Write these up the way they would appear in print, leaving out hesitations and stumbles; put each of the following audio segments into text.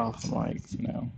off the mic now.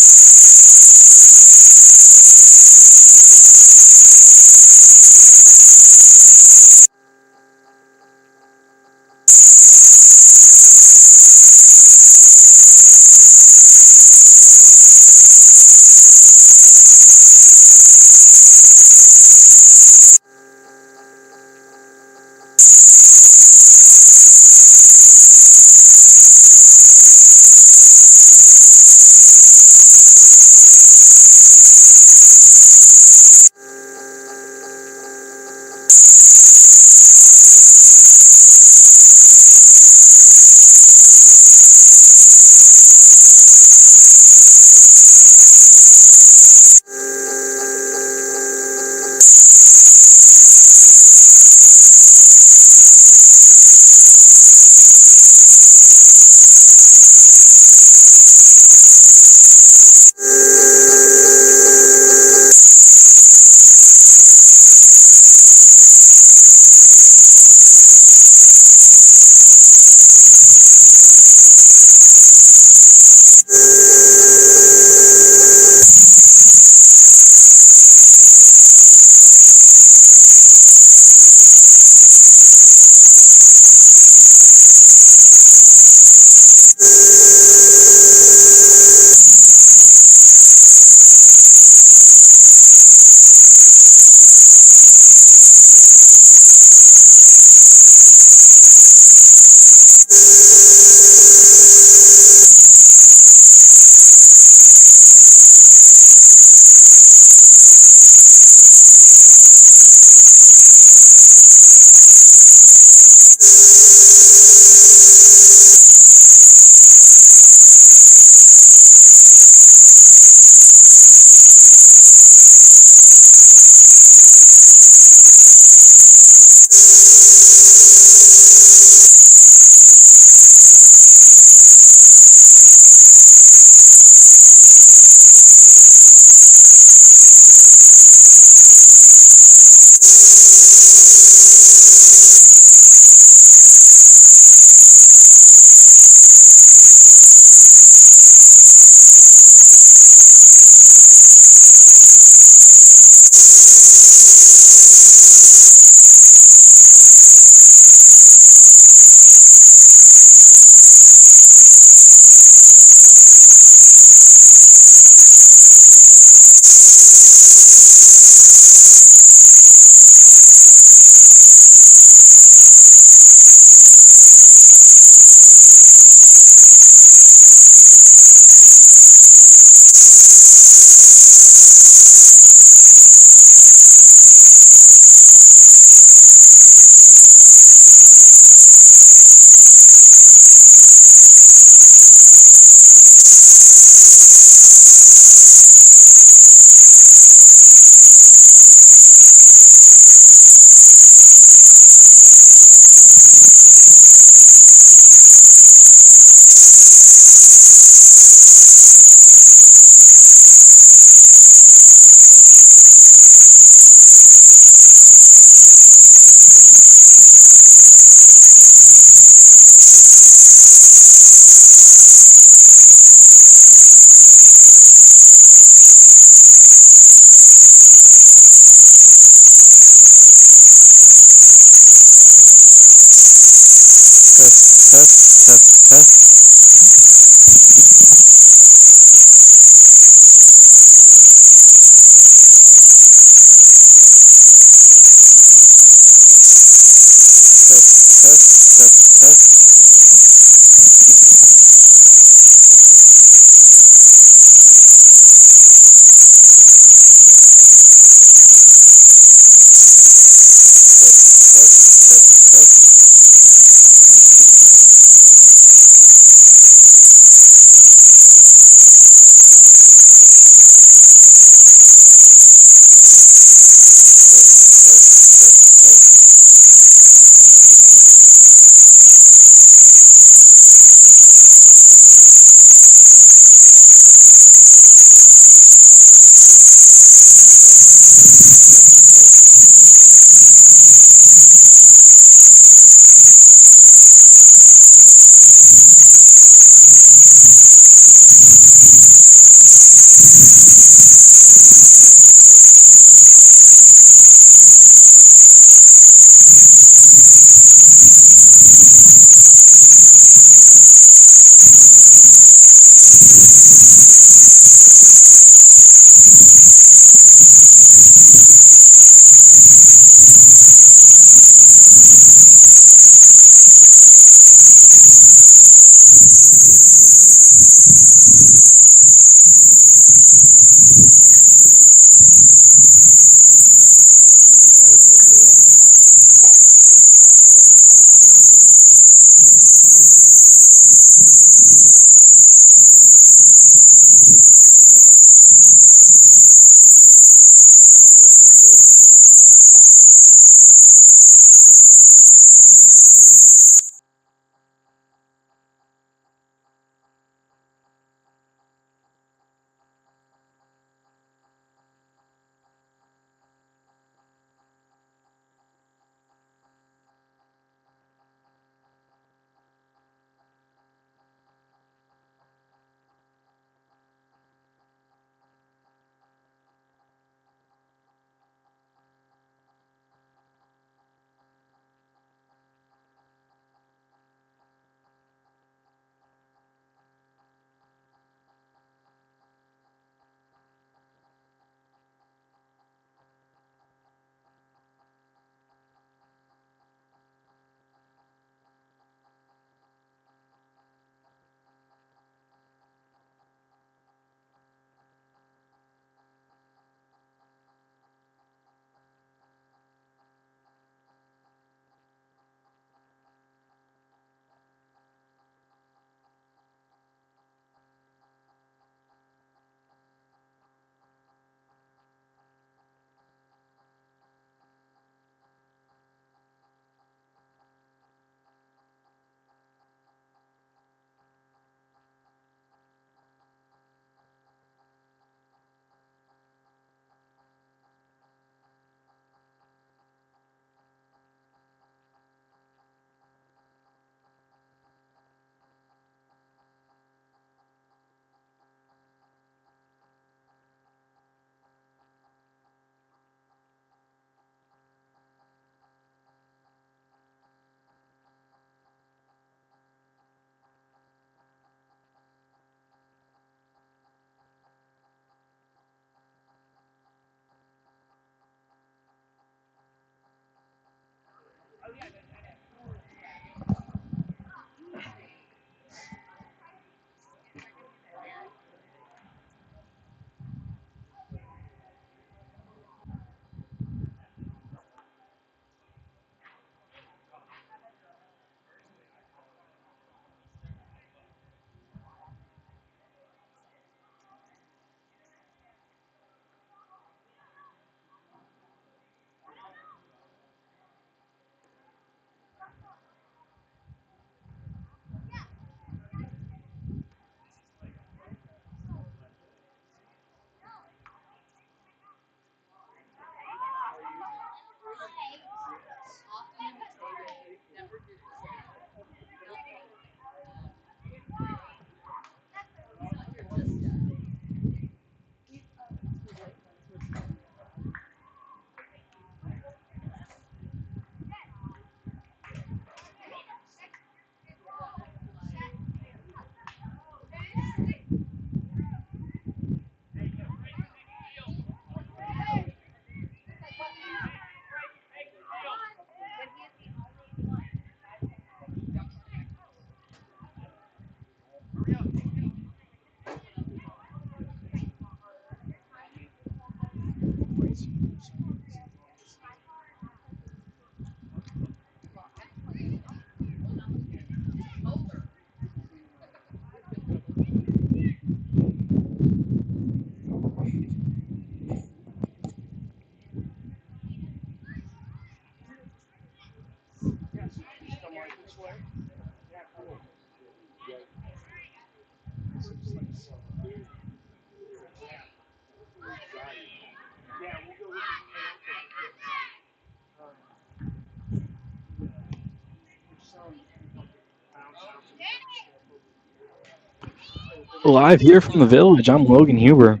Live here from the Village, I'm Logan Huber.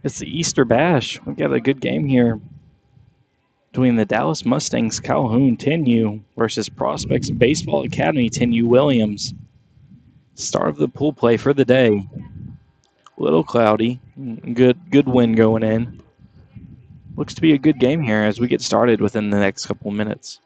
It's the Easter Bash. We've got a good game here between the Dallas Mustangs Calhoun 10U versus Prospects Baseball Academy 10U Williams. Start of the pool play for the day. A little cloudy. Good wind going in. Looks to be a good game here as we get started within the next couple of minutes.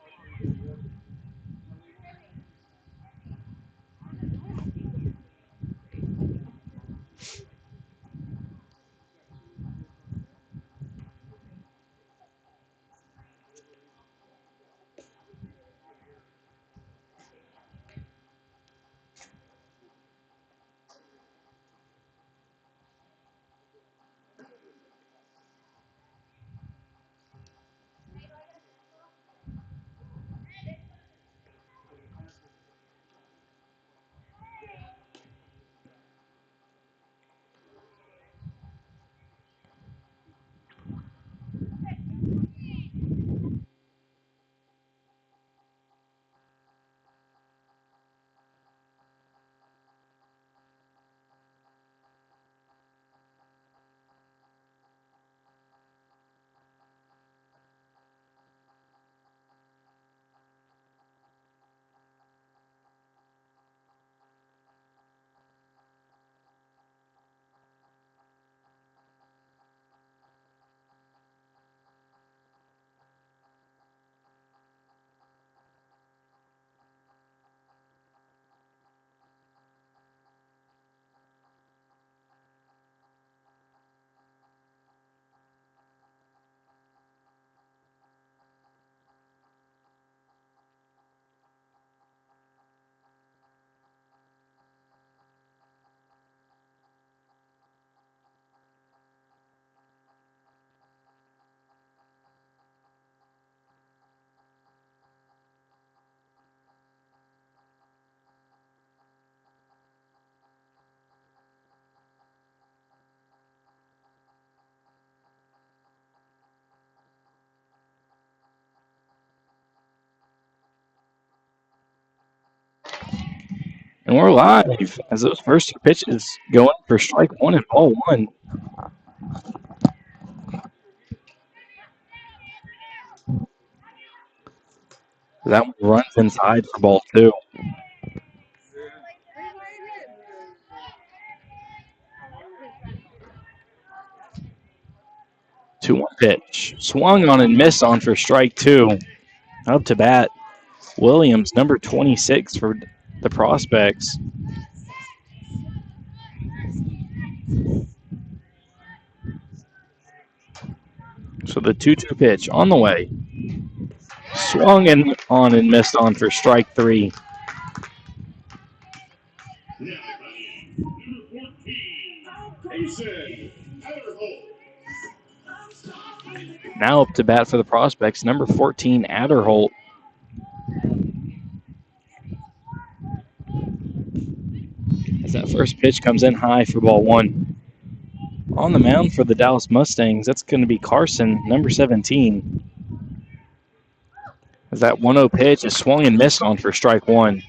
And we're live as those first two pitches go in for strike one and ball one. That one runs inside for ball two. 2-1 pitch. Swung on and missed on for strike two. Up to bat, Williams, number 26 for the Prospects. So the 2-2 pitch on the way. Swung and on and missed on for strike three. Now up to bat for the Prospects, number 14, Adderholt. As that first pitch comes in high for ball one. On the mound for the Dallas Mustangs, that's going to be Carson, number 17. As that 1-0 pitch is swung and missed on for strike one.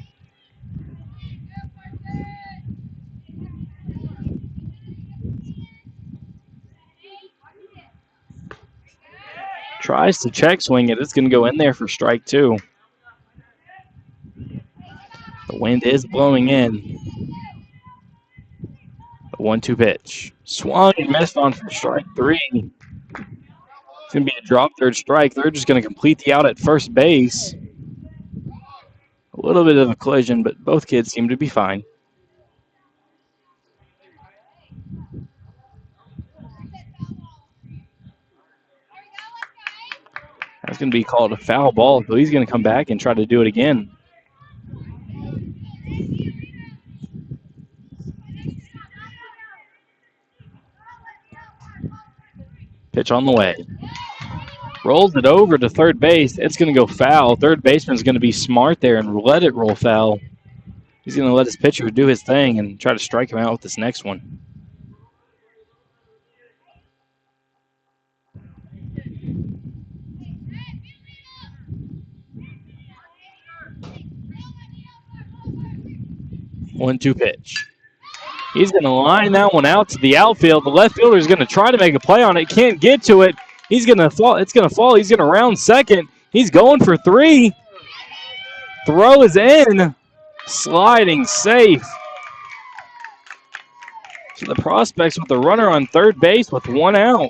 Tries to check swing it. It's going to go in there for strike two. The wind is blowing in. The 1-2 pitch. Swung and missed on for strike three. It's going to be a drop third strike. They're just going to complete the out at first base. A little bit of a collision, but both kids seem to be fine. That's going to be called a foul ball, so he's going to come back and try to do it again. Pitch on the way. Rolls it over to third base. It's going to go foul. Third baseman's going to be smart there and let it roll foul. He's going to let his pitcher do his thing and try to strike him out with this next one. One-two pitch. He's going to line that one out to the outfield. The left fielder is going to try to make a play on it. Can't get to it. He's going to fall. It's going to fall. He's going to round second. He's going for three. Throw is in. Sliding safe. So the Prospects with the runner on third base with one out.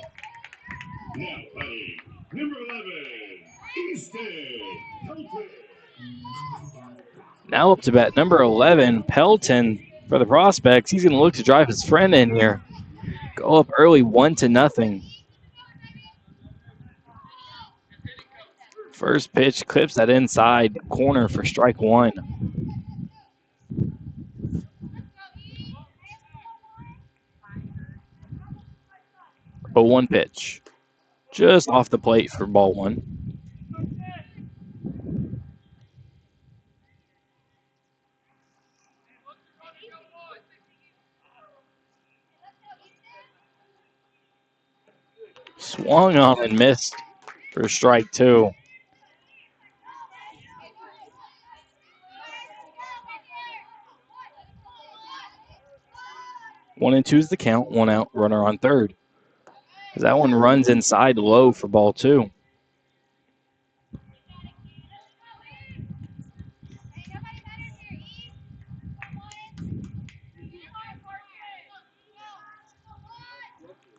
Now up to bat number 11, Pelton for the Prospects. He's going to look to drive his friend in here. Go up early 1-0. First pitch clips that inside corner for strike one. But one pitch. Just off the plate for ball one. Swung on and missed for strike two. One and two is the count. One out, runner on third. That one runs inside low for ball two.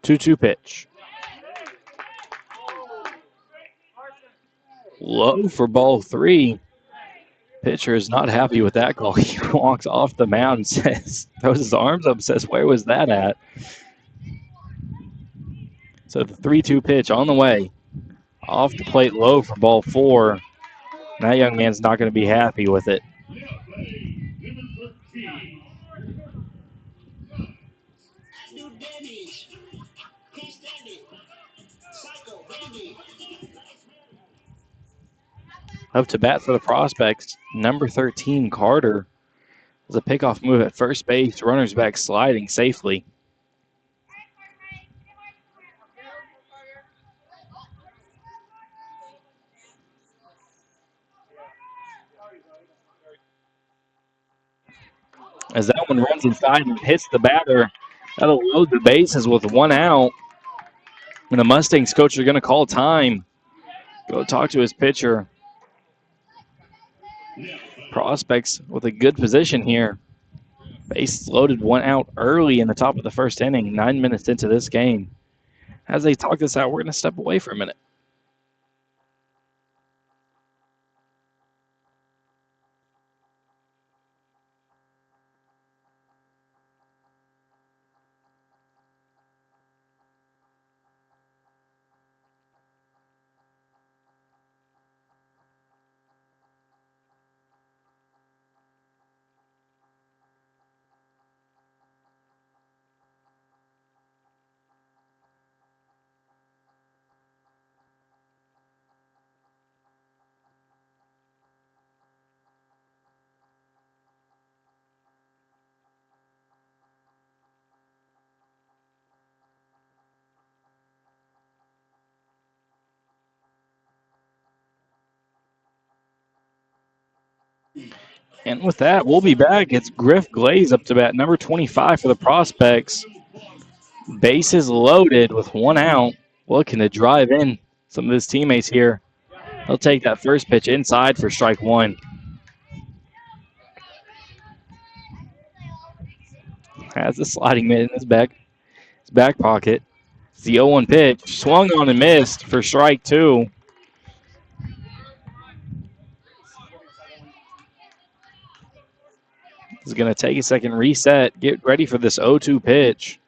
Two-two pitch. Low for ball three. Pitcher is not happy with that call. He walks off the mound and says, throws his arms up and says, where was that at? So the 3-2 pitch on the way. Off the plate low for ball four. That young man's not going to be happy with it. Up to bat for the Prospects, number 13, Carter. There's a pickoff move at first base. Runner's back sliding safely. As that one runs inside and hits the batter, that'll load the bases with one out. And the Mustangs coach are going to call time. Go talk to his pitcher. Prospects with a good position here. Bases loaded, one out early in the top of the first inning, 9 minutes into this game. As they talk this out, we're going to step away for a minute. And with that, we'll be back. It's Griff Glaze up to bat, number 25 for the Prospects. Bases loaded with one out, looking to drive in some of his teammates here. He'll take that first pitch inside for strike one. Has the sliding mitt in his back pocket. It's the 0-1 pitch. Swung on and missed for strike two. He's going to take a second reset. Get ready for this 0-2 pitch.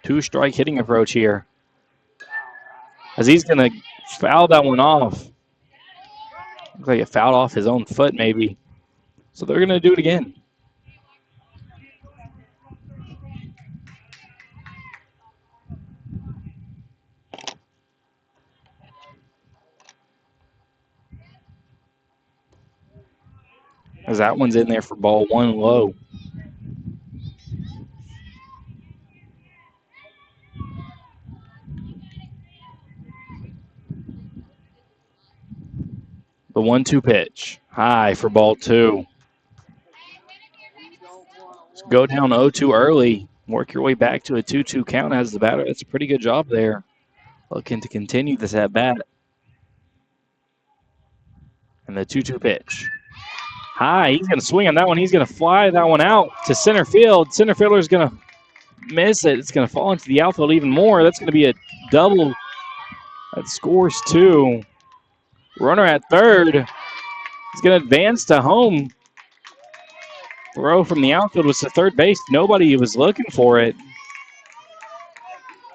Two-strike hitting approach here. As he's going to foul that one off. Looks like it fouled off his own foot maybe. So they're going to do it again. as that one's in there for ball one low. The 1-2 pitch. High for ball two. Go down 0-2 early. Work your way back to a 2-2 count as the batter. That's a pretty good job there. Looking to continue this at bat. And the 2-2 pitch. High. He's going to swing on that one. He's going to fly that one out to center field. Center fielder's going to miss it. It's going to fall into the outfield even more. That's going to be a double. That scores two. Runner at third. He's going to advance to home. Throw from the outfield was to third base. Nobody was looking for it.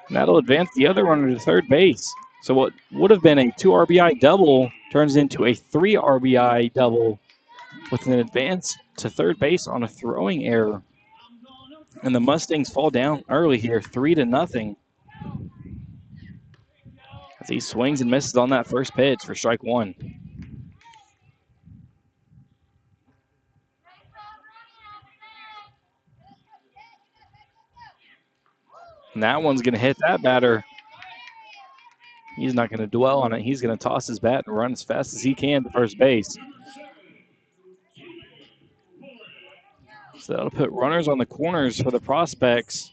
And that'll advance the other runner to third base. So what would have been a 2 RBI double turns into a 3 RBI double with an advance to third base on a throwing error. And the Mustangs fall down early here, 3-0. As he swings and misses on that first pitch for strike one. And that one's going to hit that batter. He's not going to dwell on it. He's going to toss his bat and run as fast as he can to first base. So that'll put runners on the corners for the Prospects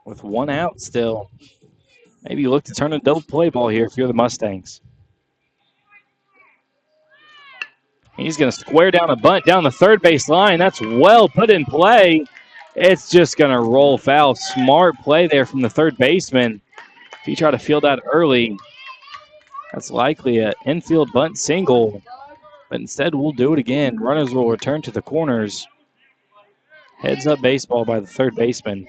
with one out still. Maybe you look to turn a double play ball here if you're the Mustangs. He's going to square down a bunt down the third base line. That's well put in play. It's just going to roll foul. Smart play there from the third baseman. If you try to field that early, that's likely an infield bunt single. But instead, we'll do it again. Runners will return to the corners. Heads up baseball by the third baseman.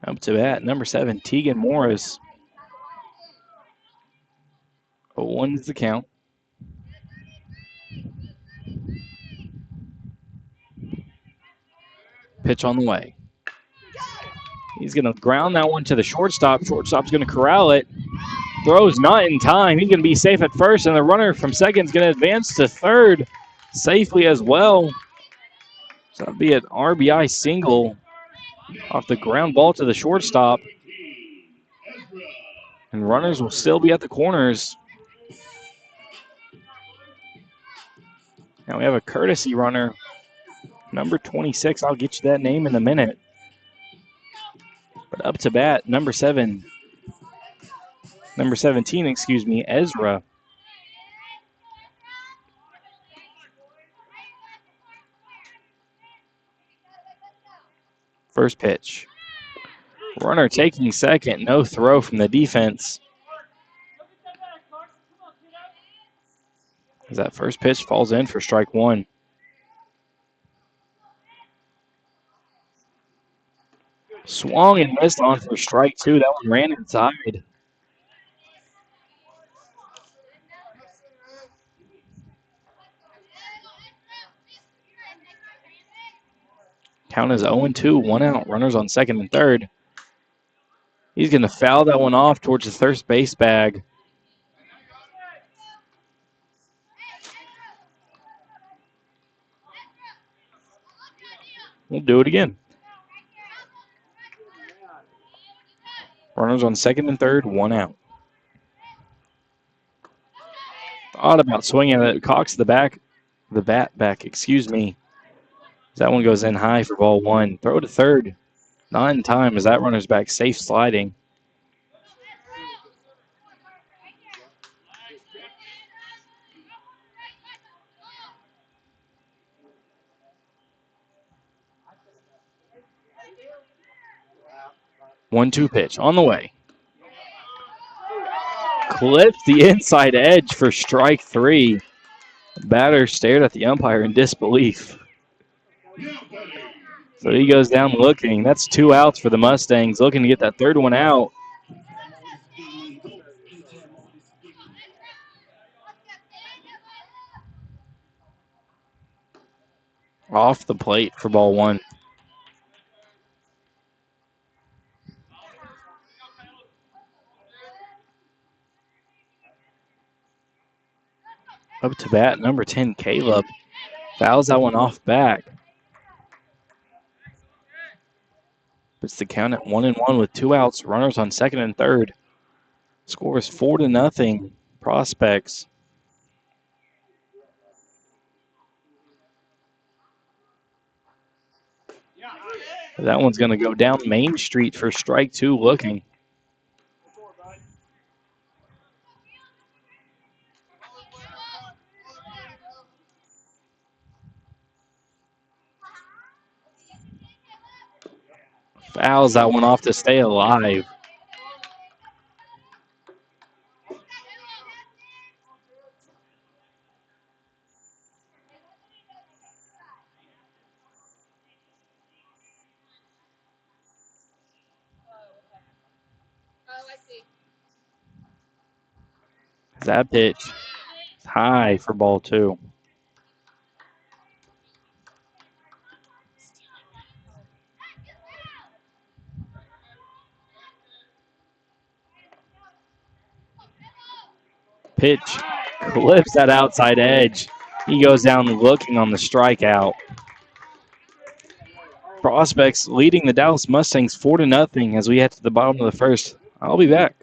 Up to bat, number 7, Tegan Morris. 0-1 is the count. Pitch on the way. He's going to ground that one to the shortstop. Shortstop's going to corral it. Throws not in time. He's going to be safe at first, and the runner from second is going to advance to third safely as well. So that'll be an RBI single off the ground ball to the shortstop. And runners will still be at the corners. Now we have a courtesy runner, number 26. I'll get you that name in a minute. But up to bat, number 17, Ezra. First pitch. Runner taking second, no throw from the defense. As that first pitch falls in for strike one. Swung and missed on for strike two. That one ran inside. Count is 0-2, one out. Runners on second and third. He's going to foul that one off towards the first base bag. We'll do it again. Runners on second and third, one out. Thought about swinging it. Cocks the bat back, That one goes in high for ball one. Throw to third. Not in time as that runner's back safe sliding. One-two pitch on the way. Clips the inside edge for strike three. The batter stared at the umpire in disbelief. So he goes down looking. That's 2 outs for the Mustangs, looking to get that third one out. Off the plate for ball one. Up to bat, number 10, Caleb. Fouls that one off back. Puts the count at 1-1 with 2 outs. Runners on second and third. Score is 4-0. Prospects. That one's going to go down Main Street for strike 2 looking. Fouls that one off to stay alive. That pitch is high for ball 2. Pitch clips that outside edge. He goes down looking on the strikeout. Prospects leading the Dallas Mustangs 4-0 as we head to the bottom of the first. I'll be back.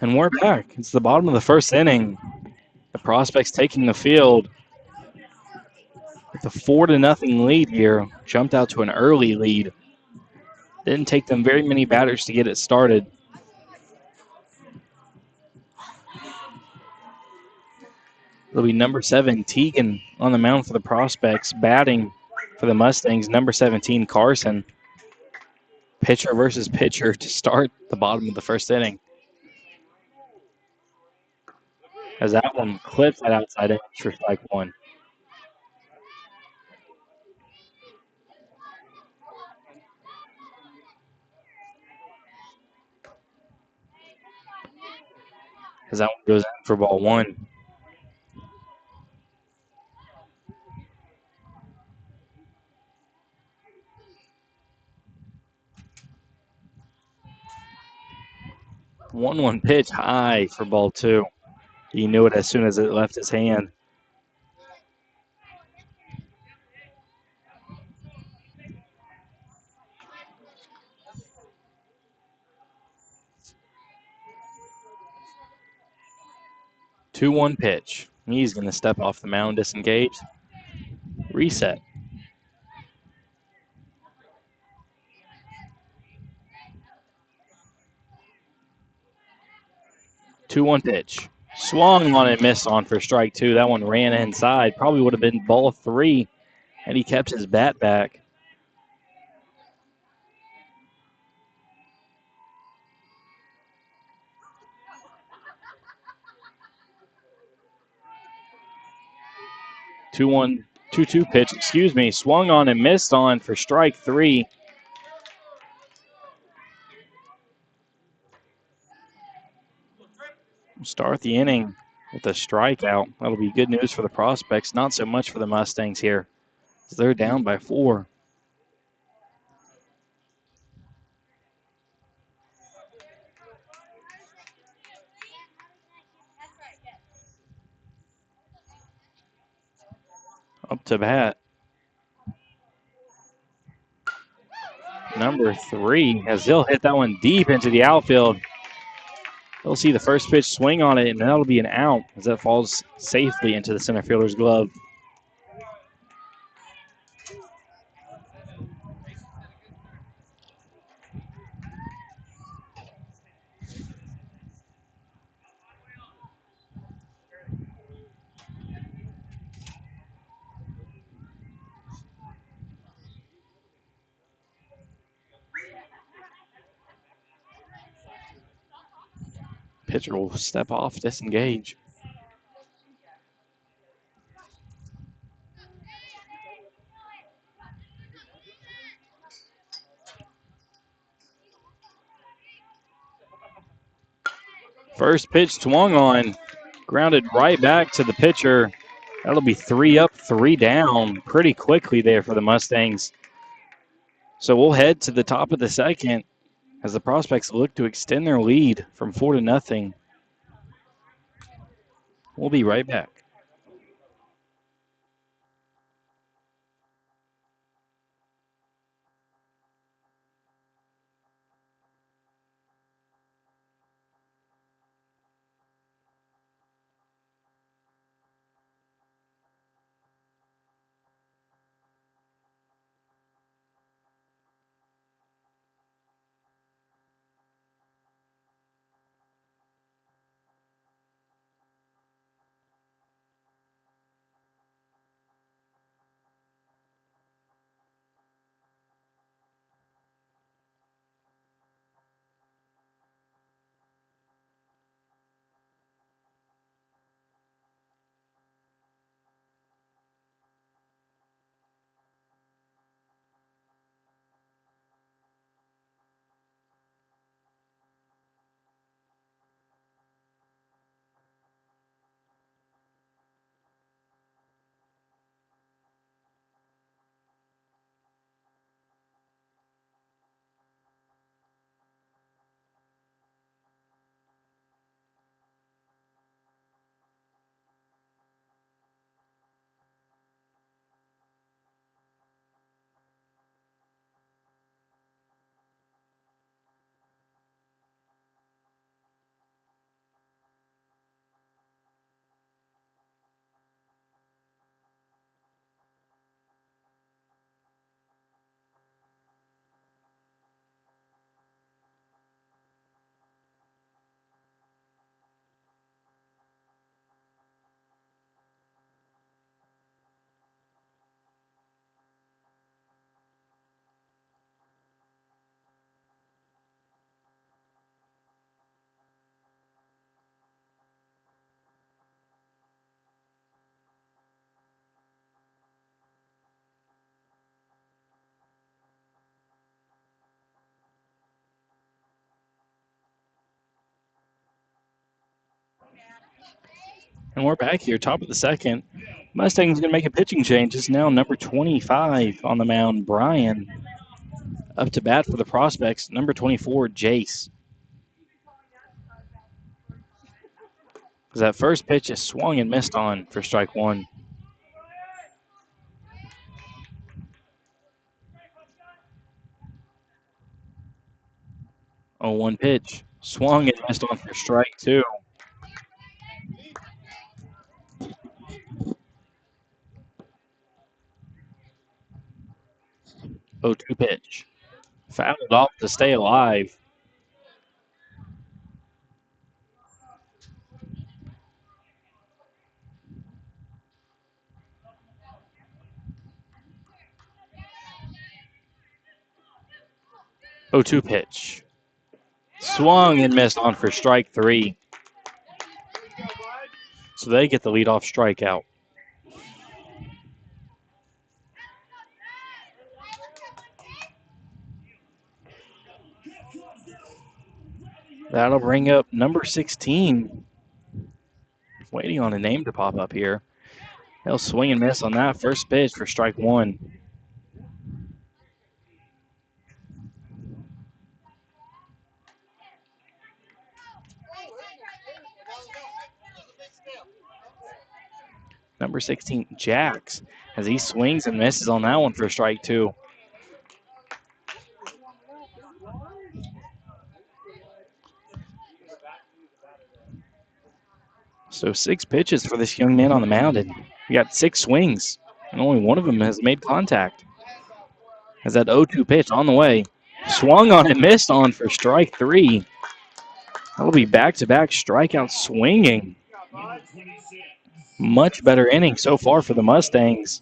And we're back. It's the bottom of the first inning. The Prospects taking the field with a 4-0 lead here. Jumped out to an early lead. Didn't take them very many batters to get it started. It'll be number 7, Teagan, on the mound for the Prospects. Batting for the Mustangs, number 17, Carson. Pitcher versus pitcher to start the bottom of the first inning. As that one clips that outside edge for strike 1. As that one goes in for ball 1. 1-1 pitch high for ball 2. He knew it as soon as it left his hand. Two 1 pitch. He's going to step off the mound, disengaged. Reset. Two 1 pitch. Swung on and missed on for strike 2. That one ran inside. Probably would have been ball 3 had he kept his bat back. Two-two pitch, swung on and missed on for strike 3. Start the inning with a strikeout. That'll be good news for the prospects, not so much for the Mustangs here. They're down by 4. Up to bat. Number 3, as he'll hit that one deep into the outfield. He'll see the first pitch swing on it, and that'll be an out as that falls safely into the center fielder's glove. Pitcher will step off, disengage. First pitch swung on, grounded right back to the pitcher. That'll be 3 up, 3 down pretty quickly there for the Mustangs. So we'll head to the top of the second as the prospects look to extend their lead from 4-0. We'll be right back. And we're back here, top of the second. Mustangs going to make a pitching change. It's now number 25 on the mound, Brian. Up to bat for the prospects, number 24, Jace. As that first pitch is swung and missed on for strike one. 0-1 pitch. Swung and missed on for strike two. 0-2 pitch. Fouled off to stay alive. Oh, 2 pitch. Swung and missed on for strike three. So they get the leadoff strikeout. That'll bring up number 16. Waiting on a name to pop up here. He'll swing and miss on that first pitch for strike one. Number 16, Jax, as he swings and misses on that one for strike two. So 6 pitches for this young man on the mound, and we got 6 swings, and only one of them has made contact. As that 0-2 pitch on the way, swung on and missed on for strike three. That'll be back-to-back strikeouts swinging. Much better inning so far for the Mustangs.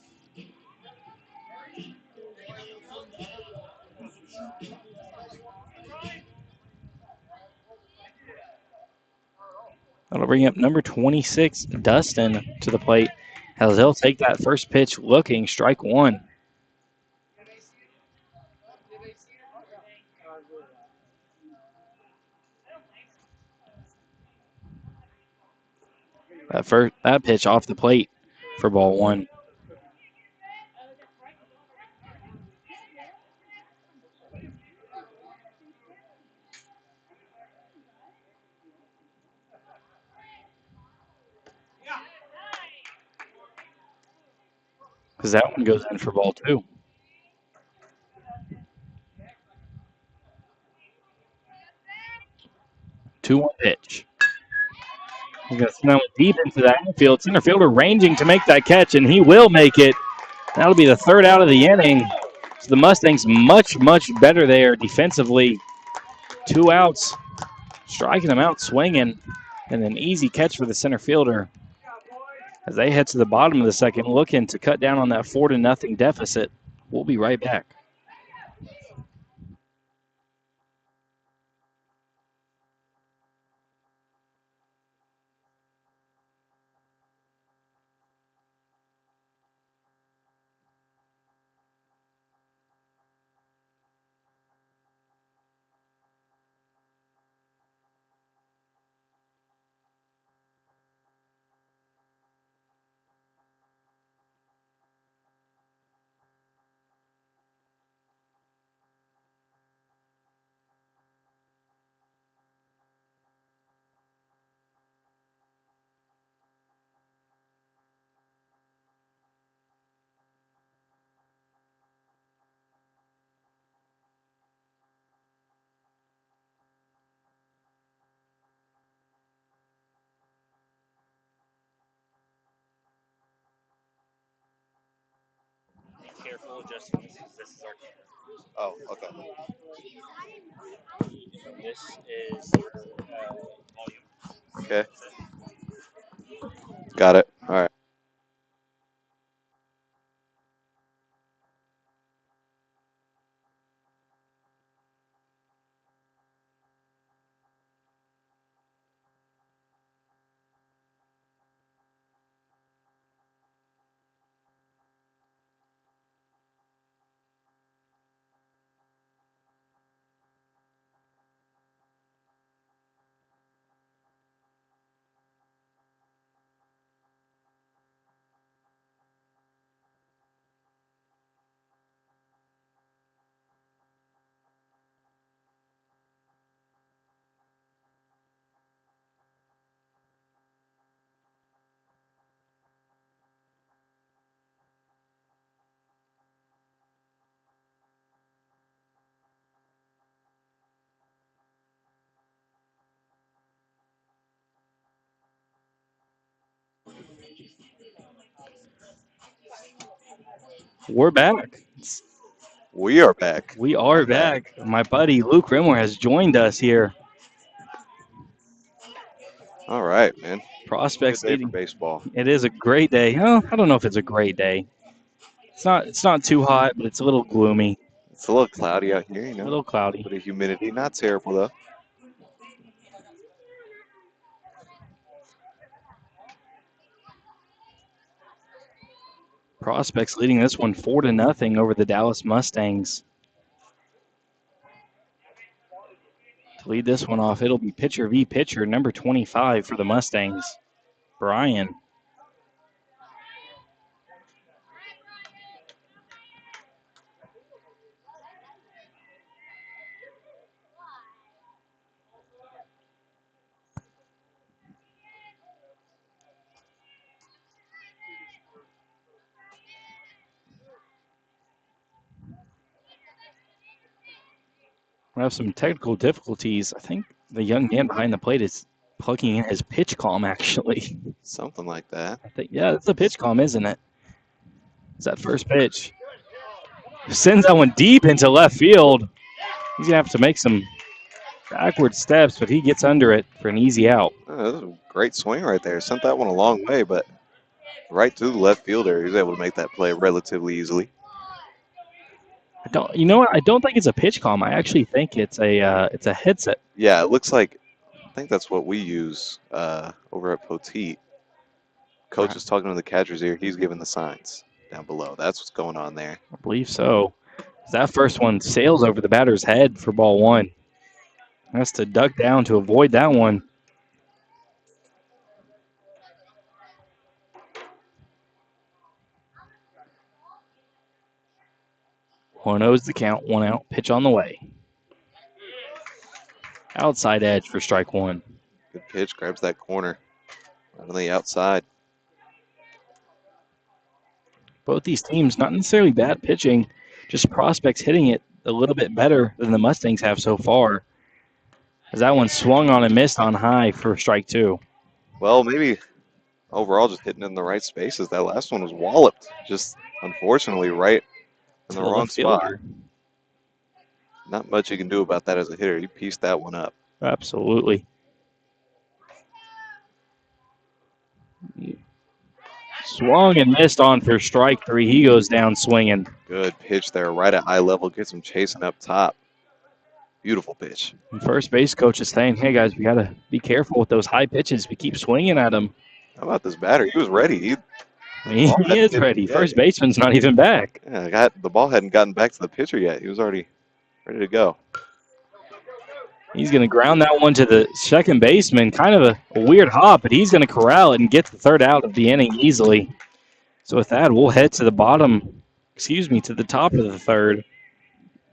That'll bring up number 26, Dustin, to the plate, as he'll take that first pitch looking strike one. That pitch off the plate for ball one. Because that one goes in for ball two. 2-1 pitch. He's going to snell it deep into the outfield. Center fielder ranging to make that catch, and he will make it. That'll be the third out of the inning. So the Mustangs much, much better there defensively. 2 outs, striking them out, swinging, and an easy catch for the center fielder as they head to the bottom of the second, looking to cut down on that 4-0 deficit. We'll be right back. Careful, Justin. This is our camera. Oh, okay. This is volume. Okay. Got it. All right. We're back. We are back. We are back. My buddy Luke Rimler has joined us here. All right, man. Good Prospects day for leading. baseball. It is a great day. Oh, I don't know if it's a great day. It's not too hot, but it's a little gloomy, It's a little cloudy out here, you a know. little cloudy. Bit of humidity, not terrible though. Prospects leading this one 4-0 over the Dallas Mustangs. To lead this one off, it'll be pitcher v. pitcher, number 25 for the Mustangs, Brian. We have some technical difficulties. I think the young man behind the plate is plugging in his pitch comm, actually. Something like that. I think, yeah, it's a pitch comm, isn't it? It's that first pitch. Sends that one deep into left field. He's going to have to make some backward steps, but he gets under it for an easy out. Oh, that was a great swing right there. Sent that one a long way, but right to the left fielder. He was able to make that play relatively easily. You know what? I don't think it's a pitch comm. I actually think it's a headset. Yeah, it looks like, I think that's what we use over at Poteet. Coach is talking to the catcher's ear. He's giving the signs down below. That's what's going on there. I believe so. That first one sails over the batter's head for ball one. Has to duck down to avoid that one. One is the count, one out, pitch on the way. Outside edge for strike one. Good pitch, grabs that corner. Right on the outside. Both these teams, not necessarily bad pitching, just prospects hitting it a little bit better than the Mustangs have so far. As that one swung on and missed on high for strike two. Well, maybe overall just hitting in the right spaces. That last one was walloped. Just unfortunately right in the wrong spot. Not much you can do about that as a hitter. You pieced that one up. Absolutely. Swung and missed on for strike three. He goes down swinging. Good pitch there, right at eye level. Gets him chasing up top. Beautiful pitch. And first base coach is saying, hey, guys, we got to be careful with those high pitches. We keep swinging at them. How about this batter? He was ready. He is ready. First baseman's not even back. Yeah, the ball hadn't gotten back to the pitcher yet. He was already ready to go. He's going to ground that one to the second baseman. Kind of a weird hop, but he's going to corral it and get the third out of the inning easily. So with that, we'll head to the to the top of the third.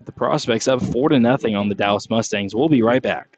The Prospects up 4-0 on the Dallas Mustangs. We'll be right back.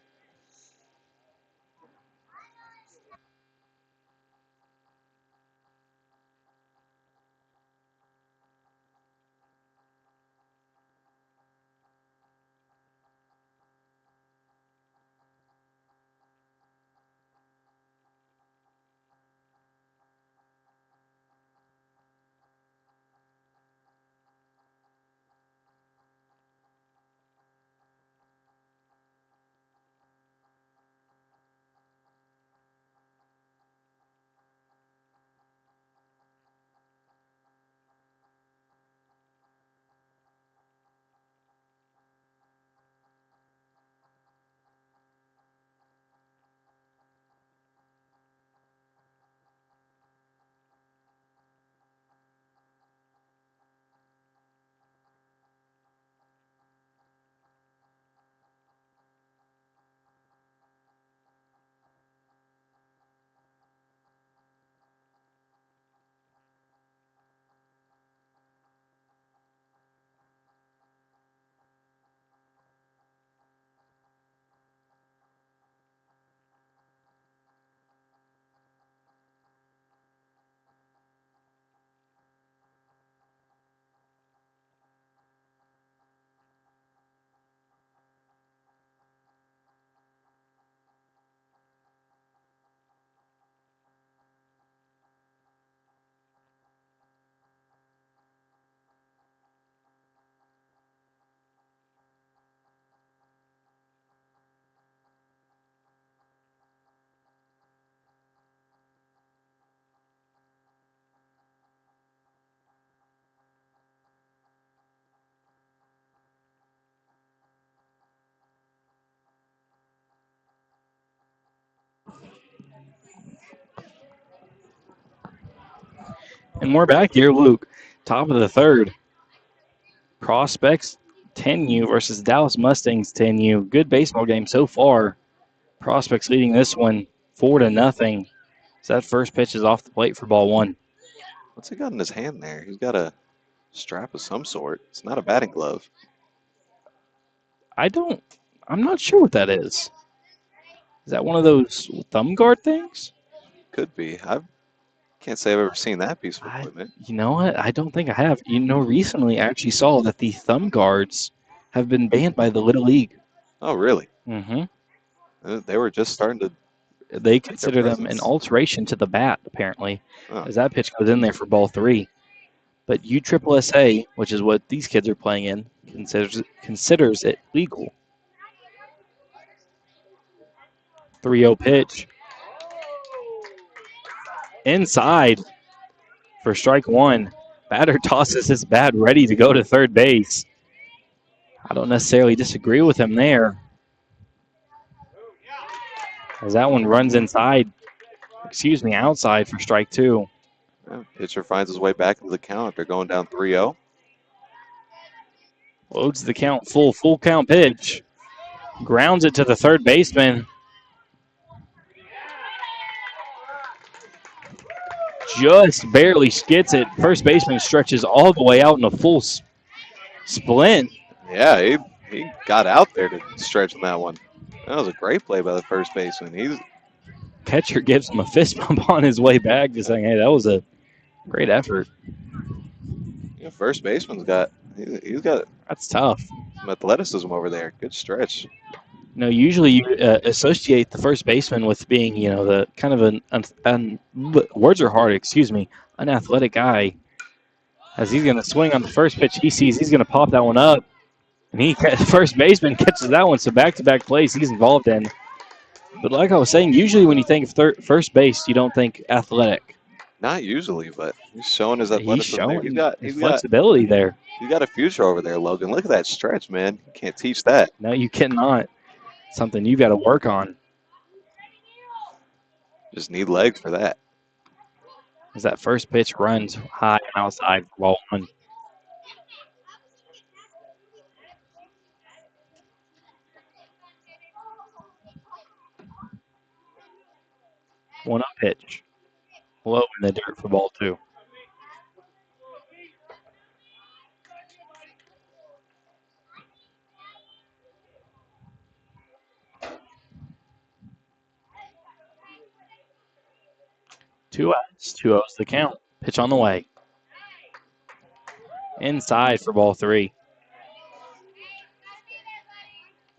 And we're back here, Luke. Top of the third. Prospects 10U versus Dallas Mustangs 10U. Good baseball game so far. Prospects leading this one 4-0. So that first pitch is off the plate for ball one. What's he got in his hand there? He's got a strap of some sort. It's not a batting glove. I'm not sure what that is. Is that one of those thumb guard things? Could be. I can't say I've ever seen that piece of equipment. You know what? I don't think I have. Recently I actually saw that the thumb guards have been banned by the Little League. Oh, really? Mm-hmm. They were just starting to. They consider them an alteration to the bat, apparently, as that pitch goes in there for ball three. But USSSA, which is what these kids are playing in, considers it legal. 3-0 pitch. Inside for strike one. Batter tosses his bat ready to go to third base. I don't necessarily disagree with him there, as that one runs outside for strike two. Pitcher finds his way back into the count. They're going down 3-0. Loads the count full count pitch. Grounds it to the third baseman. Just barely skits it. First baseman stretches all the way out in a full splint. Yeah, he got out there to stretch on that one. That was a great play by the first baseman. Catcher gives him a fist bump on his way back, just saying, hey, that was a great effort. Yeah, first baseman's he's got that's tough. Some athleticism over there. Good stretch. Usually you associate the first baseman with being, the kind of words are hard, unathletic guy. As he's going to swing on the first pitch he sees, he's going to pop that one up. And first baseman catches that one, so back-to-back plays he's involved in. But like I was saying, usually when you think of first base, you don't think athletic. Not usually, but he's showing his athleticism. He's got flexibility there. He's got a future over there, Logan. Look at that stretch, man. You can't teach that. No, you cannot. Something you've got to work on. Just need legs for that. As that first pitch runs high and outside for ball one. One up pitch. Low in the dirt for ball two. Two outs. 2-0's the count. Pitch on the way. Inside for ball three.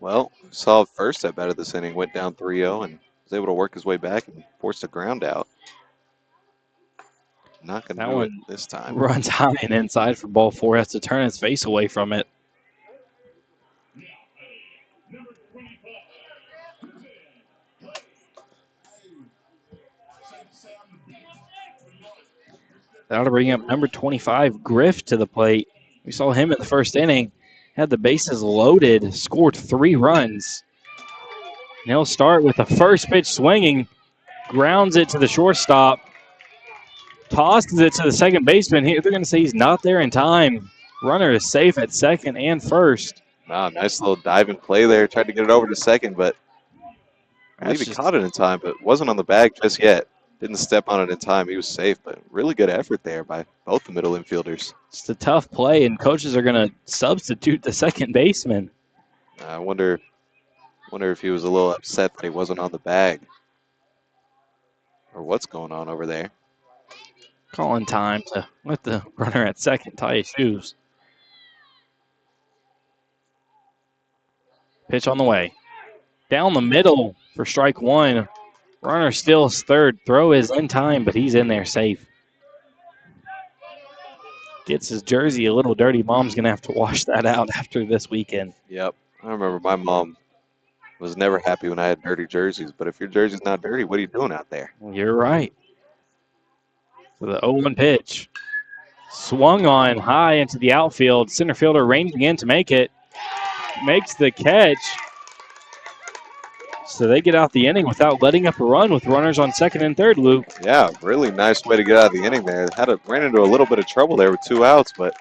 Well, saw first at bat of this inning, went down 3-0 and was able to work his way back and force a ground out. Not going to do it this time. Runs high and inside for ball four. Has to turn his face away from it. That'll bring up number 25, Griff, to the plate. We saw him in the first inning. Had the bases loaded, scored 3 runs. And he'll start with the first pitch swinging. Grounds it to the shortstop. Tosses it to the second baseman. They're going to say he's not there in time. Runner is safe at second and first. Wow, nice little diving play there. Tried to get it over to second, but I believe he caught it in time, but wasn't on the bag just yet. Didn't step on it in time. He was safe, but really good effort there by both the middle infielders. It's a tough play, and coaches are going to substitute the second baseman. I wonder if he was a little upset that he wasn't on the bag, or what's going on over there. Calling time to let the runner at second tie his shoes. Pitch on the way. Down the middle for strike one. Runner still third. Throw is in time, but he's in there safe. Gets his jersey a little dirty. Mom's going to have to wash that out after this weekend. Yep. I remember my mom was never happy when I had dirty jerseys, but if your jersey's not dirty, what are you doing out there? You're right. So the 0-1 pitch. Swung on high into the outfield. Center fielder ranging in to make it. Makes the catch. So they get out the inning without letting up a run with runners on second and third, Luke. Yeah, really nice way to get out of the inning there. Ran into a little bit of trouble there with 2 outs, but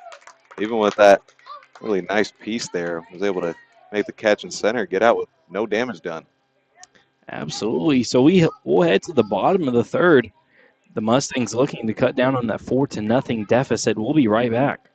even with that really nice piece there, was able to make the catch in center, get out with no damage done. Absolutely. So we'll head to the bottom of the third. The Mustangs looking to cut down on that 4-0 deficit. We'll be right back.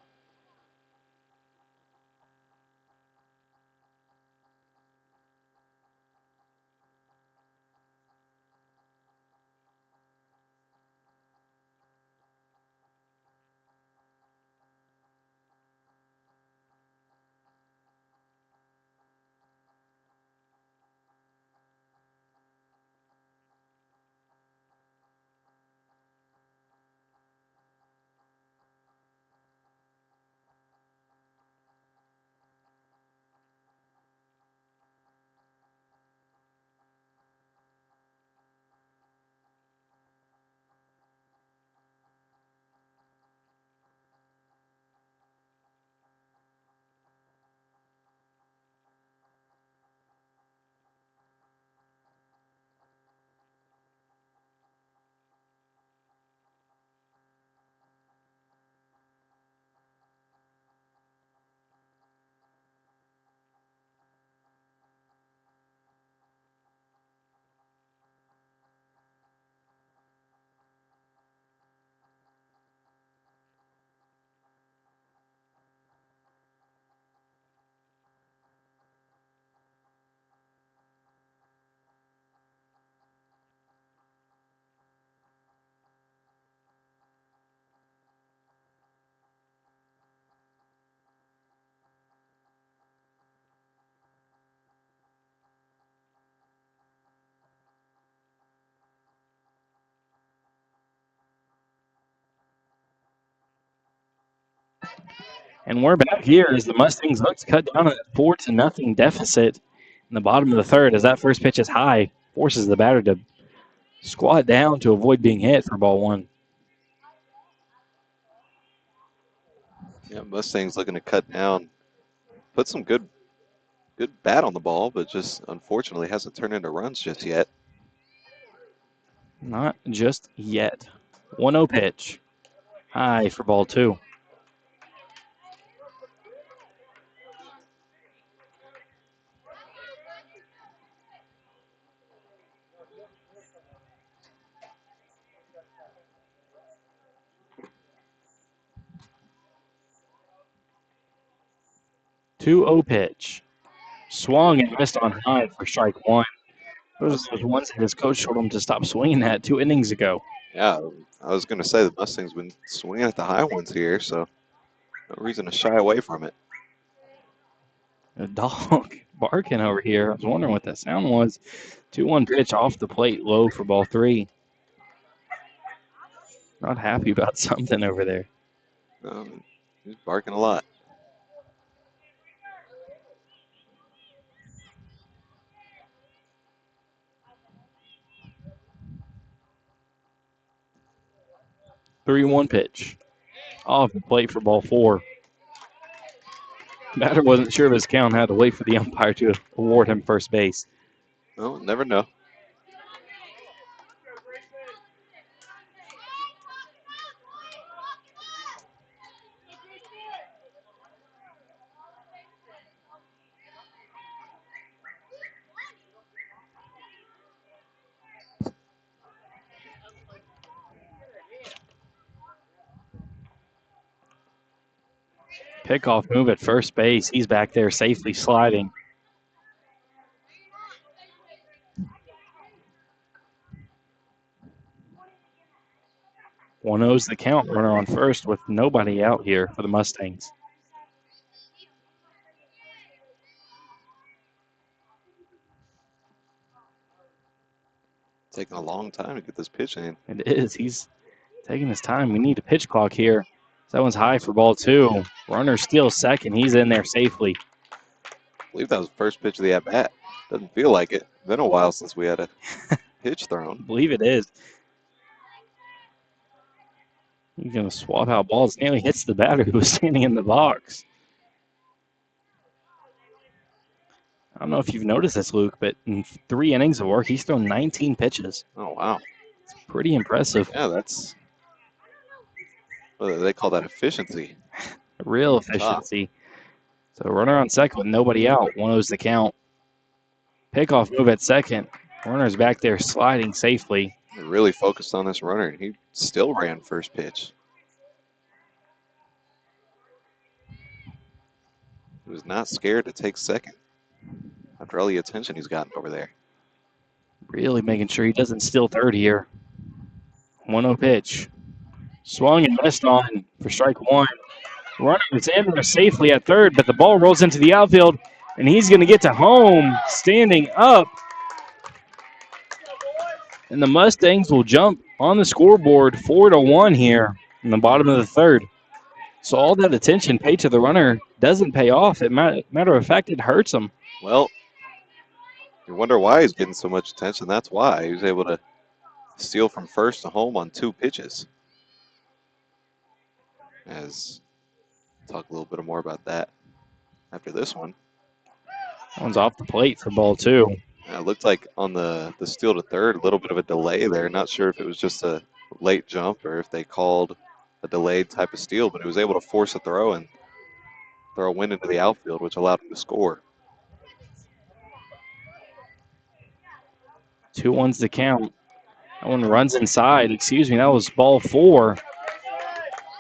And we're back here as the Mustangs look to cut down a 4-0 deficit in the bottom of the third as that first pitch is high, forces the batter to squat down to avoid being hit for ball one. Yeah, Mustangs looking to cut down, put some good bat on the ball, but just unfortunately hasn't turned into runs just yet. Not just yet. 1-0 pitch. High for ball two. Two 0 pitch. Swung and missed on high for strike one. Those are those ones that his coach told him to stop swinging at 2 innings ago. Yeah, I was going to say the Mustangs been swinging at the high ones here, so no reason to shy away from it. A dog barking over here. I was wondering what that sound was. 2-1 pitch off the plate, low for ball three. Not happy about something over there. He's barking a lot. Three 1 pitch. Off the plate for ball four. Batter wasn't sure of his count, had to wait for the umpire to award him first base. Well, never know. Pickoff move at first base. He's back there safely sliding. One O's the count. Runner on first with nobody out here for the Mustangs. Taking a long time to get this pitch in. It is. He's taking his time. We need a pitch clock here. That one's high for ball two. Runner steals second. He's in there safely. I believe that was the first pitch of the at-bat. Doesn't feel like it. Been a while since we had a pitch thrown. I believe it is. He's going to swap out balls. Nearly hits the batter who was standing in the box. I don't know if you've noticed this, Luke, but in 3 innings of work, he's thrown 19 pitches. Oh, wow. It's pretty impressive. Yeah, that's what do they call that, efficiency. Real Top. efficiency. So runner on second with nobody out. 1-0's the count. Pickoff move at second. Runner's back there sliding safely. They really focused on this runner, and he still ran first pitch. He was not scared to take second after all the attention he's gotten over there. Really making sure he doesn't steal third here. 1-0 pitch. Swung and missed on for strike one. Runner is in there safely at third, but the ball rolls into the outfield, and he's going to get to home standing up. And the Mustangs will jump on the scoreboard 4-1 here in the bottom of the third. So all that attention paid to the runner doesn't pay off. Matter of fact, it hurts him. Well, you wonder why he's getting so much attention. That's why he was able to steal from first to home on 2 pitches. As talk a little bit more about that after this one. That one's off the plate for ball 2. It looked like on the steal to third, a little bit of a delay there. Not sure if it was just a late jump or if they called a delayed type of steal, but he was able to force a throw and throw a wind into the outfield, which allowed him to score. 2-1's the count. That one runs inside. Excuse me, that was ball 4.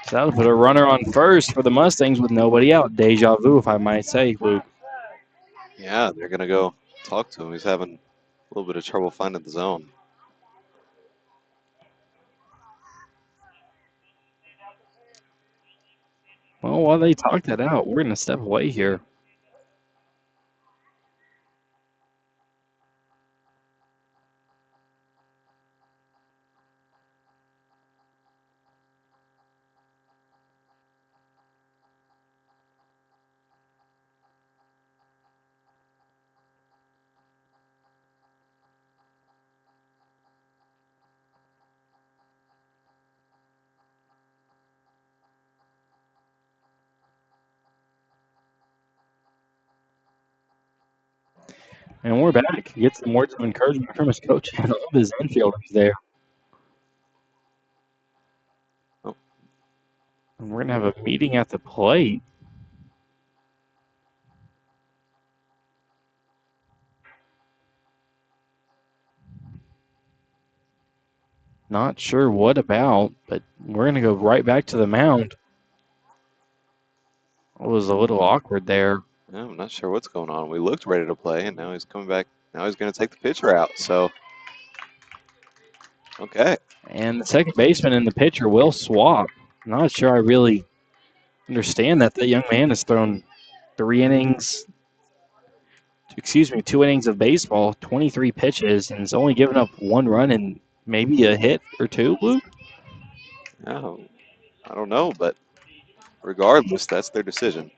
So that'll put a runner on first for the Mustangs with nobody out. Deja vu, if I might say, Luke. Yeah, they're going to go talk to him. He's having a little bit of trouble finding the zone. Well, while they talk that out, we're going to step away here. And we're back. He gets some words of encouragement from his coach and all of his infielders there. Oh. And we're going to have a meeting at the plate. Not sure what about, but we're going to go right back to the mound. It was a little awkward there. Yeah, I'm not sure what's going on. We looked ready to play, and now he's coming back. Now he's going to take the pitcher out. So, okay. And the second baseman and the pitcher will swap. Not sure I really understand that. The young man has thrown 2 innings of baseball, 23 pitches, and has only given up 1 run and maybe a hit or 2, Luke? No, I don't know, but regardless, that's their decision.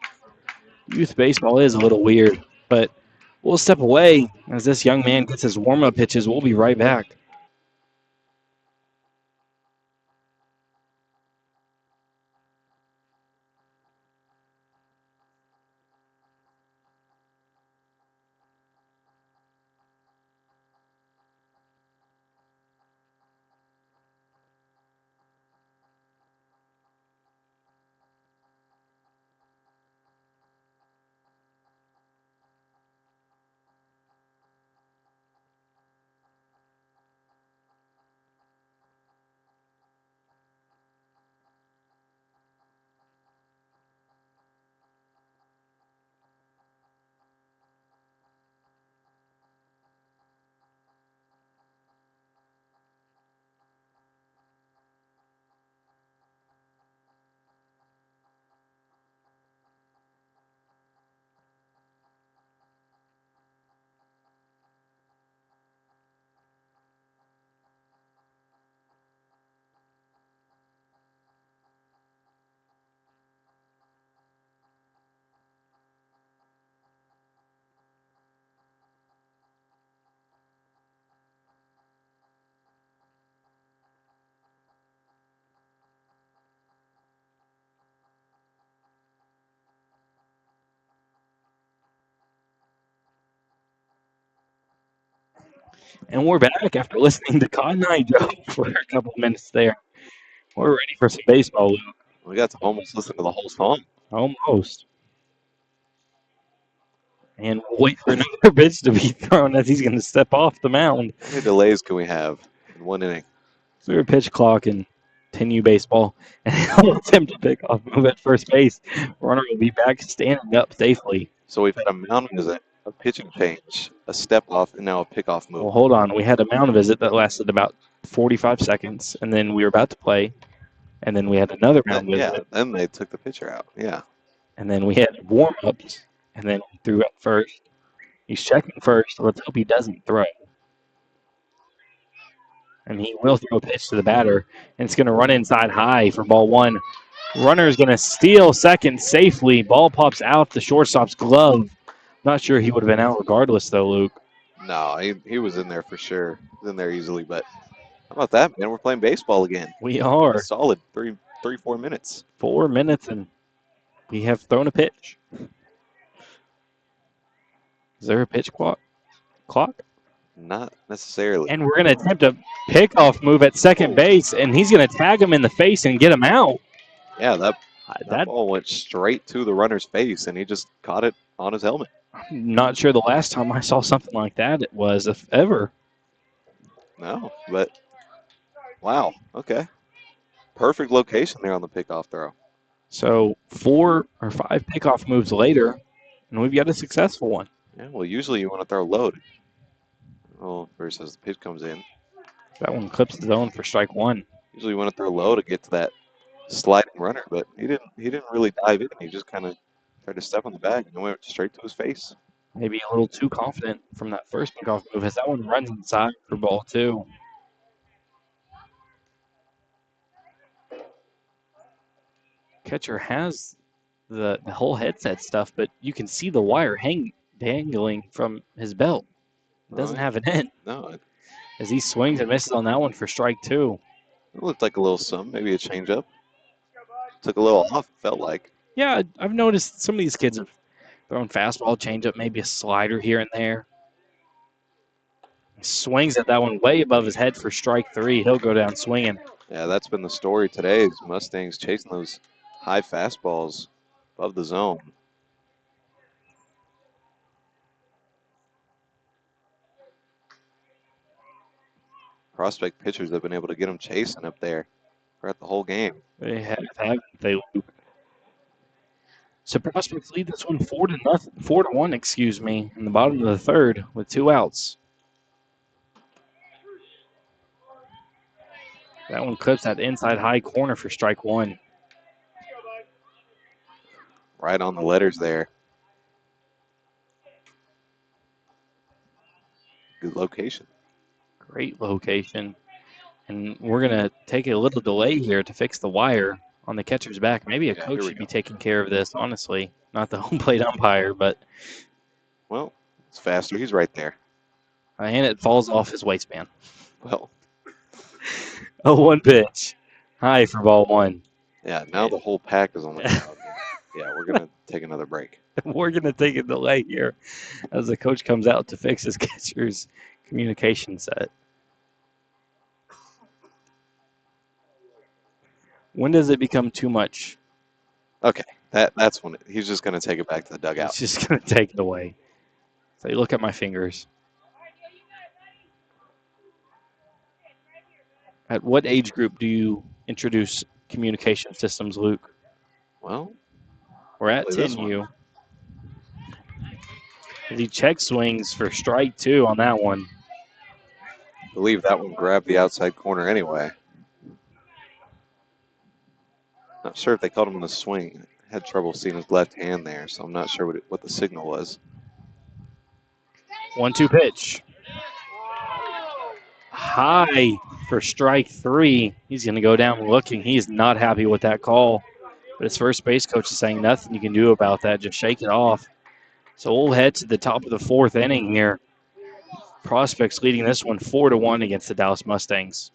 Youth baseball is a little weird, but we'll step away as this young man gets his warm-up pitches. We'll be right back. And we're back after listening to Cotton Eye Joe for a couple of minutes there. We're ready for some baseball, Luke. We got to almost listen to the whole song. Almost. And we'll wait for another pitch to be thrown as he's going to step off the mound. How many delays can we have in one inning? Zero pitch clock and 10U baseball. And he'll attempt to pick off move at first base. Runner will be back standing up safely. So we've had a mound visit, a pitching change, a step off, and now a pickoff move. Well, hold on. We had a mound visit that lasted about 45 seconds, and then we were about to play. And then we had another mound visit. Yeah, then they took the pitcher out. Yeah. And then we had warm-ups, and then he threw at first. He's checking first. Let's hope he doesn't throw. And he will throw a pitch to the batter, and it's going to run inside high for ball one. Runner is going to steal second safely. Ball pops out the shortstop's glove. Not sure he would have been out regardless, though, Luke. No, he was in there for sure. He was in there easily, but how about that, man? We're playing baseball again. We are. A solid 4 minutes. 4 minutes, and we have thrown a pitch. Is there a pitch clock? Not necessarily. And we're going to attempt a pickoff move at second base, and he's going to tag him in the face and get him out. Yeah, that ball went straight to the runner's face, and he just caught it on his helmet. I'm not sure the last time I saw something like that it was, if ever. No, but wow, okay. Perfect location there on the pickoff throw. So 4 or 5 pickoff moves later, and we've got a successful one. Yeah, well, usually you want to throw low. Well, versus the pitch comes in. That one clips the zone for strike one. Usually you want to throw low to get to that sliding runner, but he didn't really dive in. He just kind of tried to step on the bag and went straight to his face. Maybe a little too confident from that first pickoff move as that one runs inside for ball two. Catcher has the whole headset stuff, but you can see the wire dangling from his belt. It doesn't have an end. No. As he swings and misses on that one for strike two. It looked like a little something, maybe a changeup. Took a little off, it felt like. Yeah, I've noticed some of these kids have thrown fastball, changeup, maybe a slider here and there. He swings at that one way above his head for strike three. He'll go down swinging. Yeah, that's been the story today is Mustangs chasing those high fastballs above the zone. Prospect pitchers have been able to get them chasing up there throughout the whole game. They have, haven't they? So Prospects lead this one 4-1, excuse me, in the bottom of the third with 2 outs. That one clips that inside high corner for strike one. Right on the letters there. Good location. Great location. And we're going to take a little delay here to fix the wire on the catcher's back. Maybe a coach should be taking care of this, honestly. Not the home plate umpire, but. Well, it's faster. He's right there. And it falls off his waistband. Well. 0-1 pitch. High for ball one. Yeah, now the whole pack is on the ground. Yeah, we're going to take another break. We're going to take a delay here as the coach comes out to fix his catcher's communication set. When does it become too much? Okay, that's when he's just going to take it back to the dugout. He's just going to take it away. So you look at my fingers. At what age group do you introduce communication systems, Luke? Well, we're at 10U. He check swings for strike two on that one. I believe that one grabbed the outside corner anyway. Not sure if they called him in the swing. Had trouble seeing his left hand there, so I'm not sure what the signal was. 1-2 pitch. High for strike three. He's going to go down looking. He is not happy with that call. But his first base coach is saying nothing you can do about that. Just shake it off. So we'll head to the top of the fourth inning here. Prospects leading this one 4-1 against the Dallas Mustangs.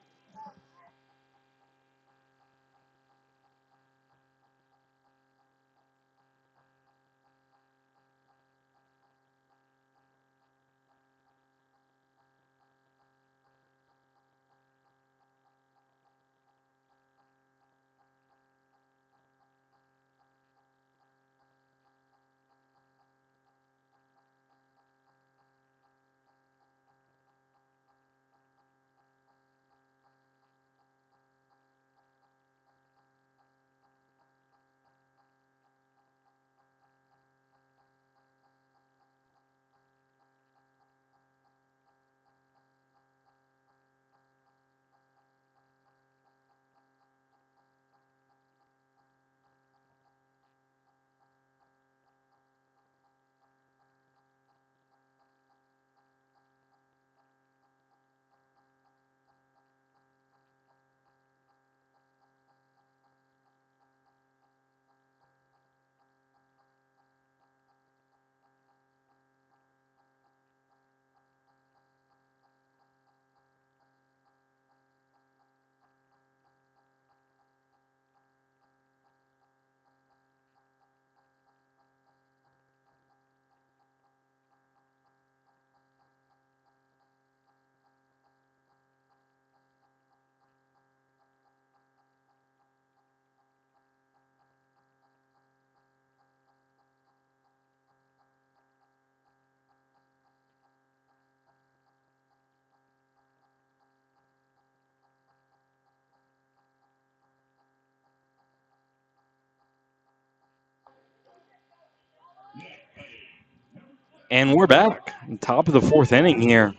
And we're back. Top of the fourth inning here.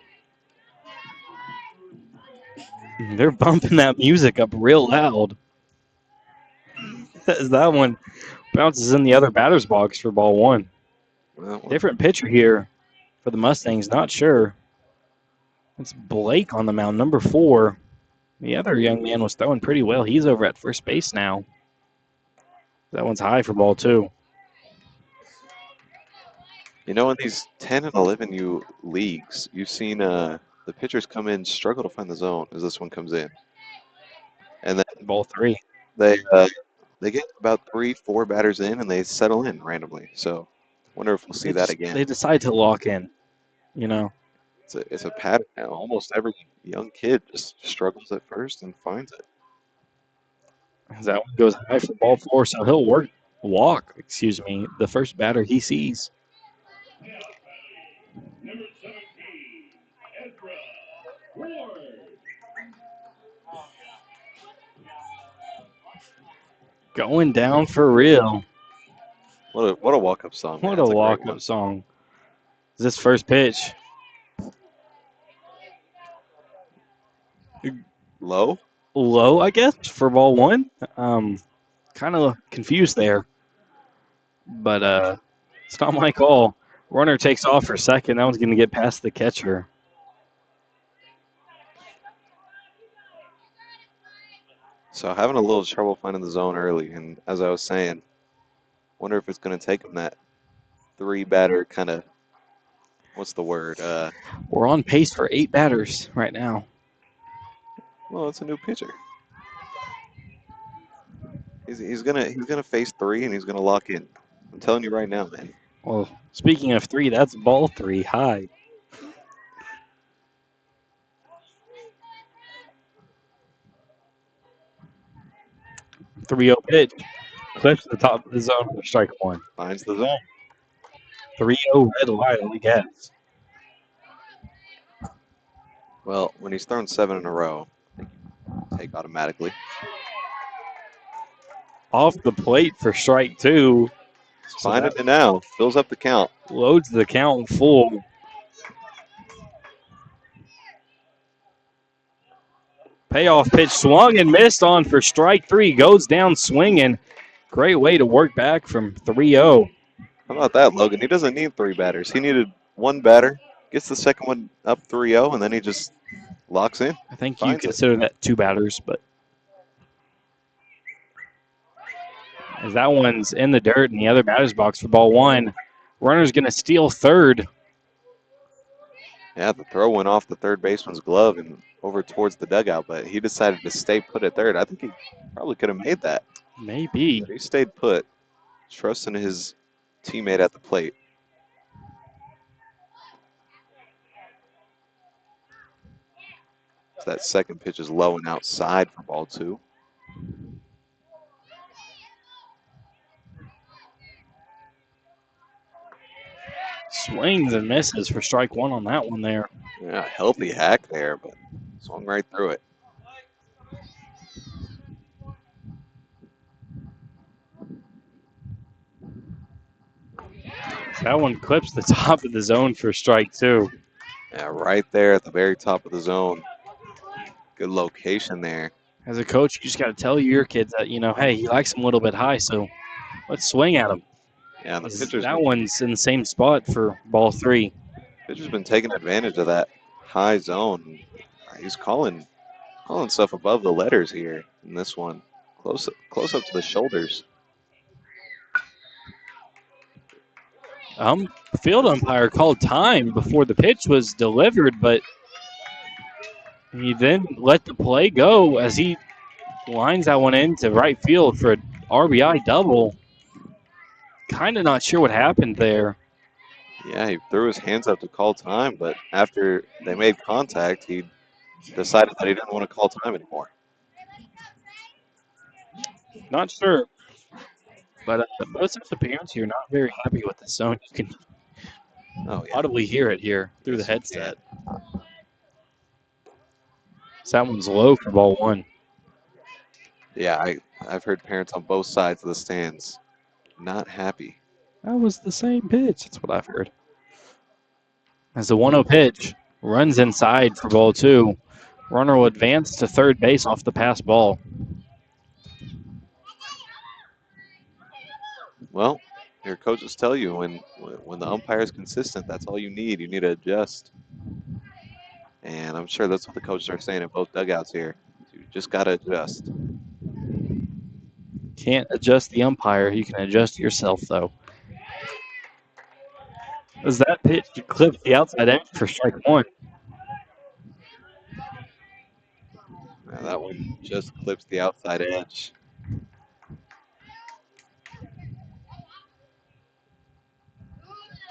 They're bumping that music up real loud. As that one bounces in the other batter's box for ball one. Well, Different pitcher here for the Mustangs, not sure. It's Blake on the mound, number 4. The other young man was throwing pretty well. He's over at first base now. That one's high for ball 2. you know, in these 10 and 11U leagues, you've seen the pitchers come in, struggle to find the zone as this one comes in. And then Ball 3. they get about 3-4 batters in and they settle in randomly. So wonder if we'll see that again. They decide to lock in, you know. It's a pattern now. Almost every young kid just struggles at first and finds it. That one goes high for ball 4, so he'll walk the first batter he sees. Going down for real. What a walk-up song. What a walk-up song. Is this first pitch? Low? Low, I guess, for ball 1. Kind of confused there. But it's not my call. Runner takes off for second. That one's going to get past the catcher. So having a little trouble finding the zone early. And as I was saying, wonder if it's going to take him that 3-batter kind of, what's the word? We're on pace for 8 batters right now. Well, it's a new pitcher. He's gonna face 3 and he's gonna lock in. I'm telling you right now, man. Well, speaking of 3, that's ball 3 high. .30 pitch. Clips to the top of the zone for strike 1. Finds the zone. 3-0 red light on the gas. Well, when he's thrown 7 in a row, take automatically. Off the plate for strike 2. Finding it now. Fills up the count. Loads the count full. Payoff pitch swung and missed on for strike 3. Goes down swinging. Great way to work back from 3-0. How about that, Logan? He doesn't need 3 batters. He needed 1 batter. Gets the second one up 3-0, and then he just locks in. I think you consider that 2 batters, but as that one's in the dirt in the other batter's box for ball 1. Runner's going to steal third. Yeah, the throw went off the third baseman's glove and over towards the dugout, but he decided to stay put at third. I think he probably could have made that. Maybe. But he stayed put, trusting his teammate at the plate. So that second pitch is low and outside for ball 2. Swings and misses for strike 1 on that one there. Yeah, healthy hack there, but swung right through it. That one clips the top of the zone for strike 2. Yeah, right there at the very top of the zone. Good location there. As a coach, you just got to tell your kids that, hey, he likes him a little bit high, so let's swing at him. Yeah, the pitcher's that one's in the same spot for ball 3. Pitcher's been taking advantage of that high zone. He's calling stuff above the letters here in this one. Close up to the shoulders. Field umpire called time before the pitch was delivered, but he then let the play go as he lines that one into right field for an RBI double. Kind of not sure what happened there. Yeah, he threw his hands up to call time, but after they made contact, he decided that he didn't want to call time anymore. Not sure. But most of the parents here are not very happy with the zone. You can audibly hear it here through the headset. So that one's low for ball 1. Yeah, I've heard parents on both sides of the stands not happy. That was the same pitch. That's what I've heard. As the 1-0 pitch runs inside for ball 2. Runner will advance to third base off the pass ball. Well, your coaches tell you when the umpire is consistent, that's all you need. You need to adjust. And I'm sure that's what the coaches are saying in both dugouts here. You just got to adjust. Can't adjust the umpire. You can adjust yourself, though. As that pitch clips the outside edge for strike 1. Now that one just clips the outside edge.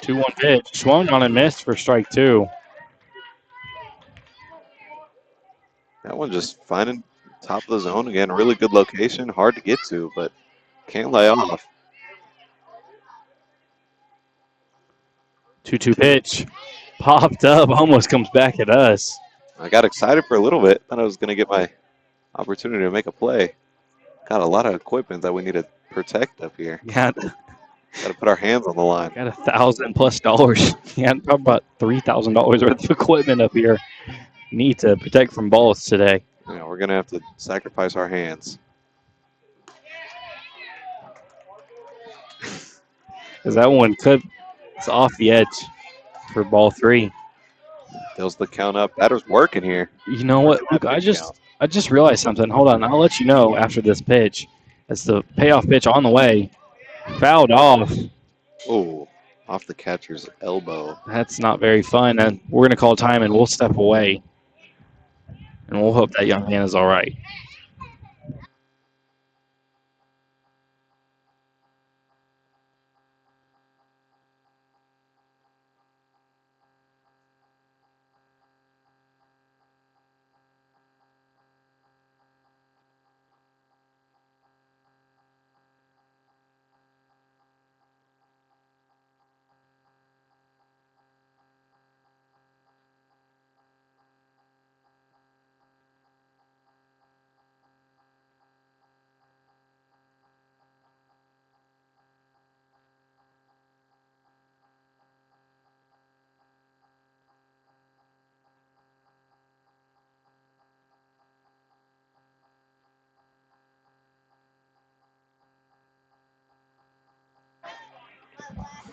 Two 1 pitch. Swung on and missed for strike 2. That one just finding top of the zone again. Really good location. Hard to get to, but can't lay off. 2-2 pitch. Popped up. Almost comes back at us. I got excited for a little bit. Thought I was going to get my opportunity to make a play. Got a lot of equipment that we need to protect up here. Yeah. Got to put our hands on the line. Got $1,000+ Yeah, probably about $3,000 worth of equipment up here. Need to protect from balls today. Yeah, we're going to have to sacrifice our hands. Because that one clips off the edge for ball 3. Fills the count up. Batter's working here. You know what, Luke? I just realized something. Hold on, I'll let you know after this pitch. It's the payoff pitch on the way. Fouled off. Oh, off the catcher's elbow. That's not very fun. And we're going to call time and we'll step away. And we'll hope that young man is all right.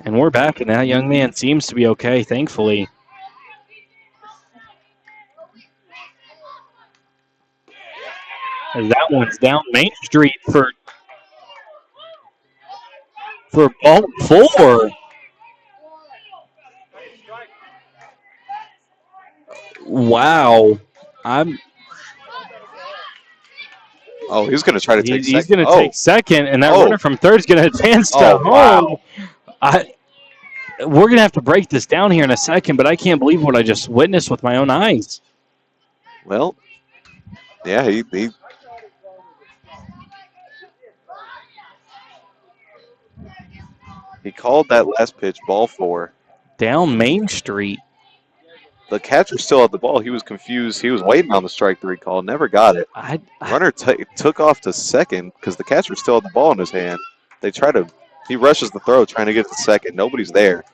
And we're back, and that young man seems to be okay, thankfully. As that one's down Main Street for ball 4. Wow. Oh, he's going to try to take second. He's going to take second, and that runner from third is going to advance to home. Wow. We're going to have to break this down here in a second, but I can't believe what I just witnessed with my own eyes. Well, yeah, he called that last pitch ball 4. Down Main Street. The catcher still had the ball. He was confused. He was waiting on the strike 3 call. Never got it. Runner took off to second because the catcher still had the ball in his hand. He rushes the throw trying to get to second. Nobody's there.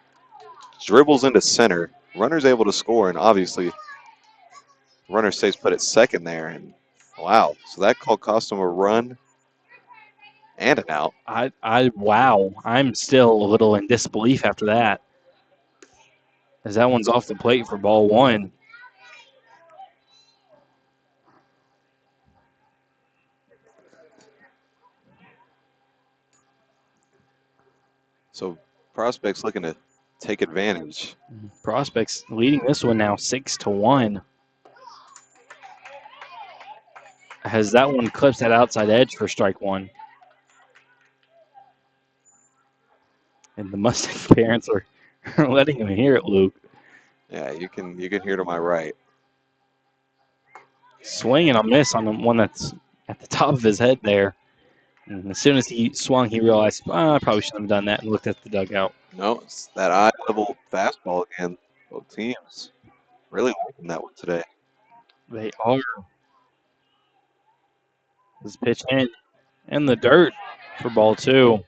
Dribbles into center. Runner's able to score, and obviously runner stays put at second there. And wow, so that call cost him a run and an out. Wow. I'm still a little in disbelief after that. As that one's off the plate for ball 1. So Prospects looking to take advantage. Prospects leading this one now 6-1. As that one clips that outside edge for strike 1. And the Mustang parents are letting him hear it, Luke. Yeah, you can hear to my right. Swing and a miss on the one that's at the top of his head there. And as soon as he swung, he realized, I probably shouldn't have done that, and looked at the dugout. No, it's that eye-level fastball again. Both teams really liking that one today. They are. This pitch in the dirt for ball 2.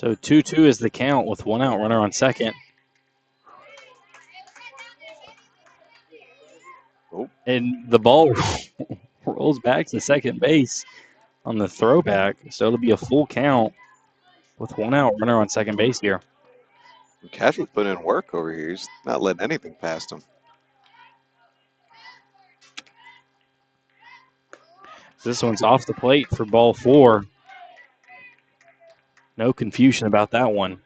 So 2-2 is the count with one out runner on second. Oh. And the ball rolls back to second base on the throwback. So it'll be a full count with one out runner on second base here. Cashman's putting in work over here. He's not letting anything past him. This one's off the plate for ball 4. No confusion about that one.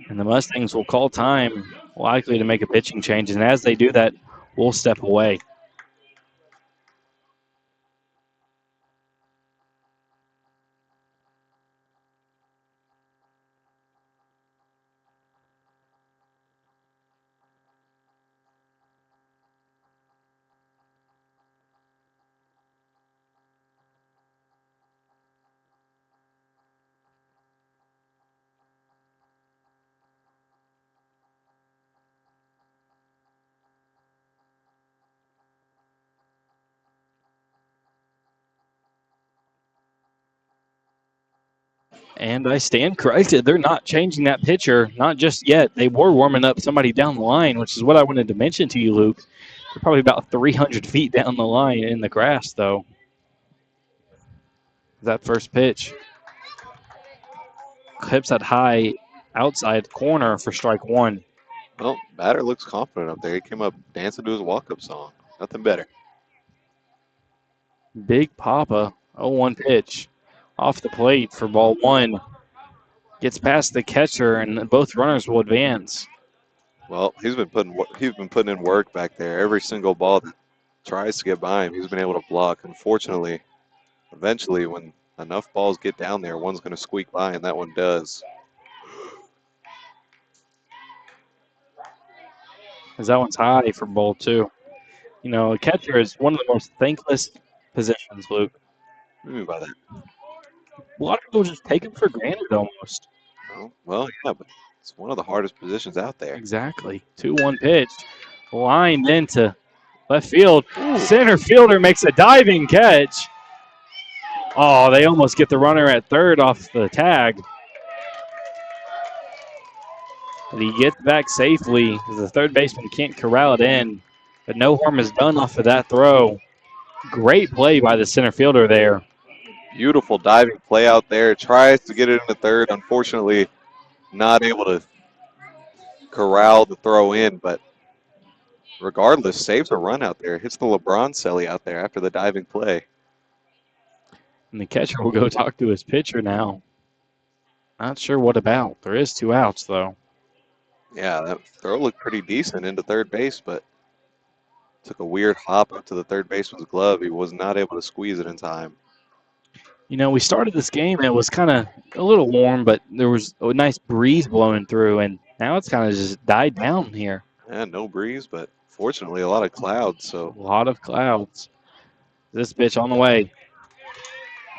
And the Mustangs will call time, likely to make a pitching change. And as they do that, we'll step away. And I stand corrected. They're not changing that pitcher, not just yet. They were warming up somebody down the line, which is what I wanted to mention to you, Luke. They're probably about 300 feet down the line in the grass, though. That first pitch clips that high outside corner for strike 1. Well, batter looks confident up there. He came up dancing to his walk-up song. Nothing better. Big Papa, 0-1 pitch off the plate for ball 1. Gets past the catcher, and both runners will advance. Well, he's been putting in work back there. Every single ball that tries to get by him, he's been able to block. Unfortunately, eventually, when enough balls get down there, one's going to squeak by, and that one does. As that one's high for ball 2. You know, a catcher is one of the most thankless positions, Luke. What do you mean by that? A lot of people just take him for granted almost. Oh, well, yeah, but it's one of the hardest positions out there. Exactly. 2-1 pitch. Lined into left field. Ooh. Center fielder makes a diving catch. Oh, they almost get the runner at third off the tag. But he gets back safely. The third baseman can't corral it in. But no harm is done off of that throw. Great play by the center fielder there. Beautiful diving play out there. Tries to get it into third. Unfortunately, not able to corral the throw in, but regardless, saves a run out there. Hits the LeBron celly out there after the diving play. And the catcher will go talk to his pitcher now. Not sure what about. There is 2 outs, though. Yeah, that throw looked pretty decent into third base, but took a weird hop up to the third baseman's glove. He was not able to squeeze it in time. You know, we started this game and it was kind of a little warm, but there was a nice breeze blowing through, and now it's kind of just died down here. Yeah, no breeze, but fortunately a lot of clouds, so. A lot of clouds. This pitch on the way.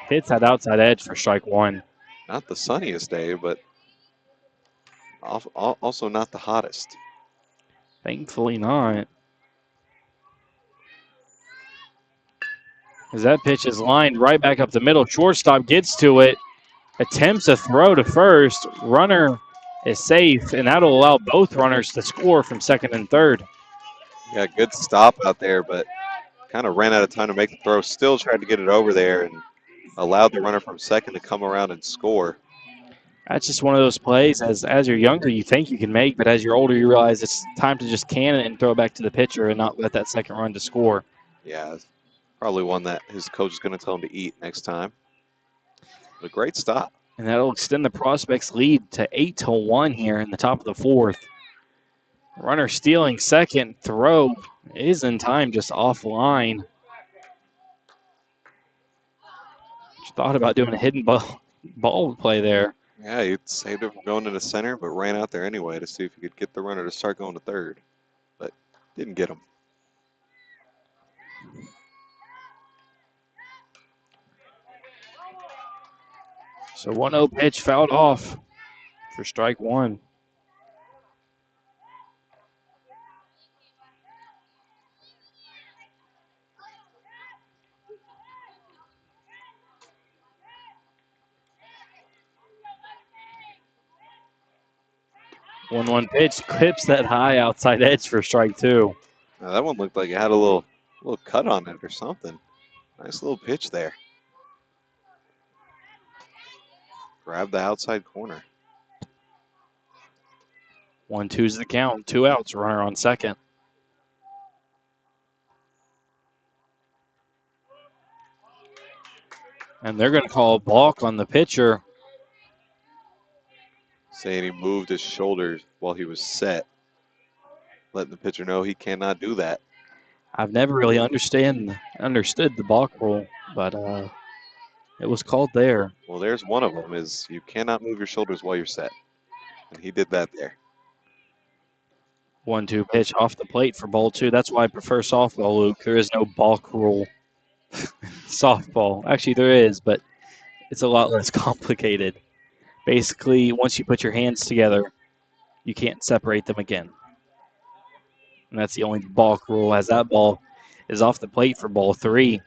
Hits that outside edge for strike 1. Not the sunniest day, but also not the hottest. Thankfully not. As that pitch is lined right back up the middle. Shortstop gets to it. Attempts a throw to first. Runner is safe, and that'll allow both runners to score from second and third. Yeah, good stop out there, but kind of ran out of time to make the throw. Still tried to get it over there and allowed the runner from second to come around and score. That's just one of those plays, as you're younger, you think you can make, but as you're older, you realize it's time to just can it and throw it back to the pitcher and not let that second run to score. Yeah, probably one that his coach is going to tell him to eat next time. But a great stop. And that'll extend the Prospects' lead to 8-1 here in the top of the fourth. Runner stealing second. Throw is in time, just offline. Just thought about doing a hidden ball play there. Yeah, he saved it from going into center, but ran out there anyway to see if he could get the runner to start going to third. But didn't get him. So 1-0 pitch fouled off for strike 1. 1-1 pitch clips that high outside edge for strike 2. Now that one looked like it had a little cut on it or something. Nice little pitch there. Grab the outside corner. 1-2's the count. 2 outs. Runner on second. And they're going to call a balk on the pitcher. Saying he moved his shoulders while he was set. Letting the pitcher know he cannot do that. I've never really understood the balk rule, but it was called there. Well, there's one of them is you cannot move your shoulders while you're set. And he did that there. 1-2 pitch off the plate for ball 2. That's why I prefer softball, Luke. There is no balk rule. Softball. Actually, there is, but it's a lot less complicated. Basically, once you put your hands together, you can't separate them again. And that's the only balk rule, as that ball is off the plate for ball 3.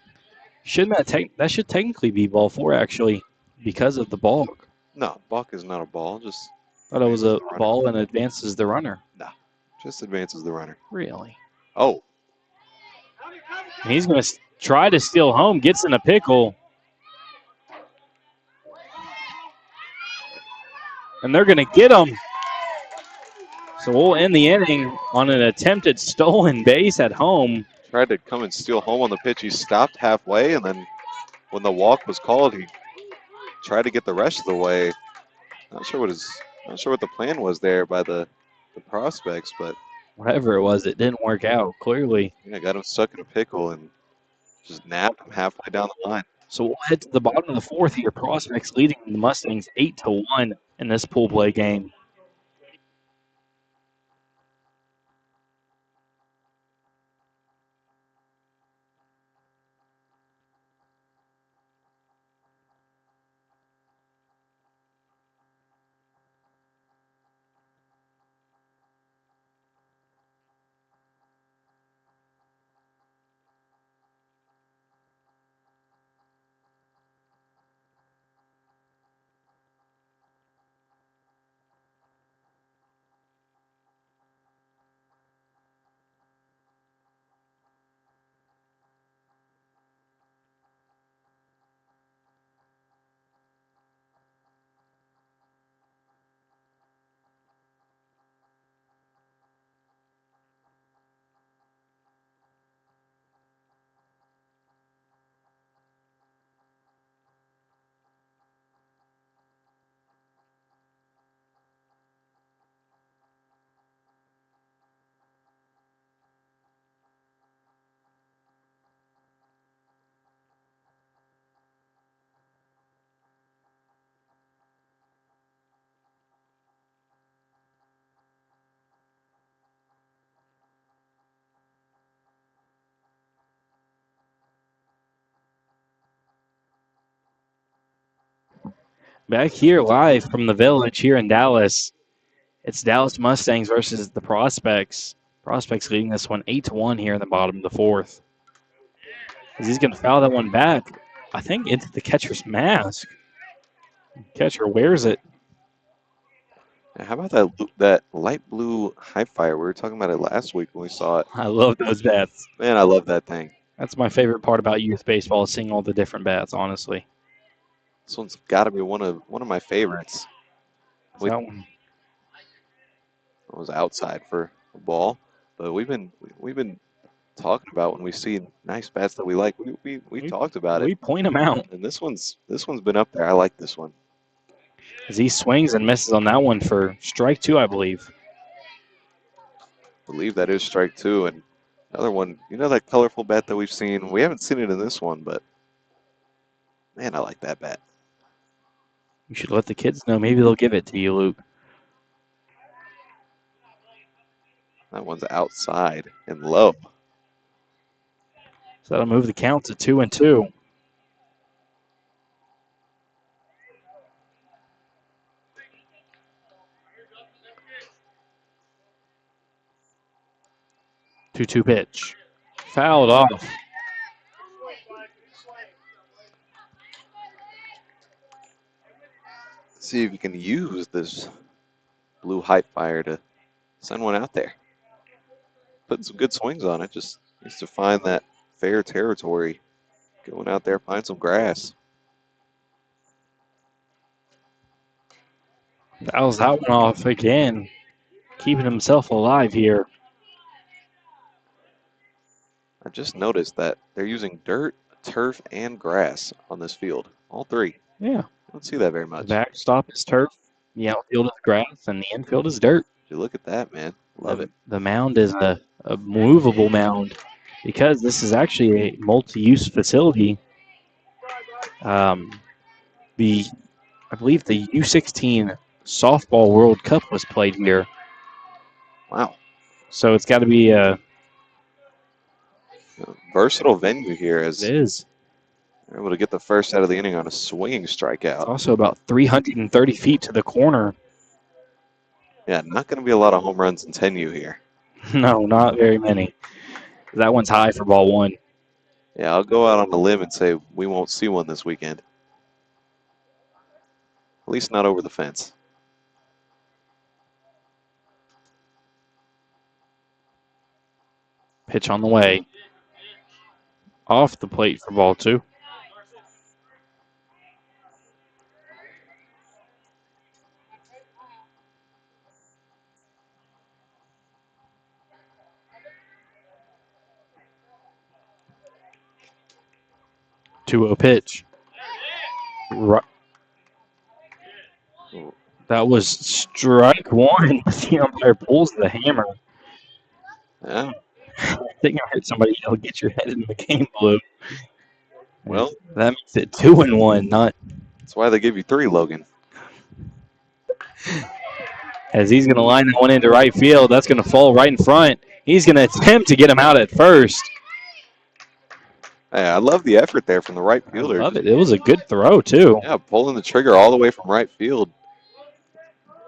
That should technically be ball 4, actually, because of the balk. No, balk is not a ball. Just thought it was a ball and advances the runner. No, just advances the runner. Really? Oh. And he's going to try to steal home, gets in a pickle. And they're going to get him. So we'll end the inning on an attempted stolen base at home. Tried to come and steal home on the pitch. He stopped halfway, and then when the walk was called, he tried to get the rest of the way. Not sure what the plan was there by the prospects, but whatever it was, it didn't work out, clearly. Yeah, got him stuck in a pickle and just napped him halfway down the line. So we'll head to the bottom of the 4th here. Prospects leading the Mustangs 8-1 in this pool play game. Back here live from the Village here in Dallas. It's Dallas Mustangs versus the Prospects. Prospects leading this one 8-1 here in the bottom of the 4th. As he's going to foul that one back, I think, into the catcher's mask. Catcher wears it. How about that light blue high fire? We were talking about it last week when we saw it. I love those bats. Man, I love that thing. That's my favorite part about youth baseball, is seeing all the different bats, honestly. This one's got to be one of my favorites. That one. It was outside for a ball, but we've been talking about when we see nice bats that we like. We talked about it. We point them out. And this one's been up there. I like this one. As he swings and misses on that one for strike 2, I believe. I believe that is strike 2. And another one, that colorful bat that we've seen? We haven't seen it in this one, but man, I like that bat. You should let the kids know. Maybe they'll give it to you, Luke. That one's outside and low. So that'll move the count to 2-2. Two-two pitch. Fouled off. See if you can use this Blue Hype Fire to send one out there. Putting some good swings on it. Just needs to find that fair territory. Going out there, find some grass. Fouls that one off again. Keeping himself alive here. I just noticed that they're using dirt, turf, and grass on this field. All three. Yeah. I don't see that very The much. backstop is turf, the outfield is grass, and the infield is dirt. You look at that, man. Love it. The mound is a movable mound because this is actually a multi-use facility. I believe the U16 softball World Cup was played here. Wow. So it's got to be a versatile venue here as it is. they're able to get the first out of the inning on a swinging strikeout. It's also about 330 feet to the corner. Yeah, not going to be a lot of home runs in 10U here. No, not very many. That one's high for ball one. Yeah, I'll go out on a limb and say we won't see one this weekend. At least not over the fence. Pitch on the way. Off the plate for ball two. Two-0 pitch. Right. That was strike one. The umpire pulls the hammer. Yeah. I think I heard somebody yell, "Get your head in the game, Blue." Well, that makes it 2-1. Not. That's why they give you three, Logan. As he's going to line that one into right field, that's going to fall right in front. He's going to attempt to get him out at first. Hey, I love the effort there from the right fielder. I love it. It was a good throw, too. Yeah, pulling the trigger all the way from right field.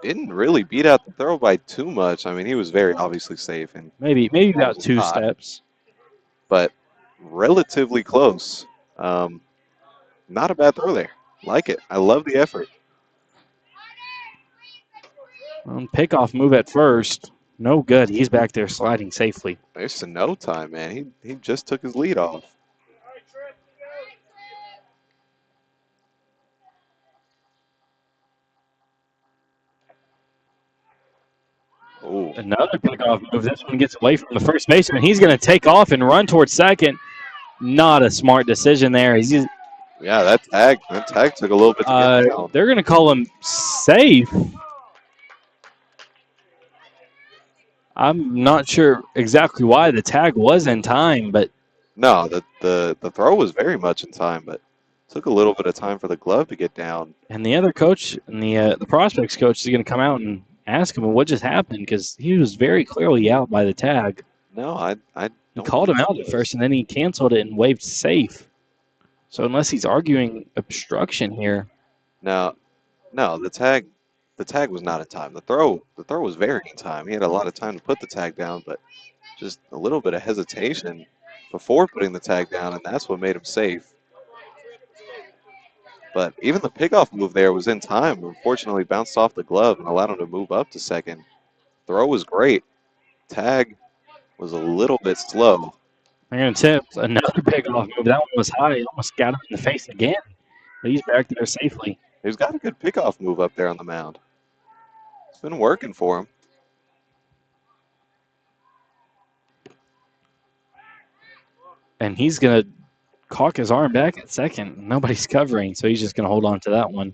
Didn't really beat out the throw by too much. I mean, he was very obviously safe. And maybe about two steps. But relatively close. Not a bad throw there. Like it. I love the effort. Pickoff move at first. No good. He's back there sliding safely. There's to no time, man. He just took his lead off. Ooh. Another pickoff move. This one gets away from the first baseman. He's going to take off and run towards second. Not a smart decision there. Yeah, that tag took a little bit to get down. They're going to call him safe. I'm not sure exactly why the tag was in time, but no, the throw was very much in time, but took a little bit of time for the glove to get down. And the other coach and the prospects coach is going to come out and ask him what just happened because he was very clearly out by the tag. No, I he called him out at first, and then he canceled it and waved safe. So unless he's arguing obstruction here, no, the tag was not in time. The throw was very in time. He had a lot of time to put the tag down, but just a little bit of hesitation before putting the tag down, and that's what made him safe. But even the pickoff move there was in time. Unfortunately, bounced off the glove and allowed him to move up to second. Throw was great. Tag was a little bit slow. I'm going to attempt another pickoff move. That one was high. It almost got him in the face again. But he's back there safely. He's got a good pickoff move up there on the mound. It's been working for him. And he's going to cock his arm back at second. Nobody's covering, so he's just going to hold on to that one.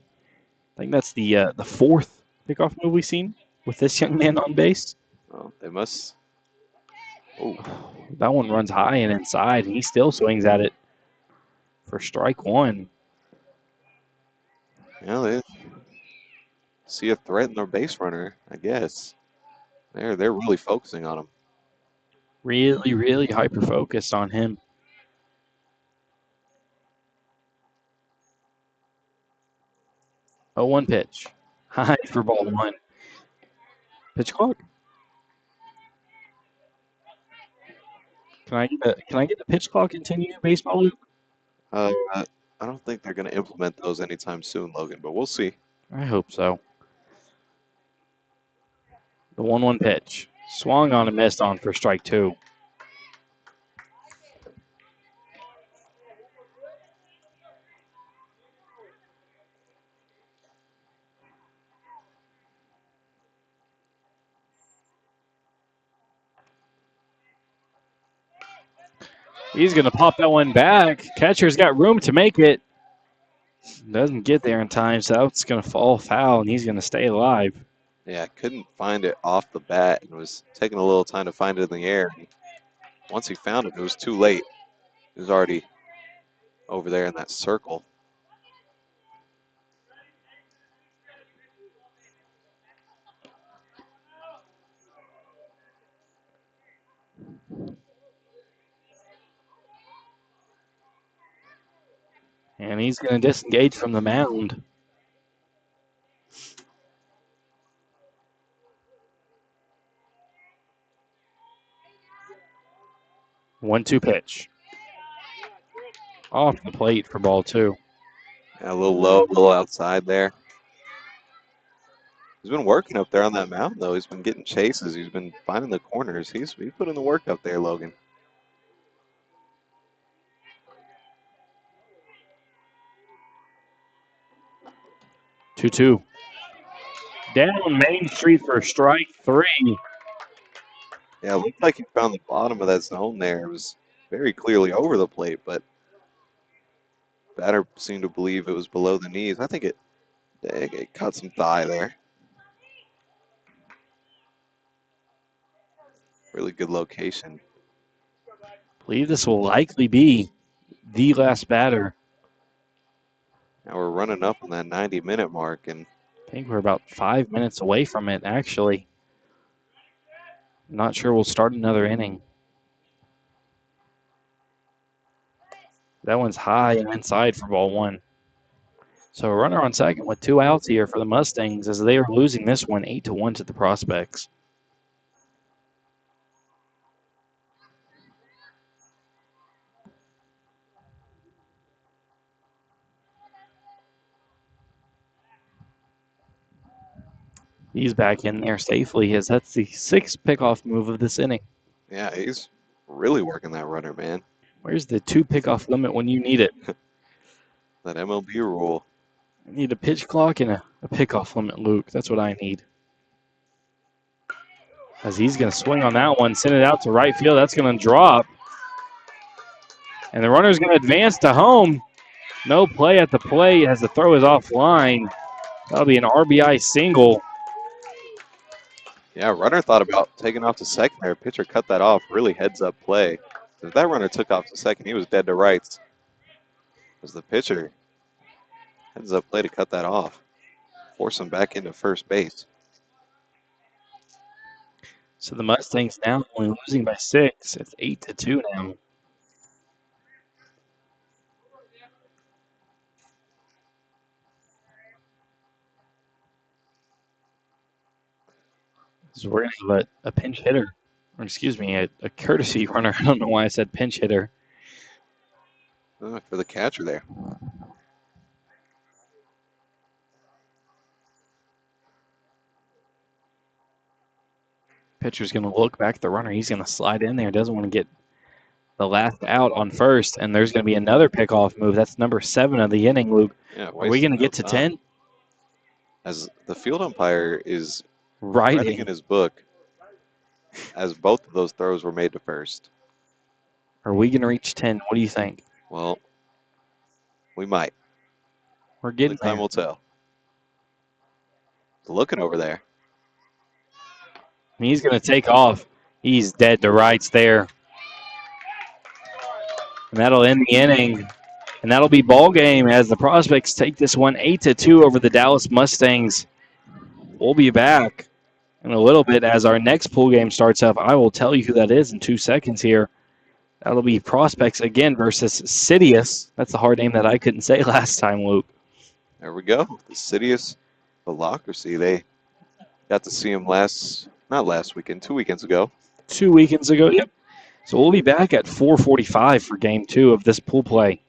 I think that's the fourth pickoff move we've seen with this young man on base. Oh, they must. Oh, that one runs high and inside, and he still swings at it for strike one. Yeah, they see a threat in their base runner, I guess. They're really focusing on him. Really, really hyper-focused on him. Oh, one pitch. High for ball one. Pitch clock. Can I get the pitch clock continue baseball, Luke? I don't think they're going to implement those anytime soon, Logan, but we'll see. I hope so. The 1-1 pitch. Swung on and missed on for strike 2. He's going to pop that one back. Catcher's got room to make it. Doesn't get there in time, so that's going to fall foul, and he's going to stay alive. Yeah, couldn't find it off the bat and was taking a little time to find it in the air. Once he found it, it was too late. He was already over there in that circle. And he's going to disengage from the mound. One-two pitch. Off the plate for ball 2. Yeah, a little low, a little outside there. He's been working up there on that mound, though. He's been getting chases. He's been finding the corners. He's put in the work up there, Logan. 2-2. Down Main Street for strike 3. Yeah, it looked like he found the bottom of that zone there. It was very clearly over the plate, but batter seemed to believe it was below the knees. I think it caught some thigh there. Really good location. Believe this will likely be the last batter. Now we're running up on that 90-minute mark, and I think we're about 5 minutes away from it, actually. Not sure we'll start another inning. That one's high and inside for ball 1. So a runner on second with 2 outs here for the Mustangs as they are losing this one 8-1 to the Prospects. He's back in there safely as that's the 6th pickoff move of this inning. yeah, he's really working that runner, man. Where's the 2 pickoff limit when you need it? That MLB rule. I need a pitch clock and a pickoff limit, Luke. That's what I need. As he's going to swing on that one, send it out to right field. That's going to drop. And the runner's going to advance to home. No play at the plate as the throw is offline. That'll be an RBI single. Yeah, runner thought about taking off to second there. Pitcher cut that off. Really heads-up play. If that runner took off to second, he was dead to rights. As the pitcher heads-up play to cut that off. Force him back into first base. So the Mustangs now only losing by 6. It's 8-2 now. So we're going to have a pinch hitter, or excuse me, a courtesy runner. I don't know why I said pinch hitter. For the catcher there. Pitcher's going to look back at the runner. He's going to slide in there. Doesn't want to get the last out on first. And there's going to be another pickoff move. That's number 7 of the inning, Luke. Yeah, are we going to get to 10? As the field umpire is writing in his book, as both of those throws were made to first. Are we going to reach 10? What do you think? Well, we might. We're getting there. Time will tell. Looking over there. He's going to take off. He's dead to rights there. And that'll end the inning. And that'll be ball game as the Prospects take this one 8-2 over the Dallas Mustangs. We'll be back in a little bit as our next pool game starts up. I will tell you who that is in 2 seconds here. That'll be Prospects again versus Sidious. That's a hard name that I couldn't say last time, Luke. There we go. The Sidious Velocracy. They got to see him not last weekend, 2 weekends ago. 2 weekends ago, yep. So we'll be back at 4:45 for game 2 of this pool play.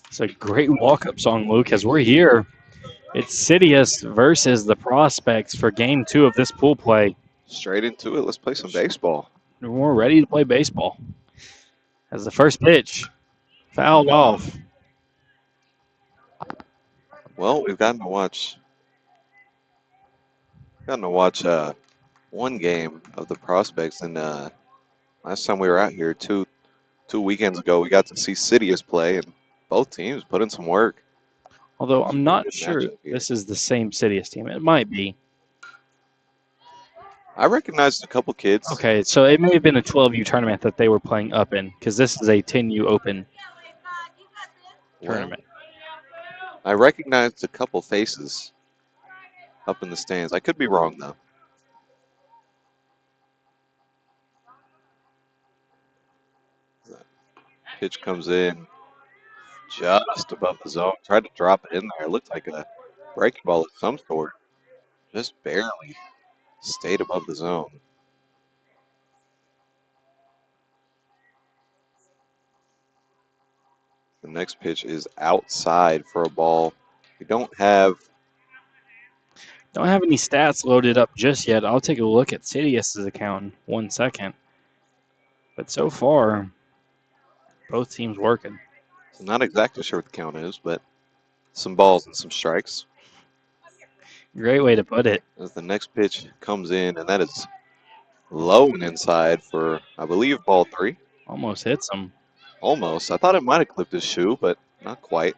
It's a great walk-up song, Luke, as we're here. It's Citius versus the Prospects for Game 2 of this pool play. Straight into it. Let's play some baseball. We're ready to play baseball. As the first pitch fouled off. Well, we've gotten to watch one game of the Prospects, and last time we were out here two weekends ago, we got to see Citius play, and both teams put in some work. Although I'm not Good sure matchup here. this is the same Citius team. It might be. I recognized a couple kids. Okay, so it may have been a 12U tournament that they were playing up in, because this is a 10U open tournament. I recognized a couple faces up in the stands. I could be wrong, though. Pitch comes in just above the zone. Tried to drop it in there. It looked like a breaking ball of some sort. Just barely stayed above the zone. The next pitch is outside for a ball. We don't have any stats loaded up just yet. I'll take a look at Citius's account in 1 second. But so far, both teams working. I'm not exactly sure what the count is, but some balls and some strikes. Great way to put it. As the next pitch comes in, and that is low and inside for, I believe, ball 3. Almost hits him. Almost. I thought it might have clipped his shoe, but not quite.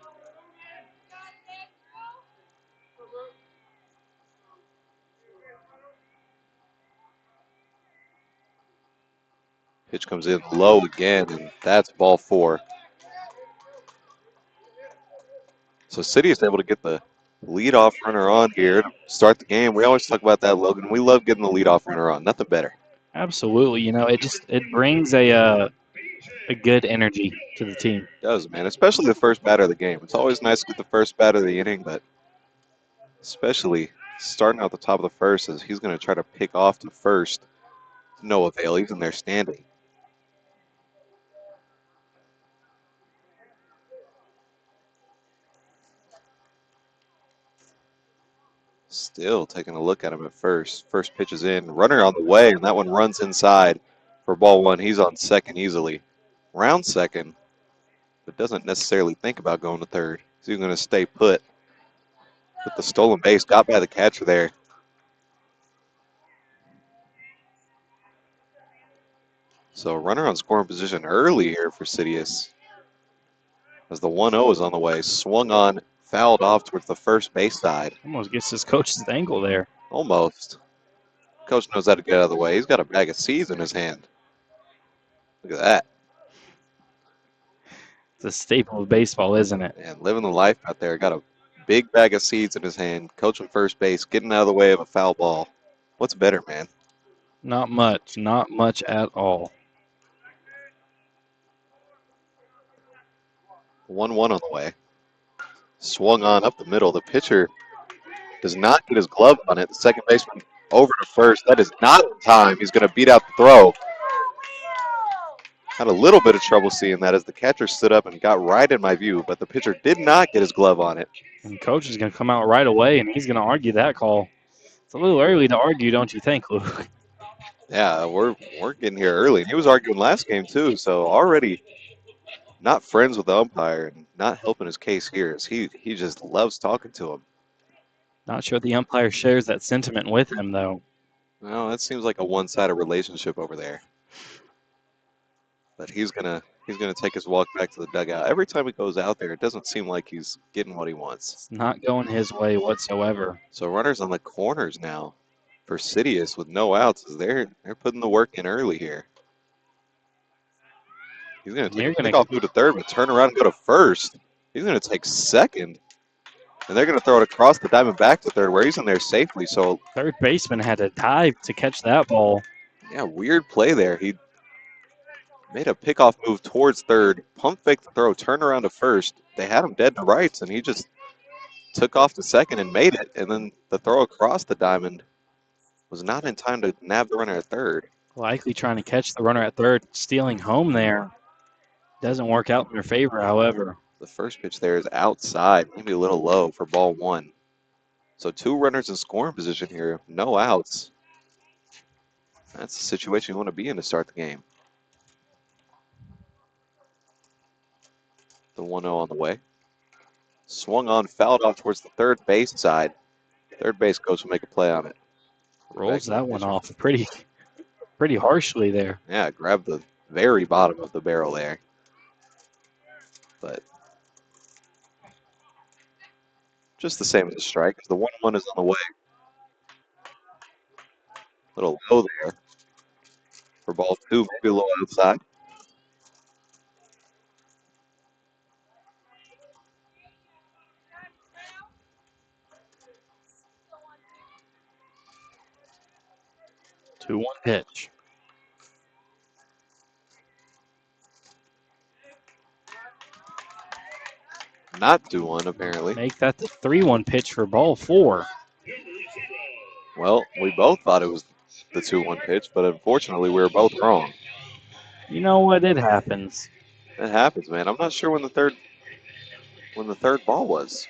Pitch comes in low again, and that's ball 4. So City is able to get the leadoff runner on here to start the game. We always talk about that, Logan. We love getting the leadoff runner on. Nothing better. Absolutely. You know, it brings a good energy to the team. It does, man. Especially the first batter of the game. It's always nice to get the first batter of the inning, but especially starting out the top of the first as he's going to try to pick off to first. No avail. He's in there standing. Still taking a look at him at first. First pitch is in. Runner on the way, and that one runs inside for ball 1. He's on second easily. Round second, but doesn't necessarily think about going to third. He's going to stay put. With the stolen base, got by the catcher there. So runner on scoring position early here for Citius. As the 1-0 is on the way. Swung on, fouled off towards the first base side. Almost gets his coach's angle there. Almost. Coach knows how to get out of the way. He's got a bag of seeds in his hand. Look at that. It's a staple of baseball, isn't it? And living the life out there. Got a big bag of seeds in his hand. Coaching first base, getting out of the way of a foul ball. What's better, man? Not much. Not much at all. 1-1 on the way. Swung on up the middle. The pitcher does not get his glove on it. The second baseman over to first. That is not in time. He's going to beat out the throw. Had a little bit of trouble seeing that as the catcher stood up and got right in my view, but the pitcher did not get his glove on it. And coach is going to come out right away, and he's going to argue that call. It's a little early to argue, don't you think, Luke? Yeah, we're getting here early. He was arguing last game, too, so already not friends with the umpire and not helping his case here as he just loves talking to him. Not sure the umpire shares that sentiment with him, though. No, that seems like a one-sided relationship over there. But he's gonna take his walk back to the dugout. Every time he goes out there, it doesn't seem like he's getting what he wants. It's not going his way whatsoever. So runners on the corners now for Citius with no outs as they're putting the work in early here. He's gonna take a kickoff move to third, but turn around and go to first. He's gonna take second. And they're gonna throw it across the diamond back to third where he's in there safely. So third baseman had to dive to catch that ball. Yeah, weird play there. He made a pickoff move towards third, pump fake the throw, turned around to first. They had him dead to rights, and he just took off to second and made it. And then the throw across the diamond was not in time to nab the runner at third. Likely trying to catch the runner at third, stealing home there. Doesn't work out in their favor, however. The first pitch there is outside, maybe a little low for ball one. So 2 runners in scoring position here, no outs. That's the situation you want to be in to start the game. The 1-0 on the way. Swung on, fouled off towards the third base side. Third base coach will make a play on it. Rolls that one off pretty harshly there. Yeah, grabbed the very bottom of the barrel there. But just the same as a strike. The 1-1 is on the way. Little low there for ball two, maybe a little outside. Two one pitch. Not 2-1, apparently. Make that the 3-1 pitch for ball four. Well, we both thought it was the 2-1 pitch, but unfortunately we were both wrong. You know what? It happens. It happens, man. I'm not sure when the third ball was,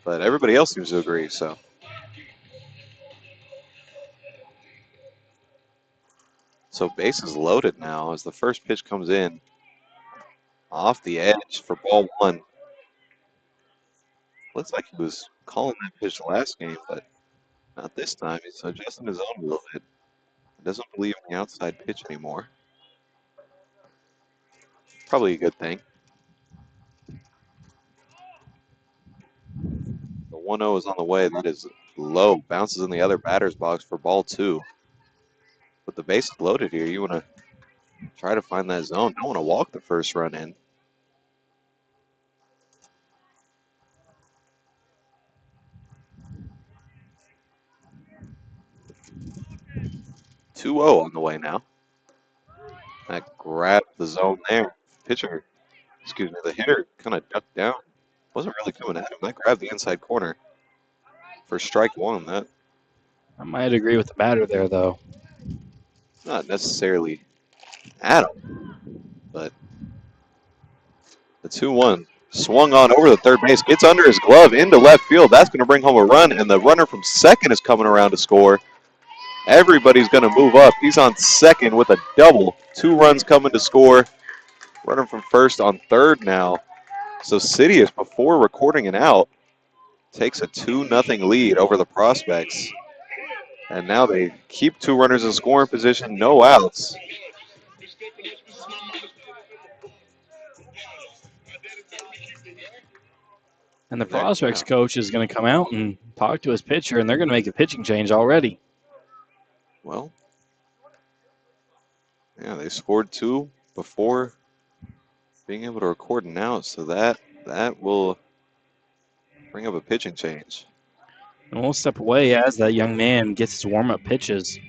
but everybody else seems to agree. So bases loaded now as the first pitch comes in off the edge for ball one. Looks like he was calling that pitch last game, but not this time. He's adjusting his own a little bit. He doesn't believe in the outside pitch anymore. Probably a good thing. The 1-0 is on the way. That is low. Bounces in the other batter's box for ball two. With the bases loaded here, you want to try to find that zone. Don't want to walk the first run in. 2-0 on the way now. That grabbed the zone there. The hitter kind of ducked down. Wasn't really coming at him. That grabbed the inside corner for strike one. That I might agree with the batter there, though. not necessarily at him, but the 2-1 swung on over the third base, gets under his glove into left field. That's going to bring home a run, and the runner from second is coming around to score. Everybody's going to move up. He's on second with a double. 2 runs coming to score. Runner from first on third now. So Sidious, before recording an out, takes a 2-0 lead over the Prospects. And now they keep 2 runners in scoring position, no outs. And the Prospects coach is going to come out and talk to his pitcher, and they're going to make a pitching change already. Well, yeah, they scored 2 before being able to record an out, so that will bring up a pitching change. And we'll step away as that young man gets his warm-up pitches.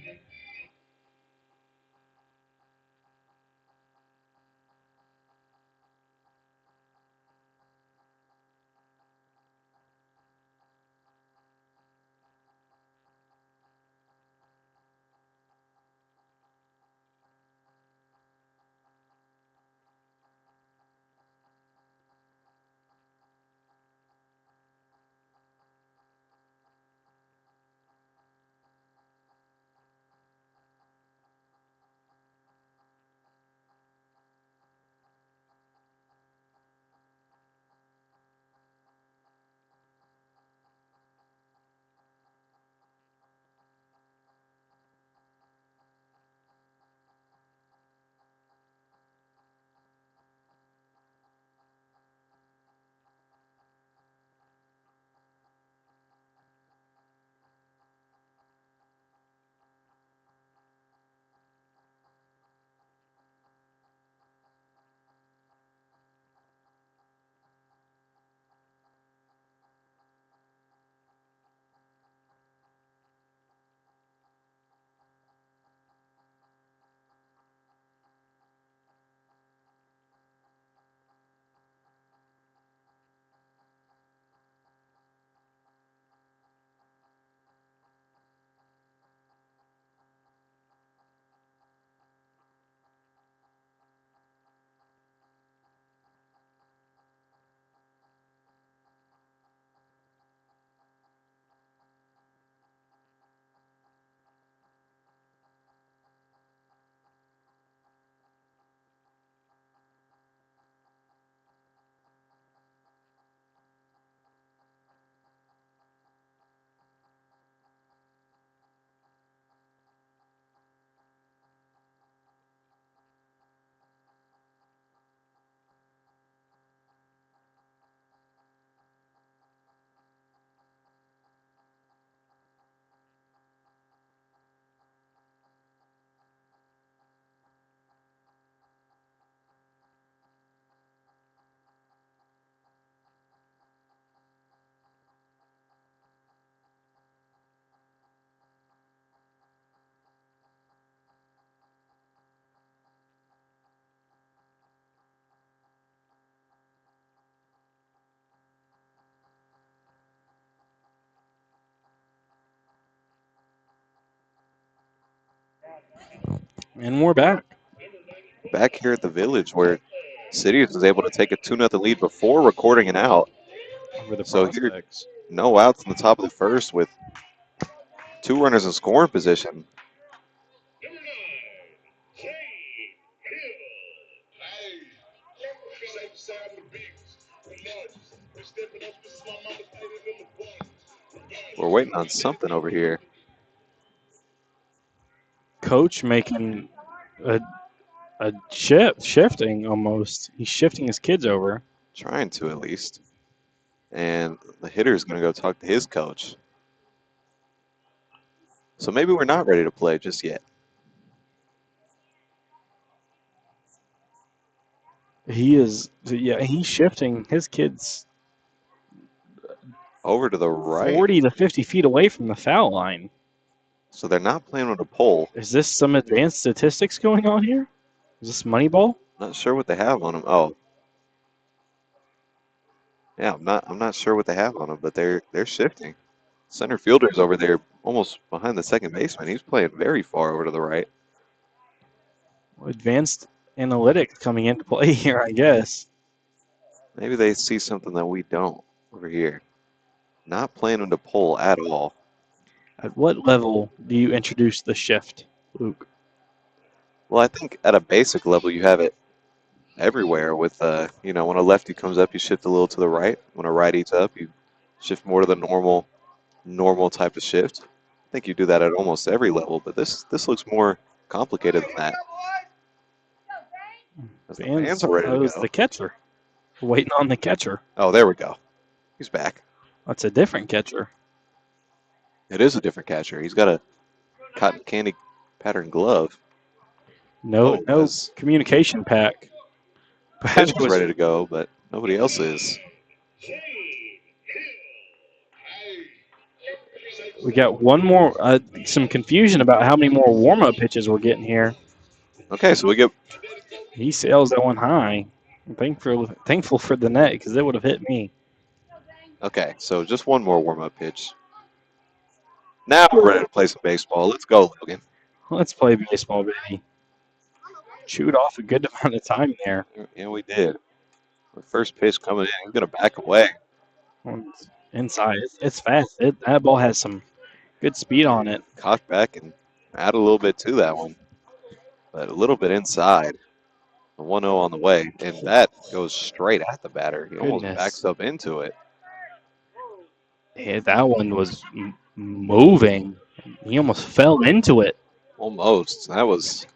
And we're back. Back here at the Village where Sirius was able to take a 2-0 lead before recording an out. Over the So here, Prospects. no outs in the top of the first with 2 runners in scoring position. We're waiting on something over here. Coach making a shifting almost. He's shifting his kids over. Trying to, at least. And the hitter's going to go talk to his coach. So maybe we're not ready to play just yet. He is, yeah, he's shifting his kids Over to the right. 40 to 50 feet away from the foul line. So they're not playing with a pole. Is this some advanced statistics going on here? Is this Moneyball? Not sure what they have on them. Oh. Yeah, I'm not sure what they have on them, but they're shifting. Center fielder's over there almost behind the second baseman. He's playing very far over to the right. Advanced analytics coming into play here, I guess. Maybe they see something that we don't over here. Not playing with a pole at all. At what level do you introduce the shift, Luke? Well, I think at a basic level you have it everywhere with, when a lefty comes up, you shift a little to the right. When a righty's up, you shift more to the normal type of shift. I think you do that at almost every level, but this looks more complicated than that. As the fans are ready to go. The catcher. Waiting on the catcher. Oh, there we go. He's back. That's a different catcher. It is a different catcher. He's got a cotton candy pattern glove. No communication pack. Pitcher's ready to go, but nobody else is. We got one more, some confusion about how many more warm-up pitches we're getting here. Okay, so we get... He sails that one high. I'm thankful for the net because it would have hit me. Okay, so just one more warm-up pitch. Now we're ready to play some baseball. Let's go, Logan. Let's play baseball, baby. Chewed off a good amount of time there. Yeah, we did. The first pitch coming in, he's going to back away. Inside. It's fast. That ball has some good speed on it. Caught back and add a little bit to that one. But a little bit inside. The 1-0 on the way. And that goes straight at the batter. He almost backs up into it. Yeah, that one was moving. He almost fell into it. Almost. That was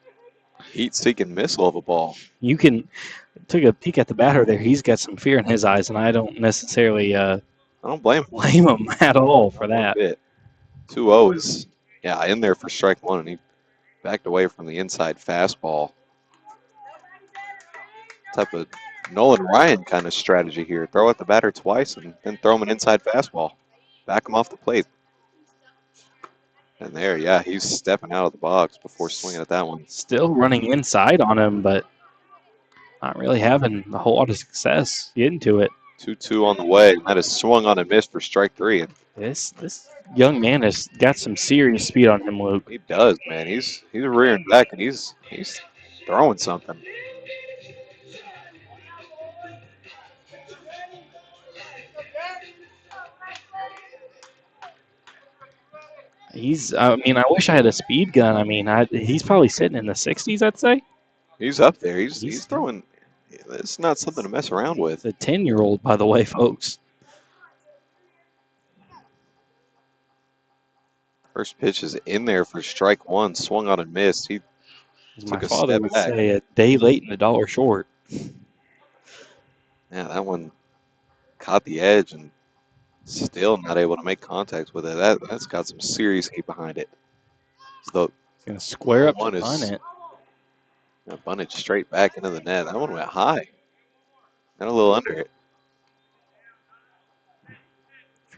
heat-seeking missile of a ball. You can took a peek at the batter there. He's got some fear in his eyes, and I don't necessarily I don't blame him at all for that. 2-0 is in there for strike one, and he backed away from the inside fastball. Type of Nolan Ryan kind of strategy here. Throw at the batter twice and then throw him an inside fastball. Back him off the plate. And there, he's stepping out of the box before swinging at that one. Still running inside on him, but not really having a whole lot of success getting to it. 2-2 on the way. That is swung on and missed for strike three. This young man has got some serious speed on him, Luke. He does, man. He's rearing back and he's throwing something. I wish I had a speed gun. He's probably sitting in the 60s, I'd say. He's up there. He's throwing. It's not something to mess around with. The 10-year-old, by the way, folks. First pitch is in there for strike one. Swung on and missed. He took a step back. Say a day late and a dollar short. Yeah, that one caught the edge and still not able to make contact with it. That's got some serious heat behind it. So it's going to square up to bunt it. Bunt it straight back into the net. That one went high. And a little under it.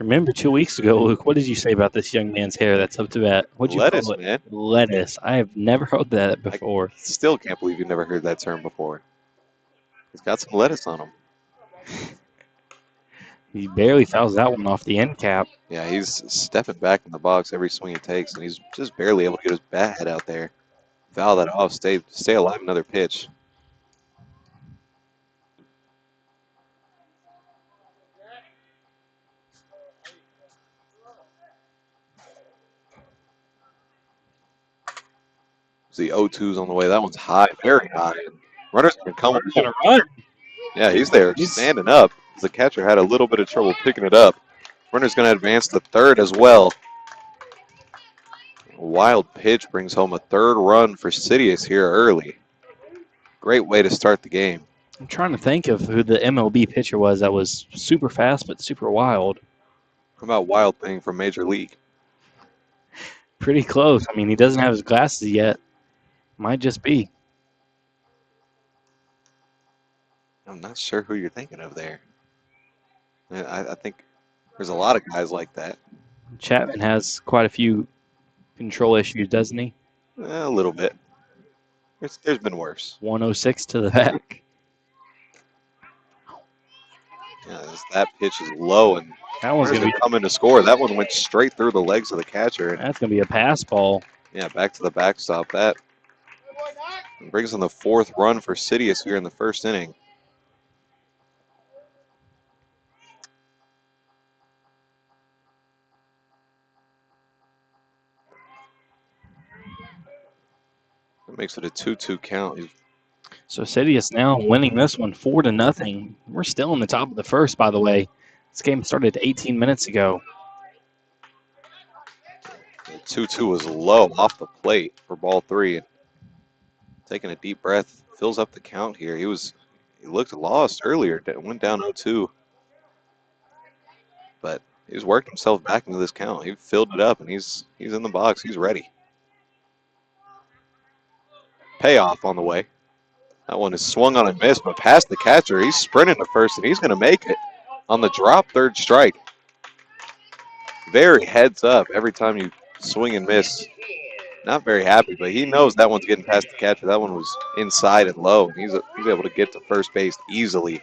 Remember 2 weeks ago, Luke, what did you say about this young man's hair that's up to bat? What'd you lettuce, call it? Man. Lettuce. I have never heard that before. I still can't believe you've never heard that term before. He's got some lettuce on him. He barely fouls that one off the end cap. Yeah, he's stepping back in the box every swing he takes, and he's just barely able to get his bat head out there. foul that off. Stay alive. Another pitch. See 0-2's on the way. That one's high, very high. Runner's gonna come. Gonna run. Yeah, he's there, standing up. The catcher had a little bit of trouble picking it up. Runner's gonna advance to third as well. A wild pitch brings home a third run for Sidious here early. Great way to start the game. I'm trying to think of who the MLB pitcher was that was super fast but super wild. How about Wild Thing from Major League? Pretty close. I mean, he doesn't have his glasses yet. Might just be. I'm not sure who you're thinking of there. I think there's a lot of guys like that. Chapman has quite a few control issues, doesn't he? A little bit. There's been worse. 106 to the back. Yeah, that pitch is low, and that one's going to be coming to score. That one went straight through the legs of the catcher. That's going to be a pass ball. Yeah, back to the backstop. That brings in the fourth run for Sidious here in the first inning. That makes it a 2-2 count. So Sidious now winning this one 4-0. We're still in the top of the first, by the way. This game started 18 minutes ago. The 2-2 was low off the plate for ball three. Taking a deep breath, fills up the count here. He looked lost earlier. Went down 0-2. But he's worked himself back into this count. He filled it up, and he's in the box. He's ready. Payoff on the way. That one is swung on and missed, but past the catcher. He's sprinting to first, and he's going to make it on the drop, third strike. Very heads up every time you swing and miss. Not very happy, but he knows that one's getting past the catcher. That one was inside and low, and he's able to get to first base easily.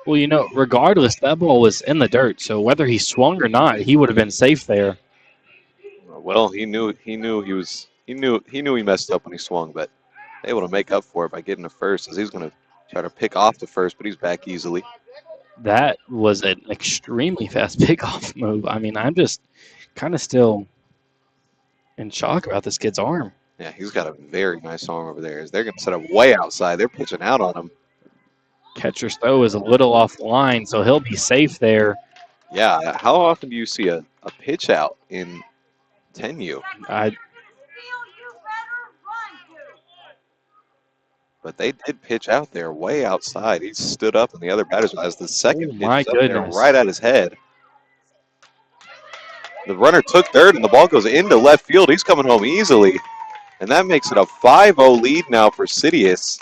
Well, you know, regardless, that ball was in the dirt, so whether he swung or not, he would have been safe there. Well, he knew he messed up when he swung, but able to make up for it by getting to first, as he's going to try to pick off the first, but he's back easily. That was an extremely fast pickoff move. I mean, I'm just kind of still in shock about this kid's arm. Yeah, he's got a very nice arm over there. They're going to set up way outside. They're pitching out on him. Catcher's throw is a little off the line, so he'll be safe there. Yeah, how often do you see a pitch out in 10U? But they did pitch out there way outside. He stood up, and the other batters as the second pitch up there right at his head. The runner took third, and the ball goes into left field. He's coming home easily, and that makes it a 5-0 lead now for Sidious.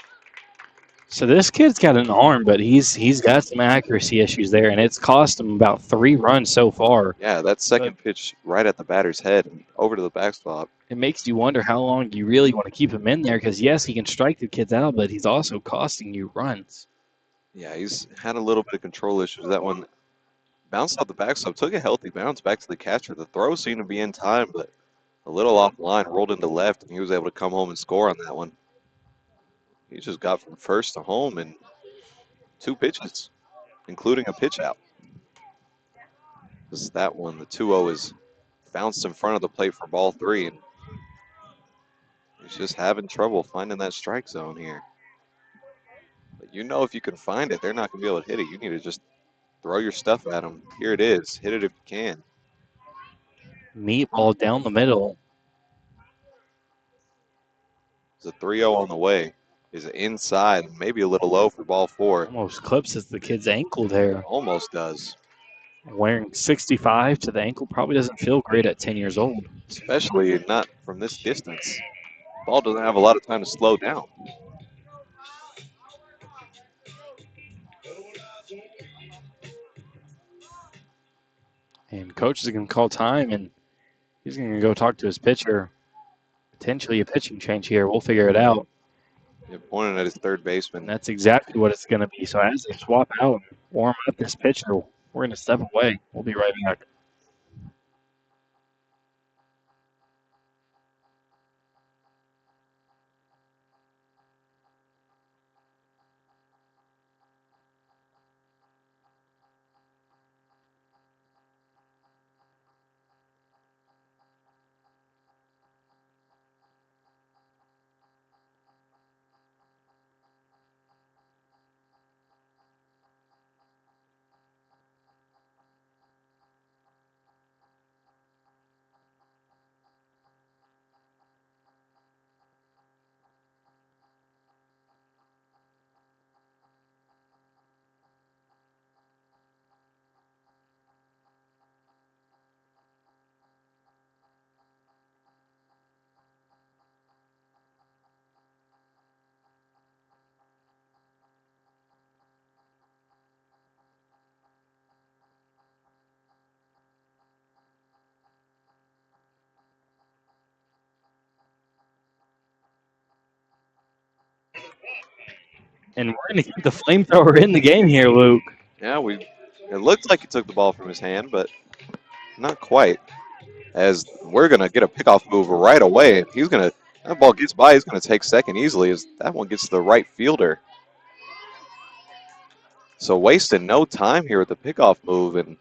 So this kid's got an arm, but he's got some accuracy issues there, and it's cost him about 3 runs so far. Yeah, that second pitch right at the batter's head and over to the backstop. It makes you wonder how long you really want to keep him in there, because, yes, he can strike the kids out, but he's also costing you runs. Yeah, he's had a little bit of control issues. That one bounced off the backstop, took a healthy bounce back to the catcher. The throw seemed to be in time, but a little off the line, rolled into left, and he was able to come home and score on that one. He just got from first to home in 2 pitches, including a pitch out. This is that one. The 2-0 is bounced in front of the plate for ball 3, and he's just having trouble finding that strike zone here. But you know if you can find it, they're not going to be able to hit it. You need to just throw your stuff at them. Here it is. Hit it if you can. Meatball down the middle. It's a 3-0 on the way. Is inside, maybe a little low for ball 4. Almost clips the kid's ankle there. Almost does. Wearing 65 to the ankle probably doesn't feel great at 10 years old. Especially not from this distance. Ball doesn't have a lot of time to slow down. And coach is going to call time, and he's going to go talk to his pitcher. Potentially a pitching change here. We'll figure it out. They're pointing at his third baseman. And that's exactly what it's going to be. So as they swap out and warm up this pitcher, we're going to step away. We'll be right back. And we're going to keep the flamethrower in the game here, Luke. Yeah, it looked like he took the ball from his hand, but not quite. As we're going to get a pickoff move right away. That ball gets by, he's going to take second easily as that one gets to the right fielder. So wasting no time here with the pickoff move, and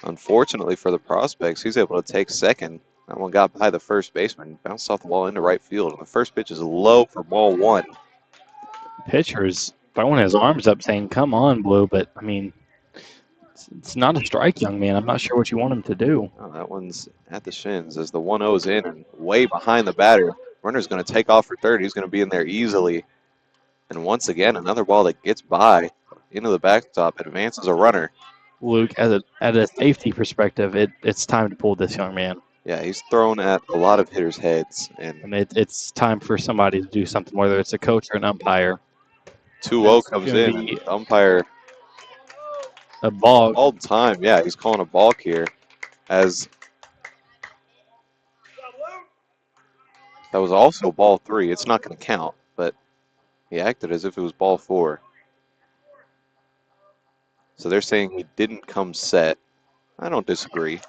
unfortunately for the prospects, he's able to take second. That one got by the first baseman, bounced off the wall into right field, and the first pitch is low for ball one. Pitcher's throwing his arms up saying, come on, Blue, but, I mean, it's not a strike, young man. I'm not sure what you want him to do. Oh, that one's at the shins as the 1-0's in and way behind the batter. Runner's going to take off for third. He's going to be in there easily. And once again, another ball that gets by into the backstop, advances a runner. Luke, at a safety perspective, it's time to pull this young man. Yeah, he's thrown at a lot of hitters' heads. And it's time for somebody to do something, whether it's a coach or an umpire. 2-0 comes in, and the umpire a balk. All the time, yeah, he's calling a balk here as that was also ball 3. It's not going to count, but he acted as if it was ball 4. So they're saying he didn't come set. I don't disagree.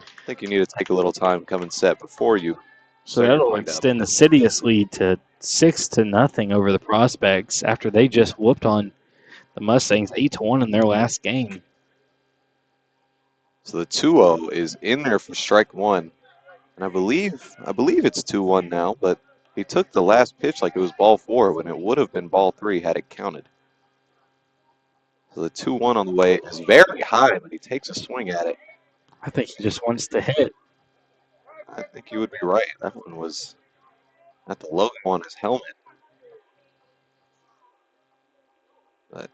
I think you need to take a little time coming set before you. So that'll extend the Citius lead to 6-0 over the Prospects after they just whooped on the Mustangs 8-1 in their last game. So the 2-0 is in there for strike one. And I believe it's 2-1 now, but he took the last pitch like it was ball 4 when it would have been ball 3 had it counted. So the 2-1 on the way is very high, but he takes a swing at it. I think he just wants to hit. I think you would be right. That one was at the logo on his helmet. But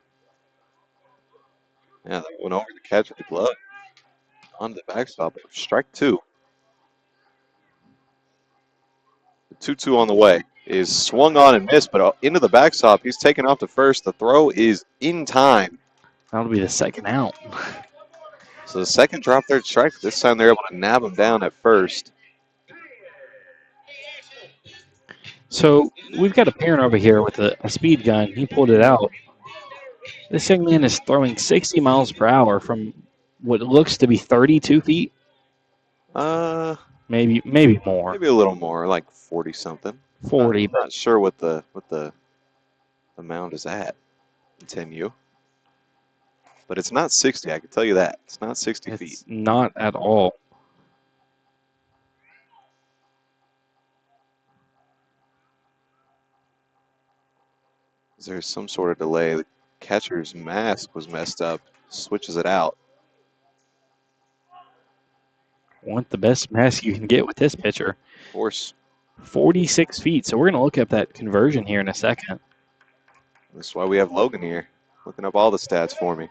yeah, that went over the catch of the glove. On the backstop. Strike 2. The 2-2 on the way is swung on and missed, but into the backstop. He's taken off to first. The throw is in time. That'll be the second out. So the second drop third strike. This time they're able to nab him down at first. So we've got a parent over here with a speed gun. He pulled it out. This young man is throwing 60 miles per hour from what looks to be 32 feet. Maybe more. Maybe a little more, like 40 something. 40. I'm not sure what the mound is at in 10U. But it's not 60, I can tell you that. It's not 60 feet. Not at all. There's some sort of delay. The catcher's mask was messed up. Switches it out. Want the best mask you can get with this pitcher. Of course. 46 feet. So we're going to look up that conversion here in a second. That's why we have Logan here, looking up all the stats for me.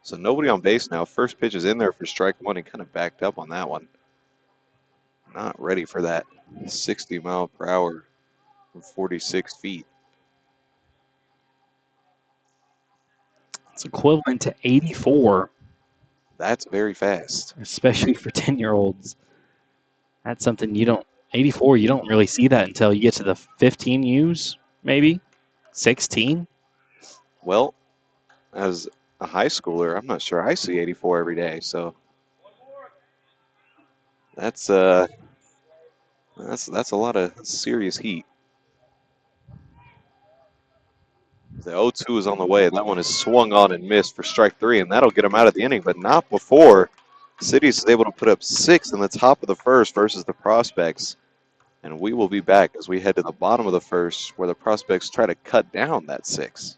So nobody on base now. First pitch is in there for strike one. He kind of backed up on that one. Not ready for that 60 mile per hour from 46 feet. It's equivalent to 84. That's very fast. Especially for 10-year-olds. That's something 84, you don't really see that until you get to the 15 U's, maybe? 16? Well, as a high schooler, I'm not sure I see 84 every day, so that's a lot of serious heat. The 0-2 is on the way. That one is swung on and missed for strike 3, and that'll get him out of the inning, but not before Citius is able to put up 6 in the top of the first versus the Prospects. And we will be back as we head to the bottom of the first where the Prospects try to cut down that 6.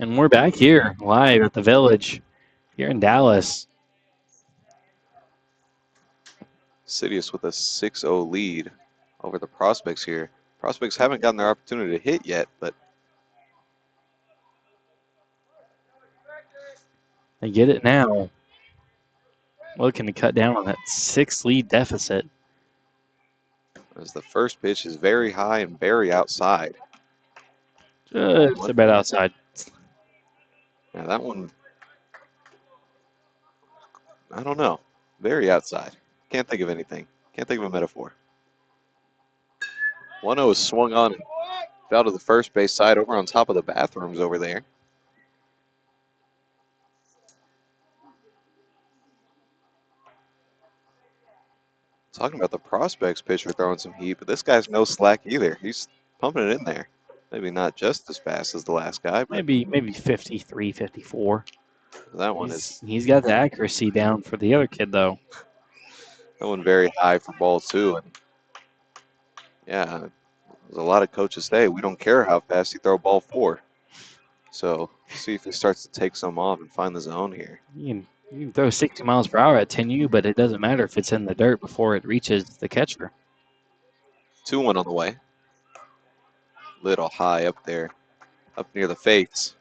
And we're back here live at the Village here in Dallas. Sidious with a 6-0 lead over the Prospects here. Prospects haven't gotten their opportunity to hit yet, but they get it now. Looking to cut down on that 6-lead deficit. as the first pitch is very high and very outside. Just about outside. Yeah, that one, I don't know. Very outside. Can't think of anything. Can't think of a metaphor. 1-0 is swung on and fell to the first base side over on top of the bathrooms over there. Talking about the Prospects pitcher throwing some heat, but this guy's no slack either. He's pumping it in there. Maybe not just as fast as the last guy, but Maybe 53, 54. that one He's got the accuracy down for the other kid, though. that one very high for ball two. And yeah, there's a lot of coaches say we don't care how fast you throw ball four. So see if he starts to take some off and find the zone here. You can throw 60 miles per hour at 10U, but it doesn't matter if it's in the dirt before it reaches the catcher. 2-1 on the way. Little high up there, up near the face.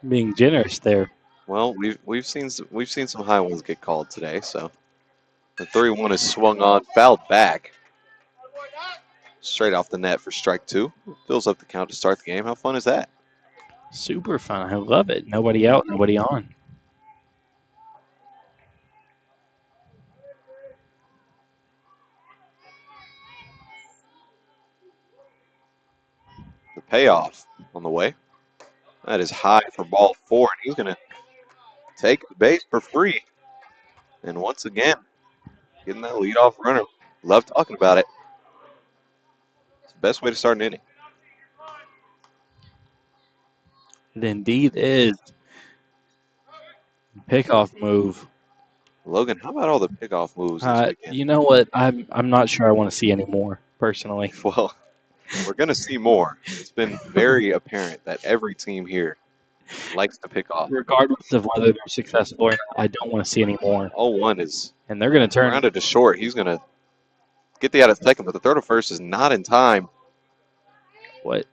Being generous there. Well, we've seen some high ones get called today, so the 3-1 is swung on, fouled back. Straight off the net for strike two. Fills up the count to start the game. How fun is that? Super fun. I love it. Nobody out, nobody on. The payoff on the way. That is high for ball four, and he's going to take the base for free. And once again, getting that leadoff runner. Love talking about it. It's the best way to start an inning. It indeed is. Pickoff move. Logan, how about all the pickoff moves this weekend? You know what? I'm not sure I want to see any more, personally. Well, we're going to see more. It's been very apparent that every team here likes to pick off. Regardless of whether they're successful or not, I don't want to see any more. 0-1 is And they're going to turn. rounded to short. He's going to get the out at second, but the throw to first is not in time. What?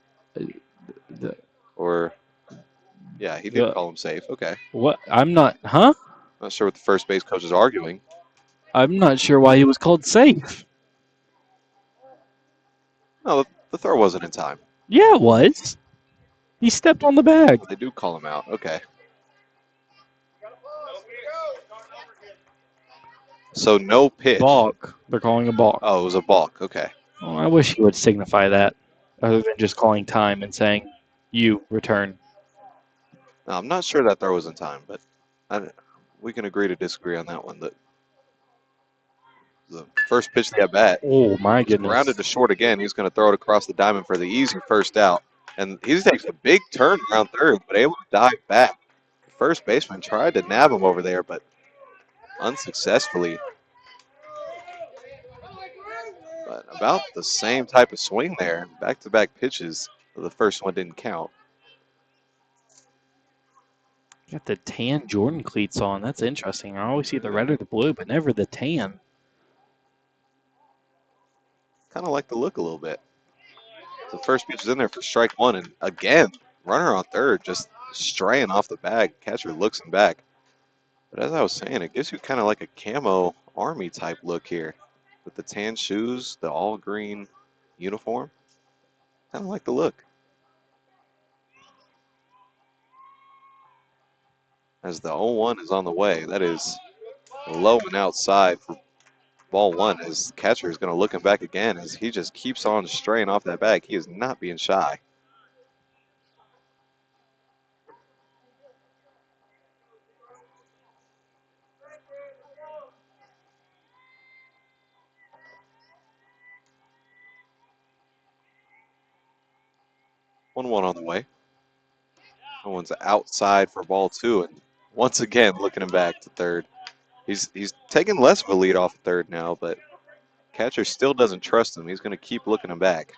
Yeah, he did call him safe. Okay. What? I'm not. Huh? Not sure what the first base coach is arguing. I'm not sure why he was called safe. No, the throw wasn't in time. Yeah, it was. He stepped on the bag. They do call him out. Okay. So no pitch. Balk. They're calling a balk. Oh, it was a balk. Okay. Oh, I wish he would signify that, other than just calling time and saying, "You return." No, I'm not sure that throw was in time, but we can agree to disagree on that one. The first pitch to the at bat. Oh my goodness! Rounded to short again. He's going to throw it across the diamond for the easy first out, and he takes a big turn around third, but able to dive back. The first baseman tried to nab him over there, but unsuccessfully. But about the same type of swing there. Back-to-back pitches. The first one didn't count. Got the tan Jordan cleats on. That's interesting. I always see the red or the blue, but never the tan. Kind of like the look a little bit. The first pitch is in there for strike one, and again, runner on third, just straying off the bag. Catcher looks him back. But as I was saying, it gives you kind of like a camo Army type look here. With the tan shoes, the all green uniform. Kind of like the look. As the 0-1 is on the way, that is low and outside for ball one. As catcher is going to look him back again as he just keeps on straying off that bag. He is not being shy. One on the way. That one's outside for ball two, and once again looking him back to third. He's taking less of a lead off third now, but catcher still doesn't trust him. He's going to keep looking him back.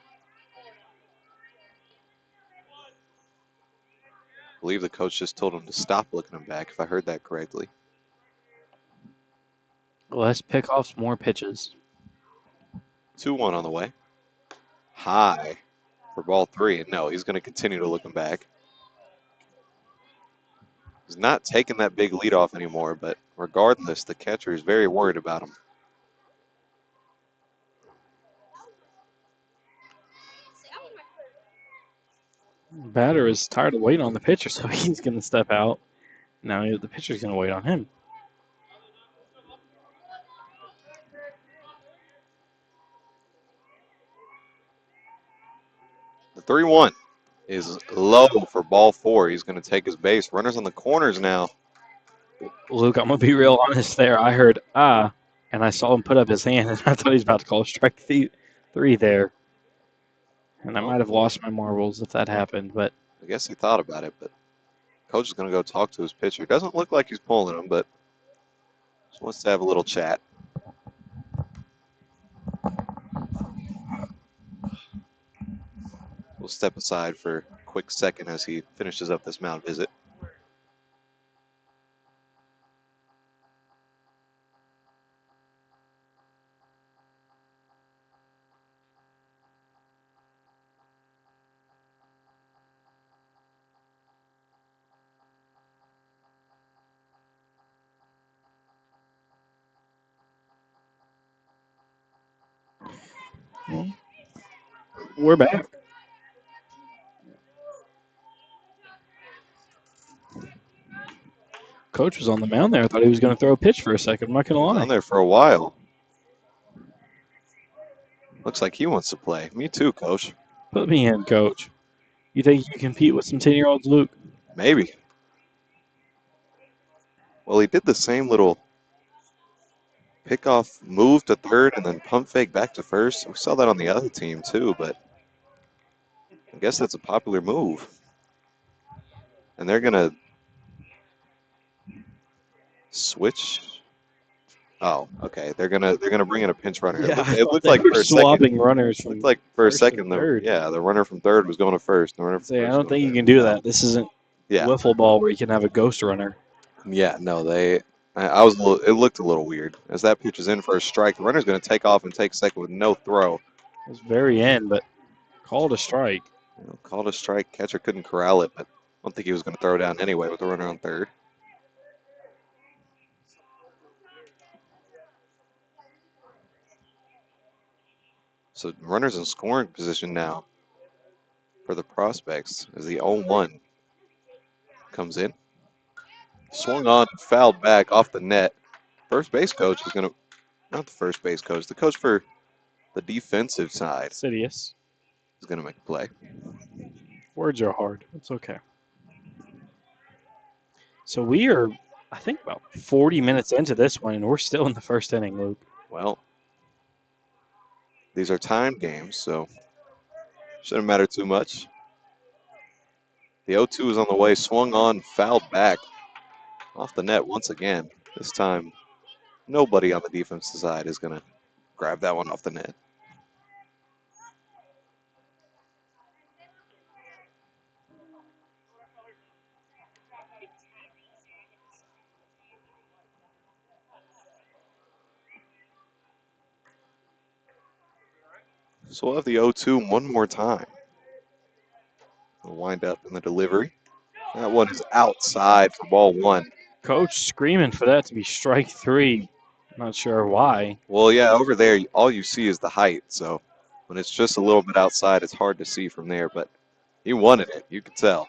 believe the coach just told him to stop looking him back, if I heard that correctly. Less pickoffs, more pitches. 2-1 on the way. High for ball 3. And no, he's going to continue to look him back. He's not taking that big lead off anymore, but regardless, the catcher is very worried about him. Batter is tired of waiting on the pitcher, so he's going to step out. Now the pitcher's going to wait on him. The 3-1 is low for ball 4. He's going to take his base. Runners on the corners now. Luke, I'm going to be real honest there. I heard, and I saw him put up his hand, and I thought he was about to call strike 3 there. And I might have lost my marbles if that happened, but I guess he thought about it, but coach is going to go talk to his pitcher. Doesn't look like he's pulling him, but just wants to have a little chat. We'll step aside for a quick second as he finishes up this mound visit. we're back. Coach was on the mound there. I thought he was going to throw a pitch for a second. I'm not going to lie. On there for a while. Looks like he wants to play. Me too, coach. Put me in, coach. You think you can compete with some 10-year-olds, Luke? Maybe. Well, he did the same little pickoff move to third and then pump fake back to first. We saw that on the other team too, but I guess that's a popular move. And they're gonna switch. Oh, okay. They're gonna bring in a pinch runner. Yeah, it looked like for a swapping second. runners from Looked like for a first to second, third. the runner from third was going to first. The runner from I first don't going think you to can third. do that. This isn't Yeah, wiffle ball where you can have a ghost runner. yeah. No, I was a little. It looked a little weird as that pitch is in for a strike. The runner's going to take off and take second with no throw. It was very end, but called a strike. Called a strike. Catcher couldn't corral it, but I don't think he was going to throw down anyway with the runner on third. So runners in scoring position now for the prospects as the 0-1 comes in. Swung on, fouled back off the net. First base coach is going to, not the first base coach, the coach for the defensive side Sidious. is going to make a play. Words are hard. It's okay. So we are, I think, about 40 minutes into this one, and we're still in the first inning, Luke. Well, these are timed games, so shouldn't matter too much. The 0-2 is on the way, swung on, fouled back off the net once again. This time, nobody on the defensive side is going to grab that one off the net. So we'll have the 0-2 one more time. We'll wind up in the delivery. That one is outside for ball 1. Coach screaming for that to be strike 3. Not sure why. Well, yeah, over there, all you see is the height. So when it's just a little bit outside, it's hard to see from there. But he wanted it. You could tell.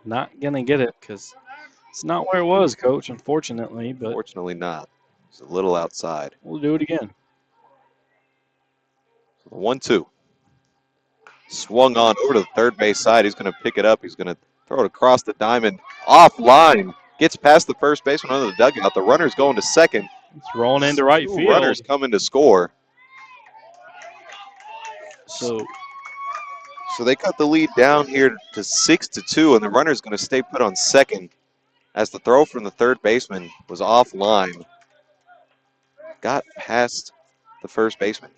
Not going to get it because it's not where it was, Coach, unfortunately. But Fortunately not. It's a little outside. we'll do it again. So the 1-2. Swung on over to the third base side. He's going to pick it up. He's going to throw it across the diamond. Offline. Gets past the first baseman under the dugout. The runner's going to second. It's rolling into right Two field. runners coming to score. So they cut the lead down here to 6-2, and the runner's going to stay put on second as the throw from the third baseman was offline. Got past the first baseman.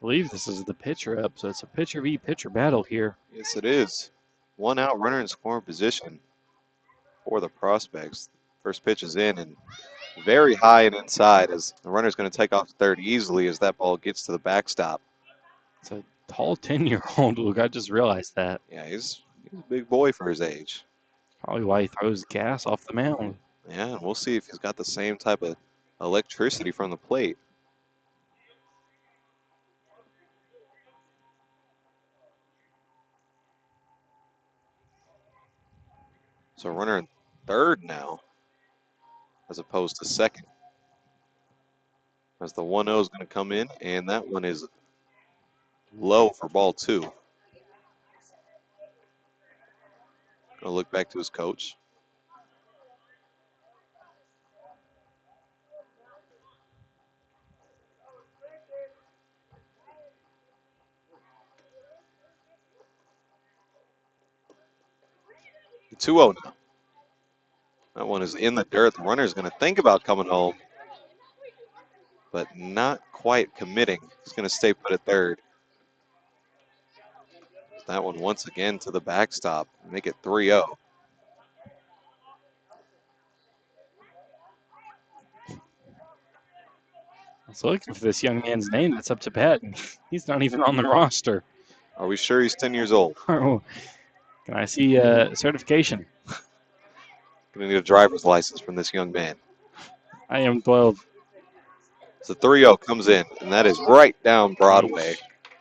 believe this is the pitcher up, so it's a pitcher v. pitcher battle here. Yes, it is. 1 out, runner in scoring position for the Prospects. First pitch is in and very high and inside as the runner's going to take off to third easily as that ball gets to the backstop. It's a tall 10-year-old, Luke. I just realized that. Yeah, he's a big boy for his age. Probably why he throws gas off the mound. Yeah, and we'll see if he's got the same type of electricity from the plate. So runner in third now, as opposed to second. As the 1-0 is going to come in, and that one is low for ball 2. Going to look back to his coach. The 2-0 now. That one is in the dirt. The runner is going to think about coming home, but not quite committing. He's going to stay put at third. That one once again to the backstop. Make it 3-0. I was looking for this young man's name that's up to bat. He's not even on the roster. Are we sure he's 10 years old? Can I see certification? Going to need a driver's license from this young man. I am 12. So 3-0 comes in, and that is right down Broadway.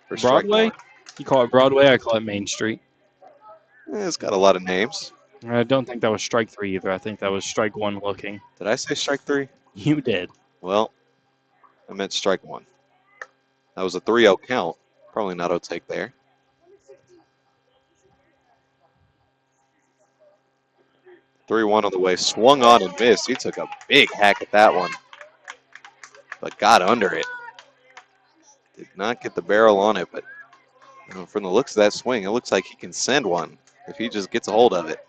For Broadway? You call it Broadway, I call it Main Street. It's got a lot of names. I don't think that was strike 3 either. I think that was strike 1 looking. Did I say strike 3? You did. Well, I meant strike 1. That was a 3-0 count. Probably not take there. (3-1) on the way. Swung on and missed. He took a big hack at that one, but got under it. Did not get the barrel on it, but from the looks of that swing, it looks like he can send one if he just gets a hold of it.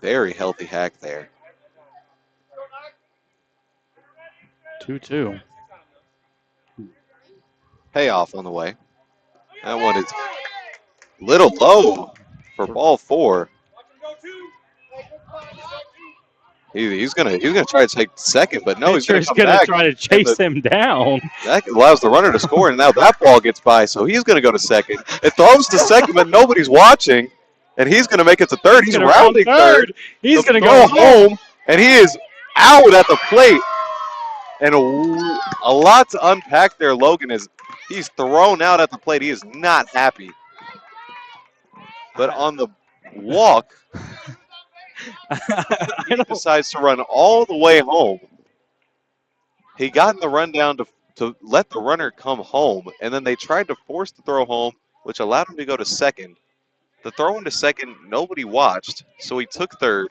Very healthy hack there. 2-2. Payoff on the way. That one is a little low for ball 4. He's gonna try to take second, but no, he's gonna try to chase him down. That allows the runner to score, and now that ball gets by, so he's gonna go to second. It throws to second, but nobody's watching, and he's gonna make it to third. He's rounding third. He's gonna go home, and he is out at the plate. And a lot to unpack there. Logan he's thrown out at the plate. He is not happy. But on the walk, he decides to run all the way home. He got in the rundown to let the runner come home, and then they tried to force the throw home, which allowed him to go to second. The throw into second, nobody watched, so he took third.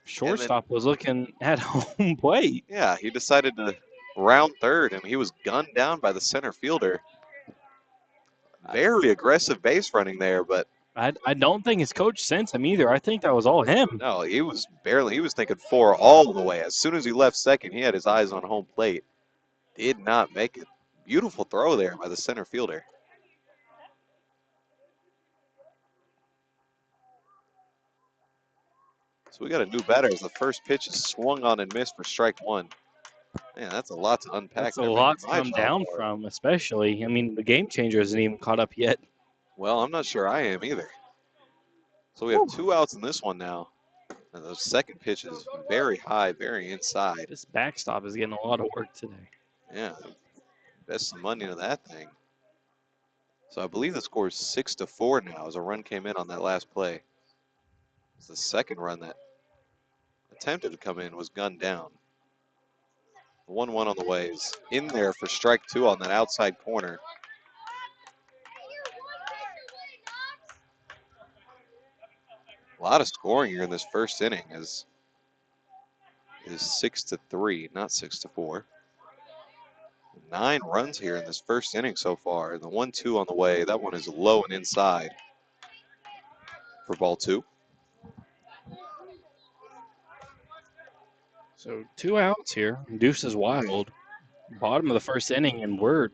Shortstop was looking at home plate. Yeah, he decided to round third, and he was gunned down by the center fielder. Very aggressive base running there, but I don't think his coach sent him either. I think that was all him. No, he was thinking 4 all the way. As soon as he left second, he had his eyes on home plate. Did not make it. Beautiful throw there by the center fielder. So we got a new batter as the first pitch is swung on and missed for strike 1. Man, that's a lot to unpack. That's a lot to come down from, especially. I mean, the game changer isn't even caught up yet. Well, I'm not sure I am either. So we have 2 outs in this one now. And the second pitch is very high, very inside. This backstop is getting a lot of work today. Yeah, invest some money into that thing. So I believe the score is 6-4 now as a run came in on that last play. It's the second run that attempted to come in was gunned down. 1-1 on the way is in there for strike 2 on that outside corner. A lot of scoring here in this first inning is 6-3, not 6-4. 9 runs here in this first inning so far. The 1-2 on the way, that one is low and inside for ball 2. So 2 outs here. Deuce is wild. Bottom of the first inning, and I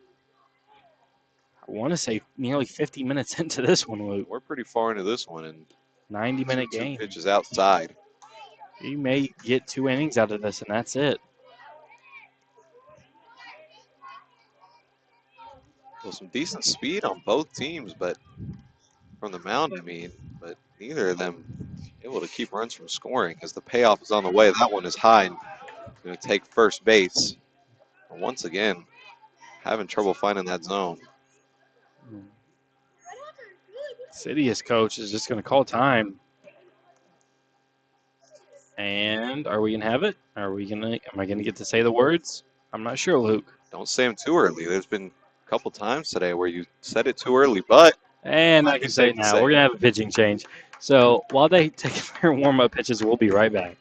want to say nearly 50 minutes into this one, Luke. We're pretty far into this one, and 90-minute two game. pitches outside. You may get 2 innings out of this, and that's it. Well, some decent speed on both teams, but from the mound, but neither of them able to keep runs from scoring as the payoff is on the way. That one is high and going to take first base. But once again, having trouble finding that zone. Sidious coach is just going to call time. And are we going to have it? Am I going to get to say the words? I'm not sure, Luke. Don't say them too early. There's been a couple times today where you said it too early, but And I can say it now. We're going to have a pitching change. So while they take their warm-up pitches, we'll be right back.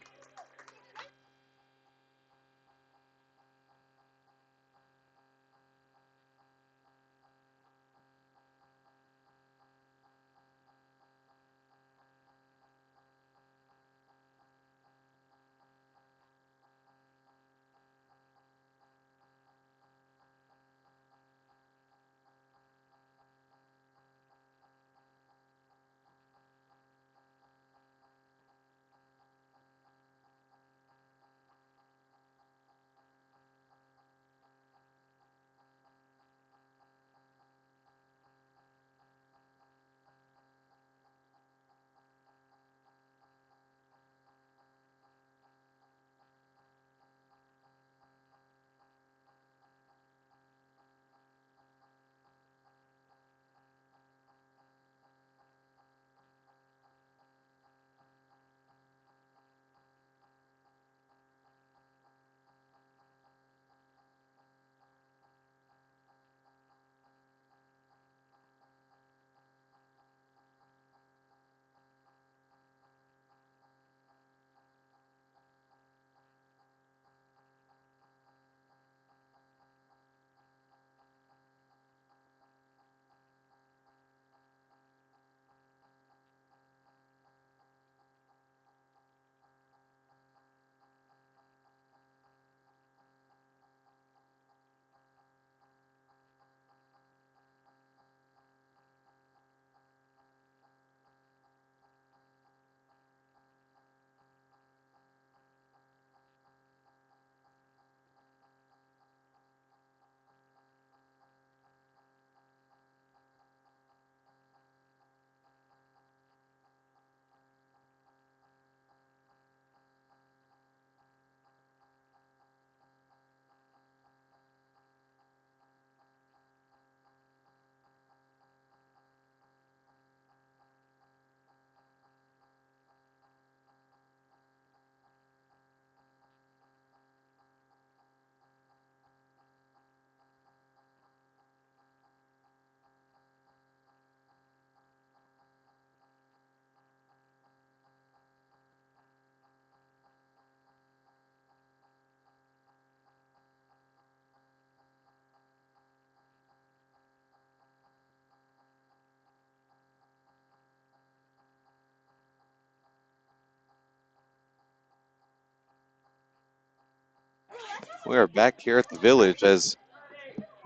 we are back here at the Village as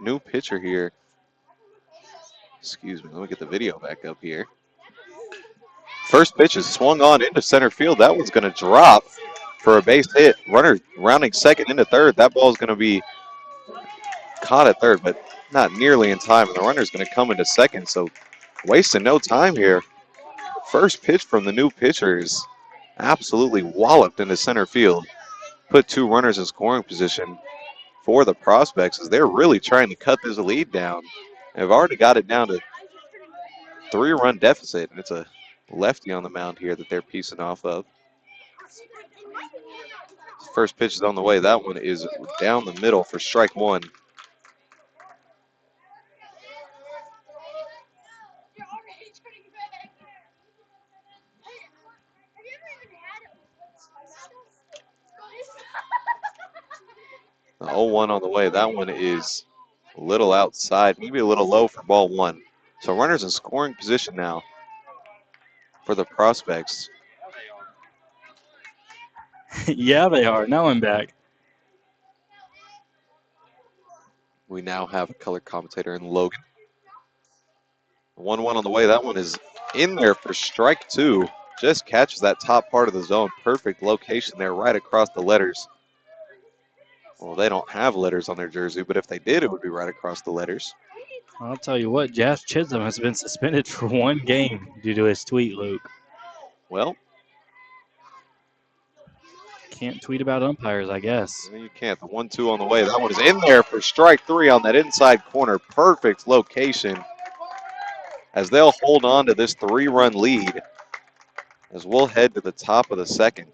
new pitcher here. Excuse me, let me get the video back up here. First pitch is swung on into center field. That one's going to drop for a base hit. Runner rounding second into third. That ball is going to be caught at third, but not nearly in time. And the runner's going to come into second, so wasting no time here. First pitch from the new pitcher is absolutely walloped into center field. Put 2 runners in scoring position for the Prospects as they're really trying to cut this lead down. They've already got it down to 3-run deficit, and it's a lefty on the mound here that they're piecing off of. First pitch is on the way. That one is down the middle for strike 1. The 0-1 on the way. That one is a little outside, maybe a little low for ball 1. So runners in scoring position now for the Prospects. Yeah, they are. Now I'm back. We now have a color commentator in Logan. 1-1 on the way. That one is in there for strike two. Just catches that top part of the zone. Perfect location there, right across the letters. Well, they don't have letters on their jersey, but if they did, it would be right across the letters. I'll tell you what, Josh Chisholm has been suspended for 1 game due to his tweet, Luke. Well, Can't tweet about umpires, I guess. you can't. The 1-2 on the way. That one is in there for strike three on that inside corner. Perfect location as they'll hold on to this 3-run lead as we'll head to the top of the second.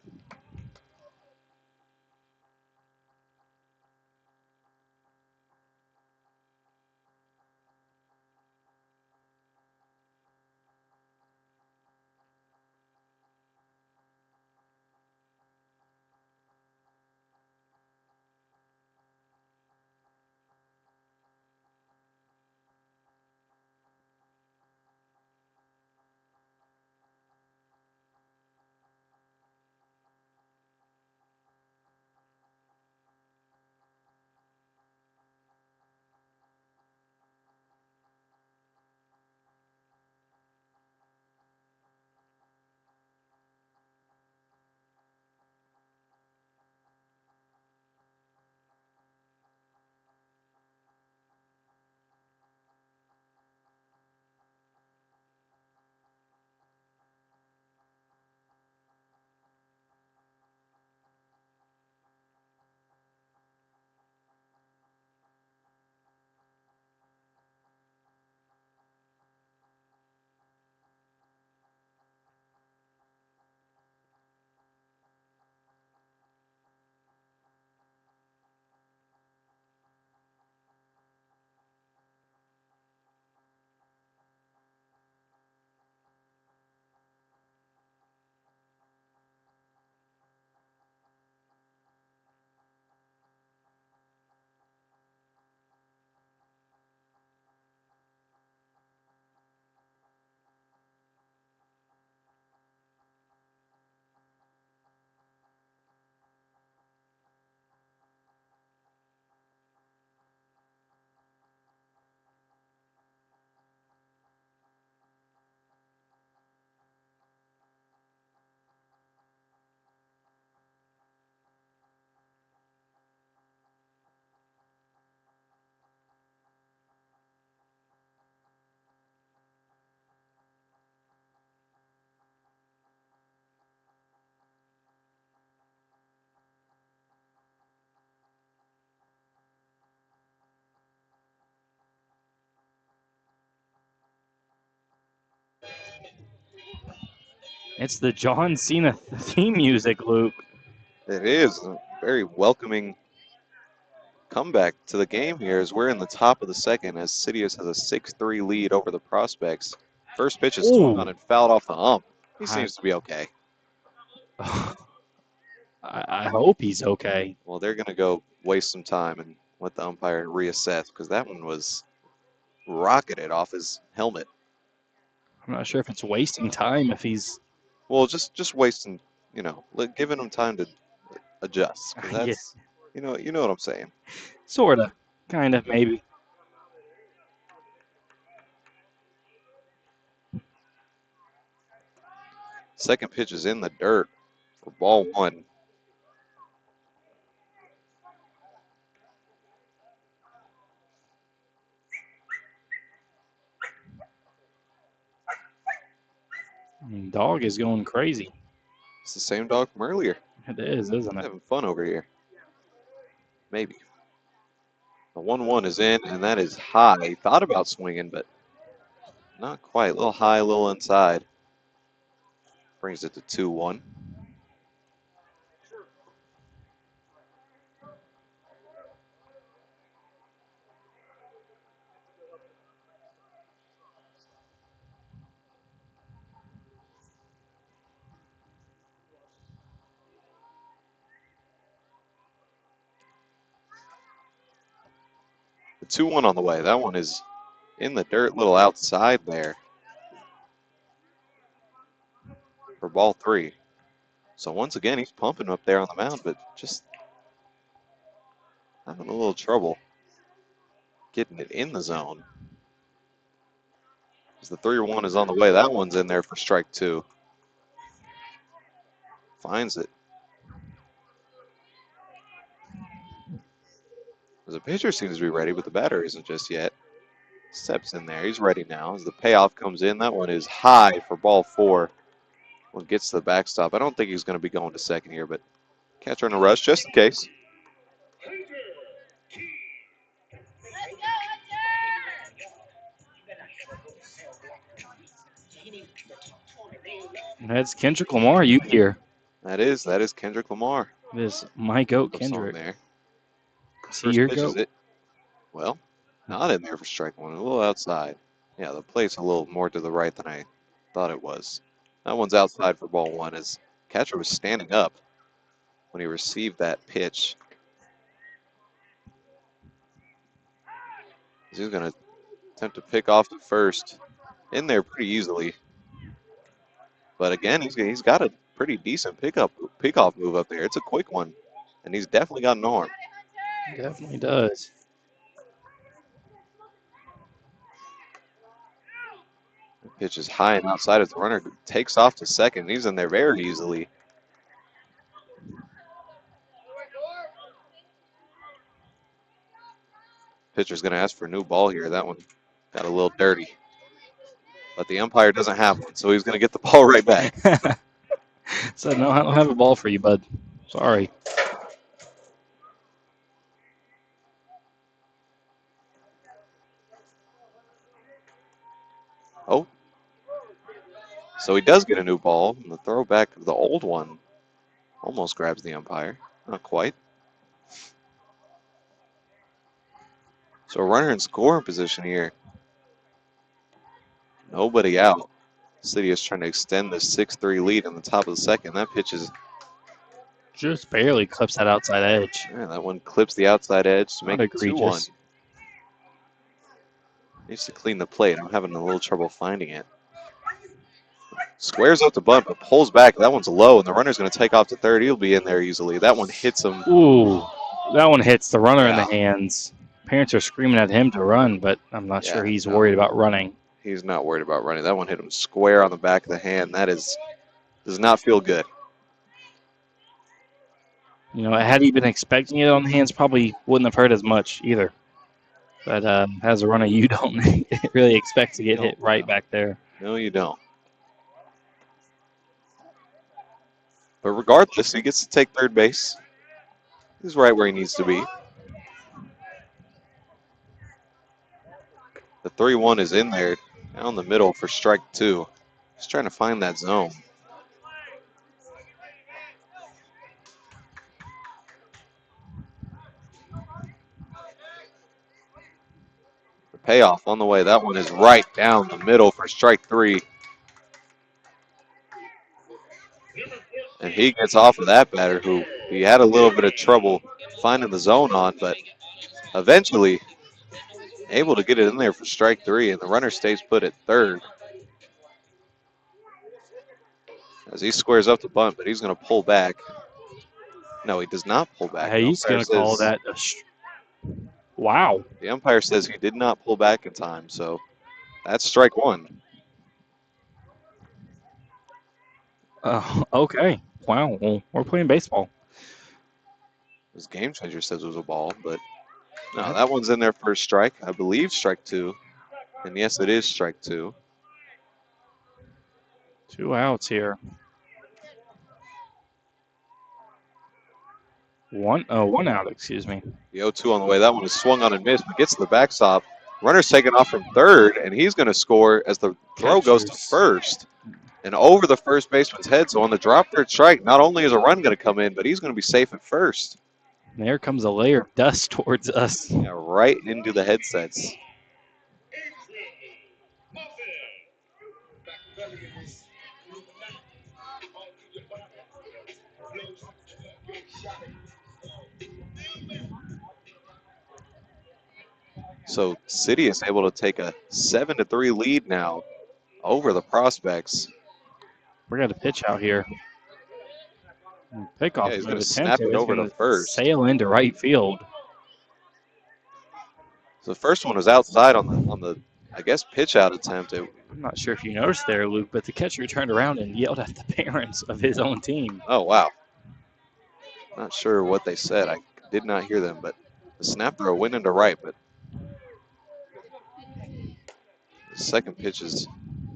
It's the John Cena theme music, Luke. It is a very welcoming comeback to the game here as we're in the top of the second as Sidious has a 6-3 lead over the Prospects. First pitch is swung on Ooh. and fouled off the ump. He I, seems to be okay. I hope he's okay. Well, they're going to go waste some time and let the umpire reassess because that one was rocketed off his helmet. I'm not sure if it's wasting time if he's. Well, just wasting, giving him time to adjust because Yeah, that's, you know what I'm saying. sort of. Kind of, maybe. Second pitch is in the dirt for ball one. Dog is going crazy. It's the same dog from earlier. It is, isn't it? Having fun over here. Maybe. The 1-1 is in, and that is high. He thought about swinging, but not quite. A little high, a little inside. Brings it to 2-1. The 2-1 on the way. That one is in the dirt, little outside there for ball three. So once again, he's pumping up there on the mound, but just having a little trouble getting it in the zone. As the 3-1 is on the way, that one's in there for strike 2. Finds it. As the pitcher seems to be ready, but the batter isn't just yet. Steps in there. He's ready now. As the payoff comes in, that one is high for ball 4. One gets to the backstop. I don't think he's going to be going to second here, but catcher in a rush just in case. That's Kendrick Lamar you hear. That is Kendrick Lamar. It is my goat, What's on Kendrick. there? See your goat? It. Well, not in there for strike 1. A little outside. Yeah, the plate's a little more to the right than I thought it was. That one's outside for ball 1 as catcher was standing up when he received that pitch. He's going to attempt to pick off the first in there pretty easily. But again, he's got a pretty decent pickoff move up there. It's a quick one, and he's definitely got an arm. Definitely does. The pitch is high and outside as the runner takes off to second. He's in there very easily. Pitcher's going to ask for a new ball here. That one got a little dirty. But the umpire doesn't have one, so he's going to get the ball right back. So, no, I don't have a ball for you, bud. Sorry. Oh. So he does get a new ball. And the throwback of the old one almost grabs the umpire. Not quite. So a runner in scoring position here. Nobody out. City is trying to extend the 6-3 lead in the top of the second. That pitch is just barely clips that outside edge. Yeah, that one clips the outside edge to make it egregious. 2-1. Needs to clean the plate. I'm having a little trouble finding it. Squares up the bunt, but pulls back. That one's low, and the runner's going to take off to third. He'll be in there easily. That one hits him. Ooh, that one hits the runner in the hands. Parents are screaming at him to run, but I'm not sure he's worried about running. He's not worried about running. That one hit him square on the back of the hand. That does not feel good. You know, had he been expecting it on the hands, probably wouldn't have hurt as much either. But as a runner, you don't really expect to get hit right back there. No, you don't. But regardless, he gets to take third base. He's right where he needs to be. The 3-1 is in there, down the middle for strike 2. He's trying to find that zone. The payoff on the way. That one is right down the middle for strike 3. And he gets off of that batter who he had a little bit of trouble finding the zone on, but eventually able to get it in there for strike 3, and the runner stays put at third. As he squares up the bunt, but he's going to pull back. No, he does not pull back. Hey, he's going to call that wow. The umpire says he did not pull back in time, so that's strike 1. Okay. Wow. Well, we're playing baseball. His game changer says it was a ball, but no, that one's in there for a strike. I believe strike 2. And yes, it is strike 2. 2 outs here. One out, excuse me. The 0-2 on the way. That one is swung on and missed, but gets to the backstop. Runner's taken off from third, and he's going to score as the throw goes to first and over the first baseman's head. So on the drop third strike, not only is a run going to come in, but he's going to be safe at first. And there comes a layer of dust towards us. Yeah, right into the headsets. So City is able to take a 7-3 lead now over the Prospects. We got a pitch out here. Pickoff he's move going to snap attempted. it It's over to going to first. sail into right field. So the first one was outside on the I guess pitch out attempt. I'm not sure if you noticed there, Luke, but the catcher turned around and yelled at the parents of his own team. Oh wow. Not sure what they said. I did not hear them, but the snap throw went into right, but the second pitch is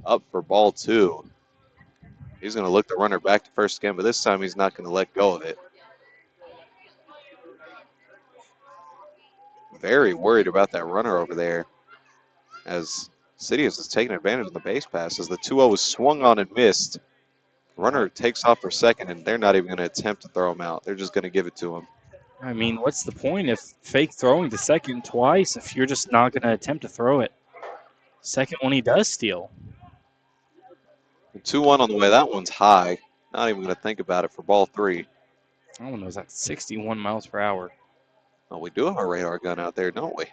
up for ball 2. He's going to look the runner back to first again, but this time he's not going to let go of it. Very worried about that runner over there as Sidious is taking advantage of the base pass as the 2-0 was swung on and missed. Runner takes off for second, and they're not even going to attempt to throw him out. They're just going to give it to him. I mean, what's the point of fake throwing to second twice if you're just not going to attempt to throw it? Second one he does steal. 2-1 on the way. That one's high. Not even going to think about it for ball 3. That one was at 61 miles per hour. Oh, we do have a radar gun out there, don't we?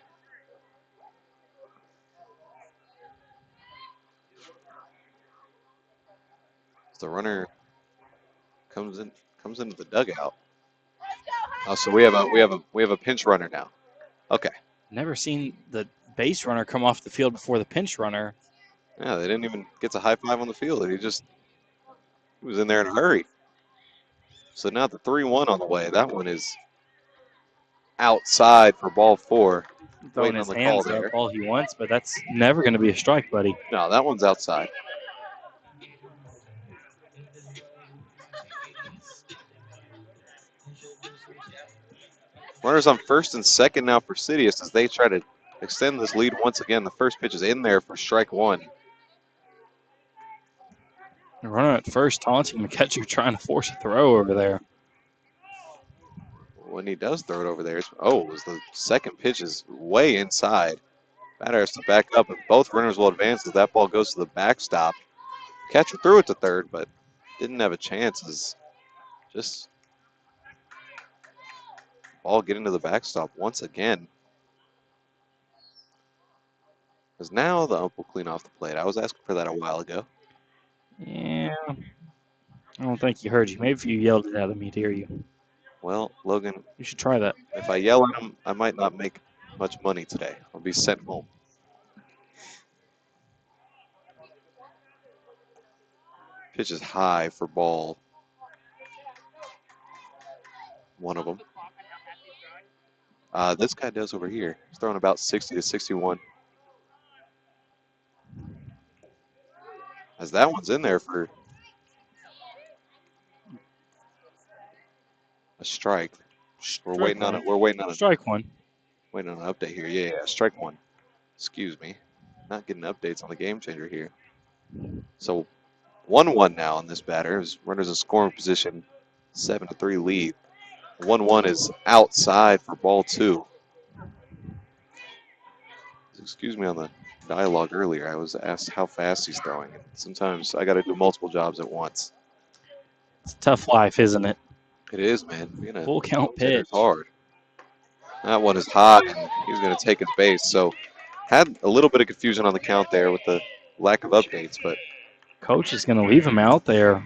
The runner comes into the dugout. Oh, so we have a pinch runner now. Okay. Never seen the base runner come off the field before the pinch runner. Yeah, they didn't even get a high five on the field. He was in there in a hurry. So now the 3-1 on the way. That one is outside for ball 4. Throwing his hands up all he wants, but that's never going to be a strike, buddy. No, that one's outside. Runners on first and second now for Sidious as they try to extend this lead once again. The first pitch is in there for strike 1. The runner at first taunting the catcher, trying to force a throw over there. When he does throw it over there, the second pitch is way inside. Batter has to back up, and both runners will advance as that ball goes to the backstop. Catcher threw it to third, but didn't have a chance as just ball getting to the backstop once again. Because now the ump will clean off the plate. I was asking for that a while ago. Yeah. I don't think he heard you. Maybe if you yelled it at him, he'd hear you. Well, Logan, You should try that. if I yell at him, I might not make much money today. I'll be sent home. Pitch is high for ball. One of them. This guy does over here. He's throwing about 60 to 61. As that one's in there for a strike. We're waiting on it. We're waiting on it. Strike 1. Waiting on an update here. Yeah, strike 1. Excuse me. Not getting updates on the game changer here. So 1-1 now on this batter. As runners in scoring position, 7-3 lead. 1-1 is outside for ball 2. Excuse me on the dialogue earlier. I was asked how fast he's throwing. Sometimes I got to do multiple jobs at once. It's a tough life, isn't it? It is, man. Full count pitch. Hard. That one is high, and he's going to take his base. So had a little bit of confusion on the count there with the lack of updates, but coach is going to leave him out there.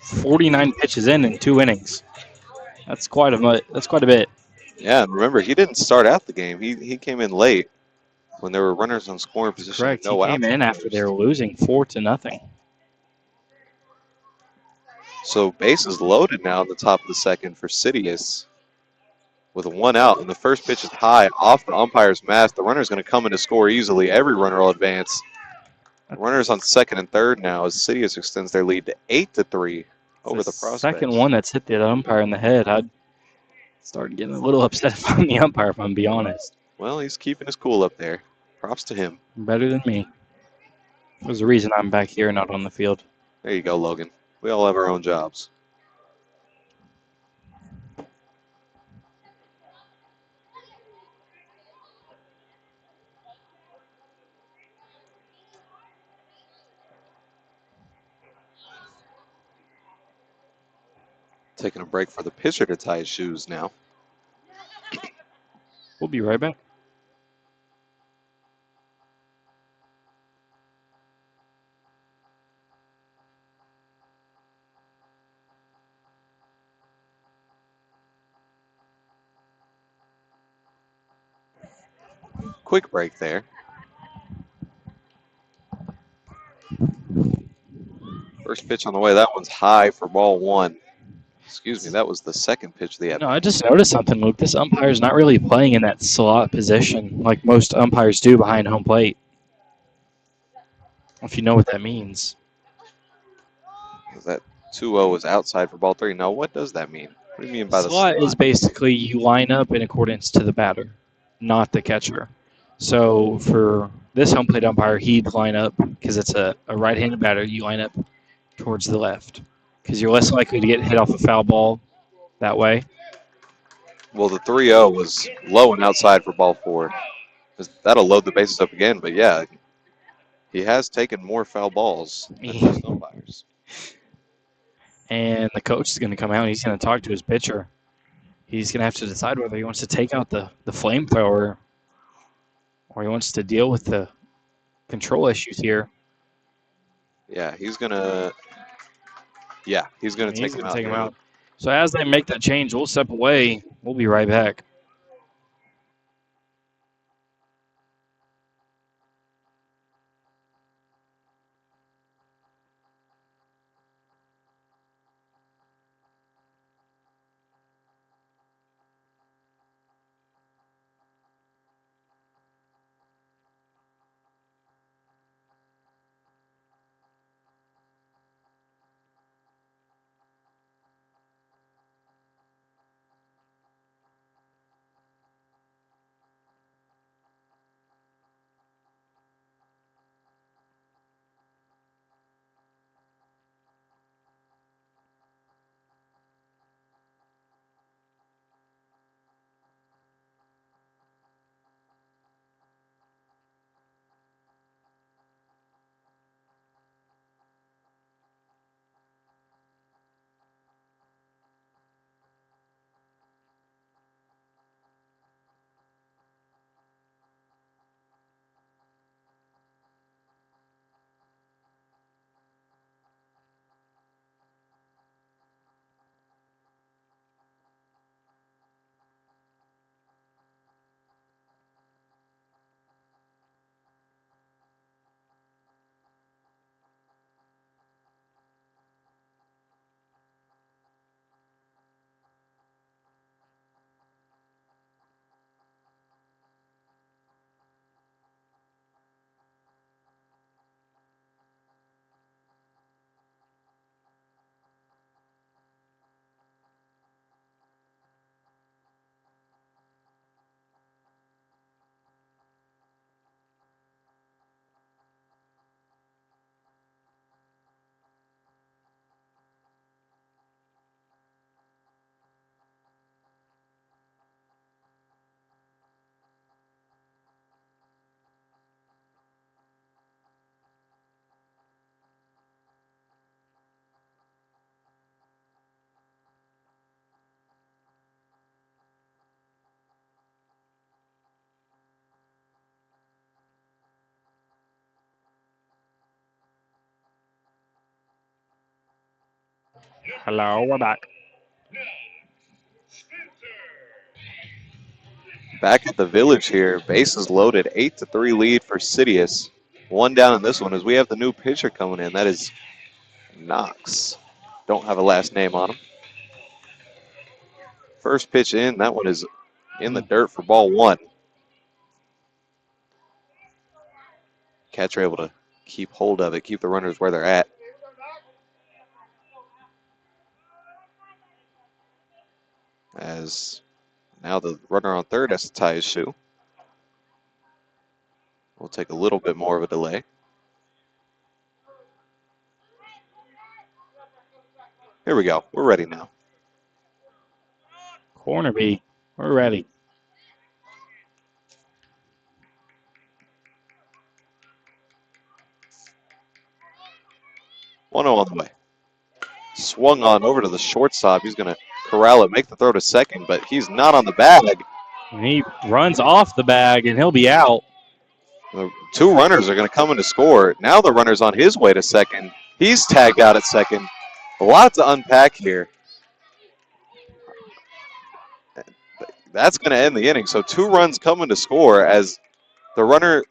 49 pitches in 2 innings. That's quite a bit. Yeah, and remember, he didn't start out the game. He came in late when there were runners on scoring position. Correct. He came in after they were losing 4-0. So bases loaded now in the top of the second for Sidious with 1 out, and the first pitch is high off the umpire's mask. The runner's going to come in to score easily. Every runner will advance. The runners on second and third now as Sidious extends their lead to 8-3 over the Prospects. Second one that's hit the umpire in the head. I'd start getting a little upset if I'm the umpire, if I'm being honest. Well, he's keeping his cool up there. Props to him. Better than me. There's a reason I'm back here, not on the field. There you go, Logan. We all have our own jobs. Taking a break for the pitcher to tie his shoes now. We'll be right back. quick break there. First pitch on the way. That one's high for ball one. Excuse me, that was the second pitch of the No, I just noticed something, Luke. This umpire's not really playing in that slot position like most umpires do behind home plate. If you know what that means. That 2-0 is outside for ball three. Now, what does that mean? What do you mean by the slot? Slot is basically you line up in accordance to the batter, not the catcher. So for this home plate umpire, he'd line up, because it's a right-handed batter, you line up towards the left because you're less likely to get hit off a foul ball that way. Well, the 3-0 was low and outside for ball four. That'll load the bases up again, but yeah, he has taken more foul balls than most umpires. And the coach is going to come out and he's going to talk to his pitcher. He's going to have to decide whether he wants to take out the flamethrower or he wants to deal with the control issues here. Yeah, he's going to take him out. So as they make that change, we'll step away. We'll be right back. Hello, we're back. Back at the Village here, bases loaded, 8-3 lead for Sidious. One down in this one as we have the new pitcher coming in. That is Knox. Don't have a last name on him. First pitch in, that one is in the dirt for ball one. Catcher able to keep hold of it, keep the runners where they're at. As now the runner on third has to tie his shoe. We'll take a little bit more of a delay. Here we go. We're ready now. Corner B, we're ready. One on the way. Swung on over to the shortstop. He's going to corral it, make the throw to second, but he's not on the bag. And he runs off the bag, and he'll be out. The two runners are going to come in to score. Now the runner's on his way to second. He's tagged out at second. A lot to unpack here. That's going to end the inning. So two runs coming to score as The runner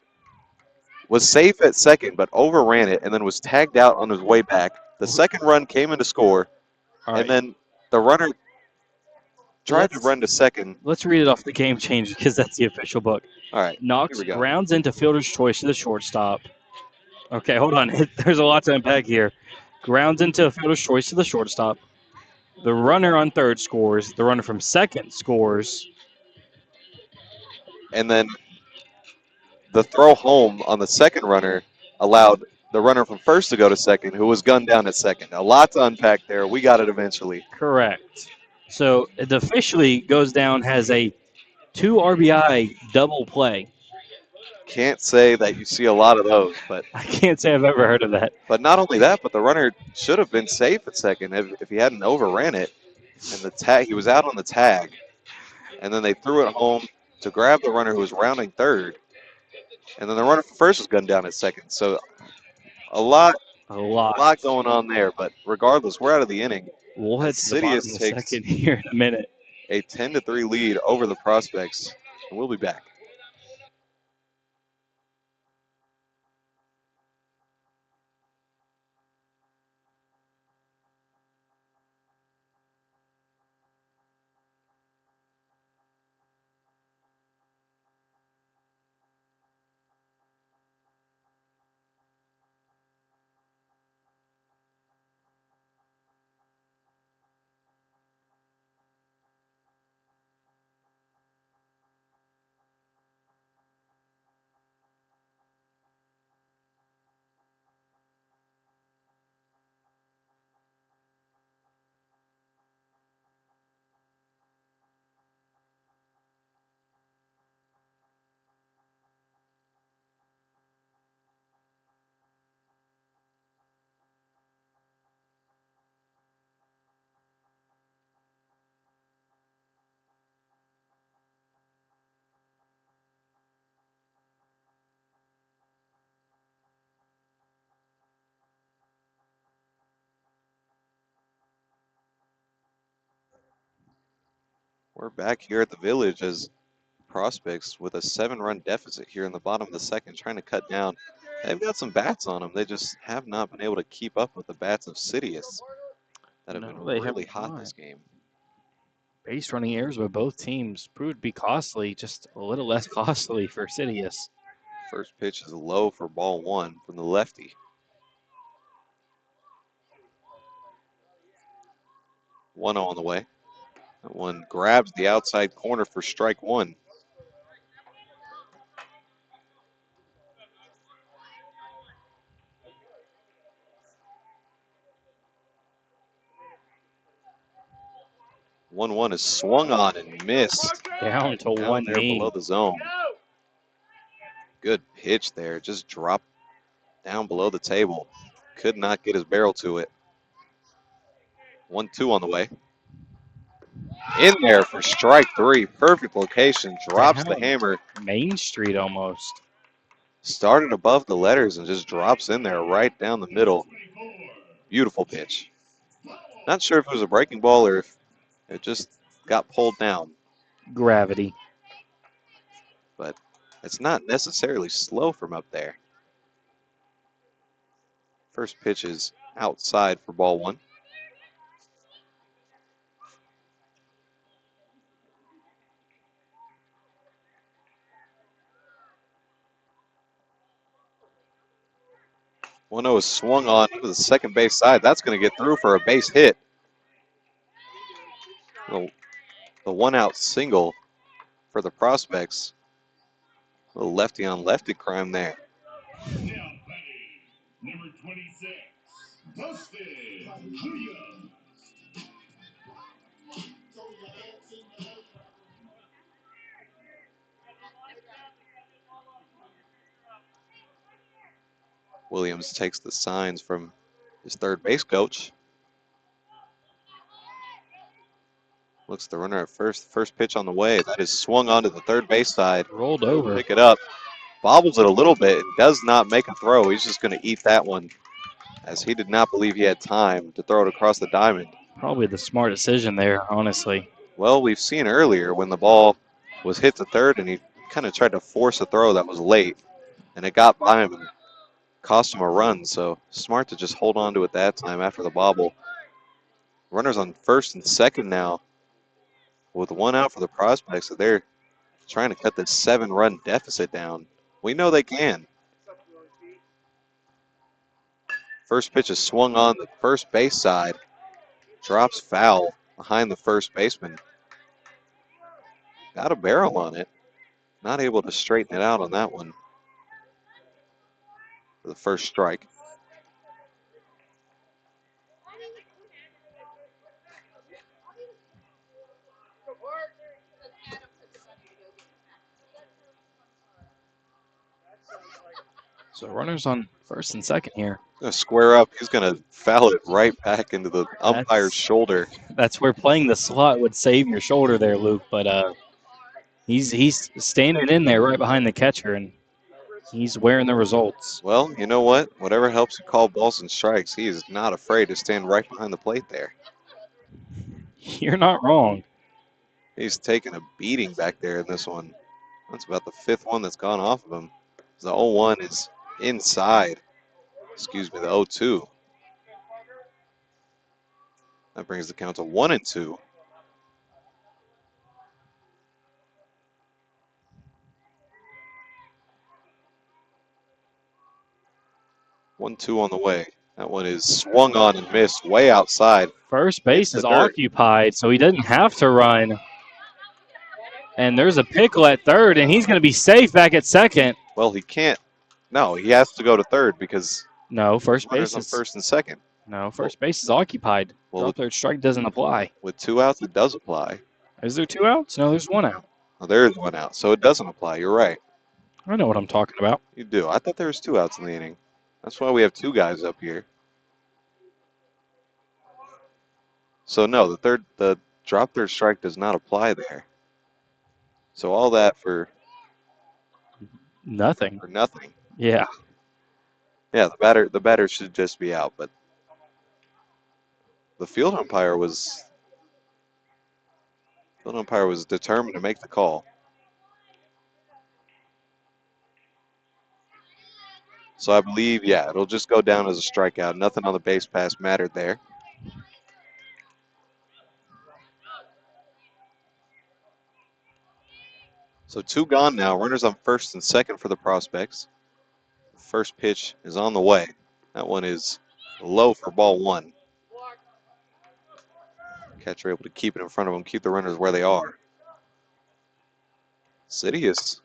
was safe at second, but overran it and then was tagged out on his way back. The second run came in to score, and then the runner tried to run to second. Let's read it off the game change because that's the official book. All right. Knox grounds into fielder's choice to the shortstop. Okay, hold on. There's a lot to unpack here. Grounds into fielder's choice to the shortstop. The runner on third scores. The runner from second scores. And then the throw home on the second runner allowed the runner from first to go to second, who was gunned down at second. A lot to unpack there. We got it eventually. Correct. So it officially goes down as a 2 RBI double play. Can't say that you see a lot of those, but I can't say I've ever heard of that. But not only that, but the runner should have been safe at second if he hadn't overran it. And the tag, he was out on the tag, and then they threw it home to grab the runner who was rounding third, and then the runner from first was gunned down at second. So a lot going on there. But regardless, we're out of the inning. We'll head to the bottom of the second here in a minute. A 10-3 lead over the Prospects, and we'll be back. We're back here at the Village as Prospects with a 7-run deficit here in the bottom of the second, trying to cut down. They've got some bats on them. They just have not been able to keep up with the bats of Sidious that have been really hot this game. Base running errors by both teams proved to be costly, just a little less costly for Sidious. First pitch is low for ball one from the lefty. 1-0 on the way. That one grabs the outside corner for strike one. One is swung on and missed. Down to one there below the zone. Good pitch there. Just dropped down below the table. Could not get his barrel to it. 1-2 on the way. In there for strike three. Perfect location. Drops the hammer. Main Street almost. Started above the letters and just drops in there right down the middle. Beautiful pitch. Not sure if it was a breaking ball or if it just got pulled down. Gravity. But it's not necessarily slow from up there. First pitch is outside for ball one. One-0 is swung on to the second base side. That's going to get through for a base hit. The one-out single for the Prospects. A little lefty on lefty crime there. Number 26, Dustin Williams. Williams takes the signs from his third base coach. Looks the runner at first. First pitch on the way. That is swung onto the third base side. Rolled over. Pick it up. Bobbles it a little bit. And does not make a throw. He's just going to eat that one, as he did not believe he had time to throw it across the diamond. Probably the smart decision there, honestly. Well, we've seen earlier when the ball was hit to third and he kind of tried to force a throw that was late, and it got by him and cost him a run. So smart to just hold on to it that time after the bobble. Runners on first and second now with one out for the Prospects. So they're trying to cut this 7-run deficit down. We know they can. First pitch is swung on the first base side. Drops foul behind the first baseman. Got a barrel on it. Not able to straighten it out on that one for the first strike. So runners on first and second here. Gonna square up. He's gonna foul it right back into the umpire's That's- shoulder. That's where playing the slot would save your shoulder there, Luke. But he's standing in there right behind the catcher, and he's wearing the results. Well, you know what? Whatever helps you call balls and strikes, he is not afraid to stand right behind the plate there. You're not wrong. He's taking a beating back there in this one. That's about the 5th one that's gone off of him. The 0-1 is inside. Excuse me, the 0-2. That brings the count to 1-2. One, 2 on the way. That one is swung on and missed way outside. First base Hits is the dirt. occupied, so he doesn't have to run. And there's a pickle at third, and he's going to be safe back at second. Well, he can't. No, he has to go to third because No, first runners base on is first and second. no, first base is occupied. Well, Drop third strike doesn't apply. With 2 outs, it does apply. Is there 2 outs? No, there's 1 out. Well, there is 1 out, so it doesn't apply. You're right. I know what I'm talking about. You do. I thought there was 2 outs in the inning. That's why we have 2 guys up here. So no, the drop third strike does not apply there. So all that for Nothing. nothing. Yeah. Yeah, the batter should just be out, but the field umpire was determined to make the call. So I believe, yeah, it'll just go down as a strikeout. Nothing on the base pass mattered there. So 2 gone now. Runners on first and second for the Prospects. First pitch is on the way. That one is low for ball 1. Catcher able to keep it in front of him, keep the runners where they are. City is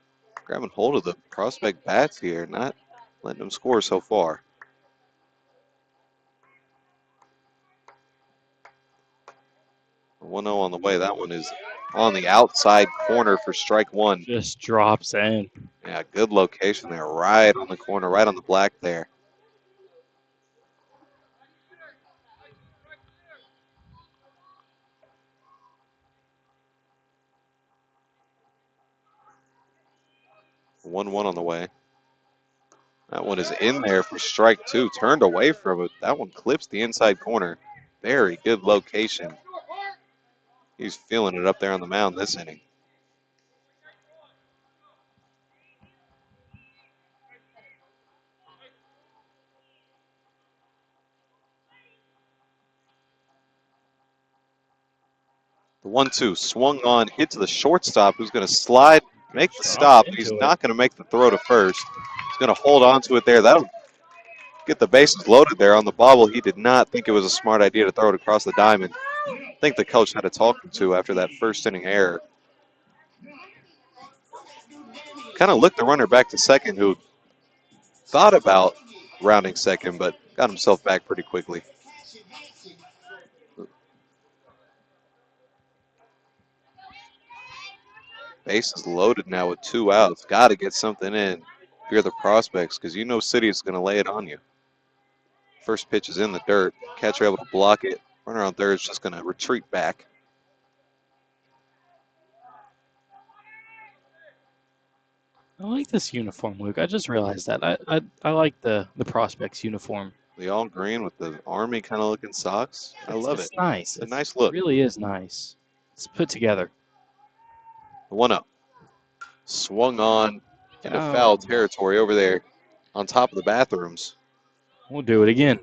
grabbing hold of the Prospect bats here, not letting them score so far. The 1-0 on the way. That one is on the outside corner for strike 1. Just drops in. Yeah, good location there, right on the corner, right on the black there. The 1-1 on the way. That one is in there for strike 2, turned away from it. That one clips the inside corner. Very good location. He's feeling it up there on the mound this inning. The 1-2 swung on, hit to the shortstop, who's going to slide, make the stop. He's not going to make the throw to first. He's going to hold on to it there. That'll get the bases loaded there on the bobble. He did not think it was a smart idea to throw it across the diamond. I think the coach had to talk him to after that first inning error. Kind of looked the runner back to second, who thought about rounding second, but got himself back pretty quickly. Base is loaded now with 2 outs. Got to get something in if you're the Prospects, because you know City is going to lay it on you. First pitch is in the dirt. Catcher able to block it. Runner on third is just going to retreat back. I like this uniform, Luke. I just realized that. I like the Prospects uniform. The all green with the Army kind of looking socks. I love It's it. nice. It's a nice look. It really is nice. It's put together. The 1-0. Swung on into Oh. foul territory over there on top of the bathrooms. We'll do it again.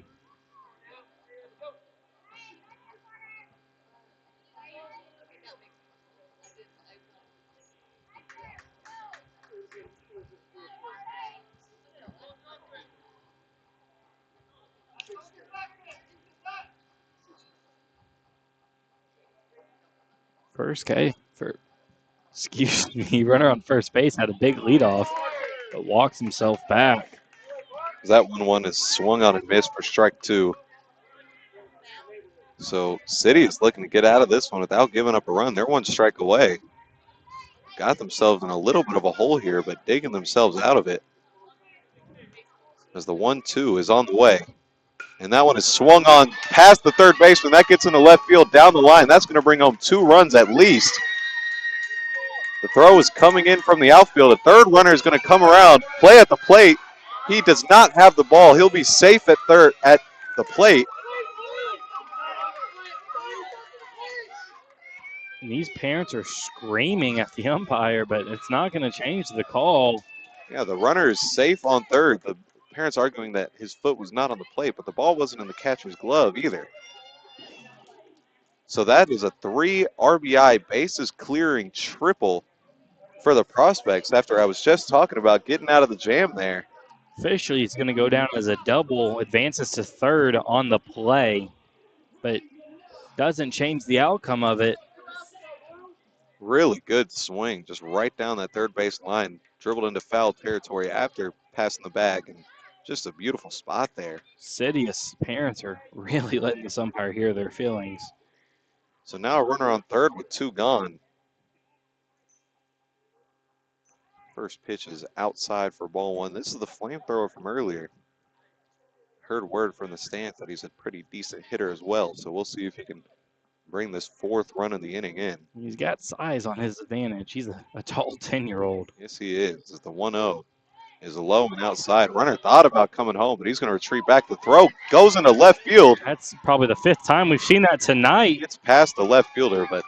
First K for, excuse me, runner on first base had a big leadoff, but walks himself back. That 1-1 is swung on and missed for strike 2. So City is looking to get out of this one without giving up a run. They're 1 strike away. Got themselves in a little bit of a hole here, but digging themselves out of it. As the 1-2 is on the way. And that one is swung on past the third baseman. That gets into left field down the line. That's going to bring home 2 runs at least. The throw is coming in from the outfield. A third runner is going to come around, play at the plate. He does not have the ball. He'll be safe at third at the plate. And these parents are screaming at the umpire, but it's not going to change the call. Yeah, the runner is safe on third. The parents arguing that his foot was not on the plate, but the ball wasn't in the catcher's glove either. So that is a 3 RBI bases clearing triple for the Prospects after I was just talking about getting out of the jam there. Officially, it's going to go down as a double, advances to third on the play, but doesn't change the outcome of it. Really good swing, just right down that third base line, dribbled into foul territory after passing the bag, and just a beautiful spot there. City's parents are really letting this umpire hear their feelings. So now a runner on third with 2 gone. First pitch is outside for ball 1. This is the flamethrower from earlier. Heard word from the stands that he's a pretty decent hitter as well, so we'll see if he can bring this 4th run of the inning in. He's got size on his advantage. He's a tall 10-year-old. Yes, he is. It's the 1-0 is low and outside. Runner thought about coming home, but he's going to retreat back. The throw goes into left field. That's probably the 5th time we've seen that tonight. Gets past the left fielder, but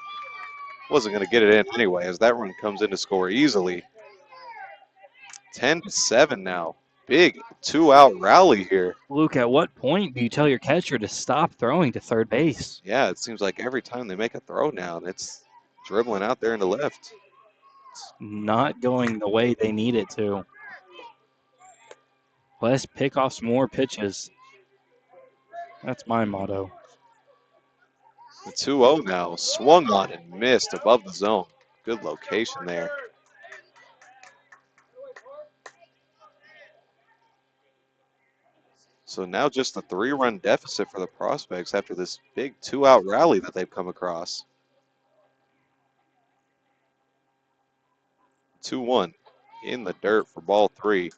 wasn't going to get it in anyway as that run comes in to score easily. 10-7 now. Big 2-out rally here. Luke, at what point do you tell your catcher to stop throwing to third base? Yeah, it seems like every time they make a throw now, it's dribbling out there into left. It's not going the way they need it to. Let's pick off some more pitches. That's my motto. The 2-0 now. Swung on and missed above the zone. Good location there. So now just a 3-run deficit for the Prospects after this big 2-out rally that they've come across. 2-1 in the dirt for ball 3.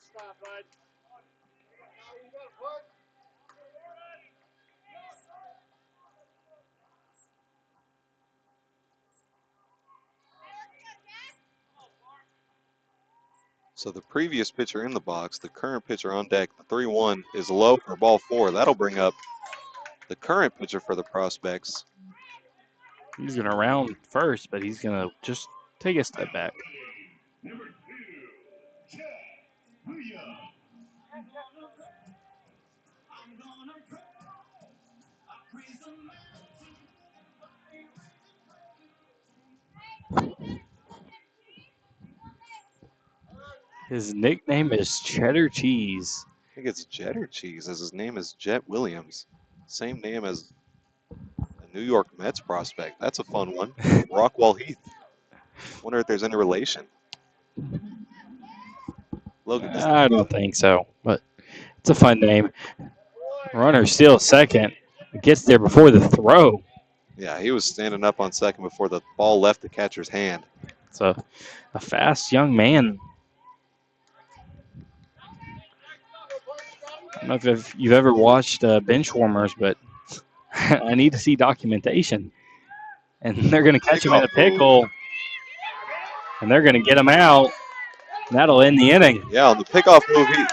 So the previous pitcher in the box, the current pitcher on deck, the 3-1 is low for ball 4. That'll bring up the current pitcher for the Prospects. He's going to round first, but he's going to just take a step back. Number 2, Chad Booyah. His nickname is Cheddar Cheese. I think it's Jetter Cheese, as his name is Jet Williams. Same name as a New York Mets prospect. That's a fun one. Rockwall Heath. Wonder if there's any relation. Logan. I don't think so, but it's a fun name. Runner steals second. Gets there before the throw. Yeah, he was standing up on second before the ball left the catcher's hand. It's a fast young man. I don't know if you've ever watched Benchwarmers, but I need to see documentation. And they're going to catch him in a pickle, and they're going to get him out. And that'll end the inning. Yeah, on the pickoff move, the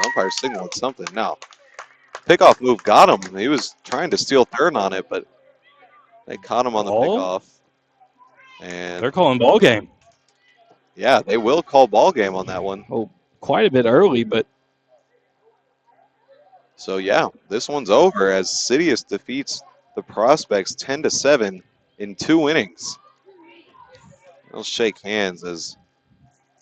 umpire's signaling something now. Pickoff move got him. He was trying to steal third on it, but they caught him on the pickoff. And they're calling ball game. Yeah, they will call ball game on that one. Oh, quite a bit early, but So yeah, this one's over as Sidious defeats the Prospects 10-7 in 2 innings. They'll shake hands as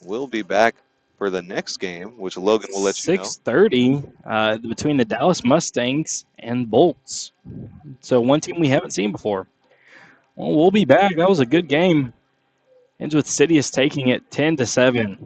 we'll be back for the next game, which Logan will let you know. 6:30 between the Dallas Mustangs and Bolts. So one team we haven't seen before. Well, we'll be back. That was a good game. Ends with Sidious taking it 10-7.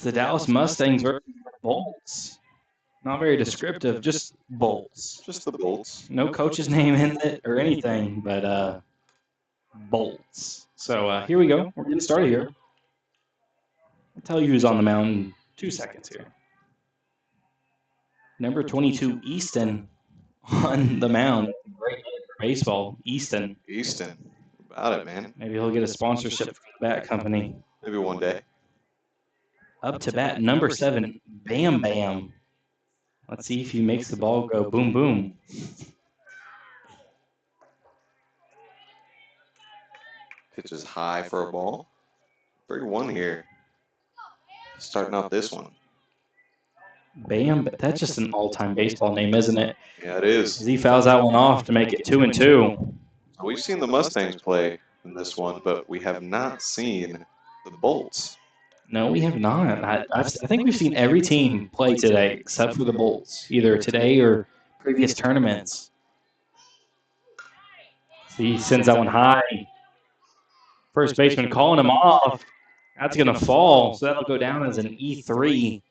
the Dallas Mustangs versus the Bolts. Not very descriptive, just Bolts. Just the Bolts. No coach's name in it or anything, but Bolts. So here we go. We're getting started here. I'll tell you who's on the mound in 2 seconds here. Number 22, Easton, on the mound. Great baseball, Easton. Easton. About it, man. Maybe he'll get a sponsorship from the bat company. Maybe one day. Up to bat, number 7, Bam Bam. Let's see if he makes the ball go boom boom. Pitches high for a ball. 3-1 here. Starting off this one. Bam, that's just an all-time baseball name, isn't it? Yeah, it is. He fouls that one off to make it 2-2. We've seen the Mustangs play in this one, but we have not seen the Bolts. No, we have not. I think we've seen every team play today except for the Bolts, either today or previous tournaments. See, he sends that one high. First baseman calling him off. That's going to fall, so that'll go down as an E3.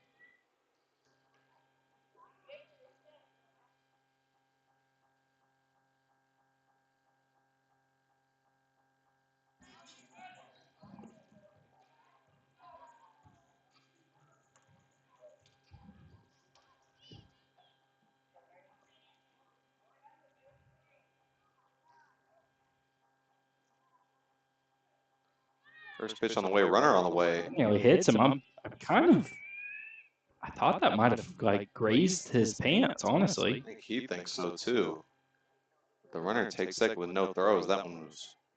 First pitch on the way, runner on the way. You know, he hits him. I thought that might have grazed his pants, honestly. I think he thinks so too. The runner takes second with no throws. That one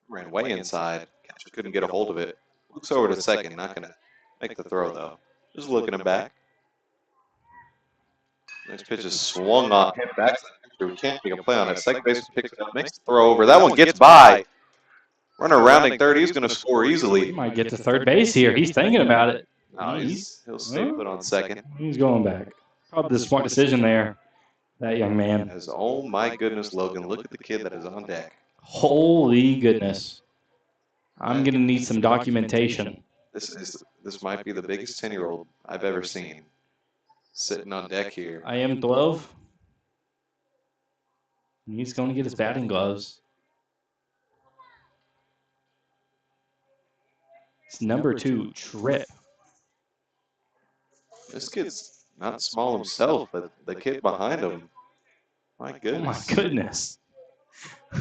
ran way inside. Catcher couldn't get a hold of it. Looks over to second. Not going to make the throw though. Just looking him back. Next pitch is swung off. Hit back. We can't make a play on it. Second baseman picks it up, makes the throw over. That one gets by. Runner rounding third. He's going to score He easily. might get to third base here. He's thinking about it. No, he'll stay put on second. He's going back. Probably the smart decision there, that young man. As, oh my goodness, Logan, look at the kid that is on deck. Holy goodness. I'm going to need some documentation. This might be the biggest 10-year-old I've ever seen sitting on deck here. I am 12. He's going to get his batting gloves. It's number 2, Trip. This kid's not small himself, but the kid behind him, my Oh goodness. my goodness. A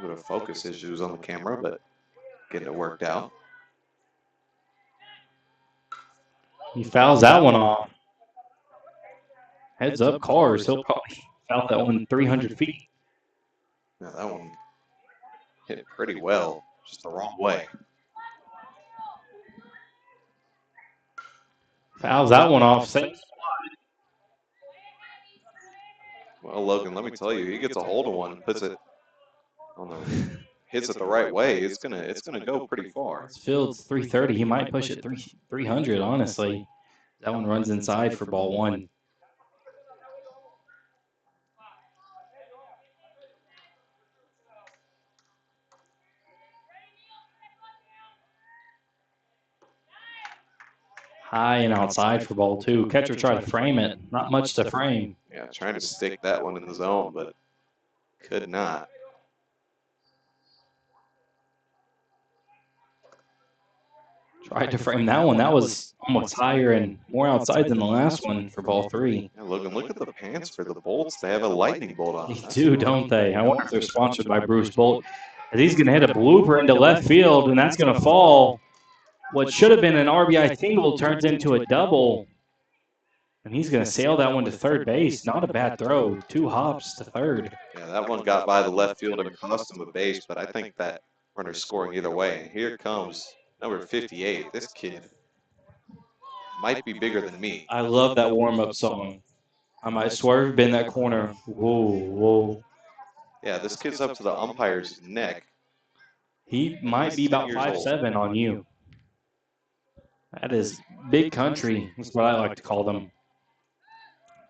bit of focus issues on the camera, but getting it worked out. He fouls that one off. Heads up, cars. He'll probably foul that one 300 feet. Now that one hit pretty well, just the wrong way. Fouls that one off. Well, Logan, let me tell you, he gets a hold of one and puts it on the, hits it the right way. It's gonna go pretty far. This field's 330. He might push it 300, honestly. That one runs inside for ball 1. High and outside for ball 2. Catcher tried to frame it. Not much to frame. Yeah, trying to stick that one in the zone, but could not. Tried to frame that one. That was almost higher and more outside than the last one for ball 3. Yeah, Logan, look at the pants for the Bolts. They have a lightning bolt on They them. do, don't they? I wonder if they're sponsored by Bruce Bolt. He's going to hit a blooper into left field, and that's going to fall. What should have been an RBI single turns into a double. And he's going to sail that one to third base. Not a bad throw. 2 hops to third. Yeah, that one got by the left field and cost him a base, but I think that runner's scoring either way. Here comes number 58. This kid might be bigger than me. I love that warm-up song. I might swerve in that corner. Whoa, whoa. Yeah, this kid's up to the umpire's neck. He might be about 5'7" on you. That is big country. That's what I like to call them.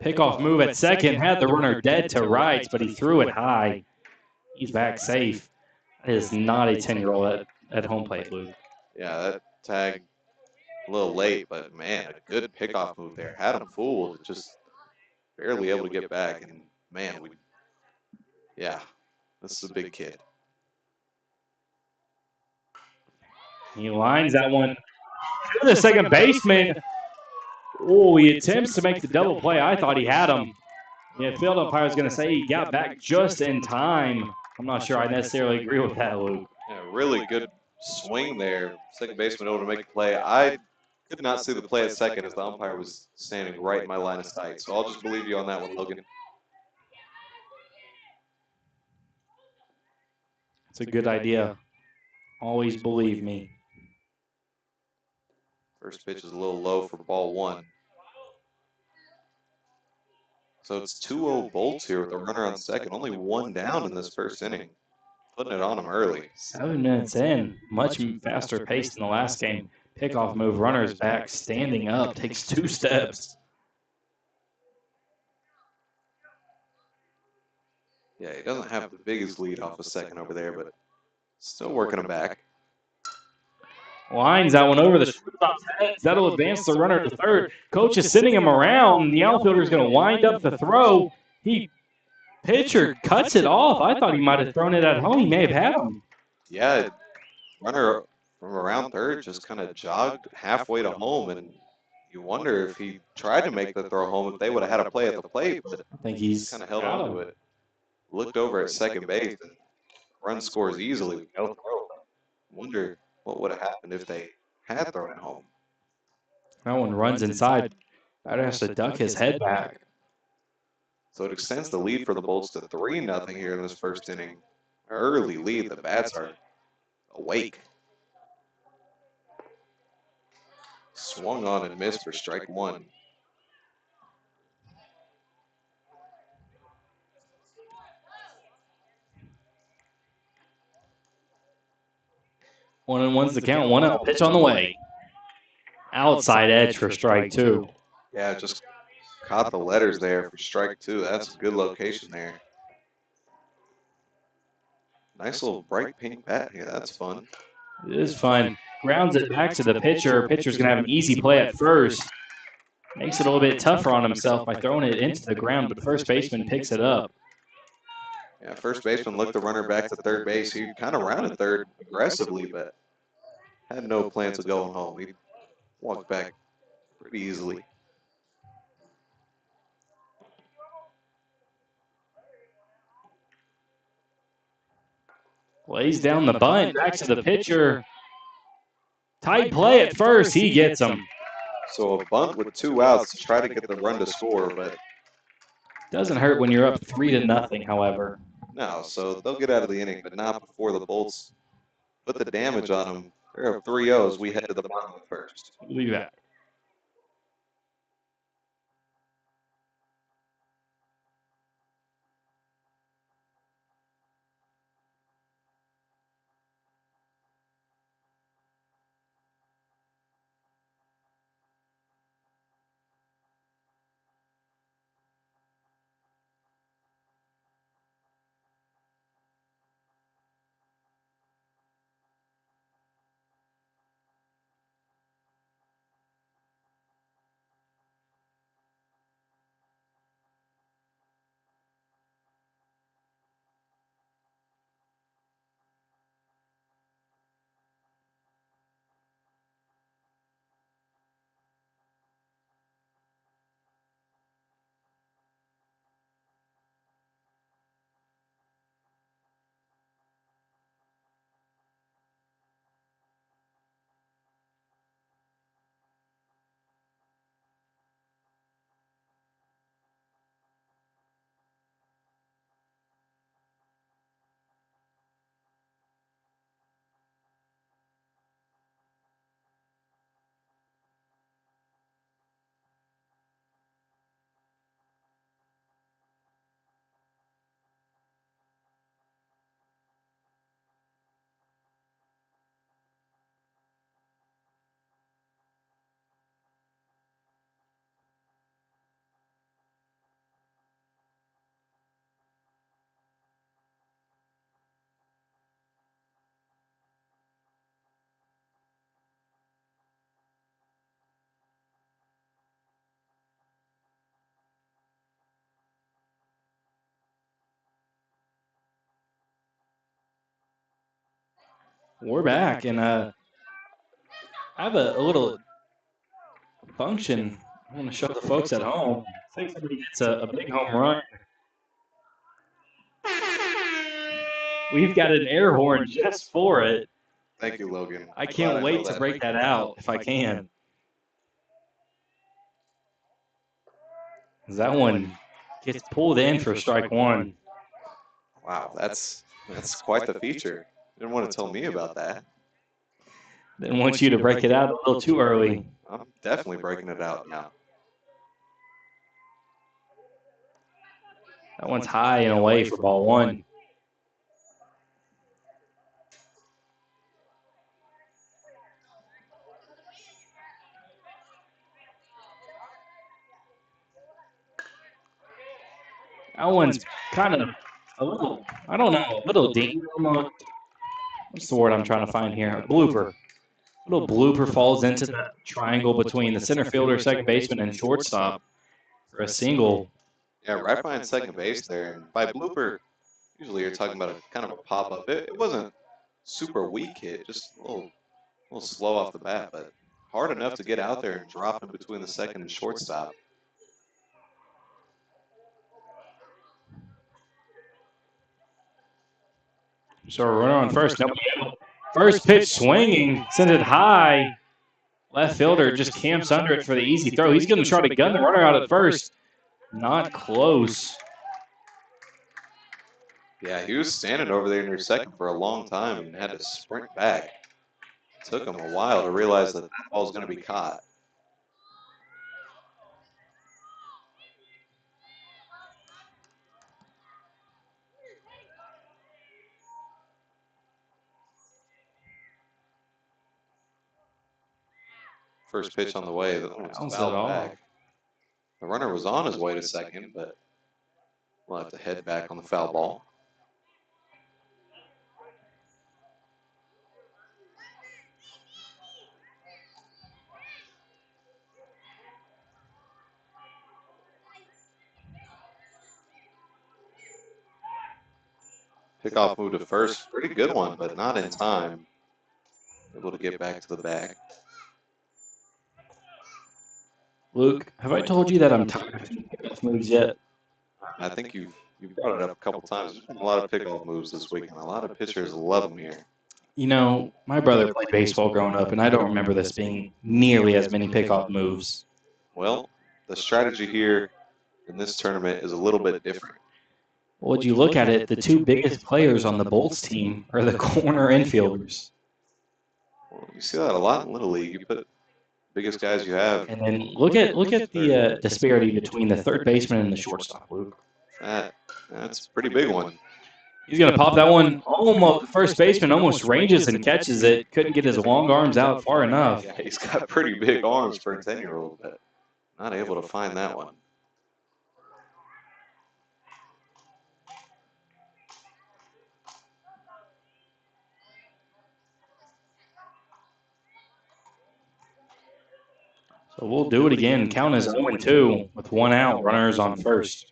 Pickoff move at second. Had the runner dead to right, but he threw it high. He's back safe. That is not a 10-year-old. at home plate, Luke. Yeah, that tag a little late, but man, a good pickoff move there. Had him fooled, just barely able to get back. And man, yeah, this is a big kid. He lines that one to the second baseman. Oh, he attempts to make the double play. I thought he had him. Yeah, field umpire was going to say he got back just in time. I'm not sure I necessarily agree with that, Luke. Yeah, really good swing there. Second baseman able to make the play. I could not see the play at second as the umpire was standing right in my line of sight. So I'll just believe you on that one, Logan. It's a good idea. Always believe me. First pitch is a little low for ball one. So it's 2-0 Bolts here with a runner on second. Only one down in this first inning. Putting it on him early. 7 minutes in, much faster pace than the last game. Pickoff move, runners back, standing up, takes 2 steps. Yeah, he doesn't have the biggest lead off a second over there, but still working him back. Lines that one over the shortstop's head. That'll advance the runner to third. Coach is sending him around. The outfielder is going to wind up the throw. Pitcher cuts it off. I thought he might have thrown it at home. He may have had him. Yeah, runner from around third just kind of jogged halfway to home, and you wonder if he tried to make the throw home, if they would have had a play at the plate, but I think he's kind of held on to it. Looked over at second base, and run scores easily with no throw. Wonder what would have happened if they had thrown it home. That one runs inside. Batter has to duck his head back. So it extends the lead for the Bolts to 3-0 here in this first inning. Early lead. The bats are awake. Swung on and missed for strike one. One and one's the count. 1-0 pitch on the way. Outside edge for strike two. Yeah, just caught the letters there for strike two. That's a good location there. Nice little bright pink bat here. That's fun. It is fun. Grounds it back to the pitcher. Pitcher's going to have an easy play at first. Makes it a little bit tougher on himself by throwing it into the ground, but the first baseman picks it up. Yeah, first baseman looked the runner back to third base. He kind of rounded third aggressively, but had no plans of going home. He walked back pretty easily. Lays down the bunt, back to the pitcher. Tight play at first, he gets him. So a bunt with 2 outs to try to get the run to score, but doesn't hurt when you're up 3-0, however. No, so they'll get out of the inning, but not before the Bolts put the damage on them. They're up 3-0 as we head to the bottom of the first. We'll be back. We're back, and I have a little function I want to show the folks at home. Say somebody gets a big home run. We've got an air horn just for it. Thank you, Logan. I can't wait to break that out if I can. That one gets pulled in for strike one. Wow, that's quite the feature. You didn't want to tell me about that. Didn't want you to break it out a little too early. I'm definitely breaking it out now. That one's high and away for ball one. That one's kind of a little, I don't know, a little ding. What's the word I'm trying to find here? A blooper. A little blooper falls into the triangle between the center fielder, second baseman, and shortstop for a single. Yeah, right behind second base there. And by blooper, usually you're talking about a kind of a pop-up. It wasn't super weak hit, just a little slow off the bat, but hard enough to get out there and drop in between the second and shortstop. So a runner on first. Nobody out. First pitch swinging, sends it high. Left fielder just camps under it for the easy throw. He's going to try to gun the runner out at first. Not close. Yeah, he was standing over there near second for a long time and had to sprint back. It took him a while to realize that the ball was going to be caught. First pitch on the way, that one was fouled back. The runner was on his way to second, but we'll have to head back on the foul ball. Pickoff move to first, pretty good one, but not in time. Able to get back to the bag. Luke, have I told you that I'm tired of pickoff moves yet? I think you brought it up a couple times. There's been a lot of pickoff moves this week, and a lot of pitchers love them here. You know, my brother played baseball growing up, and I don't remember this being nearly as many pickoff moves. Well, the strategy here in this tournament is a little bit different. Well, would you look at it, the two biggest players on the Bolts team are the corner infielders. Well, you see that a lot in Little League. You put biggest guys you have. And then look at the disparity between the third baseman and the shortstop, Luke. That's a pretty big one. He's going to pop that one. Almost, first baseman almost ranges and catches it. Couldn't get his long arms out far enough. Yeah, he's got pretty big arms for a 10-year-old, but not able to find that one. So we'll do it again. Count is 0-2 with one out. Runners on first.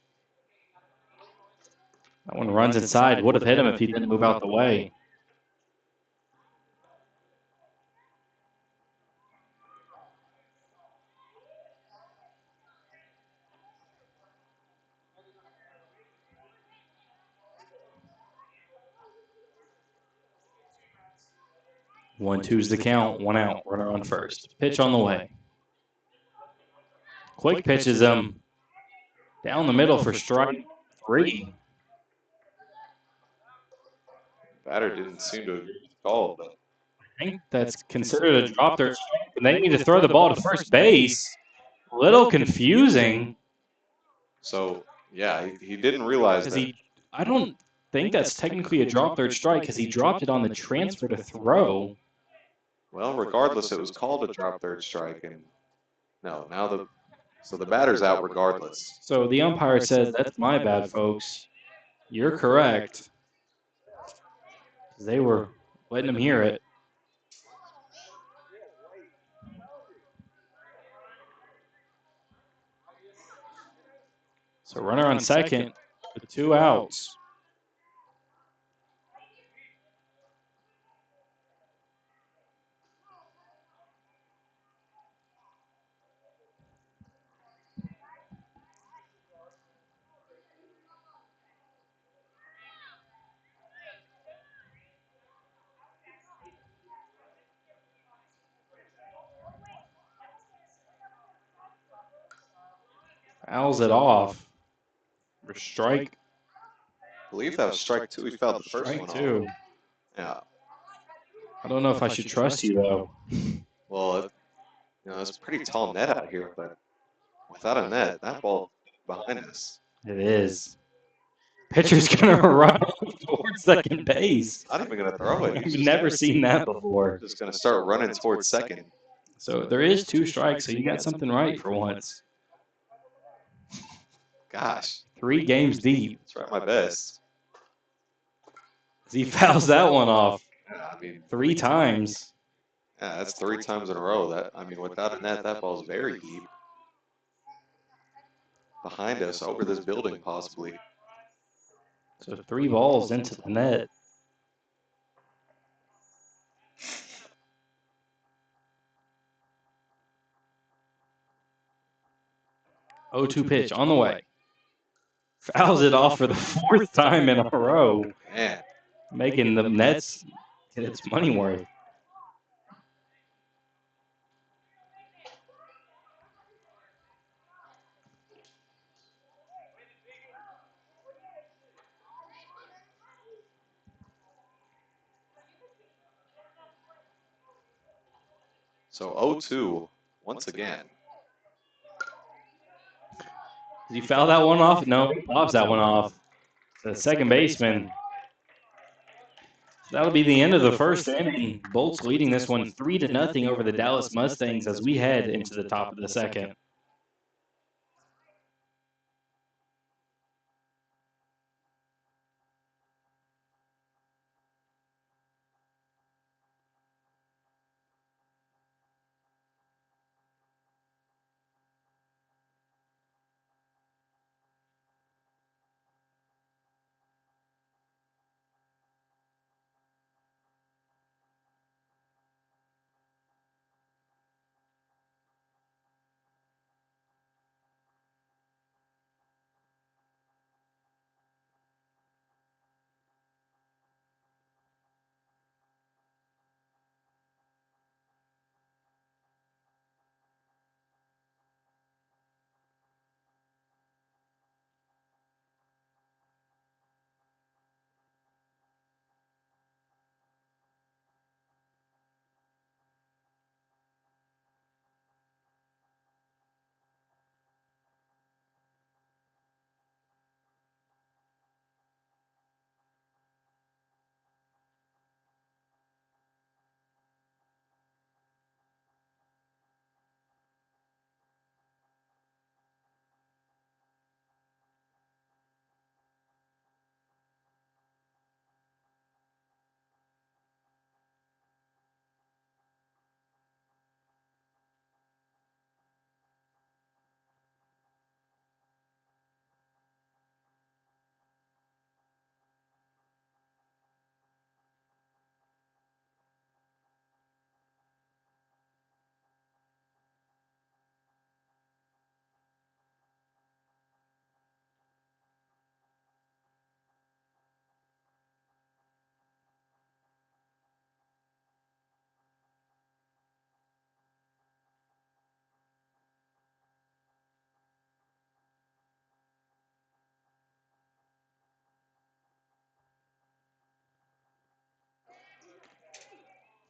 That one runs inside. Would have hit him if he didn't move out the way. One, two's the count. One out. Runner on first. Pitch on the way. Quick pitches him down the middle for strike three. Batter didn't seem to agree with the call, but I think that's considered a drop there. And they need to throw the ball to first base. A little confusing. So, yeah, he didn't realize that. I don't think that's technically a drop third strike because he dropped it on the transfer to throw. Well, regardless, it was called a drop third strike, and no, now the batter's out regardless. So the umpire says, that's my bad, folks. You're correct. They were letting him hear it. So runner on second with two outs. Fouls it off. For strike. I believe that was strike 2. He fouled the first one Strike 2. off. Yeah. I don't know if I should trust you, though. Well, it's a pretty tall net out here, but without a net, that ball behind us. It is. Pitcher's going to run towards second base. Not even going to throw it. I've never seen that before. Just going to start running towards second. So there is 2 strikes, so you got something right for once. Gosh. 3 games deep. Try my best. He fouls that one off. Yeah, I mean, 3 times. Yeah, that's 3 times in a row. Without a net, that ball's very deep. Behind us, over this building, possibly. So 3 balls into the net. Oh, 2 pitch on the way. Fouls it off for the 4th time in a row. Man. Making the Nets get its money worth. So 0-2 once again. Did he foul that one off? No, he pops that one off. The second baseman. That'll be the end of the first inning. Bolts leading this one 3-0 over the Dallas Mustangs as we head into the top of the second.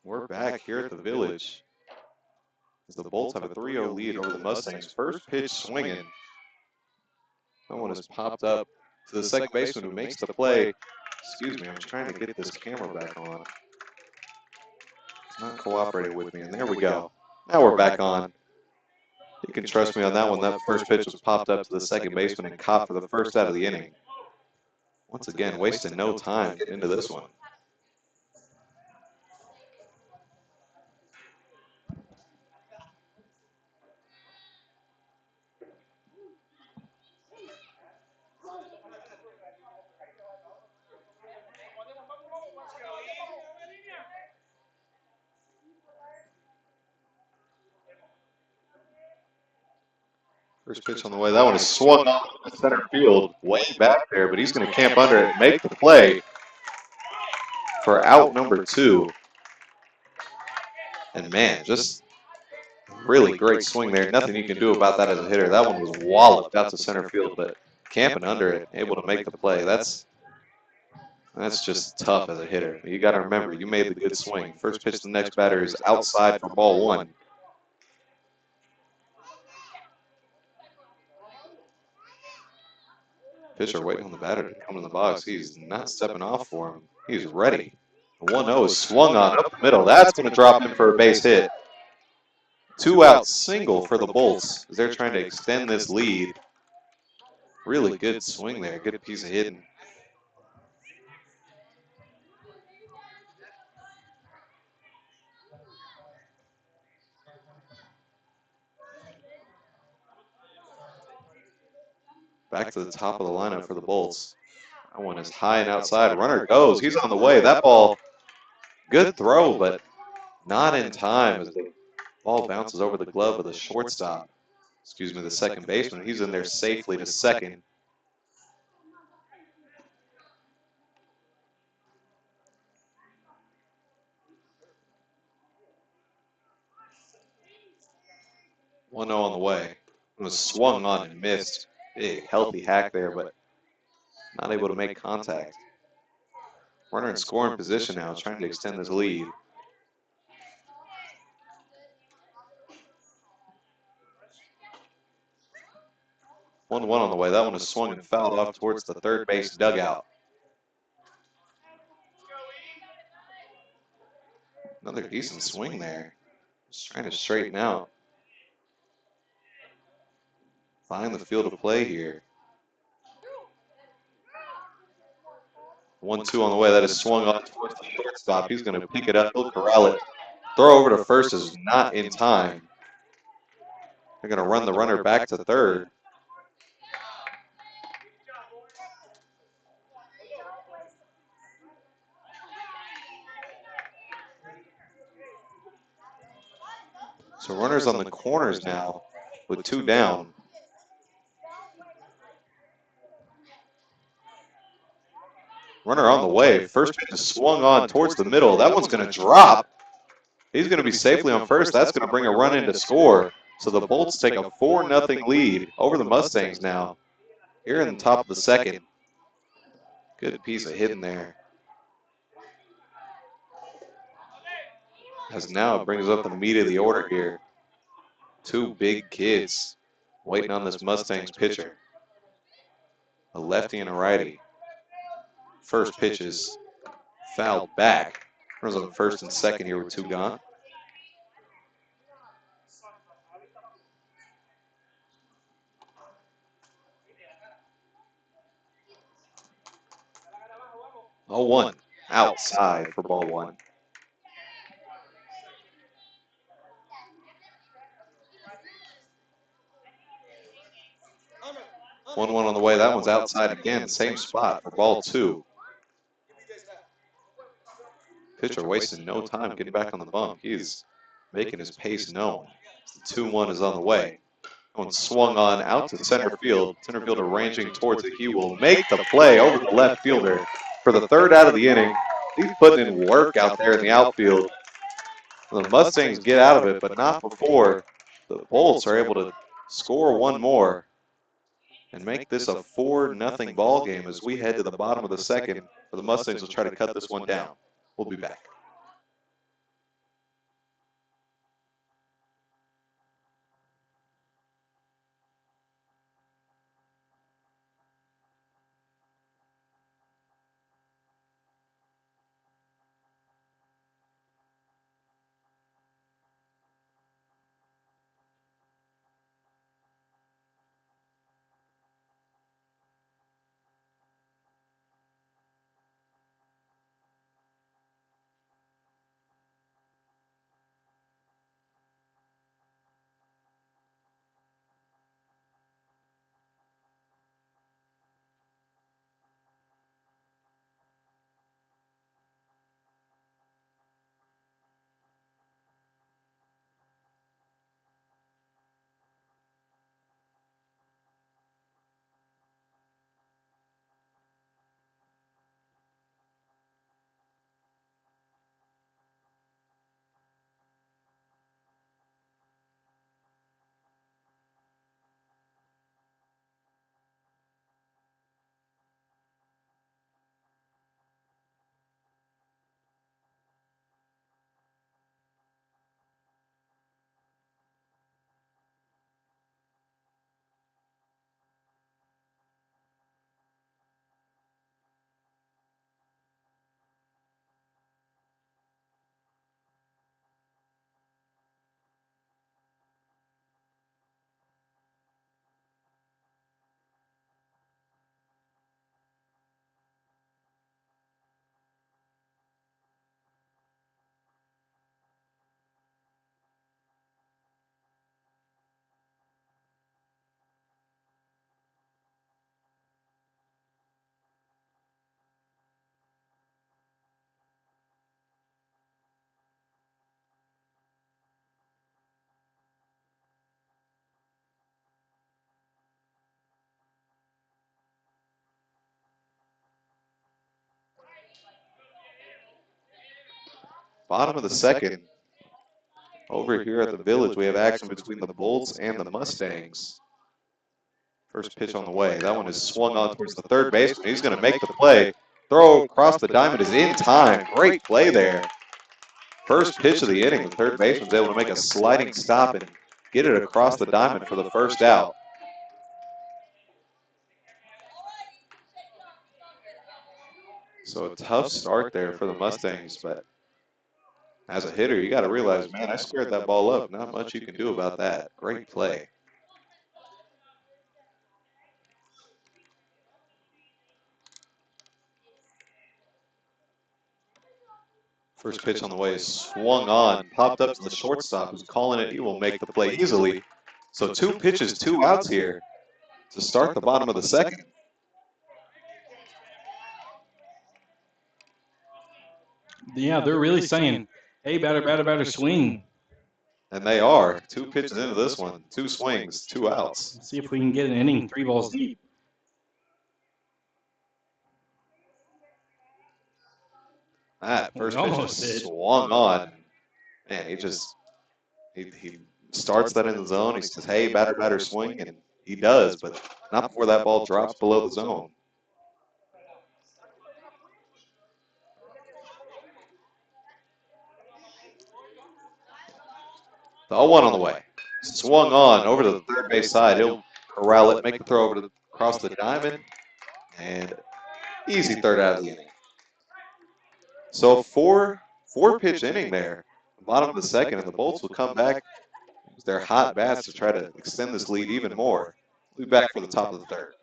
We're back here at the Village. As the Bolts have a 3-0 lead over the Mustangs. First pitch swinging. No one has popped up to the second baseman who makes the play. Excuse me, I'm trying to get this camera back on. It's not cooperating with me, and there we go. Now we're back on. You can trust me on that one. That first pitch was popped up to the second baseman and caught for the first out of the inning. Once again, wasting no time into this one. First pitch on the way. That one is swung off to center field, way back there, but he's going to camp under it and make the play for out number 2. And man, just Really great swing there. Nothing you can do about that as a hitter. That one was walloped out to center field, but camping under it, able to make the play. That's just tough as a hitter. You got to remember, you made the good swing. First pitch to the next batter is outside for ball one. Pitcher waiting on the batter to come in the box. He's not stepping off for him. He's ready. The 1-0 is swung on up the middle. That's going to drop him for a base hit. 2-out single for the Bolts as they're trying to extend this lead. Really good swing there. Good piece of hitting. Back to the top of the lineup for the Bolts. That one is high and outside. Runner goes. He's on the way. That ball, good throw, but not in time as the ball bounces over the glove of the shortstop. Excuse me, the second baseman. He's in there safely to second. One 0 on the way. It was swung on and missed. Big, healthy hack there, but not able to make contact. Runner in scoring position now, trying to extend this lead. One on the way. That one is swung and fouled off towards the third base dugout. Another decent swing there. Just trying to straighten out. Find the field of play here. 1-2 on the way. That is swung off towards the shortstop. He's going to pick it up. He'll corral it. Throw over to first is not in time. They're going to run the runner back to third. So runners on the corners now with 2 down. Runner on the way. First pitch is swung on towards the middle. That one's going to drop. He's going to be safely on first. That's going to bring a run in to score. So the Bolts take a 4-0 lead over the Mustangs now. Here in the top of the second. Good piece of hitting there. As now it brings up the meat of the order here. 2 big kids waiting on this Mustangs pitcher. A lefty and a righty. First pitch is fouled back. Runners on first and second here with 2 gone. Oh, 1 outside for ball 1. One on the way. That one's outside again. Same spot for ball 2. Pitcher wasting no time getting back on the bump. He's making his pace known. The 2-1 is on the way. One swung on out to center field. Center fielder ranging towards it. He will make the play over the left fielder for the 3rd out of the inning. He's putting in work out there in the outfield. The Mustangs get out of it, but not before the Bolts are able to score 1 more and make this a 4-0 ball game as we head to the bottom of the second. For the Mustangs will try to cut this one down. We'll be back. Bottom of the second. Over here at the Village, we have action between the Bolts and the Mustangs. First pitch on the way. That one is swung on towards the third baseman. He's going to make the play. Throw across the diamond is in time. Great play there. First pitch of the inning, the third baseman's able to make a sliding stop and get it across the diamond for the first out. So a tough start there for the Mustangs, but as a hitter, you got to realize, man, I squared that ball up. Not much you can do about that. Great play. First pitch on the way is swung on, popped up to the shortstop who's calling it. He will make the play easily. So 2 pitches, 2 outs here to start the bottom of the second. Yeah, they're really saying, hey, batter, swing. And they are. 2 pitches into this one, 2 swings, 2 outs. Let's see if we can get an inning 3 balls deep. That first pitch Almost is did. swung on. Man, he starts that in the zone. He says, hey, batter, swing, and he does, but not before that ball drops below the zone. The 0-1 on the way. Swung on over to the third base side. He'll corral it, make the throw over across the diamond, and easy third out of the inning. So four pitch inning there, bottom of the second, and the Bolts will come back. Use their hot bats to try to extend this lead even more. We'll be back for the top of the third.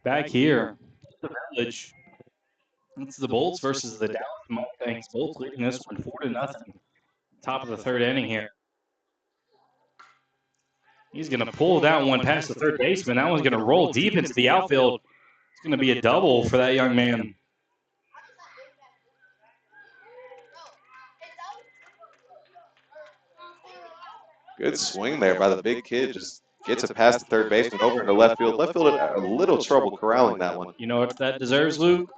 Back here, the Village. It's the Bolts versus the Dallas Mustangs. Bolts leading this one 4-0. Top of the third inning here. He's going to pull that one past the third baseman. That one's going to roll deep into the outfield. It's going to be a double for that young man. Good swing there by the big kid. Just gets it past the third baseman over into left field. Left field had a little trouble corralling that one. You know what that deserves, Luke?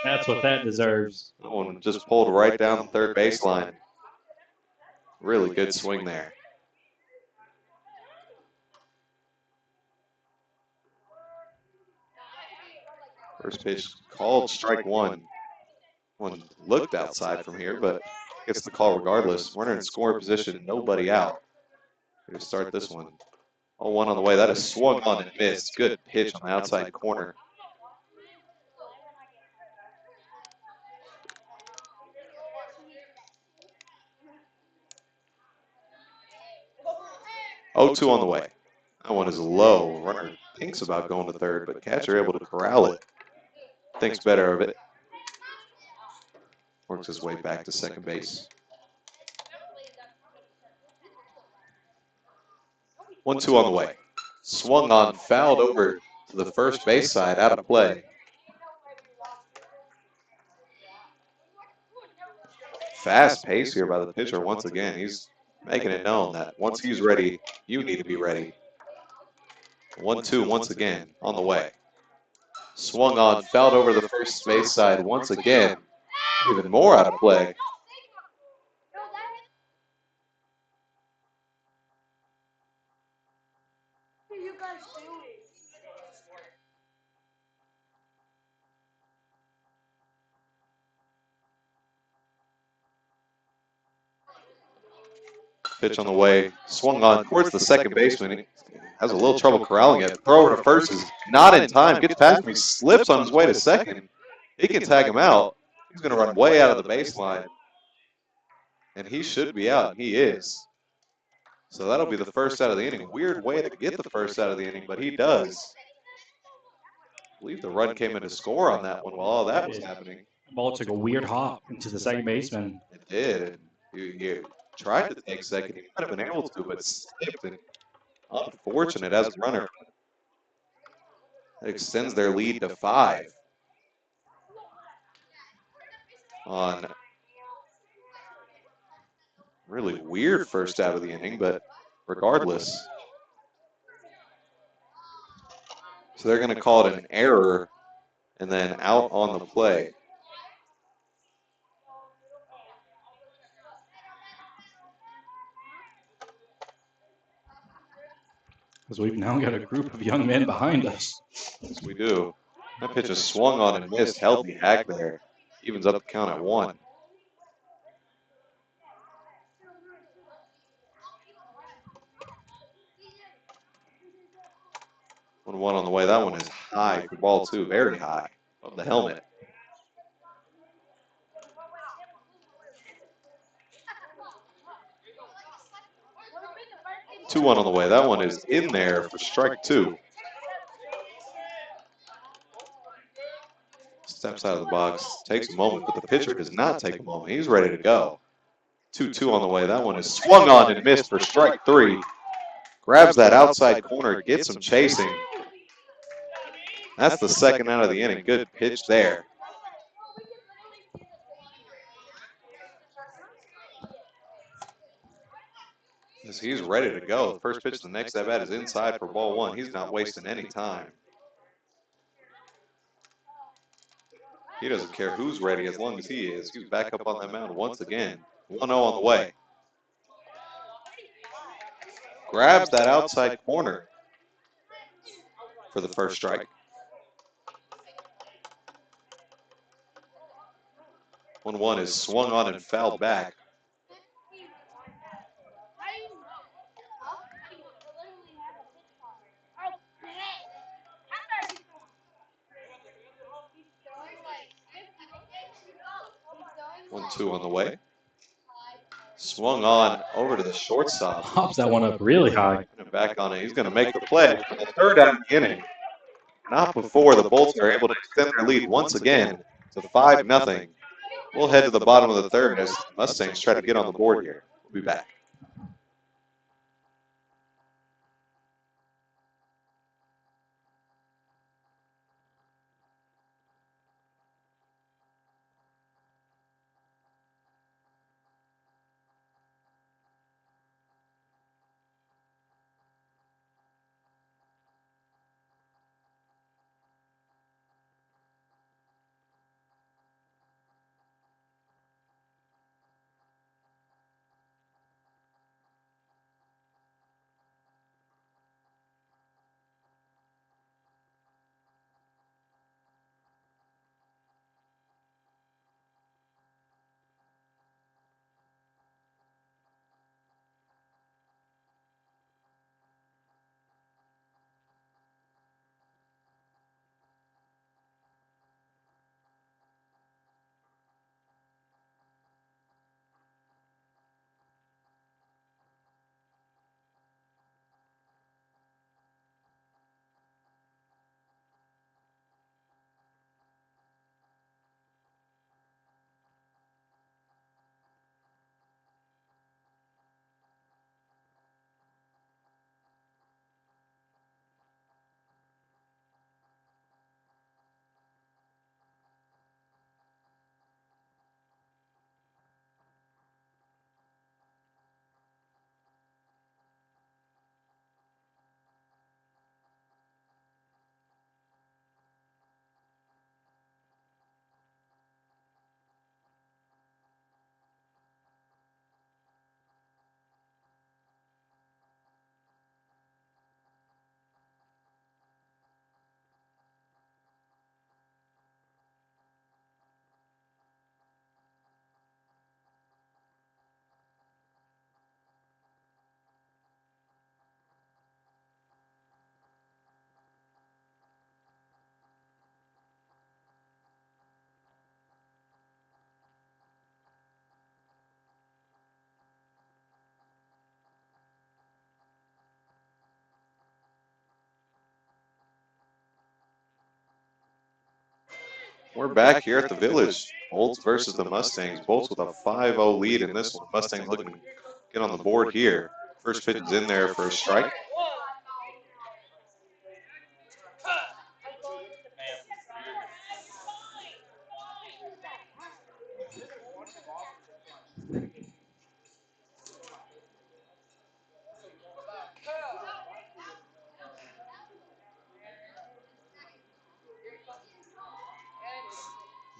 That's what that deserves. That one just pulled right down the third baseline. Really good swing there. First pitch called strike one. One looked outside from here, but gets the call regardless. Runner in scoring position, nobody out. Here to start this one. 0-1 on the way. That is swung on and missed. Good pitch on the outside corner. Oh, 2 on the way. That one is low. Runner thinks about going to third, but catcher able to corral it. Thinks better of it. Works his way back to second base. 1-2 on the way. Swung on, fouled over to the first base side, out of play. Fast pace here by the pitcher once again. He's making it known that once he's ready, you need to be ready. 1-2 once again on the way. Swung on, fouled over the first base side once again. Even more out of play. Pitch on the way, swung on towards the second baseman. He has a little trouble corralling it. Throw over to first is not in time. Gets past him. He slips on his way to second. He can tag him out. He's going to run way out of the baseline. And he should be out. He is. So that'll be the first out of the inning. Weird way to get the first out of the inning, but he does. I believe the run came in to score on that one while all that was happening. The ball took a weird hop into the second baseman. It did. He tried to take second. He might have been able to, but slipped. And unfortunate as a runner. That extends their lead to 5. On really weird first out of the inning, but regardless. So they're going to call it an error and then out on the play. Because we've now got a group of young men behind us. Yes, we do. That pitch is swung on and missed. Healthy hack there. Evens up the count at 1. One on the way. That one is high for ball 2. Very high. Of the helmet. Two on the way. That one is in there for strike 2. Steps out of the box, takes a moment, but the pitcher does not take a moment. He's ready to go. 2-2 on the way. That one is swung on and missed for strike 3. Grabs that outside corner, gets him chasing. That's the second out of the inning. Good pitch there. As he's ready to go. The first pitch of the next at bat is inside for ball 1. He's not wasting any time. He doesn't care who's ready as long as he is. He's back up on that mound once again. 1-0 on the way. Grabs that outside corner for the first strike. 1-1 is swung on and fouled back. One, 2 on the way. Swung on over to the shortstop. Pops that one up really high. Back on it. He's going to make the play for the third out of the inning. Not before the Bolts are able to extend their lead once again to 5-0. We'll head to the bottom of the third as the Mustangs try to get on the board here. We'll be back. We're back here at the Village. Bolts versus the Mustangs. Bolts with a 5-0 lead in this one. Mustangs looking to get on the board here. First pitch is in there for a strike.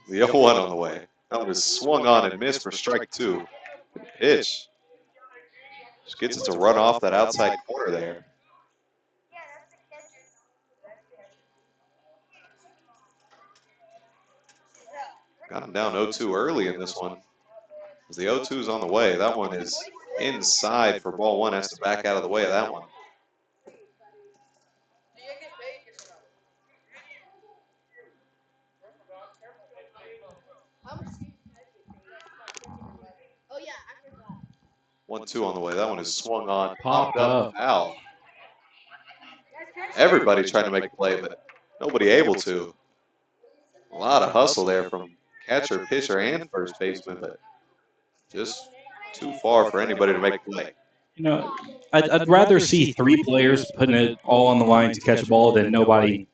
The 0-1 on the way. That was swung on and missed for strike 2. Pitch. Just gets it to run off that outside corner there. Got him down 0-2 early in this one. As the 0-2 is on the way, that one is inside for ball 1. Has to back out of the way of that one. Oh yeah, I forgot. 1-2 on the way. That one is swung on, Popped popped up, foul. Everybody trying to make a play, but nobody able to. A lot of hustle there from catcher, pitcher, and first baseman, but just too far for anybody to make a play. You know, I'd rather see 3 players putting it all on the line to catch a ball than nobody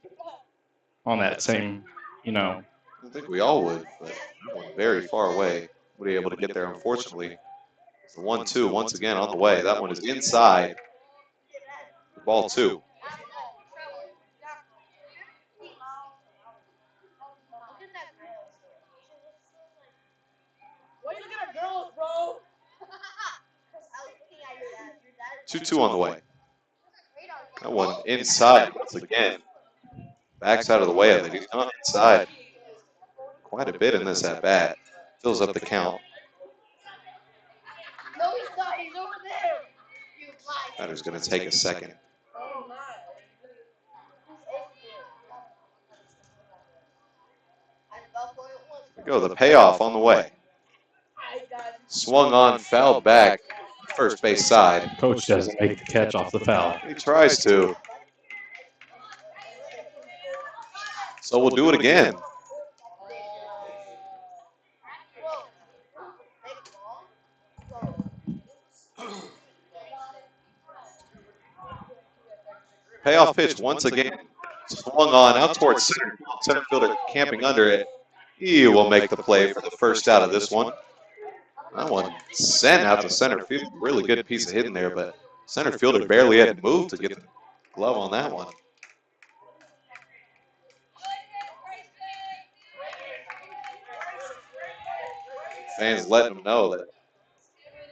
on that same, you know. I think we all would, but that one very far away. Nobody able to get there, unfortunately. It's the 1-2 once again on the way. That one is inside. Ball 2. What are you gonna girls, bro? 2-2 on the way. That one inside once again. Backs out of the way of it. He's gone inside quite a bit in this at bat. Fills up the count. No, he's not. He's over there. You lied. Batter's going to take a second. Oh my. There we go. The payoff on the way. Swung on, fouled back. First base side. Coach doesn't make the catch off the foul. He tries to. So we'll do it again. Payoff pitch once again. Swung on out towards center. Center fielder camping under it. He will make the play for the first out of this one. That one sent out to center field. Really good piece of hitting there, but center fielder barely had moved to get the glove on that one. Fans letting him know that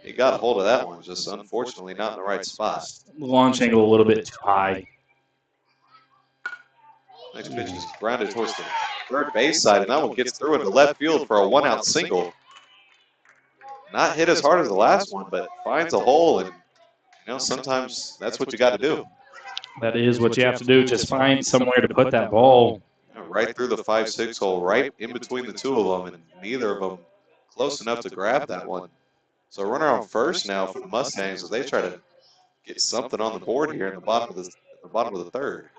he got a hold of that one, just unfortunately not in the right spot. The launch angle a little bit too high. Next pitch is grounded towards the third base side, and that one gets through into left field for a one-out single. Not hit as hard as the last one, but finds a hole, and you know sometimes that's what you got to do. That is what you have to do. Just find somewhere to put that ball. Right through the 5-6 hole, right in between the two of them, and neither of them close enough to grab that one. So runner on first now for the Mustangs as they try to get something on the board here in the bottom of the third.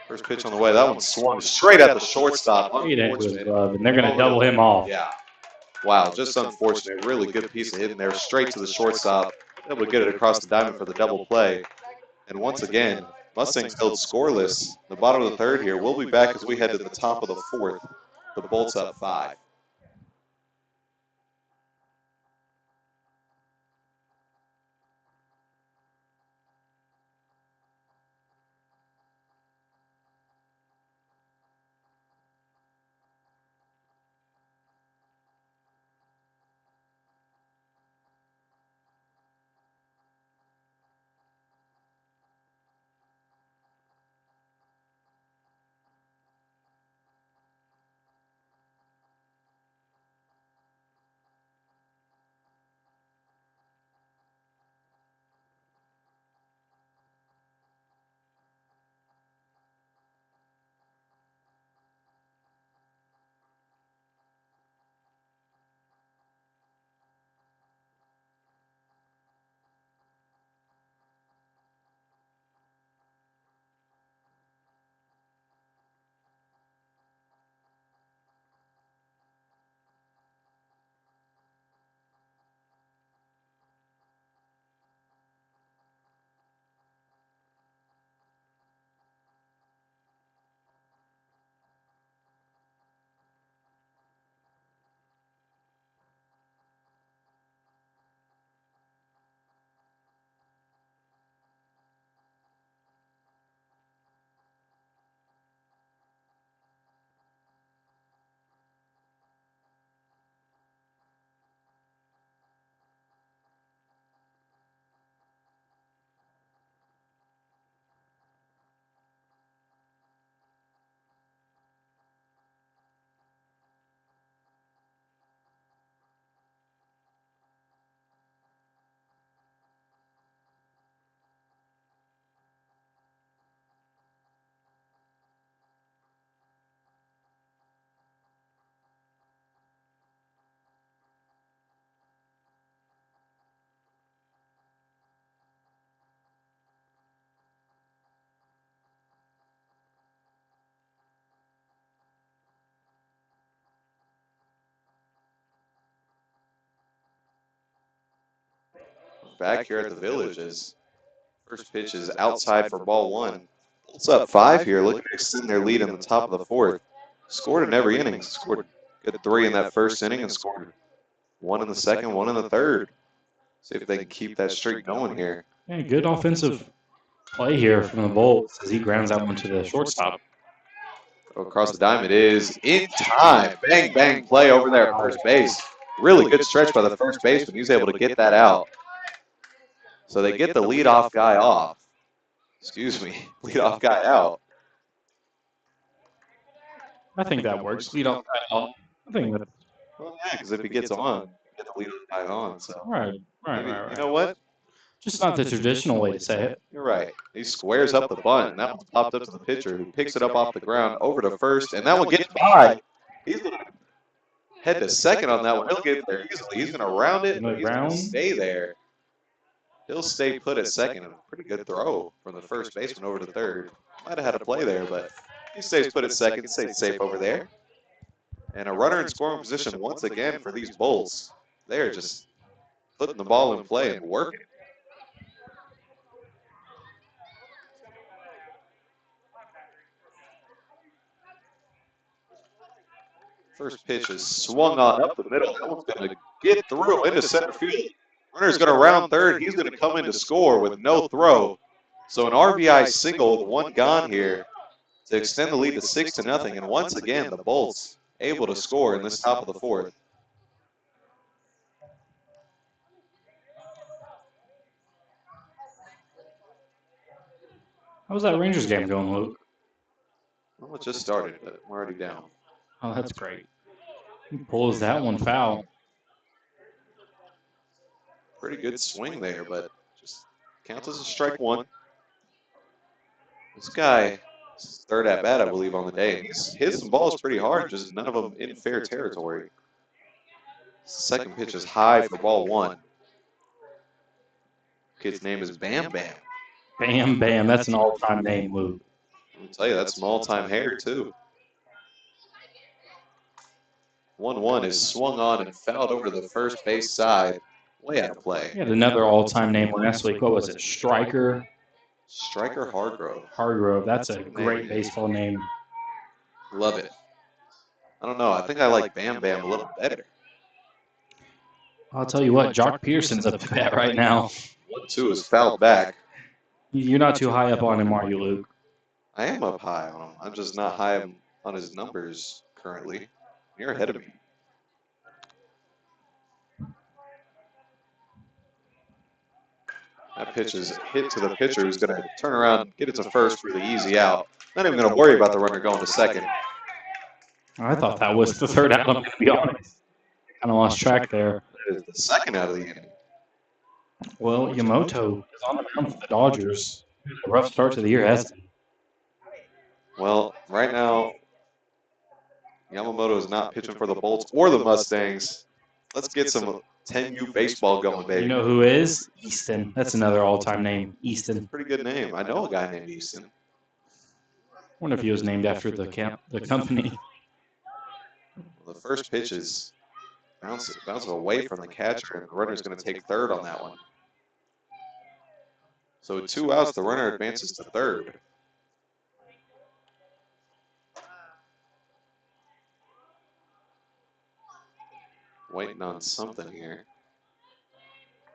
First pitch on the way. That one swung straight at the shortstop. And they're Unfortunate. going to double him off. Yeah. Wow, just unfortunate. Really good piece of hitting there, straight to the shortstop. Able to get it across the diamond for the double play. And once again, Mustangs held scoreless. The bottom of the third here. We'll be back as we head to the top of the fourth. The Bolts up 5. back here at the Village as first pitch is outside for ball one. Bolts up 5 here, looking to extend their lead in the top of the fourth. Scored in every inning. Scored a good 3 in that first inning and scored 1 in the second, 1 in the third. See if they can keep that streak going here. Yeah, good offensive play here from the Bolts as he grounds that one to the shortstop. Across the dime it is in time. Bang, bang play over there at first base. Really good stretch by the first baseman. He was able to get that out. So they get the leadoff guy off. Excuse me, leadoff guy out. I think that works. Lead off guy out. I think that. Well, yeah, because if he gets on, get the leadoff guy on. So Right. maybe, you know what? Just not the traditional way to say it. You're right. He squares up the bunt, and that one popped up to the pitcher, who picks it up off the ground over to first, and that one gets by. He's going to head to second on that one. He'll get there easily. He's going to round it, but he's going to stay there. He'll stay put at second. A pretty good throw from the first baseman over to third. Might have had a play there, but he stays put at second, stays safe over there. And a runner in scoring position once again for these Bulls. They're just putting the ball in play and working. First pitch is swung on up the middle. That one's going to get through into center field. Runner's going to round third. He's going to come in to score with no throw. So an RBI single with one gone here to extend the lead to 6-0. And once again, the Bolts able to score in this top of the fourth. How's that Rangers game going, Luke? Well, it just started, but we're already down. Oh, that's great. He pulls that one foul. Pretty good swing there, but just counts as a strike one. This guy, this is third at bat, I believe, on the day. He's hit some balls pretty hard, just none of them in fair territory. Second pitch is high for ball one. Kid's name is Bam Bam. Bam Bam. That's an all-time name, Luke. I'll tell you, that's some all-time hair, too. 1-1 is swung on and fouled over to the first base side. Way out of play. He had another all-time name last week. What was it? Striker? Striker Hargrove. Hargrove. That's a great baseball name. Love it. I don't know. I think I like Bam Bam a little better. I'll tell you what, Jock Pearson's up to bat right now. 1-2 is fouled back. You're not too high up on him, are you, Luke? I am up high on him. I'm just not high on his numbers currently. You're ahead of me. That pitch is hit to the pitcher, who's going to turn around, get it to first, really easy out. Not even going to worry about the runner going to second. I thought that was the third out, I'm going to be honest. Kind of lost track there. That is the second out of the inning. Well, Yamamoto is on the mound for the Dodgers. A rough start to the year, hasn't he? Well, right now, Yamamoto is not pitching for the Bolts or the Mustangs. Let's get some 10U baseball going, baby. You know who is? Easton. That's another all-time name, Easton. Pretty good name. I know a guy named Easton. I wonder if he was named after the company. Well, the first pitch is bounces away from the catcher, and the runner's going to take third on that one. So with 2 outs, the runner advances to third. Waiting on something here.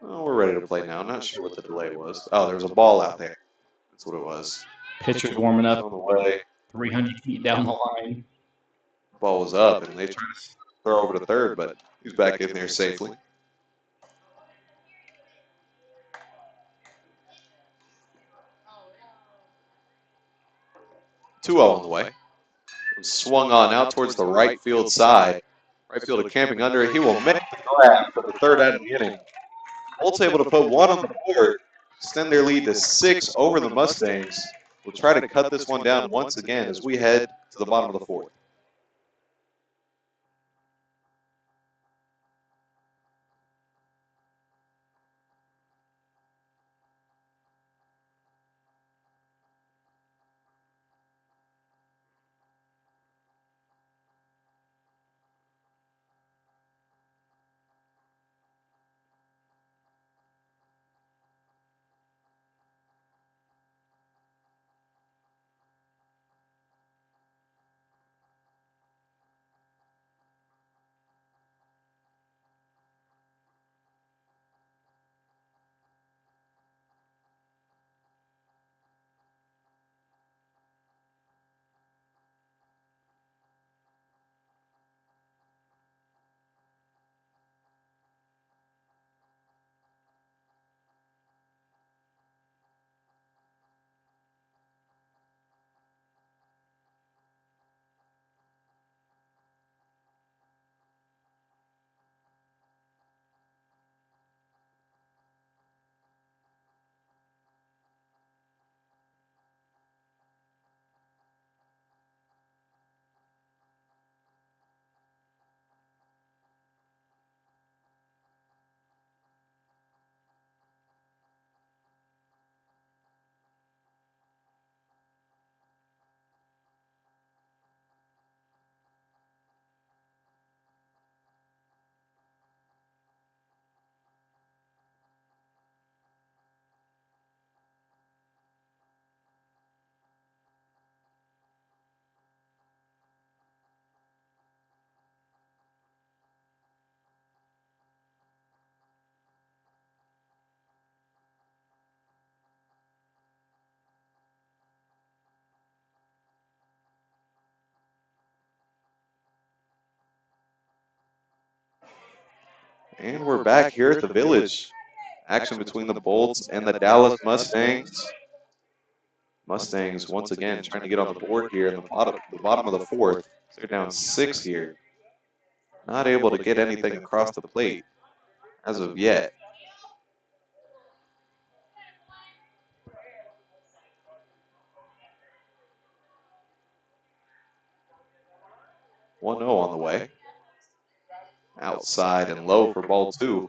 Oh, we're ready to play now. I'm not sure what the delay was. Oh, there was a ball out there. That's what it was. Pitcher's warming up On the way. 300 feet down the line. Ball was up, and they tried to throw over to third, but he's back in there safely. Two on the way. Swung on out towards the right field side. Right fielder camping under it. He will make the grab for the third out of the inning. Bolts able to put one on the board, extend their lead to 6 over the Mustangs. We'll try to cut this one down once again as we head to the bottom of the fourth. And we're back here at the Village. Action between the Bolts and the Dallas Mustangs. Mustangs once again trying to get on the board here in the bottom of the fourth. They're down 6 here. Not able to get anything across the plate as of yet. One 0 on the way. Outside and low for ball 2.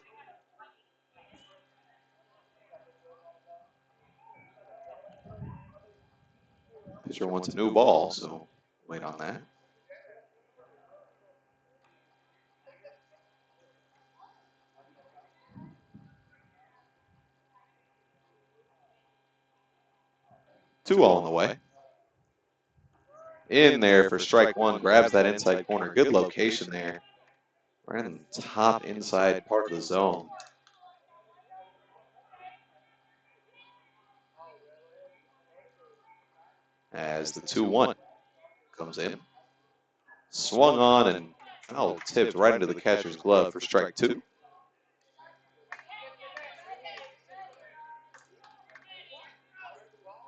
Pitcher wants a new ball, so wait on that. Two all on the way. In there for strike 1, grabs that inside corner. Good location there. Right in the top inside part of the zone. As the 2-1 comes in. Swung on and foul tipped right into the catcher's glove for strike 2.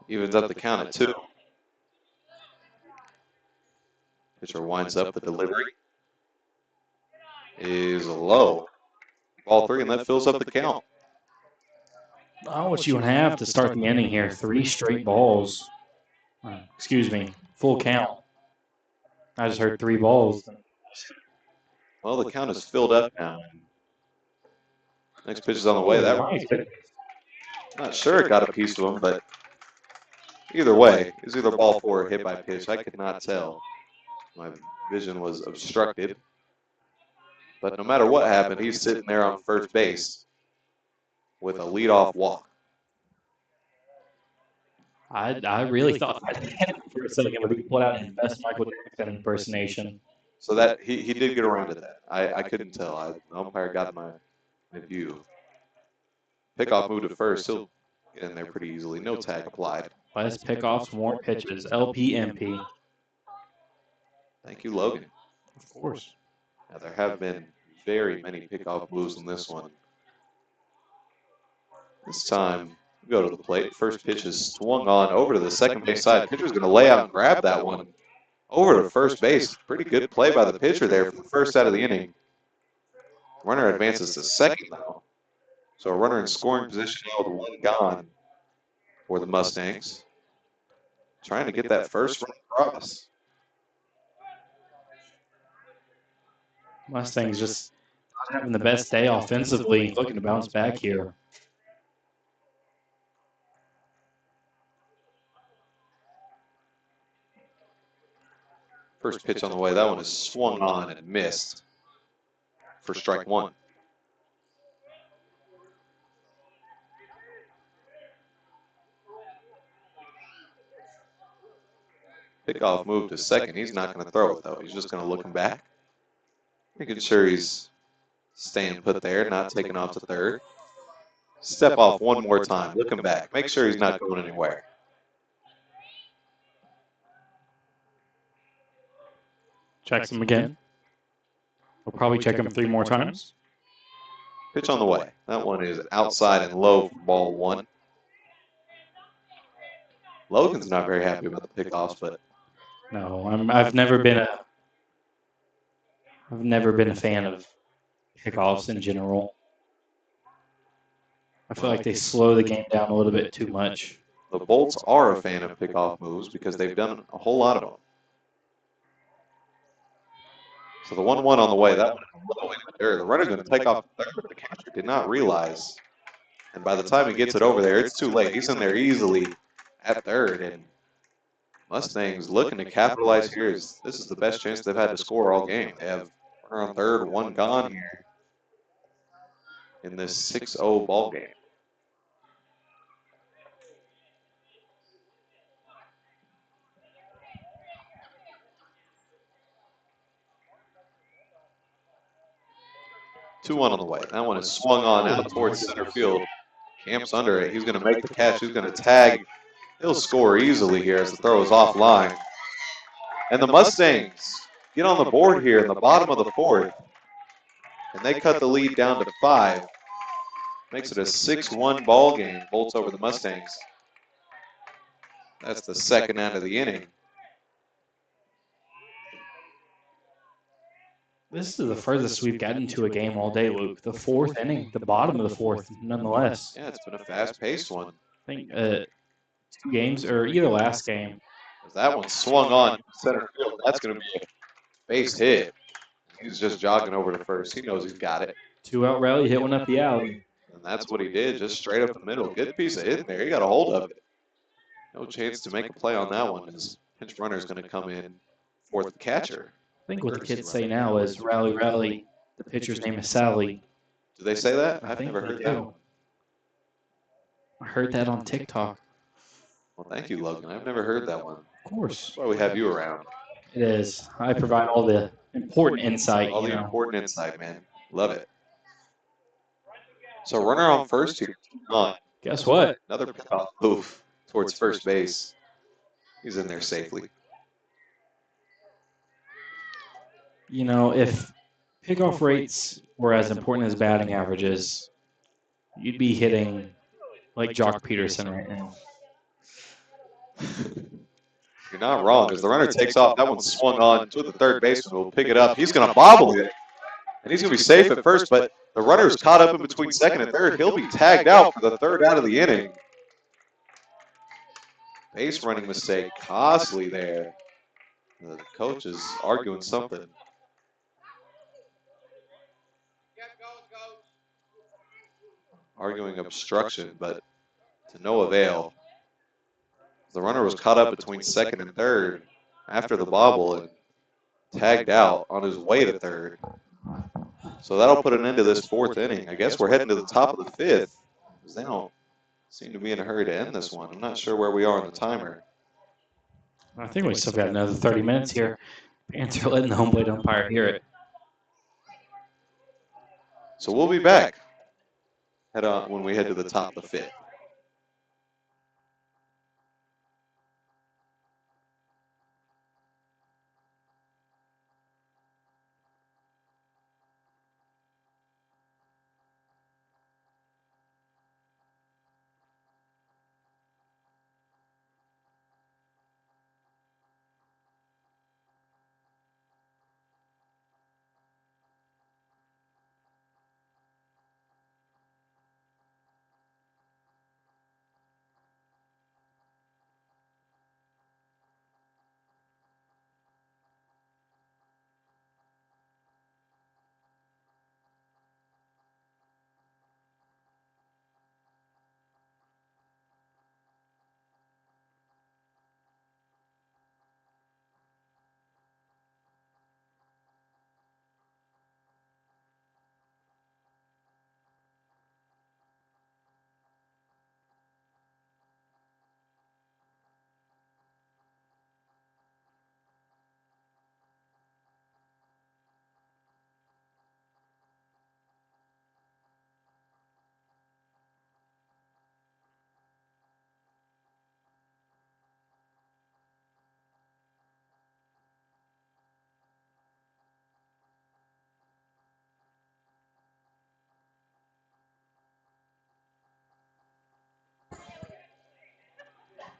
Evens up the count at 2. Pitcher winds up the delivery. Is low. Ball 3, and that fills up the count. Oh, what you have to start the inning here. 3 straight balls. Excuse me, full count. I just heard 3 balls. Well, the count is filled up now. Next pitch is on the way. That not sure it got a piece of him, but either way, it was either ball 4 or hit by pitch. I could not tell. My vision was obstructed. But no matter what happened, he's sitting there on first base with a leadoff walk. I really thought for a second when he pulled out his best Michael Jackson impersonation. So that he did get around to that. I couldn't tell. The umpire got my view. Pickoff moved to first. He'll get in there pretty easily. No tag applied. Less pickoffs, more pitches. LPMP. Thank you, Logan. Of course. Now, there have been very many pickoff moves in this one. This time, we go to the plate. First pitch is swung on over to the second base side. Pitcher's going to lay out and grab that one over to first base. Pretty good play by the pitcher there for the first out of the inning. Runner advances to second now. So a runner in scoring position now with 1 gone for the Mustangs. Trying to get that first run across. Mustangs just not having the best day offensively, looking to bounce back here. First pitch on the way. That one is swung on and missed for strike 1. Pickoff move to second. He's not going to throw it, though. He's just going to look him back. Making sure he's staying put there, not taking off to third. Step off one more time. Look him back. Make sure he's not going anywhere. Checks him again. We'll probably check him 3 more times. Pitch on the way. That one is outside and low for ball 1. Logan's not very happy about the pickoffs, but no, I've never been a fan of pickoffs in general. I feel like they slow the game down a little bit too much. The Bolts are a fan of pickoff moves because they've done a whole lot of them. So the 1-1 on the way, that one is low in there. The runner's going to take off third, but the catcher did not realize. And by the time he gets it over there, it's too late. He's in there easily at third, and Mustangs looking to capitalize here. This is the best chance they've had to score all game. They have runner on third, 1 gone here in this 6-0 ball game. Two one on the way. That one is swung on out towards center field. Camp's under it. He's going to make the catch. He's going to tag. He'll score easily here as the throw is offline. And the Mustangs get on the board here in the bottom of the fourth. and they cut the lead down to 5. Makes it a 6-1 ball game. Bolts over the Mustangs. That's the second out of the inning. This is the furthest we've gotten to a game all day, Luke. The 4th inning, the bottom of the 4th, nonetheless. Yeah, it's been a fast-paced one. I think 2 games, or either last game. That one swung on center field. That's going to be a base hit. He's just jogging over to first. He knows he's got it. 2-out rally, hit one up the alley. And that's what he did, just straight up the middle. Good piece of hit there. He got a hold of it. No chance to make a play on that one. His pinch runner is going to come in for the catcher. I think what the kids say now is rally, rally. The pitcher's name is Sally. Do they say that? I I've think never they heard that do. one. I heard that on TikTok. Well, thank you, Logan. I've never heard that one. Of course. That's why we have you around. It is. I provide all the important insight. All the important insight, man. Love it. So runner on first here. On. Guess what? Another pickoff move towards first base. He's in there safely. You know, if pickoff rates were as important as batting averages, you'd be hitting like Jock Peterson right now. You're not wrong. As the runner takes off, that one swung on to the third baseman. Will pick it up. He's going to bobble it. And he's going to be safe at first, but the runner's caught up in between second and third. He'll be tagged out for the third out of the inning. Base running mistake. Costly there. The coach is arguing something. Arguing obstruction, but to no avail. The runner was caught up between second and third after the bobble and tagged out on his way to third. So that'll put an end to this 4th inning. I guess we're heading to the top of the 5th because they don't seem to be in a hurry to end this one. I'm not sure where we are on the timer. I think we still got another 30 minutes here. Panther letting the home plate umpire hear it. So we'll be back when we head to the top of the 5th.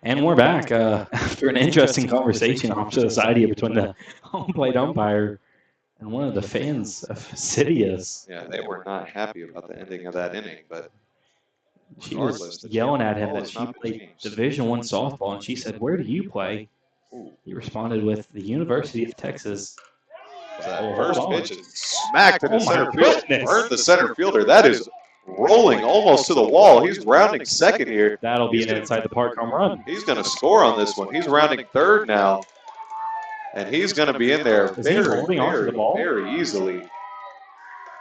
And we're back after an interesting conversation off to the side here between the home plate umpire and one of the fans of Sidious. Yeah, they were not happy about the ending of that inning, but she was yelling at him that she played Division I softball, and she said, "Where do you play?" He responded with the University of Texas. That first pitch is smacked in the center field. Burned the center fielder. That is rolling almost to the wall. He's rounding second here. That'll be an inside the park home run. He's going to score on this one. He's rounding third now. And he's going to be in there very easily.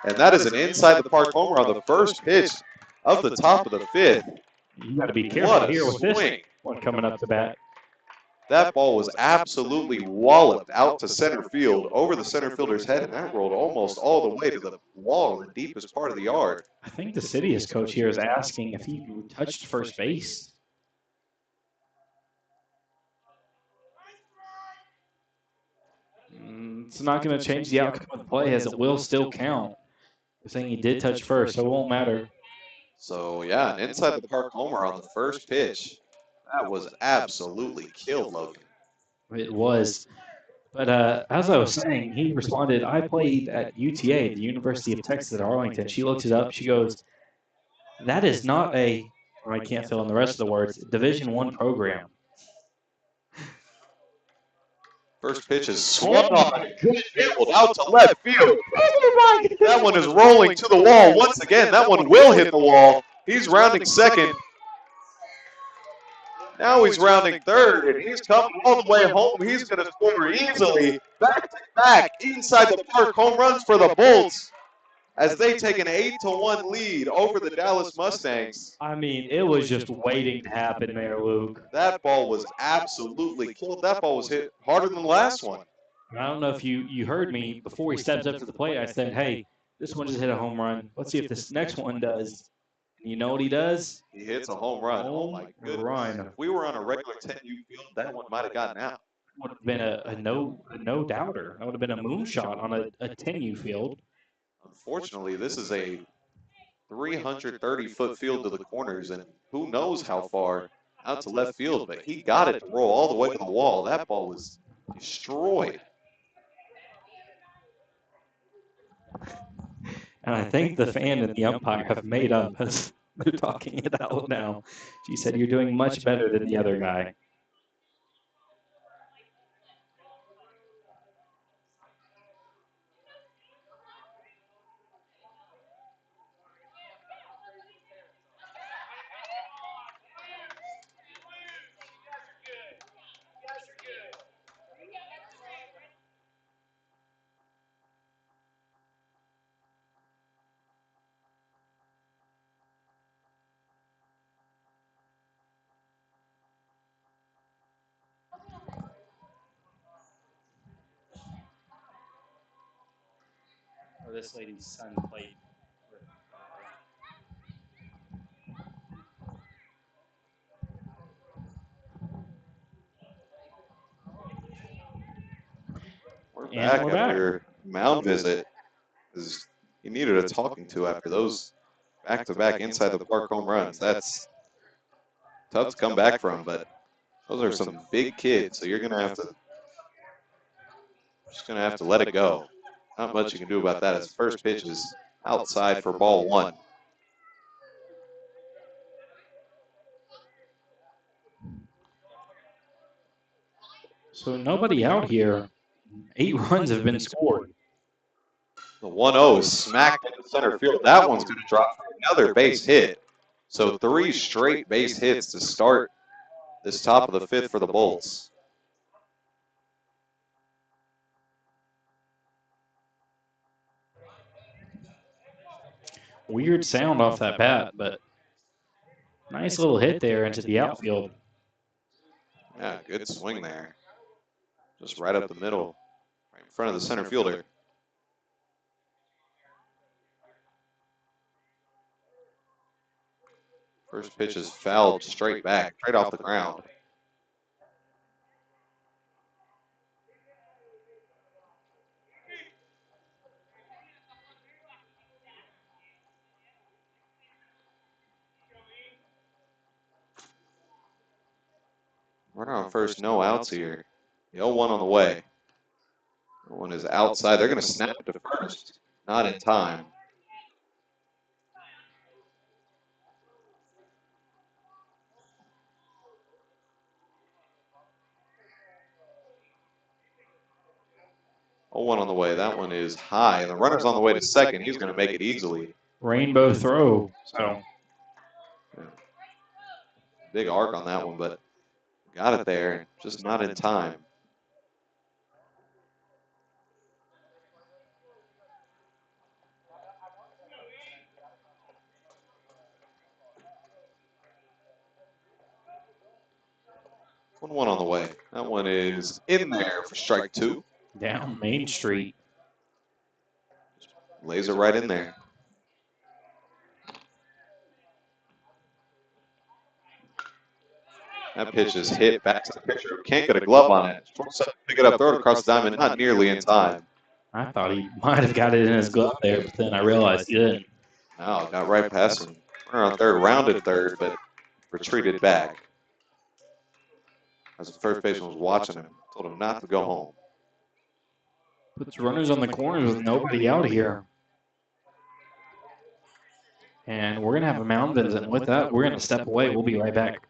And that is an inside the park homer on the first pitch of the top of the 5th. You got to be careful here with this one coming up to bat. That ball was absolutely walloped out to center field over the center fielder's head, and that rolled almost all the way to the wall in the deepest part of the yard. I think the Sidious coach here is asking if he touched first base. It's not going to change the outcome of the play, as it will still count. saying he did touch first, so it won't matter. So, yeah, an inside the park homer on the first pitch. That was absolutely killed Logan. It was. But as I was saying, he responded, I played at UTA, the University of Texas at Arlington. She looked it up. She goes, that is not a, or I can't fill in the rest of the words, Division I program. First pitch is swung on, good field, out to left field. That one is rolling to the wall once again. That one will hit the wall. He's rounding second. Now he's rounding third, and he's coming all the way home. He's going to score easily. Back to back, inside the park home runs for the Bolts as they take an 8-1 lead over the Dallas Mustangs. I mean, it was just waiting to happen there, Luke. That ball was absolutely killed. That ball was hit harder than the last one. I don't know if you heard me before he steps up to the plate. I said, hey, this one just hit a home run. Let's see if this next one does. You know what he does? He hits a home run. Oh, my goodness. If we were on a regular 10U field, that one might have gotten out. Would have been a no-doubter. That would have been a moonshot on a 10U field. Unfortunately, this is a 330-foot field to the corners, and who knows how far out to left field, but he got it to roll all the way to the wall. That ball was destroyed. And I think the fan and the umpire have made up as they're talking it out now. She said, you're doing much better than the other guy. Or this lady's son played. We're back after mound visit. He needed a talking to after those back-to-back inside the park home runs. That's tough to come back from, but those are some big kids, so you're gonna have to let it go. Not much you can do about that as first pitch is outside for ball one. So nobody out here. 8 runs have been scored. The 1-0 is smacked into center field. That one's going to drop for another base hit. So 3 straight base hits to start this top of the 5th for the Bolts. Weird sound off that bat, but nice little hit there into the outfield. Yeah, good swing there. Just right up the middle, right in front of the center fielder. First pitch is fouled straight back, straight off the ground. Runner on first, no outs here. The 0-1 on the way. The one is outside. They're going to snap it to first. Not in time. One on the way. That one is high. The runner's on the way to second. He's going to make it easily. Rainbow throw. So yeah. Big arc on that one, but got it there. Just not in time. One on the way. That one is in there for strike 2. Down Main Street. Lays it right in there. That pitch is hit back to the pitcher. Can't get a glove on it. Pick it up, throw it across the diamond, not nearly in time. I thought he might have got it in his glove there, but then I realized he didn't. No, got right past him. Runner on third, rounded third, but retreated back. As the first baseman was watching him, told him not to go home. Puts runners on the corners with nobody out here. And we're going to have a mound visit. And with that, we're going to step away. We'll be right back.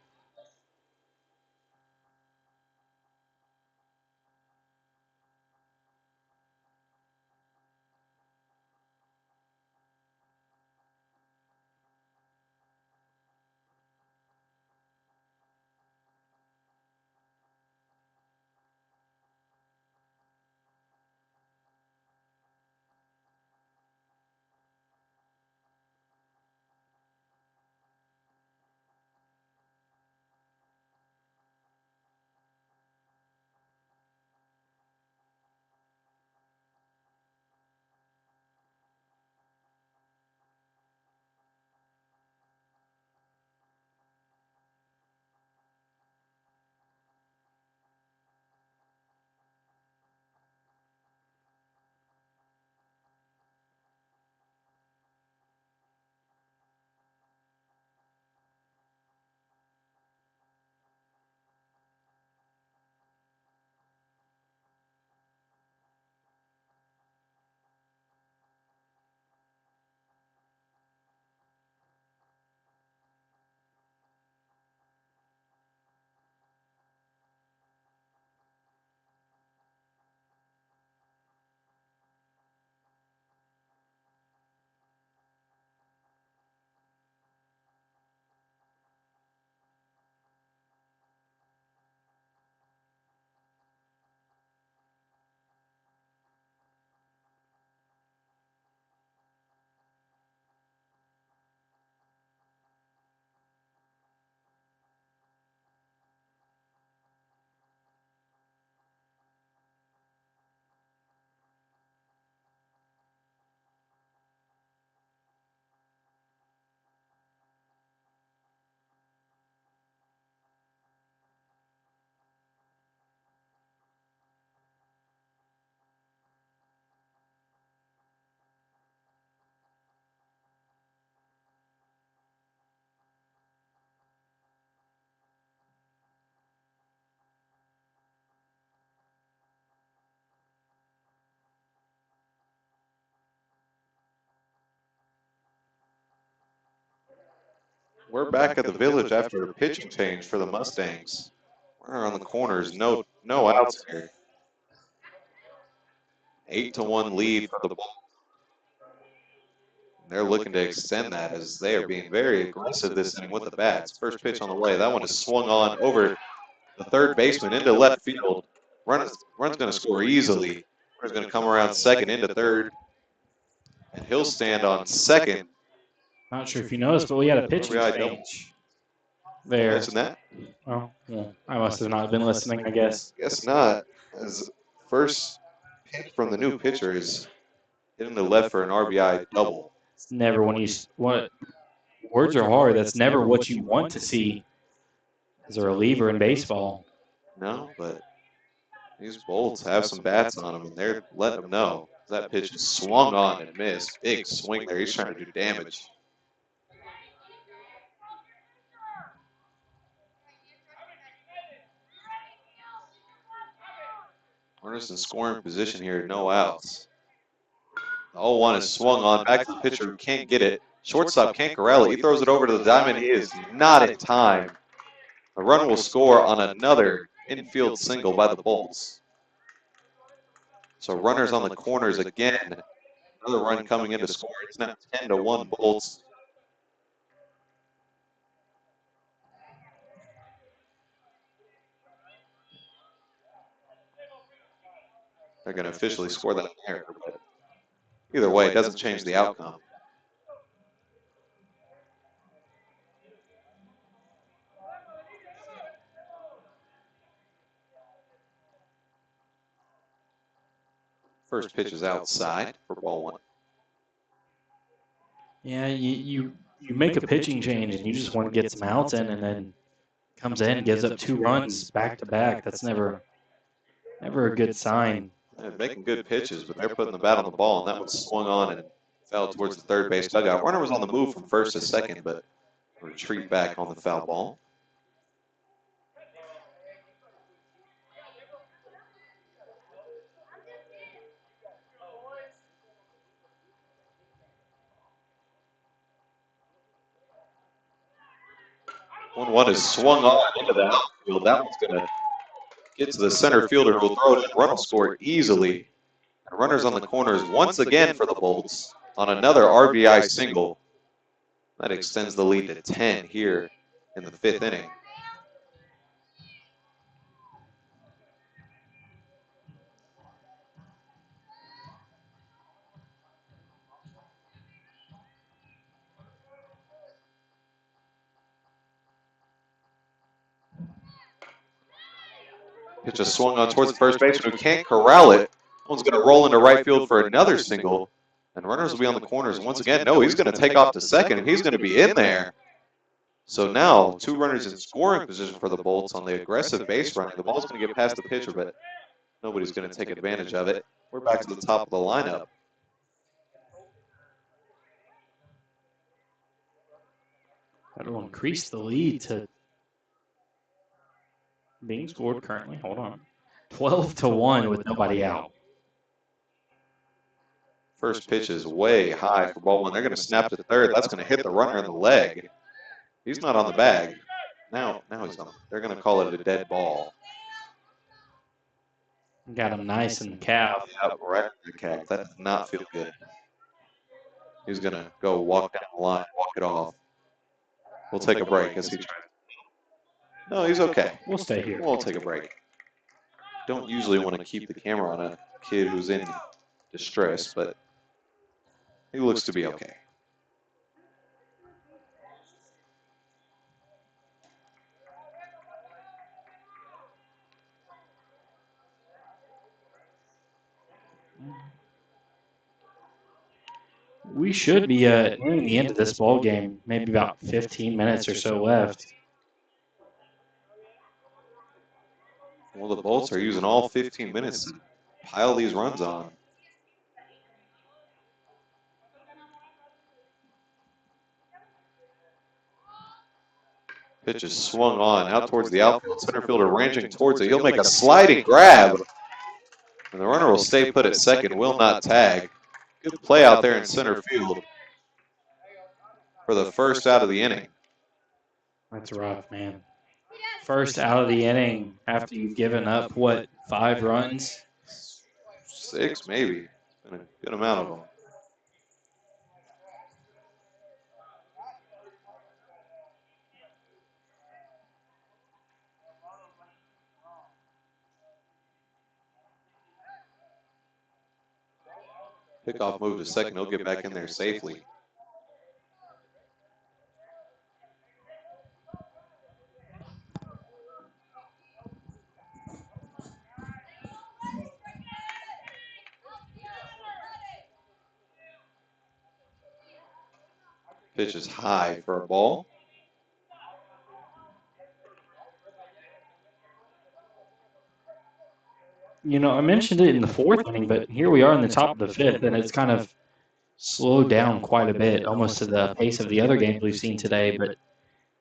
We're back at the Village after a pitching change for the Mustangs. Runner on the corners, no outs here. 8-1 lead for the Bulls. They're looking to extend that as they are being very aggressive this inning with the bats. First pitch on the way. That one is swung on over the third baseman into left field. Run's going to score easily. Runner's going to come around second into third. And he'll stand on second. Not sure if you noticed, but we had a pitching change there. Mention that? Oh, well, I must have not been listening, I guess. Guess not. As first pitch from the new pitcher is hitting the left for an RBI double. It's never when you what words are hard. That's never what you want to see as a reliever in baseball. No, but these Bolts have some bats on them, and they're letting them know. That pitch is swung on and missed. Big swing there. He's trying to do damage. Runners in scoring position here, no outs. The 0-1 is swung on, back to the pitcher who can't get it. Shortstop can't corral it. He throws it over to the diamond. He is not in time. The runner will score on another infield single by the Bolts. So runners on the corners again. Another run coming in to score. It's now 10-1 Bolts. They're going to officially score that there, but either way, it doesn't change the outcome. First pitch is outside for ball one. Yeah, you make a pitching change and you just want to get some outs in, and then comes in, gives up 2 runs back to back. That's never a good sign. They're making good pitches, but they're putting the bat on the ball, and that one swung on and fell towards the third base dugout. Runner was on the move from first to second, but retreat back on the foul ball. One is swung on into the outfield. That one's going to get to the center fielder who will throw it, and run will score easily. And runners on the corners once again for the Bolts on another RBI single. That extends the lead to 10 here in the 5th inning. Pitch just swung on towards the first baseman who can't corral it. One's going to roll into right field for another single. And runners will be on the corners once again. No, he's going to take off to second, and he's going to be in there. So now 2 runners in scoring position for the Bolts on the aggressive base running. The ball's going to get past the pitcher, but nobody's going to take advantage of it. We're back to the top of the lineup. That'll increase the lead to being scored currently. Hold on. 12-1 with nobody out. First pitch is way high for ball 1. They're going to snap to third. That's going to hit the runner in the leg. He's not on the bag. Now he's on. They're going to call it a dead ball. Got him nice in the calf. Yep, right in the calf. That does not feel good. He's going to go walk down the line, walk it off. We'll take a break as he tries. No, he's okay. We'll stay here. We'll take a break. Don't usually want to keep the camera on a kid who's in distress, but he looks to be okay. We should be nearing the end of this ball game. Maybe about 15 minutes or so left. Well, the Bolts are using all 15 minutes to pile these runs on. Pitch is swung on out towards the outfield. Center fielder ranging towards it. He'll make a sliding grab. And the runner will stay put at second, will not tag. Good play out there in center field for the first out of the inning. That's rough, man. First out of the inning after you've given up, what, 5 runs? 6 maybe. It's been a good amount of them. Pickoff move to second. He'll get back in there safely. Pitch is high for a ball. You know, I mentioned it in the 4th inning, but here we are in the top of the 5th, and it's kind of slowed down quite a bit, almost to the pace of the other games we've seen today, but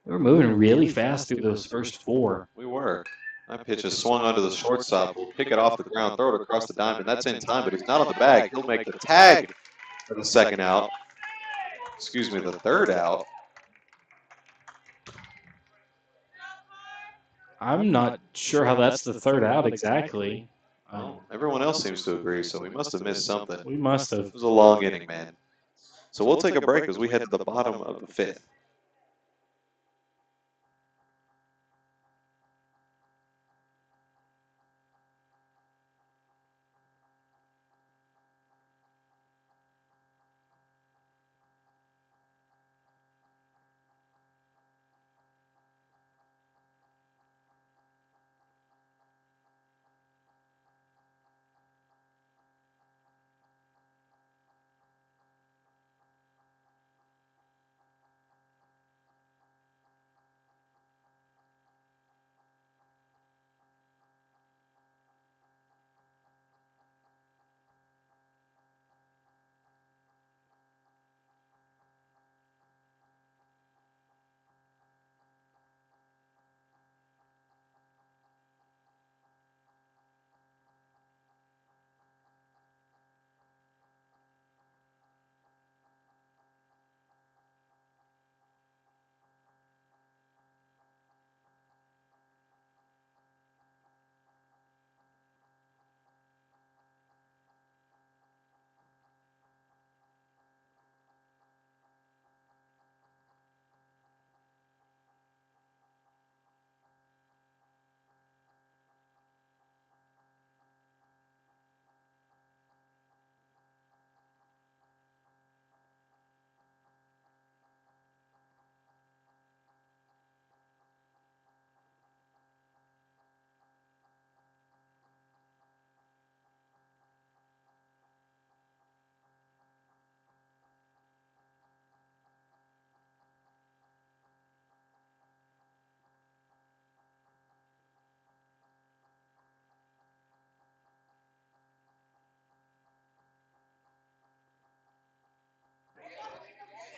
we were moving really fast through those first 4. We were. That pitch is swung onto the shortstop. We'll pick it off the ground, throw it across the diamond. That's in time, but he's not on the bag. He'll make the tag for the second out. Excuse me, the third out. I'm not sure how that's the third out exactly. Well, everyone else seems to agree, so we must have missed something. We must have. It was a long inning, man. So we'll take a break as we head to the bottom of the 5th.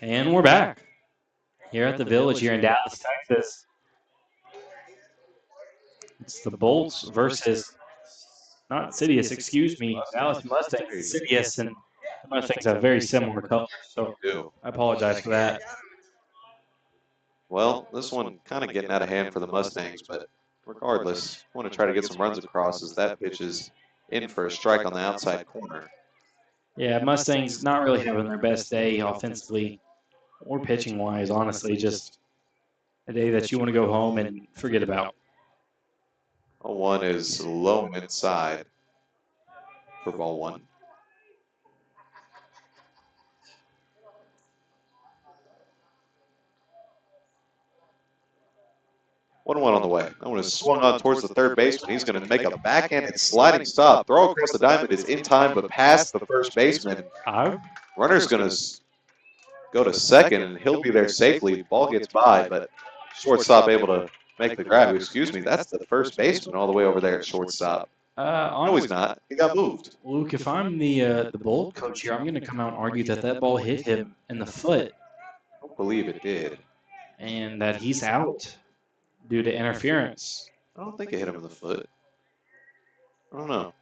And we're back here at the Village here in Dallas, Texas. It's the Bolts versus, not Sidious, excuse me, Dallas Mustangs, Sidious, and the Mustangs have very similar colors, so I apologize for that. Well, this one kind of getting out of hand for the Mustangs, but regardless, want to try to get some runs across as that pitch is in for a strike on the outside corner. Yeah, Mustangs not really having their best day offensively or pitching-wise, honestly, just a day that you want to go home and forget about. 0-1 is low mid-side for ball one. One on the way. That one is swung on towards the third baseman. He's going to make a backhanded sliding stop. Throw across the diamond is in time, but past the first baseman. Runner's going to go to second, and he'll be there safely. Ball gets by, but shortstop able to make the grab. Excuse me, that's the first baseman all the way over there at shortstop. No, he's not. He got moved. Luke, if I'm the Bolt coach here, I'm going to come out and argue that ball hit him in the foot. I don't believe it did. And that he's out due to interference. I don't think it hit him in the foot. I don't know.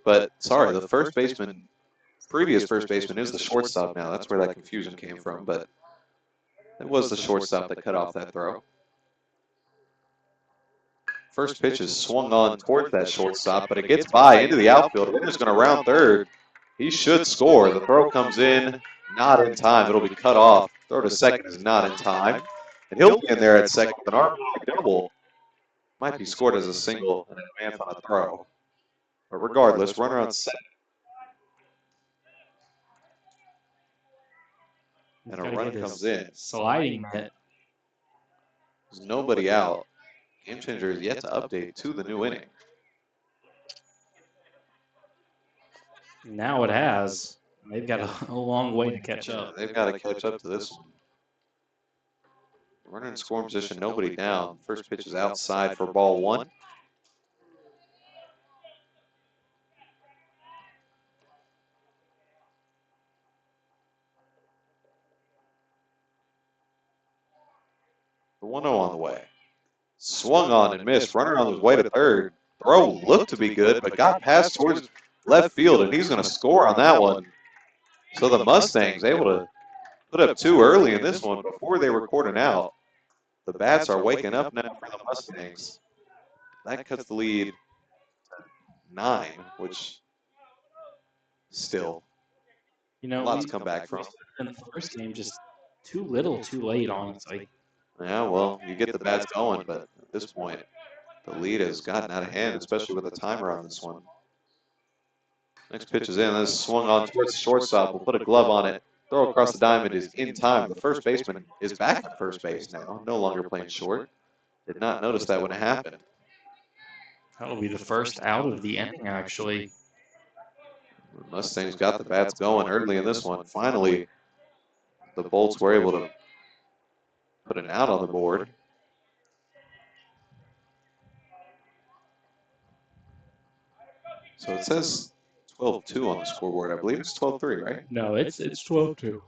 But, sorry, the first baseman, previous first baseman is the shortstop now. That's where that confusion came from. But it was the shortstop that cut off that throw. First pitch is swung on towards that shortstop, but it gets by into the outfield. Runner's going to round third. He should score. The throw comes in, not in time. It'll be cut off. Throw to second is not in time. And he'll be in there at second with an RBI double. Might be scored as a single and advance on a throw. But regardless, runner on second. And a run comes in. Sliding net. There's nobody out. Game Changer is yet to update to the new inning. Now it has. They've got a long way to catch up. They've got to catch up to this one. Runner in scoring position, nobody down. First pitch is outside for ball one. The 1-0 on the way. Swung on and missed. Runner on his way to third. Throw looked to be good, but got passed towards left field, and he's going to score on that one. So the Mustangs able to put up two early in this one before they were cordoned out. The bats are waking up now for the Mustangs. That cuts the lead to 9, which still lots come back from. In the first game, just too little, too late, honestly. Yeah, well, you get the bats going, but at this point, the lead has gotten out of hand, especially with a timer on this one. Next pitch is in. This is swung on towards the shortstop. We'll put a glove on it. Throw across the diamond is in time. The first baseman is back at first base now, no longer playing short. Did not notice that when it happened. That'll be the first out of the inning, actually. The Mustangs got the bats going early in this one. Finally, the Bolts were able to put an out on the board. So it says 12-2 on the scoreboard. I believe it's 12-3, right? No, it's 12-2.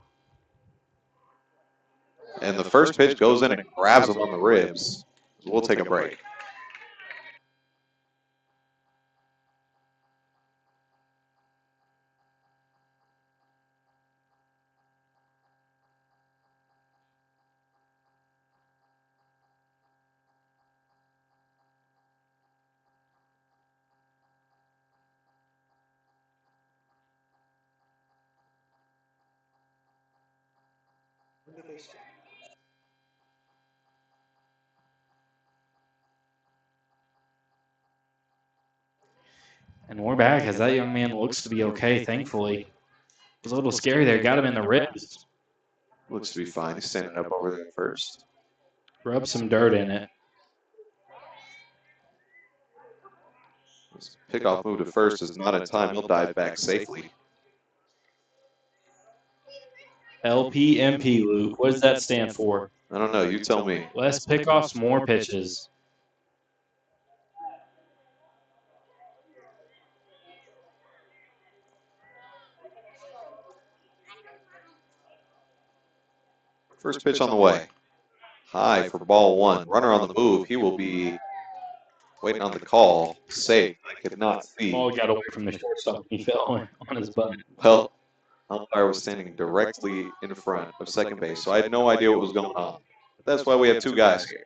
And the first pitch goes in and grabs him on the ribs. We'll take a break. And we're back as that young man looks to be okay, thankfully. It was a little scary there. Got him in the ribs. Looks to be fine. He's standing up over there first. Rub some dirt in it. Pickoff move to first is not in time. He'll dive back safely. LPMP, Luke. What does that stand for? I don't know. You tell me. Less pickoffs, more pitches. First pitch on the way. High for ball one. Runner on the move. He will be waiting on the call. Safe. I could not see. Ball got away from the shortstop. He fell on his butt. Well, umpire was standing directly in front of second base, so I had no idea what was going on. That's why we have two guys here.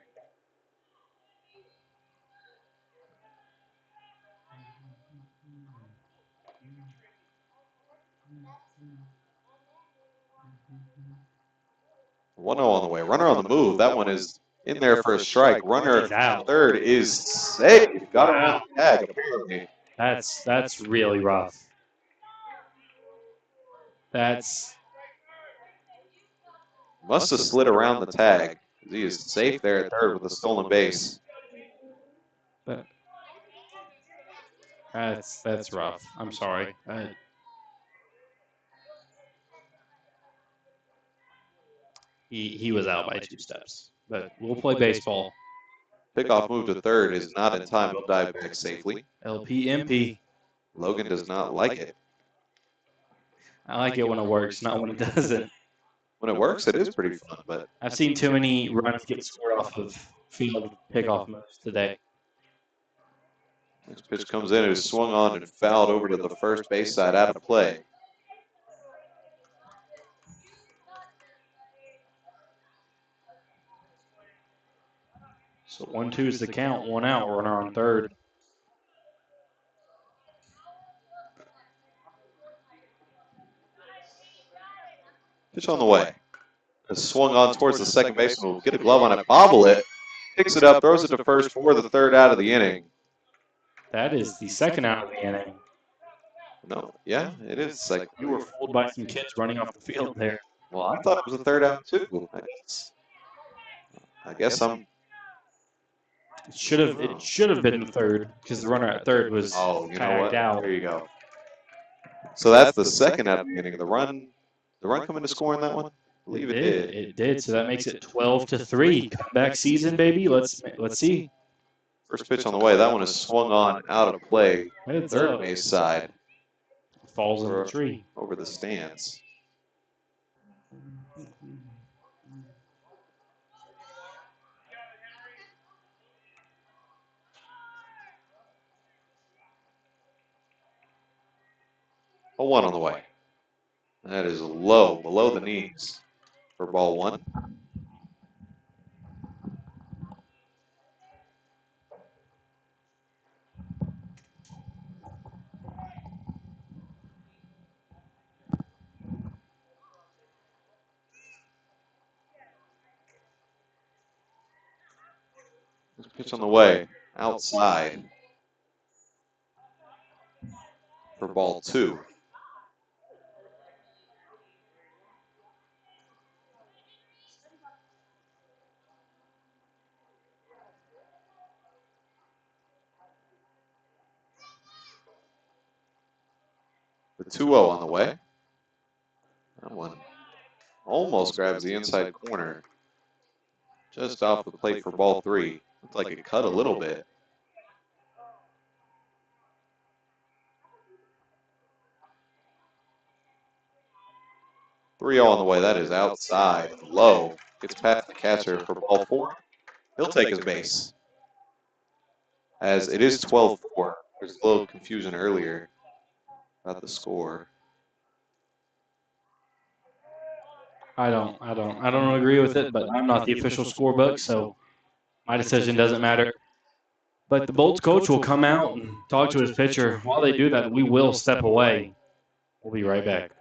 One 0 on the way. Runner on the move. That one is in there for a strike. Runner out. third is safe. Got him on the tag, apparently. That's really rough. That's Must have slid around the tag. He is safe there at third with a stolen base. that's rough. I'm sorry. He was out by 2 steps. But we'll play baseball. Pickoff move to third is not in time. He'll dive back safely. LPMP. Logan does not like it. I like it when it works, not when it doesn't. When it works, it is pretty fun, but I've seen too many runs get scored off of field pickoff moves today. next pitch comes in. It is swung on and fouled over to the first base side out of play. So 1-2 is the count. 1 out. Runner on third. Pitch on the way. It's swung on towards the second baseman. Will get a glove on it, bobble it, picks it up, throws it to first for the third out of the inning. That is the second out of the inning. No, yeah, it is. Like You were fooled by some kids running off the field there. well, I thought it was a third out too. I guess I'm. It should have been the third because the runner at third was Oh, you know tagged what? out. There you go. So that's the second out of the inning. The run coming to score in that one. I believe it did. It did. So that makes it 12-3. Comeback season, baby. Let's see. First pitch on the way. That one is swung on out of play. Heads Third up. base side Falls in the tree. over the stands. A 1 on the way. That is low, below the knees for ball one. This pitch on the way, outside for ball two. The 2-0 on the way. That one almost grabs the inside corner. Just off the plate for ball three. Looked like it cut a little bit. Three 0 on the way. That is outside. Low. Gets past the catcher for ball four. He'll take his base. As it is 12-4. There's a little confusion earlier about the score. I don't agree with it, but I'm not the official scorebook, so my decision doesn't matter. But the Bolts coach will come out and talk to his pitcher. While they do that, we will step away. We'll be right back.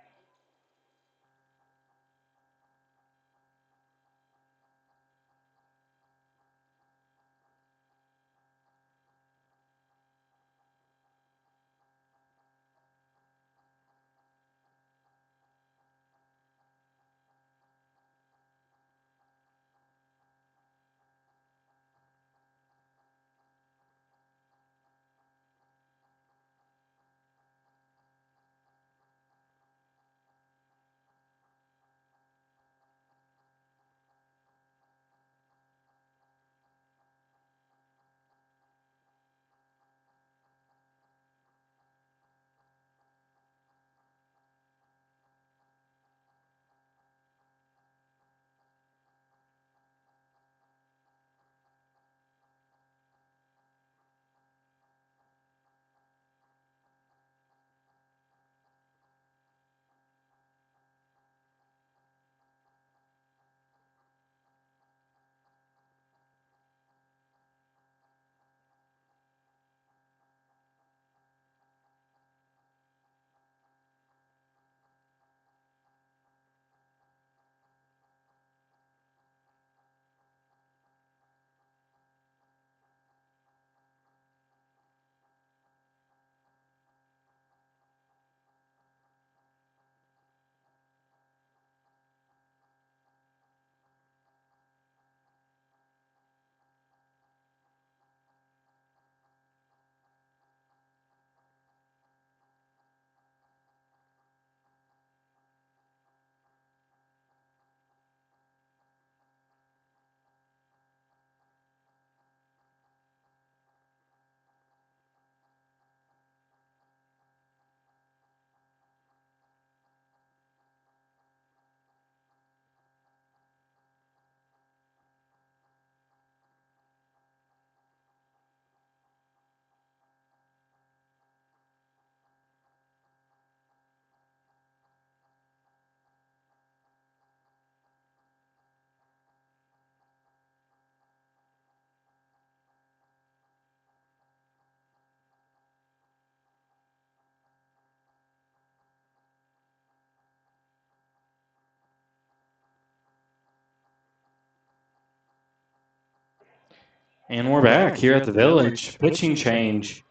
And we're back here at the Village. Pitching change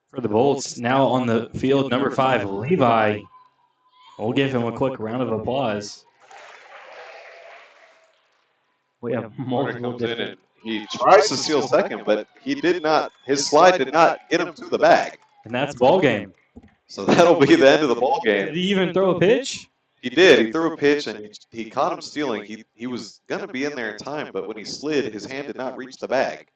for the Bolts. Now on the field, number 5, Levi. We'll give him a quick round of applause. We have Warner multiple comes in different. and he tries to steal second, but he did not. His slide did not get him to the bag. And that's ball game. So that'll be the end of the ball Did game. he even throw a pitch? He did. He threw a pitch and he caught him stealing. He was going to be in there in time, but when he slid, his hand did not reach the bag.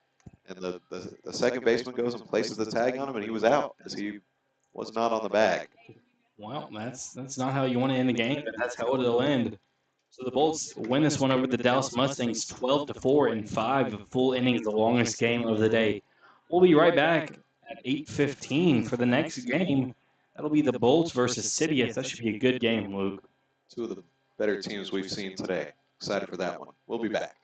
And the second baseman goes and places the tag on him, and he was out as he was not on the bag. Well, that's not how you want to end the game, but that's how it'll end. So the Bolts win this one over the Dallas Mustangs 12-4 in 5 full innings, the longest game of the day. We'll be right back at 8:15 for the next game. That'll be the Bolts versus Sidious. That should be a good game, Luke. Two of the better teams we've seen today. Excited for that one. We'll be back.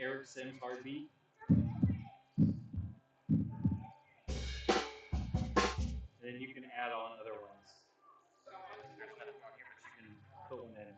Eric Sims heartbeat. And then you can add on other ones. There's nothing on here, but you can put one in.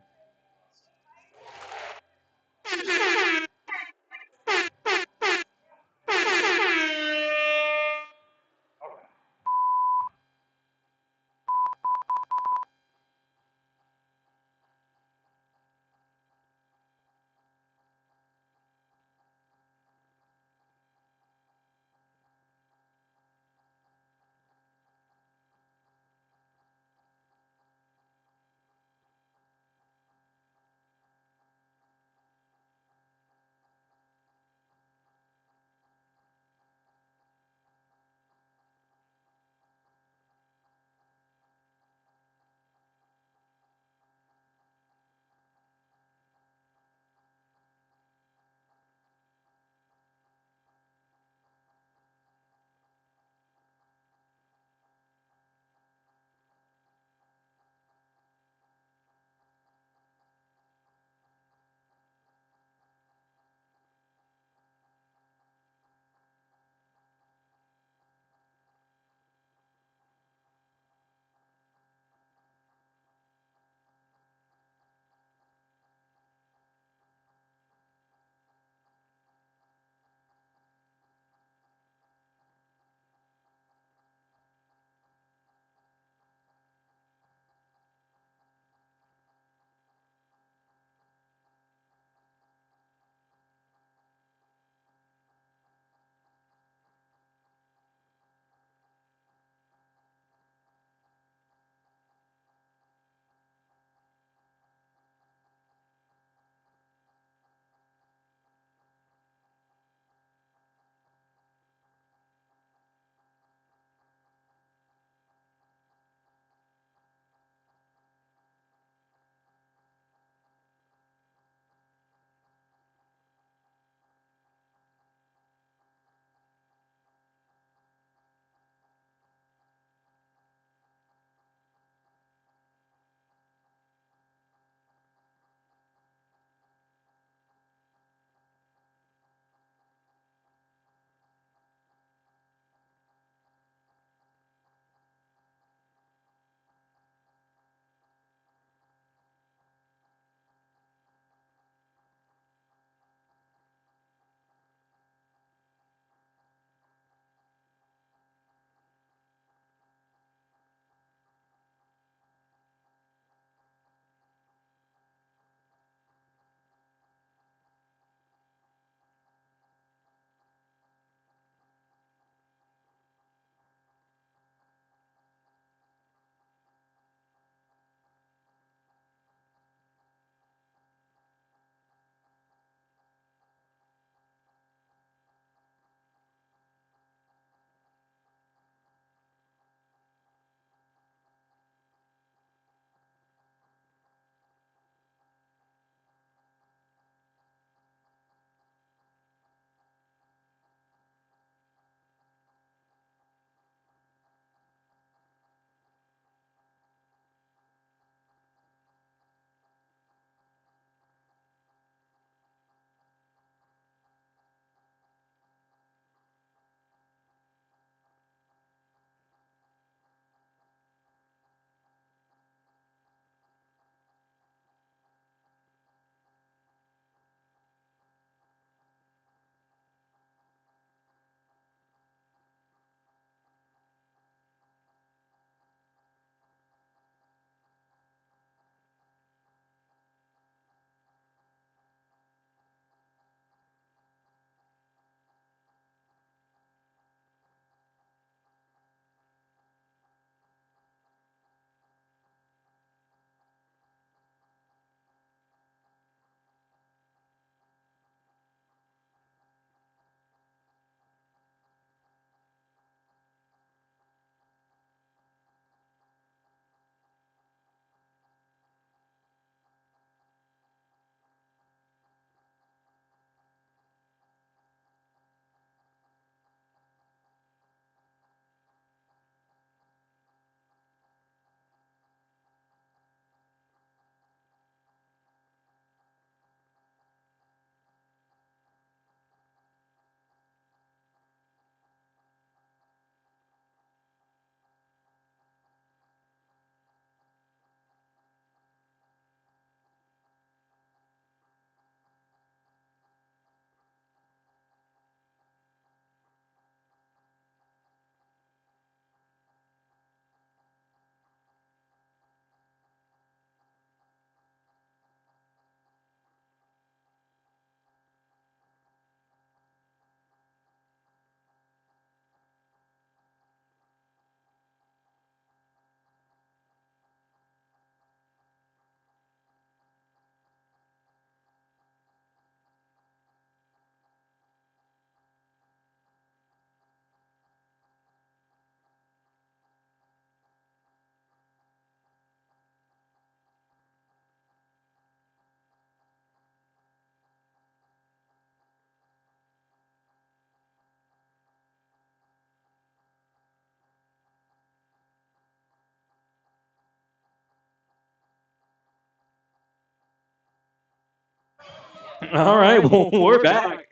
All right, well, we're back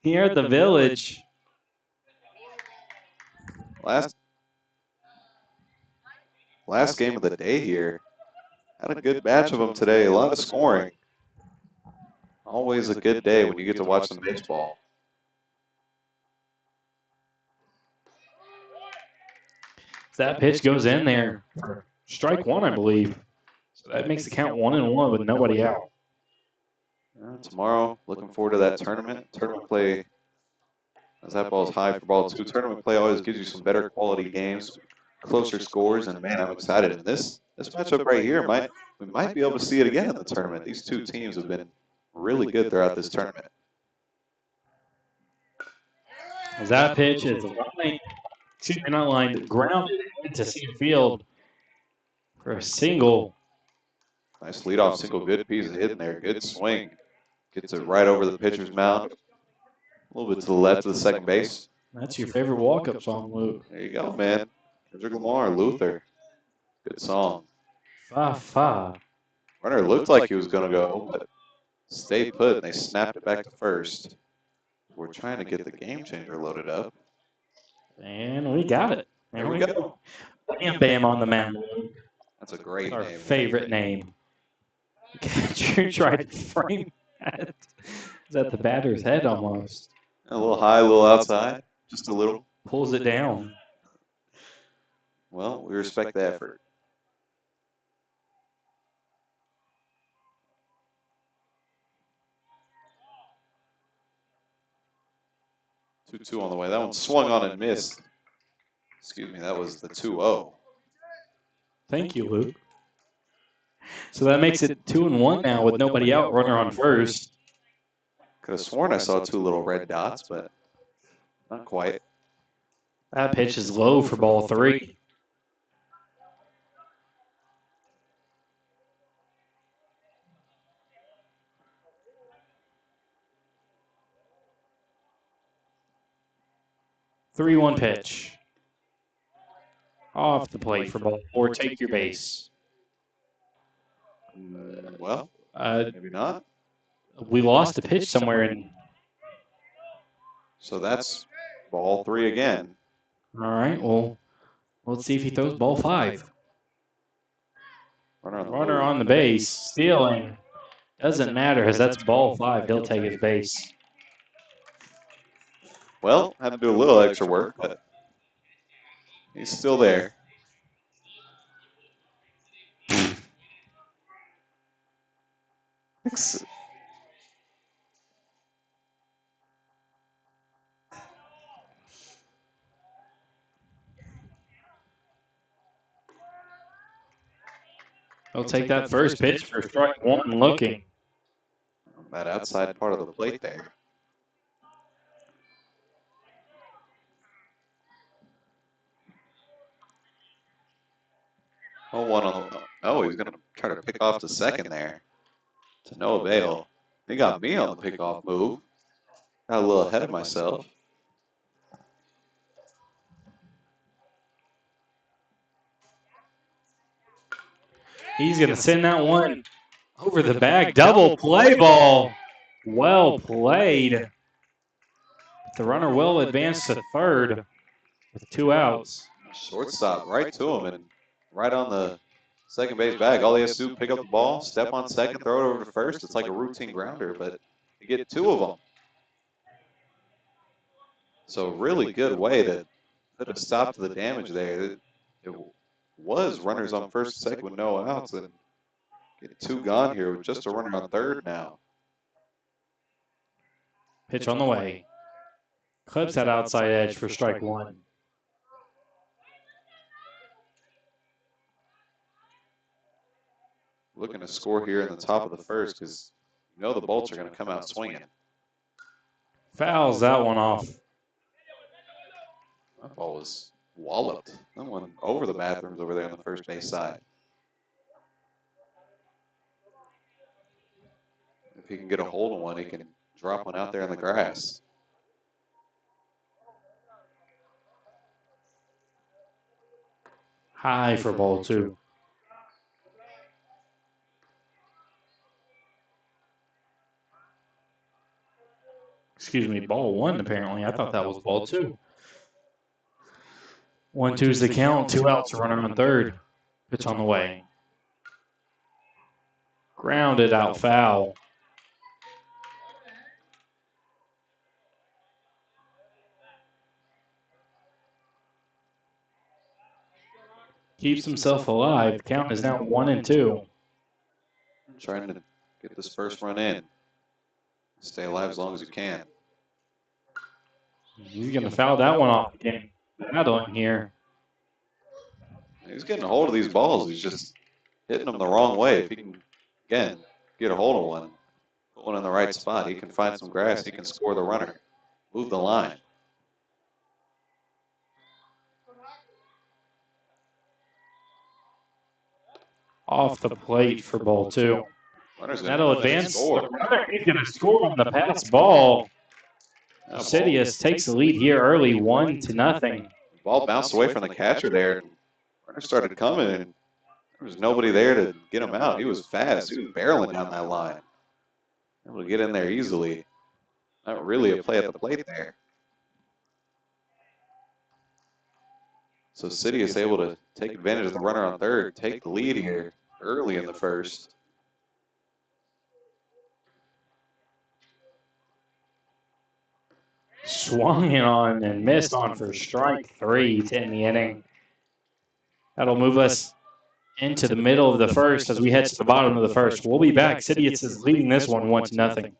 here at the Village. Last game of the day here. Had a good match of them today. A lot of scoring. Always a good day when you get to watch some baseball. That pitch goes in there for strike one, I believe. So that makes the count 1-1 with nobody out. Tomorrow, looking forward to that tournament. Tournament play, as that ball's high for ball two. Tournament play always gives you some better quality games, closer scores, and man, I'm excited. And this matchup right here, we might be able to see it again in the tournament. These two teams have been really good throughout this tournament. As that pitch is not lined, grounded into center field for a single. Nice leadoff single, good piece of hitting there, good swing. Gets it right over the pitcher's mound. A little bit to the left of the second base. That's your favorite walk-up song, Luke. There you go, man. Kendrick Lamar, Luther. Good song. Fa fa. Runner looked like he was going to go, but stayed put, and they snapped it back to first. We're trying to get the game changer loaded up. And we got it. There we go. Bam Bam on the mound. That's a great Our name. favorite name. Catcher tried to frame that. Is at the batter's head almost. A little high, a little outside. Just a little. Pulls it down. Well, we respect the effort. Two on the way. That one swung on and missed. Excuse me, that was the 2-0. Thank you, Luke. So that makes it 2-1 now with nobody out, runner on first. Could have sworn I saw two little red dots, but not quite. That pitch is low for ball three. Three one pitch. Off the plate for ball four. Take your base. Well, maybe not. We lost the pitch somewhere in. So that's ball three again. All right, well, let's see if he throws ball five. Runner on the base, stealing. Doesn't matter, as that's ball five. He'll take his base. Well, had to do a little extra work, but he's still there. He'll take that first pitch for strike one looking. That outside part of the plate there. Oh, one on the, oh, he's going to try to pick off the second there. To no avail. He got me on the pickoff move. Got a little ahead of myself. He's going to send that one over the bag. Double play ball. Well played. The runner will advance to third with two outs. Shortstop right to him and right on the second base bag. All he has to do, pick up the ball, step on second, throw it over to first. It's like a routine grounder, but you get two of them. So really good way to put a stop to the damage there. It was runners on first and second with no outs, and get two gone here with just a runner on third now. Pitch on the way. Clips that outside edge for strike one. Looking to score here in the top of the first because you know the Bolts are going to come out swinging. Fouls that one off. That ball was walloped. That one over the bathrooms over there on the first base side. If he can get a hold of one, he can drop one out there in the grass. High for ball two. Excuse me, ball one apparently. I thought that was ball two. 1-2's the count. 2 outs, runner on third. Pitch on the way. Grounded out foul. Keeps himself alive. Count is now 1-2. Trying to get this first run in. Stay alive as long as you can. He's going to foul that one off again. Battling here. He's getting a hold of these balls. He's just hitting them the wrong way. If he can, again, get a hold of one, put one in the right spot, he can find some grass. He can score the runner, move the line. Off the plate for ball two. That'll advance. The runner is going to score on the pass ball. Sidious takes the lead here early, 1-0. Ball bounced away from the catcher there. Runner started coming, and there was nobody there to get him out. He was fast. He was barreling down that line. Able to get in there easily. Not really a play at the plate there. So Sidious able to take advantage of the runner on third, take the lead here early in the first. Swung it on and missed on for strike three to end the inning. That'll move us into the middle of the first as we head to the bottom of the first. We'll be back. Sidious is leading this one 1-0.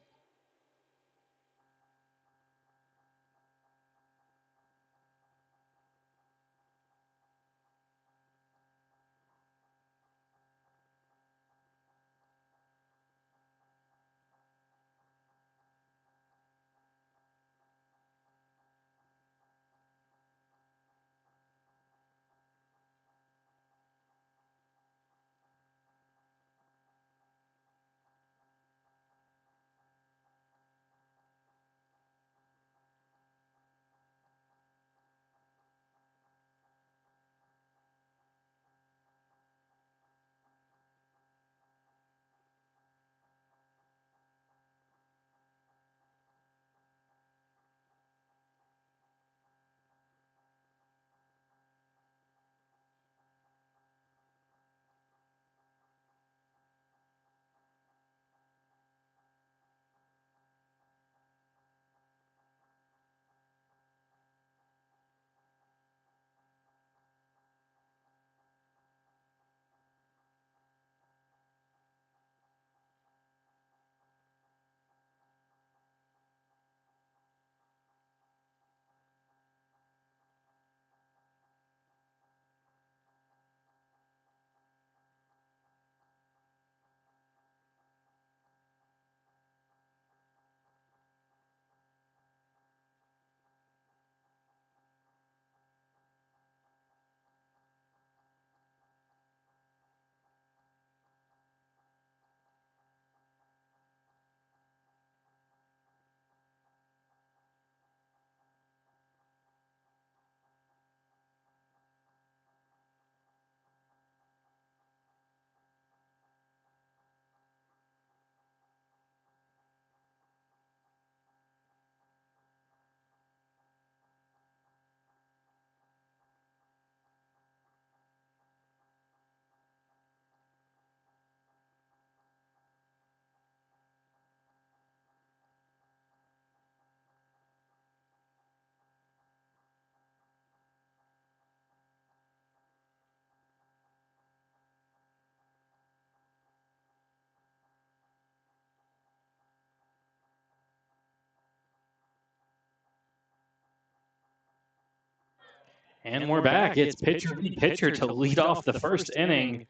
And we're back. It's pitcher v. pitcher to lead off the first inning.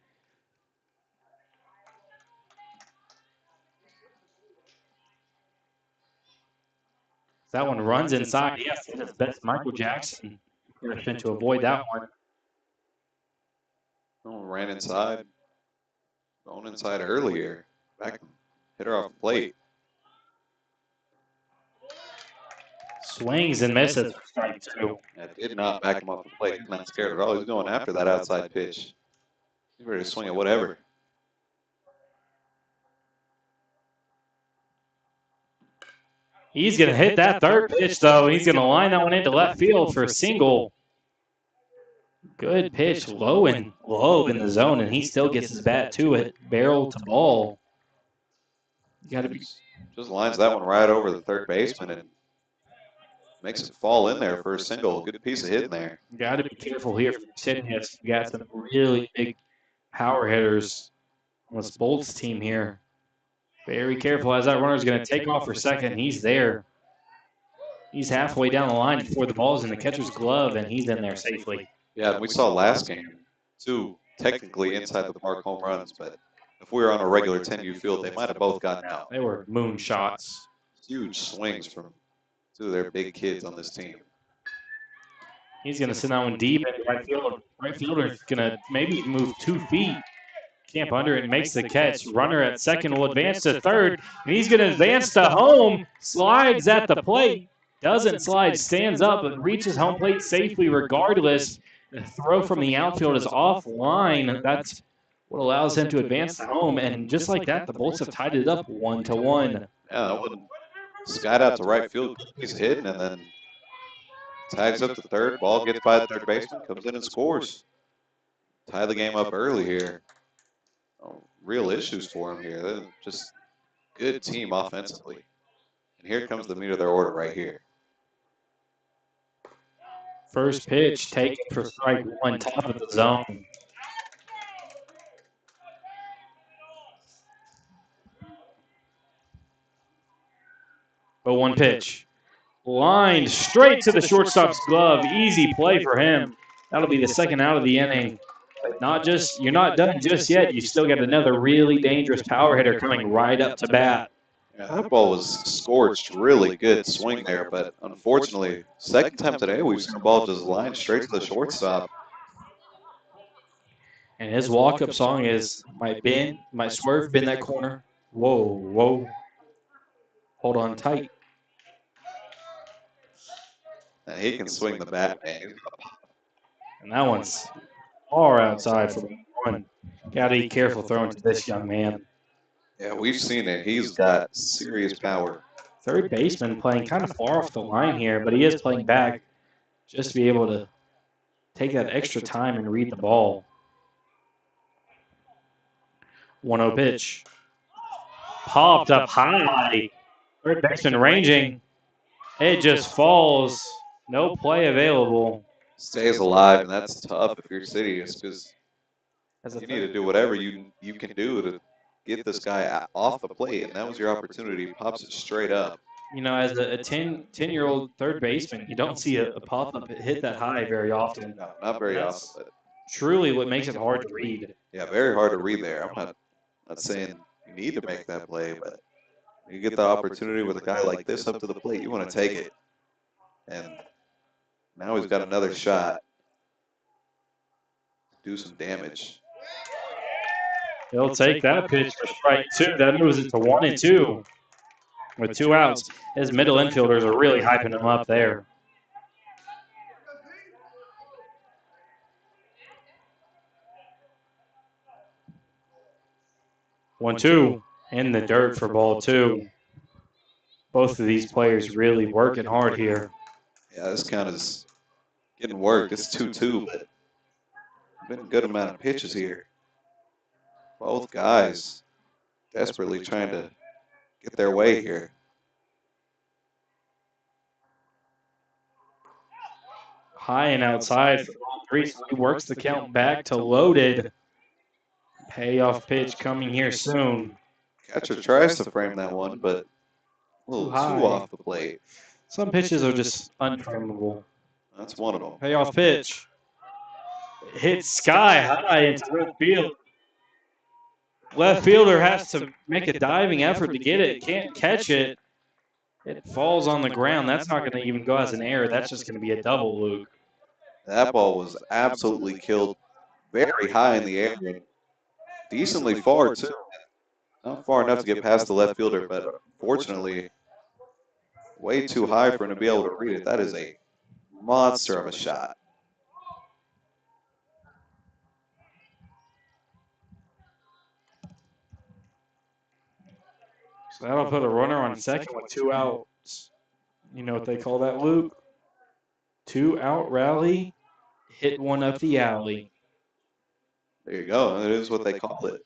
That one runs inside. Yes, it is best Michael Jackson to avoid that one. Oh, ran inside. Going inside earlier. Back, hit her off the plate. Swings and misses for strike two. That did not back him off the plate. He's not scared at all. He's going after that outside pitch. He's ready to swing at whatever. He's going to hit that third pitch, though. He's going to line that one into left field for a single. Good pitch, low in the zone, and he still gets his bat to it, barrel to ball. You got to be Just lines that one right over the third baseman and makes it fall in there for a single. Good piece of hitting there. got to be careful here for sitting hits. You got some really big power hitters on this Bolts team here. Very careful as that runner's going to take off for second. He's there. He's halfway down the line before the ball's in the catcher's glove, and he's in there safely. Yeah, and we saw last game, two technically inside the park home runs, but if we were on a regular 10U field, they might have both gotten out. They were moon shots. Huge swings from two of their big kids on this team. He's going to send that one deep into right field. Right fielder's going to maybe move 2 feet. Camp under it, makes the catch. Runner at second will advance to third, and he's going to advance to home. Slides at the plate. Doesn't slide, stands up, but reaches home plate safely regardless. The throw from the outfield is offline. That's what allows him to advance to home. And just like that, the Bolts have tied it up 1-1. Yeah, that one skied out to right field. He's hitting and then tags up to third. Ball gets by the third baseman, comes in and scores. Tie the game up early here. Oh, real issues for him here. They're just good team offensively. And here comes the meat of their order right here. First pitch taken for strike one, top of the zone. But one pitch. Lined straight to the shortstop's glove. Easy play for him. That'll be the second out of the inning. But you're not done just yet. You still got another really dangerous power hitter coming right up to bat. Yeah, that ball was scorched, really good swing there, but unfortunately, second time today we've seen the ball just line straight to the shortstop. And his walk-up song is, might swerve, bend that corner. Whoa, whoa. Hold on tight. And he can swing the bat, man. And that one's far outside for one. Got to be careful throwing to this young man. Yeah, we've seen it. He's got serious power. Third baseman playing kind of far off the line here, but he is playing back just to be able to take that extra time and read the ball. 1-0 pitch. Popped up high. Third baseman ranging. It just falls. No play available. Stays alive, and that's tough if you're Sirius because you need to do whatever you can do to get this guy off the plate, and that was your opportunity. He pops it straight up. You know, as a 10-year-old third baseman, you don't see a pop-up hit that high very often. No, not very often. But truly what makes it hard to read. yeah, very hard to read there. I'm not saying you need to make that play, but you get the opportunity with a guy like this up to the plate, you want to take it. And now he's got another shot to do some damage. He'll take that pitch for strike two. That moves it to 1-2 with 2 outs. His middle infielders are really hyping him up there. One, two, in the dirt for ball 2. Both of these players really working hard here. Yeah, this count is getting work. It's 2-2, but been a good amount of pitches here. Both guys desperately trying to get their way here. High and outside for ball 3, so he works the count back to loaded. Payoff pitch coming here soon. Catcher tries to frame that one, but a little too high. off the plate. Some pitches are just unframeable. That's one of them. Payoff pitch. Hits sky high into left field. Left fielder has to make a diving effort to get it. Can't catch it. It falls on the ground. That's not going to even go as an error. That's just going to be a double, Luke. That ball was absolutely killed very high in the air. And decently far, too. Not far enough to get past the left fielder, but fortunately, way too high for him to be able to read it. That is a monster of a shot. So that'll put a runner on second with 2 out. outs. You know what they call that, Luke? 2-out rally, hit one up the alley. There you go. That is what they call it.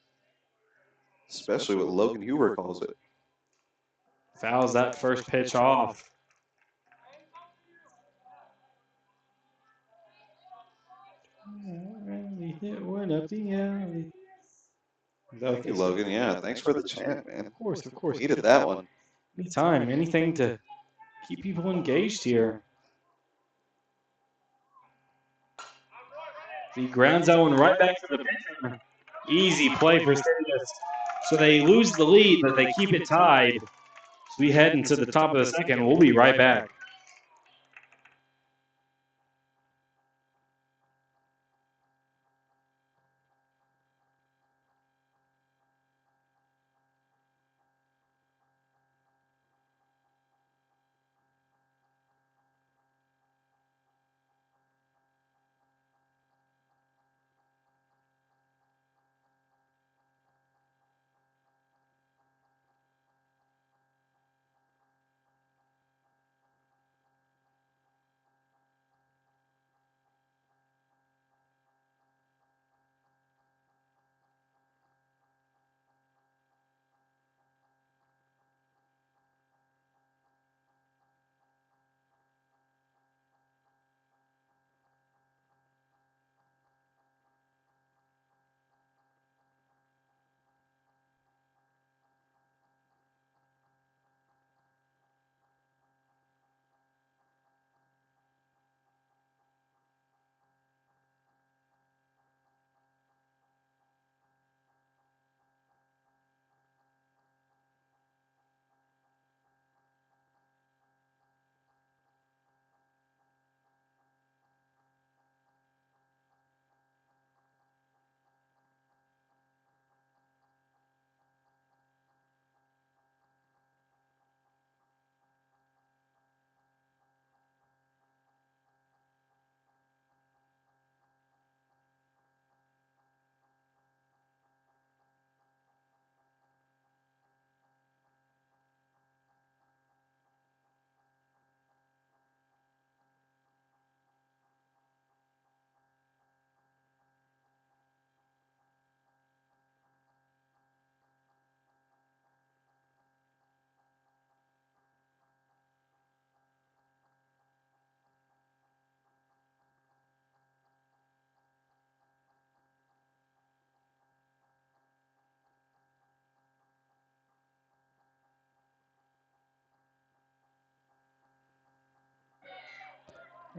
Especially what Logan Huber calls it. Fouls that first pitch off. Hit one up the alley. Thank you, Logan. Yeah, thanks for the chant, man. Of course. Needed that one. Anytime, anything to keep people engaged here. He grounds that one right back to the pitcher. Easy play for Sirius. So they lose the lead, but they keep it tied. So we head into the top of the second. We'll be right back.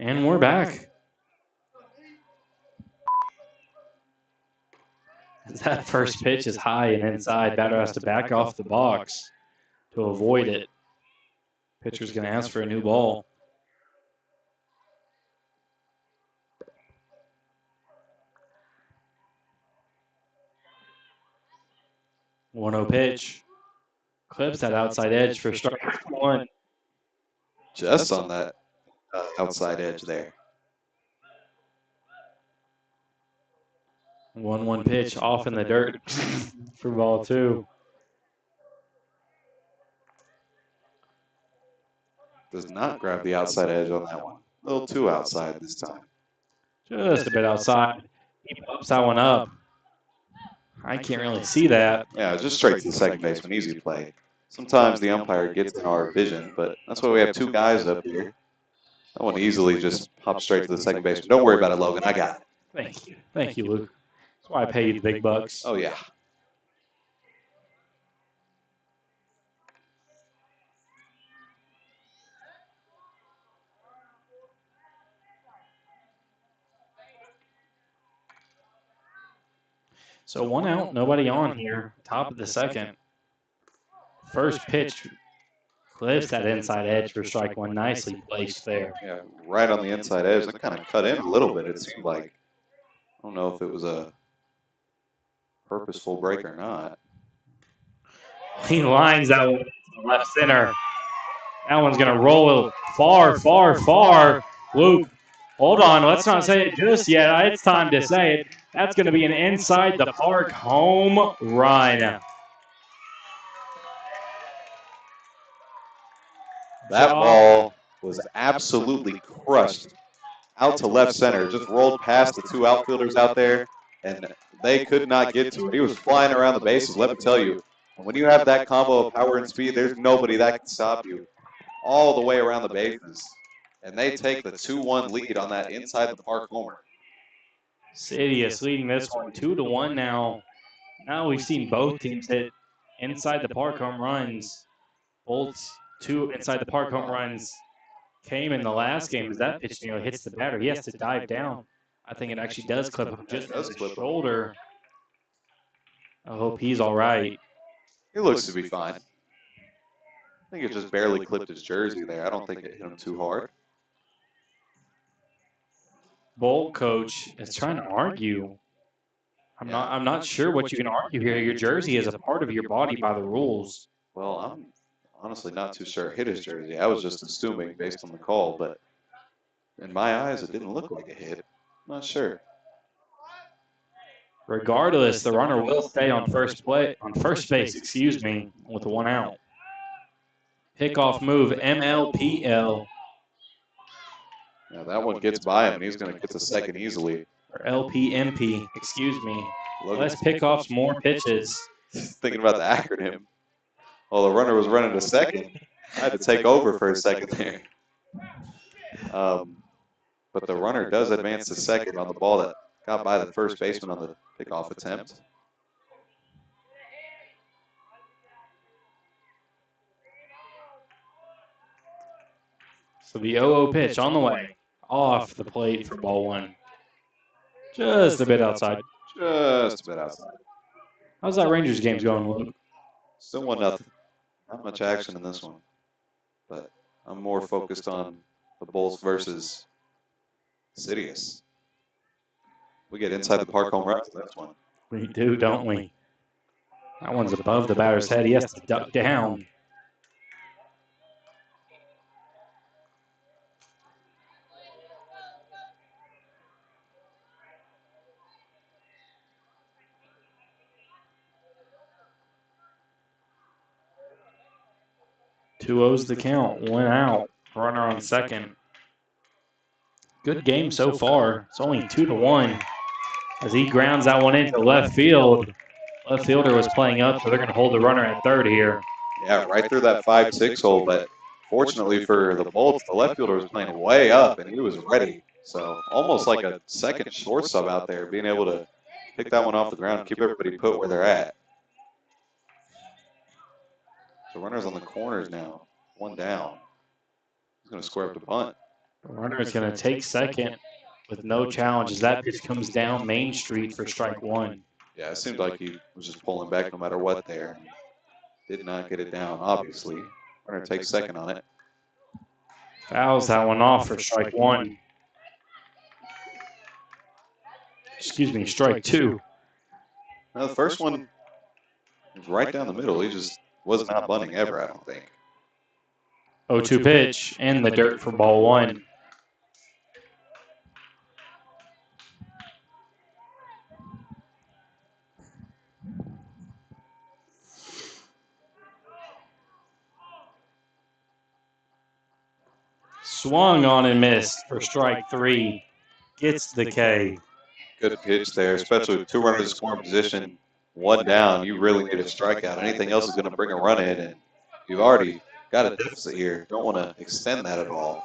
And we're back. That first pitch is high and inside. Batter has to back off the box to avoid it. Pitcher's going to ask for a new ball. One-oh pitch. Clips that outside edge for strike one. Just on that outside edge there. 1-1 pitch off in the dirt for ball two. Does not grab the outside edge on that one. A little too outside this time. Just a bit outside. He pops that one up. I can't really see that. Yeah, just straight to the second baseman. Easy play. Sometimes the umpire gets in our vision, but that's why we have two guys up here. I want to easily just hop straight to the second baseman. Don't worry about it, Logan. I got it. Thank you. Thank you, Luke. That's why I pay you the big bucks. Oh, yeah. So 1 out, nobody on here. Top of the second. First pitch clips that inside edge for strike one. Nicely placed there. Yeah, right on the inside edge. That kind of cut in a little bit, it seemed like. I don't know if it was a purposeful break or not. He lines that one to left center. That one's going to roll far, far, far. Luke, hold on. Let's not say it just yet. It's time to say it. That's going to be an inside the park home run. That ball was absolutely crushed out to left center. Just rolled past the two outfielders out there, and they could not get to it. He was flying around the bases, let me tell you. When you have that combo of power and speed, there's nobody that can stop you all the way around the bases. And they take the 2-1 lead on that inside the park homer. Sidious leading this one 2-1 now. Now we've seen both teams hit inside the park home runs. Bolts 2 inside the park home runs came in the last game as that pitch hits the batter. He has to dive down. I think it actually does clip him just on the shoulder. I hope he's all right. He looks to be fine. I think it just barely clipped his jersey there. I don't think it hit him too hard. Bolt coach is trying to argue. I'm not sure what you can argue here. Your jersey is a part of your body by the rules. Well, I'm honestly not too sure it hit his jersey. I was just assuming based on the call, but in my eyes, it didn't look like a hit. I'm not sure. Regardless, the runner will stay on first base, with 1 out. Pickoff move, MLPL. Yeah, that one gets by him, and he's going to get to second easily. Or LPMP, Less pickoffs, more pitches. Thinking about the acronym. Well, the runner was running to second. I had to take over for a second there. But the runner does advance to second on the ball that got by the first baseman on the pickoff attempt. So the 0-0 pitch on the way. Off the plate for ball 1. Just a bit outside. Just a bit outside. How's that Rangers game going, Luke? Still 1-0. Not much action in this one. But I'm more focused on the Bulls versus Sidious. We get inside the park home runs in this one. We do, don't we? That one's above the batter's head. He has to duck down. Two O's the count. 1 out. Runner on second. Good game so far. It's only 2-1 as he grounds that one into left field. Left fielder was playing up, so they're going to hold the runner at third here. Yeah, right through that 5-6 hole, but fortunately for the Bolts, the left fielder was playing way up, and he was ready. So almost like a second shortstop out there, being able to pick that one off the ground and keep everybody put where they're at. So runners on the corners now, 1 down. He's going to square up the bunt. The runner is going to take second with no challenge as that pitch comes down Main Street for strike 1. Yeah, it seemed like he was just pulling back no matter what there. Did not get it down, obviously. Runner takes second on it. Fouls that one off for strike 1. Strike 2. Now, the first one was right down the middle. He just was not bunting ever, I don't think. 0-2 pitch in the dirt for ball 1. Swung on and missed for strike 3. Gets the K. Good pitch there, especially with 2 runners in scoring position, 1 down. You really need a strikeout. Anything else is going to bring a run in, and you've already got a deficit here. Don't want to extend that at all.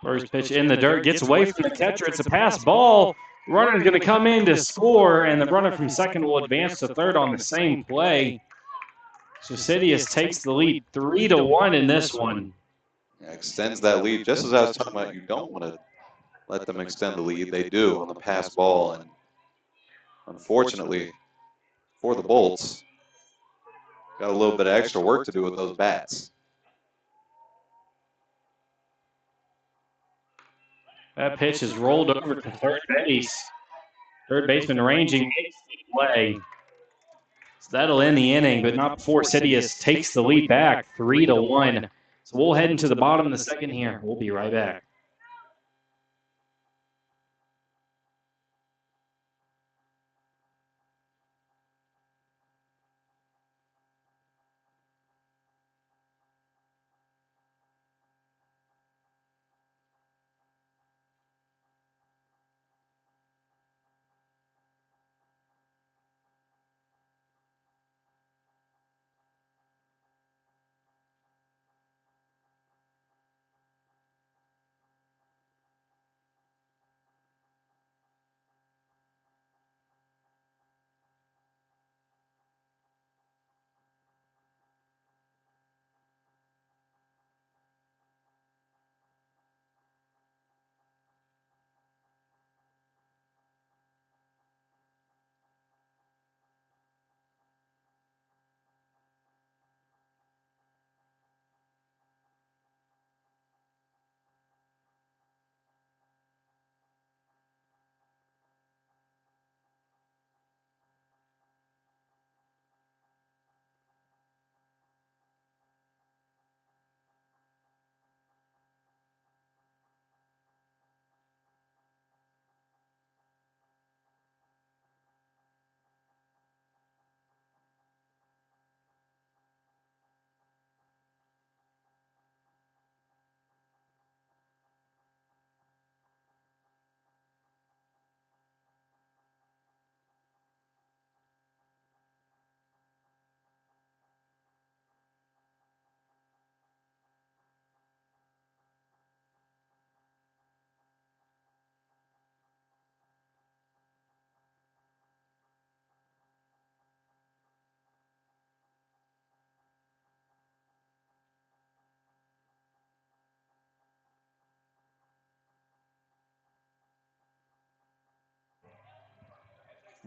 First pitch in the dirt, gets away from the catcher. It's a pass ball. Runner's going to come in to score, and the runner from second will advance to third on the same play. So Sidious takes the lead 3-1 in this one. Yeah, extends that lead. Just as I was talking about, you don't want to let them extend the lead. They do on the pass ball, and unfortunately for the Bolts, got a little bit of extra work to do with those bats. That pitch is rolled over to third base. Third baseman ranging makes the play. So that'll end the inning, but not before Sidious takes the lead back 3-1. So we'll head into the bottom of the second here. We'll be right back.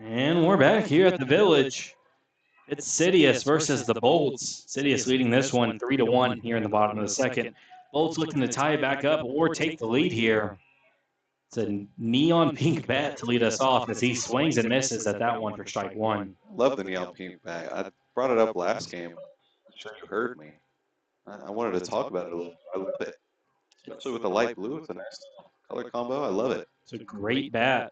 And we're back here at the Village. It's Sidious versus the Bolts. Sidious leading this one 3-1 here in the bottom of the second. Bolts looking to tie it back up or take the lead here. It's a neon pink bat to lead us off as he swings and misses at that one for strike one. Love the neon pink bat. I brought it up last game. I'm sure you heard me. I wanted to talk about it a little. I love it. Especially with the light blue. It's a nice color combo. I love it. It's a great bat.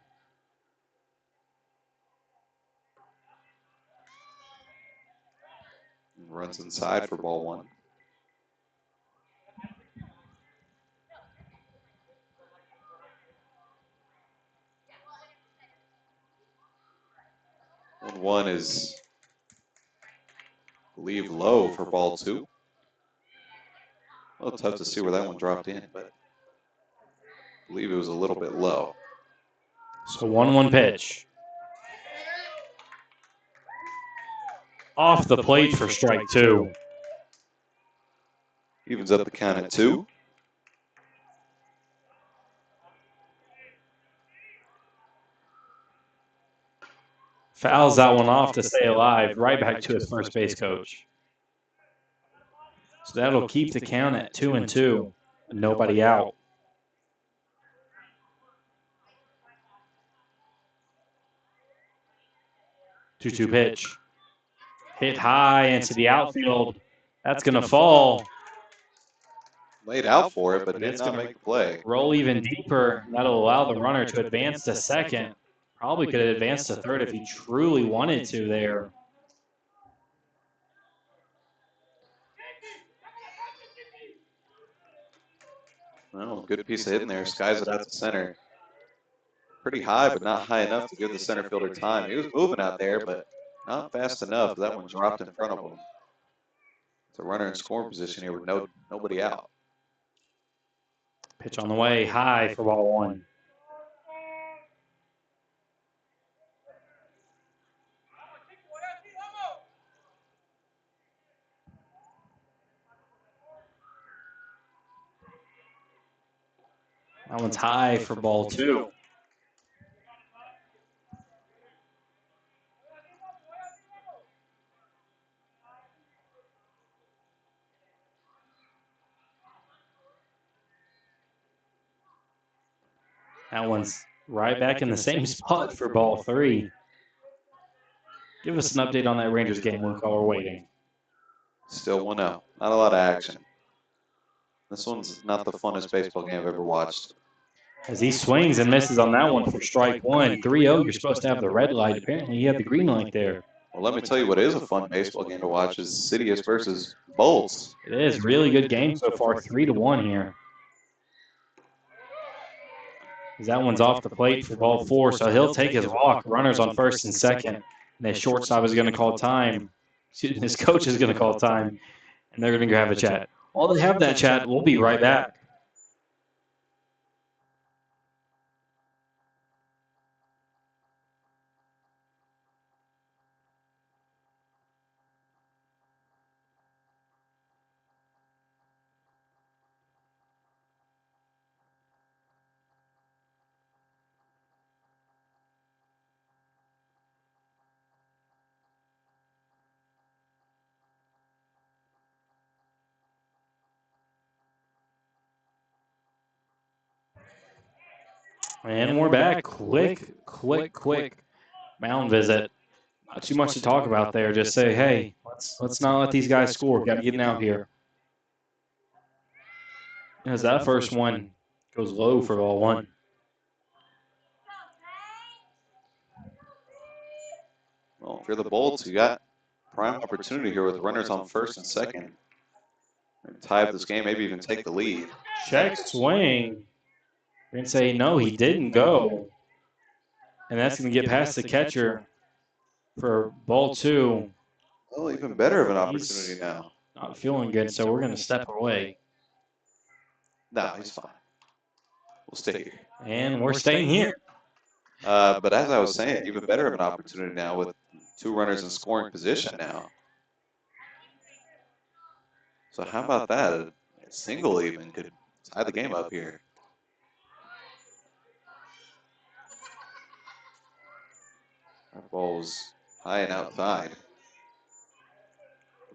Runs inside for ball one. One is, I believe, low for ball two. A little tough to see where that one dropped in, but I believe it was a little bit low. So 1-1 pitch. Off the plate for strike two. Evens up the count at 2. Fouls that one off to stay alive, right back to his first base coach. So that'll keep the count at 2-2. Nobody out. 2-2 pitch. Hit high into the outfield. That's going to fall. Laid out for it, but did not make a play. Roll even deeper. That'll allow the runner to advance to second. Probably could have advanced to third if he truly wanted to there. Well, good piece of hitting there. Skies it out to center. Pretty high, but not high enough to give the center fielder time. He was moving out there, but not fast enough. That one dropped in front of him. It's a runner in scoring position here with nobody out. Pitch on the way, high for ball one. That one's high for ball two. That one's right back in the same spot for ball three. Give us an update on that Rangers game while we're waiting. Still 1-0. Not a lot of action. This one's not the funnest baseball game I've ever watched. As he swings and misses on that one for strike one. 3-0, you're supposed to have the red light. Apparently, you have the green light there. Well, let me tell you what is a fun baseball game to watch is Sidious versus Bolts. It is. Really good game so far. 3-1 here. That one's off the plate for ball four, so he'll take his walk. Runners on first and second. And his shortstop is going to call time. Excuse me, his coach is going to call time. And they're going to have a chat. While they have that chat, we'll be right back. And we're back. Quick mound visit. Not too much to talk about there. Just say, hey, let's not let these guys score. Got to get out here. As that first one goes low for ball one. Well, if you're the Bolts, you got prime opportunity here with runners on first and second. Tie up this game, maybe even take the lead. Check swing. Didn't say no, he didn't go. And that's going to get past the catcher for ball two. Well, even better of an opportunity now. Not feeling good, so we're going to step away. No, he's fine. We'll stay here. And we're staying here. But as I was saying, even better of an opportunity now with 2 runners in scoring position now. So how about that? A single even could tie the game up here. That ball was high and outside.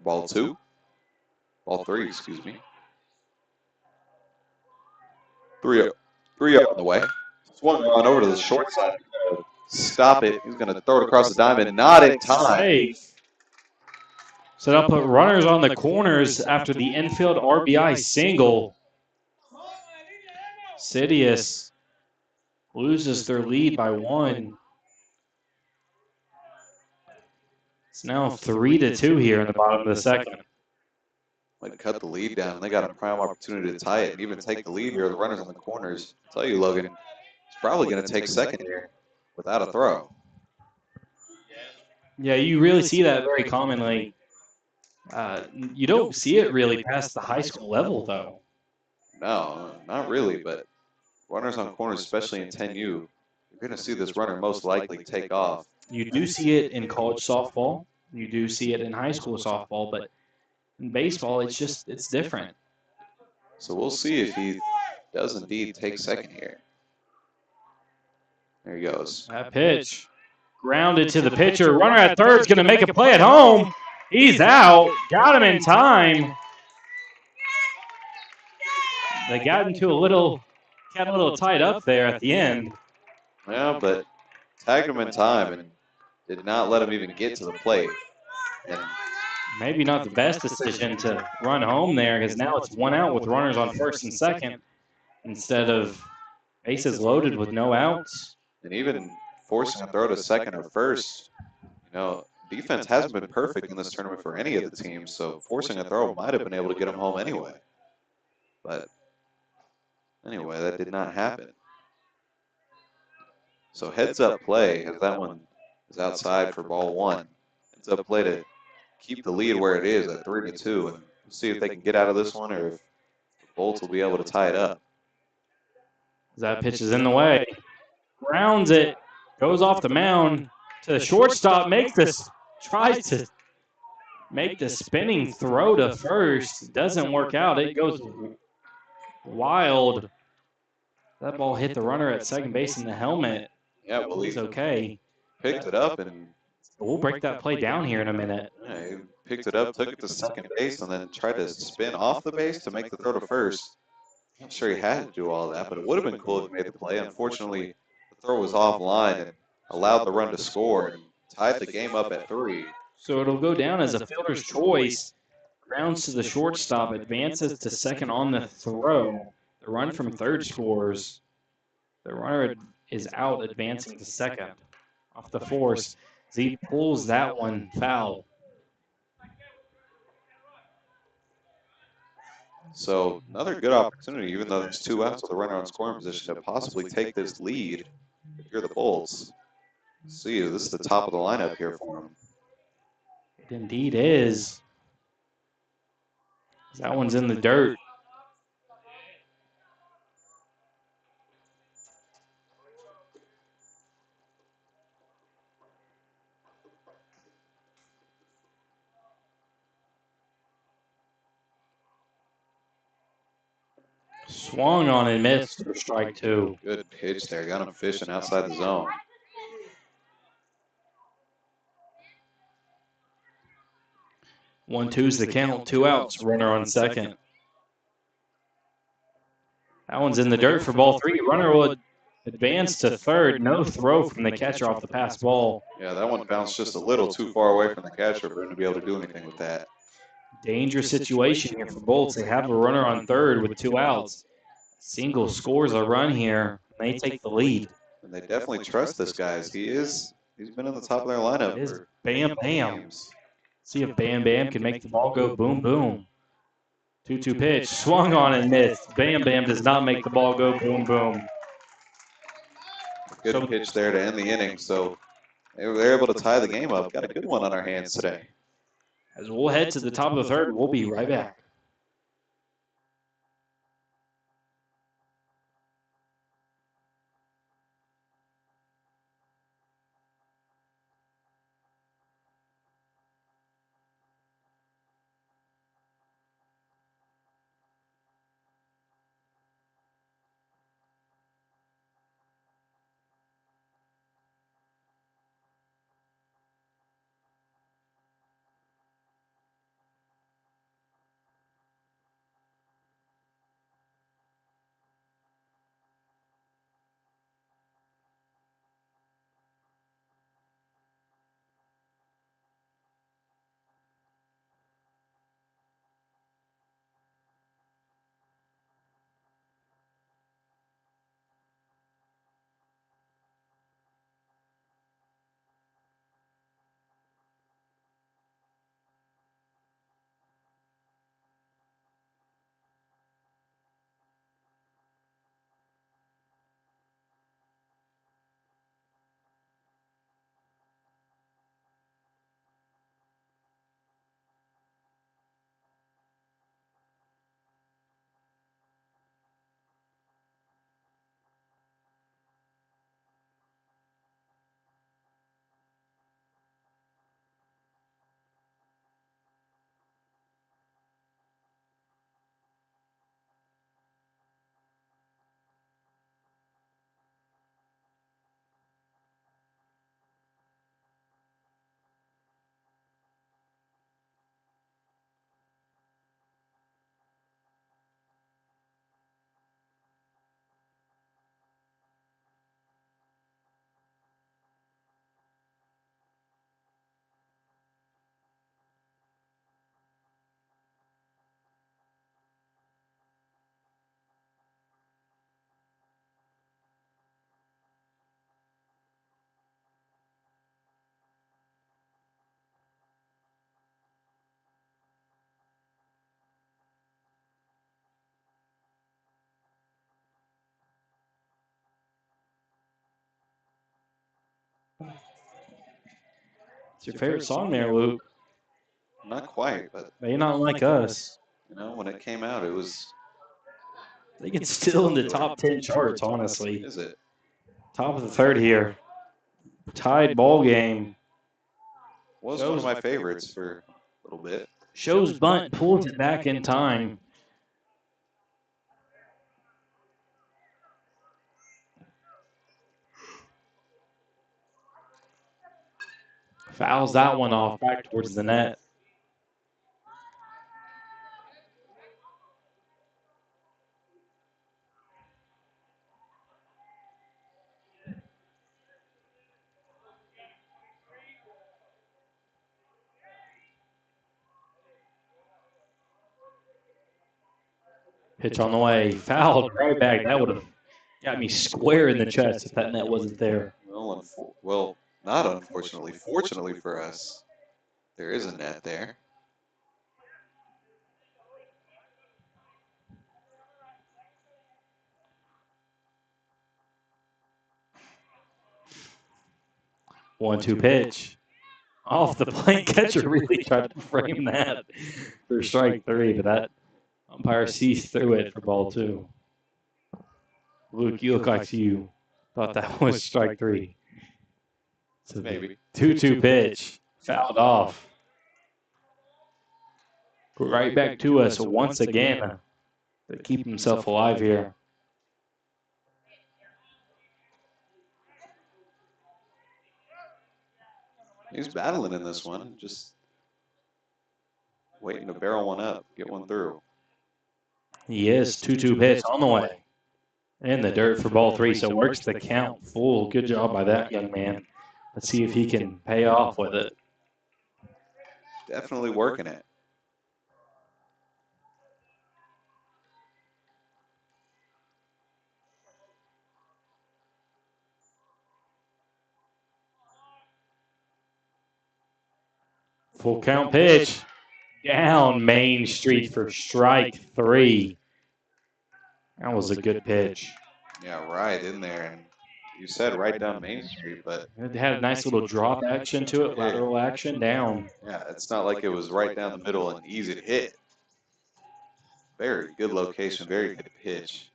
Ball 2. Ball 3, excuse me. 3 up. 3 up on the way. Swung on over to the short side. Stop it. He's going to throw it across the diamond. Not in time. Safe. So they'll put runners on the corners after the infield RBI single. Sidious loses their lead by 1. It's now 3-2 here in the bottom of the second. Might cut the lead down. They got a prime opportunity to tie it and even take the lead here. The runners on the corners. I'll tell you, Logan, it's probably going to take second here without a throw. Yeah, you really see that very commonly. You don't see it really past the high school level, though. No, not really, but runners on corners, especially in 10U, you're going to see this runner most likely take off. You do see it in college softball. You do see it in high school softball, but in baseball, it's different. So we'll see if he does indeed take second here. There he goes. That pitch grounded to the pitcher. Runner at third is going to make a play at home. He's out. Got him in time. They got a little tied up there at the end. Yeah, but tagged him in time and did not let him even get to the plate. And maybe not the best decision to run home there because now it's 1 out with runners on first and second instead of bases loaded with no outs. And even forcing a throw to second or first, defense hasn't been perfect in this tournament for any of the teams, so forcing a throw might have been able to get him home anyway. But anyway, that did not happen. So heads up play, as that one is outside for ball 1. Heads up play to keep the lead where it is at 3-2, and we'll see if they can get out of this one or if the Bolts will be able to tie it up. That pitch is in the way. Grounds it, goes off the mound to the shortstop, tries to make the spinning throw to first. Doesn't work out. It goes wild. That ball hit the runner at second base in the helmet. Yeah, well, he's okay. Picked it up, and we'll break that play down here in a minute. Yeah, he picked it up, took it to second base, and then tried to spin off the base to make the throw to first. Not sure he had to do all that, but it would have been cool if he made the play. Unfortunately, the throw was offline and allowed the run to score and tied the game up at 3. So it'll go down as a fielder's choice. Grounds to the shortstop, advances to second on the throw. The run from third scores. The runner is out, advancing to second off the force. Z pulls that one foul. So another good opportunity, even though there's 2 outs with the runner on scoring position, to possibly take this lead if you're the Bolts. See, this is the top of the lineup here for them. It indeed is. That one's in the dirt. Swung on and missed for strike 2. Good pitch there. Got him fishing outside the zone. One, two's the count. 2 outs. Runner on second. That one's in the dirt for ball 3. Runner will advance to third. No throw from the catcher off the pass ball. Yeah, that one bounced just a little too far away from the catcher for him to be able to do anything with that. Dangerous situation here for Bolts. They have a runner on third with 2 outs. Single scores a run here. They take the lead. And they definitely trust this guy. He's been in the top of their lineup. It is Bam Bam. See if Bam Bam can make the ball go boom boom. 2-2 pitch. Swung on and missed. Bam Bam does not make the ball go boom boom. Good pitch there to end the inning. So they're able to tie the game up. Got a good one on our hands today. As we'll head to the top of the third, we'll be right back. It's your favorite song there, Luke. Not quite, but They not like us. you know, when it came out, it was. They get still in the top 10 charts, honestly. Is it? Top of the third here. Tied ball game. Was one of my favorites for a little bit. Shows bunt, pulls it back in time. Fouls that one off back towards the net. Pitch on the way. Fouled right back. That would have got me square in the chest if that net wasn't there. Well, not unfortunately. Fortunately for us, there is a net there. One-two pitch. Off the plate. Catcher really tried to frame that for strike three, but that umpire sees through it for ball two. Luke, you look like you thought that was strike three. So Maybe. 2-2 pitch. Fouled off. Right back to us once again to keep himself alive here. He's battling in this one, just waiting to barrel one up, get one through. He is. 2-2 pitch on the way. In the dirt for ball three, so works the count full. Good job by that young man. Let's see if he can pay off with it. Definitely working it. Full count pitch. Down Main Street for strike three. That was a good pitch. Yeah, right in there. And you said right down Main Street, but It had a nice little drop action to it, lateral action down. yeah, it's not like it was right down the middle and easy to hit. Very good location, very good pitch.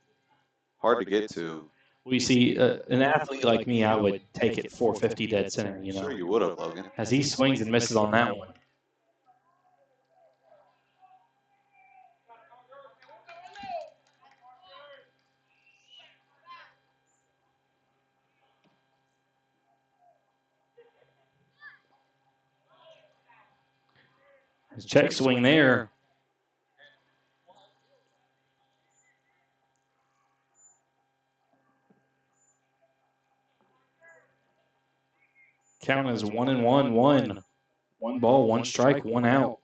Hard to get to. We see an athlete like me, I would take it 450 dead center, you Sure know. you would have, Logan. As he swings and misses on that one. His check swing there. Count is 1-1-1. One ball, one strike, one out.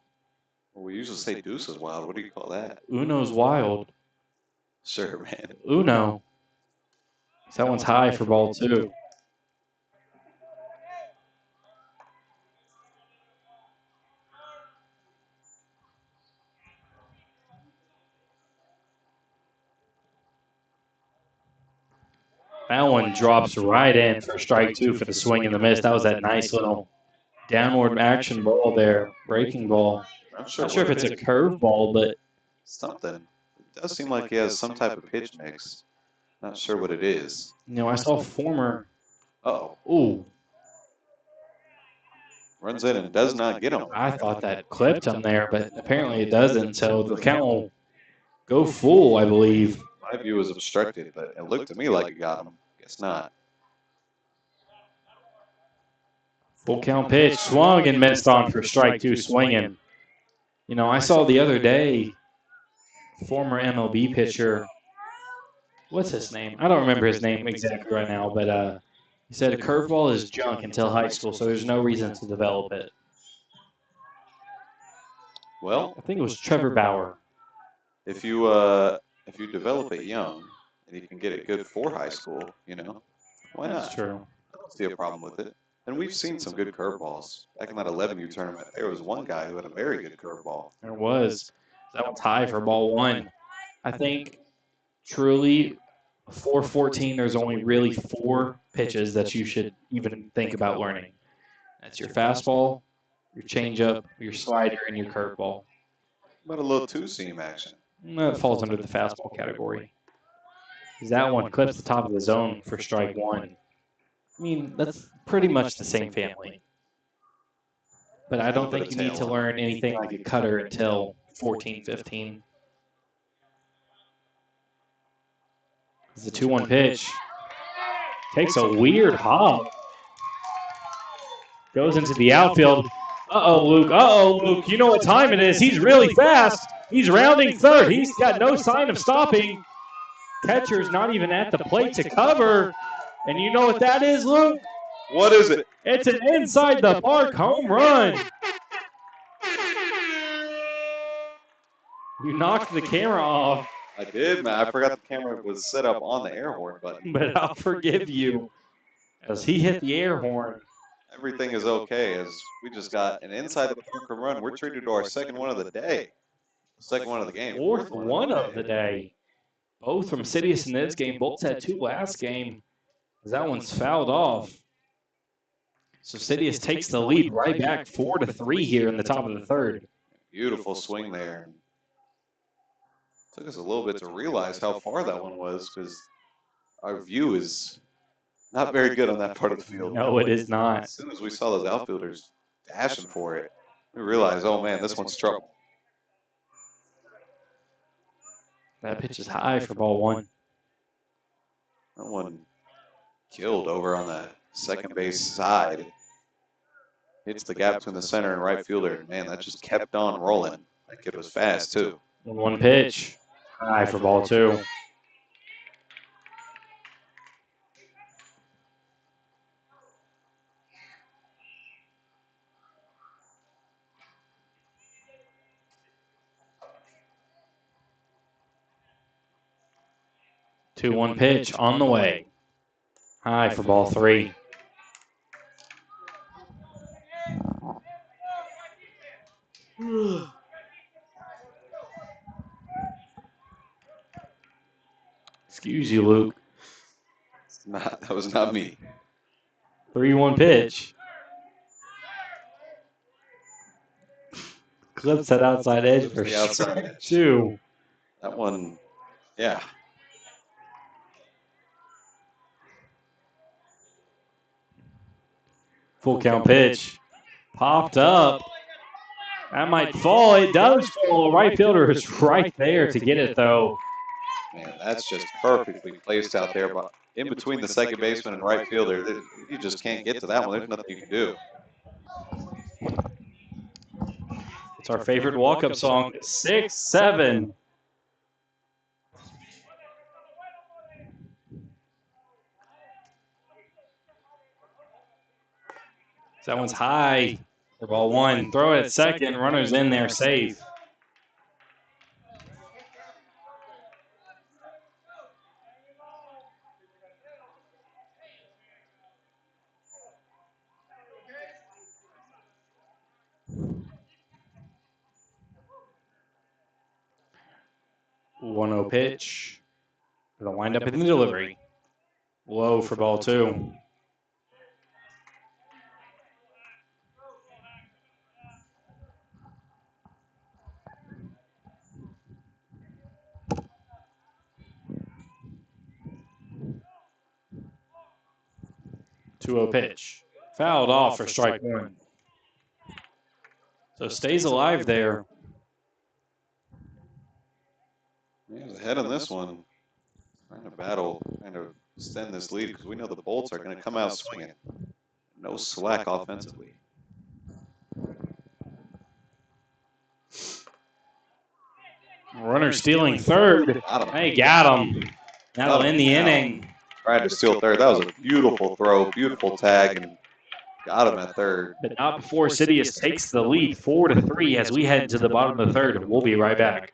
Well, we usually say deuce is wild. What do you call that? Uno's wild. Sure, man. Uno. That one's high for ball two. That one drops right in for strike two for the swing and the miss. That was that nice little downward action ball there, breaking ball. I'm sure Not sure if what it's it a is. curve ball, but Something. It does seem like he has some type of pitch mix. Not sure what it is. you know, I saw former. Uh-oh. Ooh, Runs in and does not get him. I thought that clipped him there, but apparently it doesn't. So the count will go full, I believe. My view was obstructed, but it looked to me like it got him. Guess not. Full count pitch, swung and missed on for strike two, swinging. You know, I saw the other day, former MLB pitcher, what's his name? I don't remember his name exactly right now, but he said a curveball is junk until high school, so there's no reason to develop it. Well, I think it was Trevor Bauer. if you develop it young and you can get it good for high school, you know, why That's not? true. I don't see a problem with it. And we've seen some good curveballs. Back in that 11U tournament, there was one guy who had a very good curveball. There was. That one's high for ball one. I think truly 414, there's only really 4 pitches that you should even think about learning. That's your fastball, your changeup, your slider, and your curveball. But a little two-seam action. That falls under the fastball category. Because that one clips the top of the zone for strike one. I mean, that's pretty much the same family. But I don't think you need to learn anything like a cutter until 14, 15. It's a 2-1 pitch. Takes a weird hop. Goes into the outfield. Uh-oh, Luke. Uh-oh, Luke. You know what time it is. He's really fast. He's rounding third. He's got no sign of stopping. Catcher's not even at the plate to cover. And you know what that is, Luke? What is it? It's an inside the park home run. You knocked the camera off. I did, man. I forgot the camera was set up on the air horn button. But I'll forgive you as he hit the air horn. Everything is okay as we just got an inside the park home run. We're treated to our second one of the day. Second one of the game. Fourth one of the day. Both from Sidious in this game. Both had two last game. That one's fouled off. So Sidious takes the lead right back 4-3 here in the top of the third. Beautiful swing there. Took us a little bit to realize how far that one was because our view is not very good on that part of the field. No, it is not. As soon as we saw those outfielders dashing for it, we realized, oh man, this one's trouble. That pitch is high for ball one. That one killed over on the second base side. Hits the gap between the center and right fielder. Man, that just kept on rolling. That kid was fast too. 1-1 pitch. High for ball two. Two one pitch on the way. High for ball three. Excuse you, Luke. That was not me. 3-1 pitch. Clips that outside edge for The outside strike edge. two. That one, yeah. Full count pitch. Popped up. That might fall. It does fall. Right fielder is right there to get it, though. Man, that's just perfectly placed out there. But in between the second baseman and right fielder, you just can't get to that one. There's nothing you can do. It's our favorite walk-up song, 6-7. That one's high for ball one. Throw it at second. Runner's in there, safe. One 0 pitch. The windup in the delivery. Low for ball two. Two 0 pitch. Fouled off for strike one. So stays alive there. He's ahead on this one. Trying to battle, trying to extend this lead because we know the Bolts are going to come out swinging. No slack offensively. Runner stealing third. Hey, got him. That'll end the inning. Tried to steal third. That was a beautiful throw, beautiful tag, and got him at third. But not before Sidious takes the lead 4-3 as we head to the bottom of the third. We'll be right back.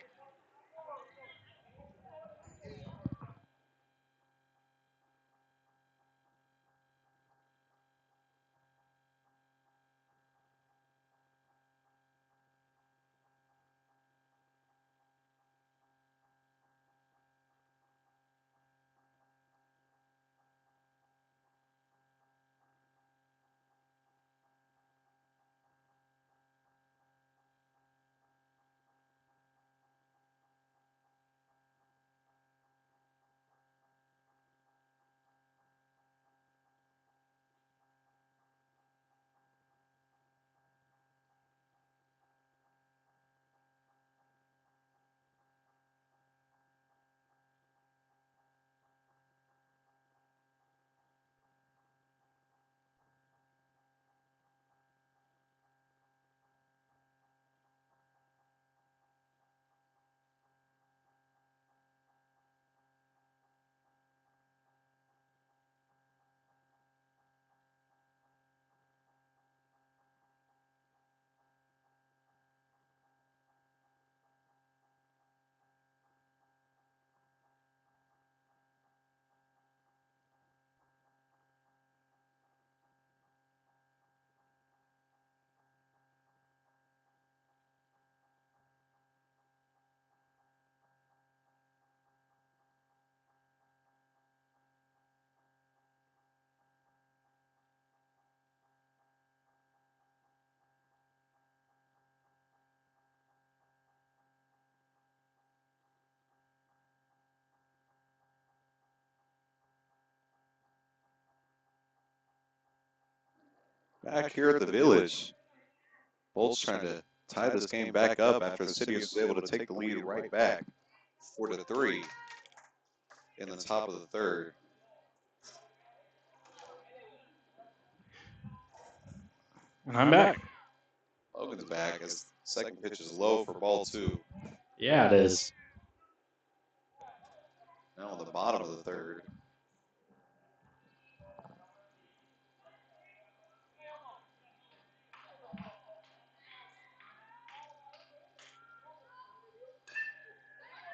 back here at the Village. Bolts trying to tie this game back up after the City was able to take the lead right back, 4-3 in the top of the third. And I'm back. Logan's back as second pitch is low for ball 2. Yeah, it is. Now on the bottom of the third.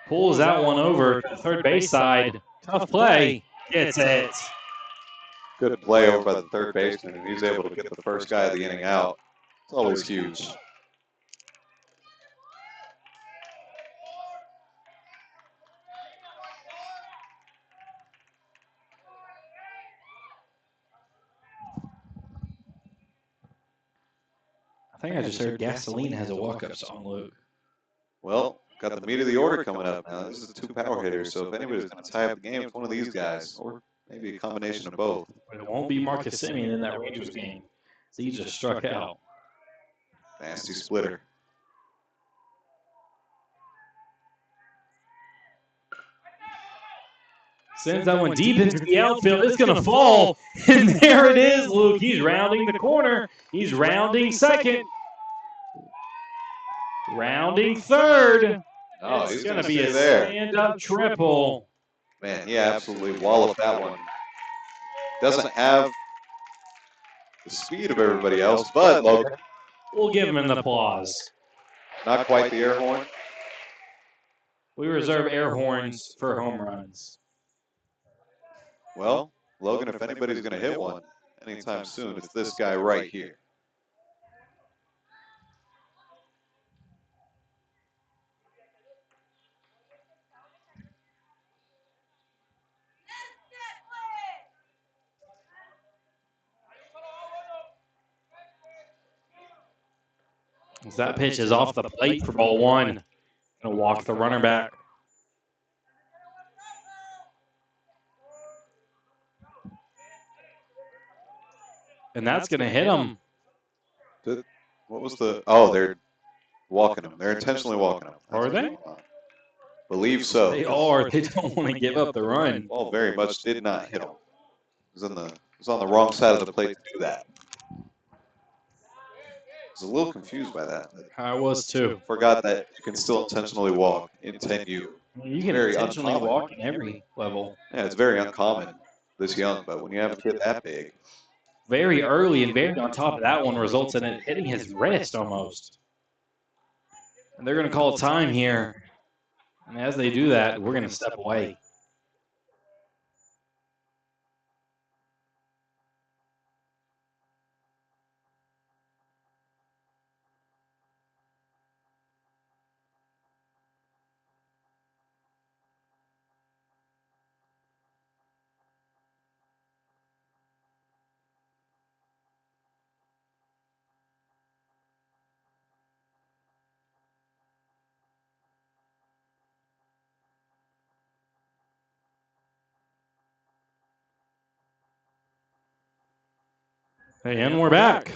Pulls that one over to the third base side. Tough play. Gets it. Good play over by the third baseman, and he's able to get the first guy of the inning out. It's always huge. I think I just heard Gasoline has a walk-up song, Luke. Well, got the meat of the order coming up now. This is 2 power hitters, so if anybody's going to tie up the game, it's one of these guys, or maybe a combination of both. But it won't be Marcus Simeon in that Rangers game. He just struck out. Nasty splitter. Sends that one deep into the outfield. It's going to fall. And there it is, Luke. He's rounding the corner. He's rounding second. Rounding third. Oh, It's he's going going to to be a stay there. stand-up triple. Man, he absolutely walloped that one. Doesn't have the speed of everybody else, but Logan, We'll give him an applause. not quite the air horn. We reserve air horns for home runs. Well, Logan, if anybody's going to hit one anytime soon, it's this guy right here. As that pitch is off the plate for ball 1. Gonna walk the runner back. And that's gonna hit him. What was the? Oh, they're walking him. They're intentionally walking him. Are they? Believe so. They are. They don't want to give up the run. Ball very much did not hit him. It was on the wrong side of the plate to do that. I was a little confused by that. I was too. Forgot that you can still intentionally walk in 10U. You can Very intentionally uncommon. walk in every level. Yeah, it's very uncommon this young, but when you have a kid that big, Very early and very on top of that one results in it hitting his wrist almost. And they're going to call time here. And as they do that, we're going to step away. Hey, and we're back.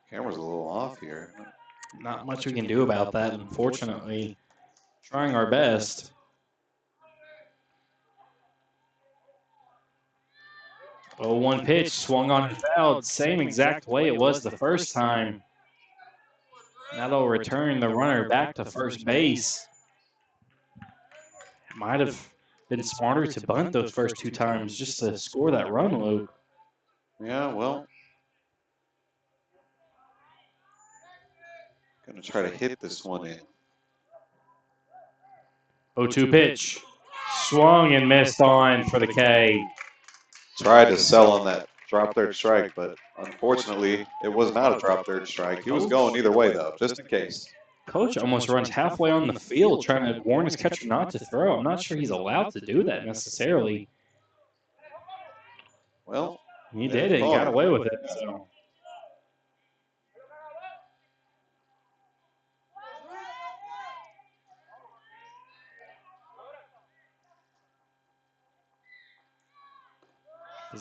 camera's a little off here. Not much we can do about that, unfortunately. Trying our best. Oh, 1 pitch swung on and fouled. Same exact way it was the first time. That'll return the runner back to first base. Might have been smarter to bunt those first 2 times just to score that run, Luke. Yeah, well, gonna try to hit this one in. 0-2 pitch. Swung and missed on for the K. Tried to sell on that drop third strike, but unfortunately, it was not a drop third strike. He was going either way, though, just in case. Coach almost runs halfway on the field trying to warn his catcher not to throw. I'm not sure he's allowed to do that necessarily. Well, He did it. He got away with it. So.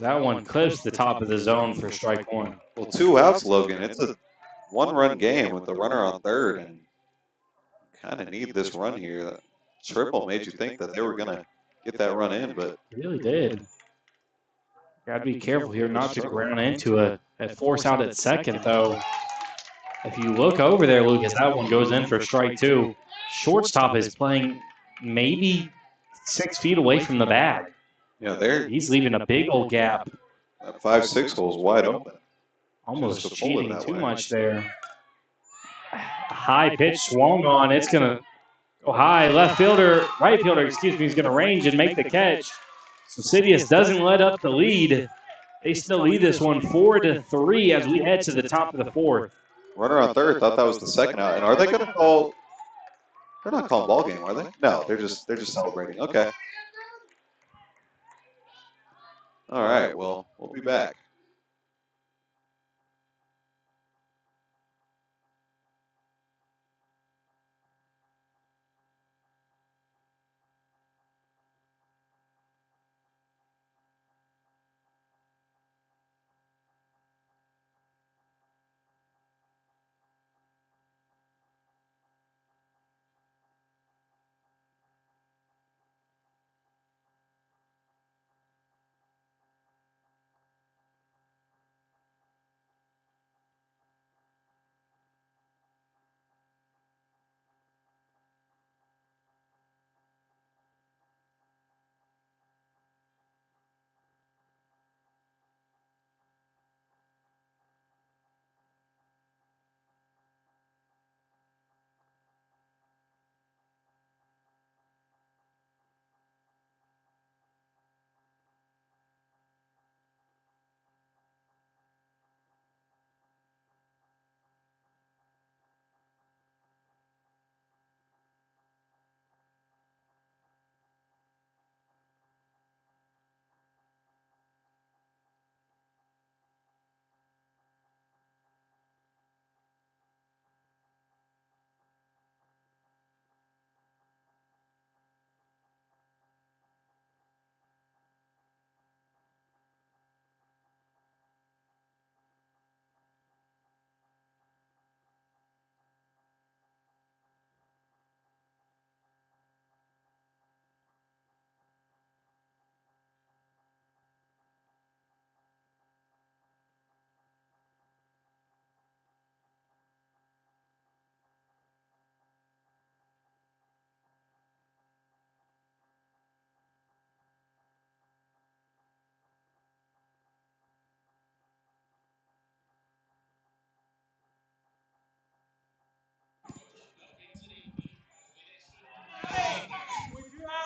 That one clips the top of the zone for strike one. Well, 2 outs, Logan. It's a 1-run game with the runner on third, and kind of need this run here. That triple made you think that they were going to get that run in, but It really did. Got to be careful here not to ground into a force out at second, though. If you look over there, Lucas, that one goes in for strike two. Shortstop is playing maybe 6 feet away from the bag. yeah, He's leaving a big old gap. that 5-6 hole's wide open. Almost Just to pull it cheating that too way. much there. A high pitch swung on. It's going to go high. Right fielder, excuse me, is going to range and make the catch. So Sidious doesn't let up the lead. They still lead this one 4-3 as we head to the top of the fourth. Runner on third thought that was the second out. And are they going to call? They're not calling ball game, are they? No, they're just celebrating. Okay. All right. Well, we'll be back.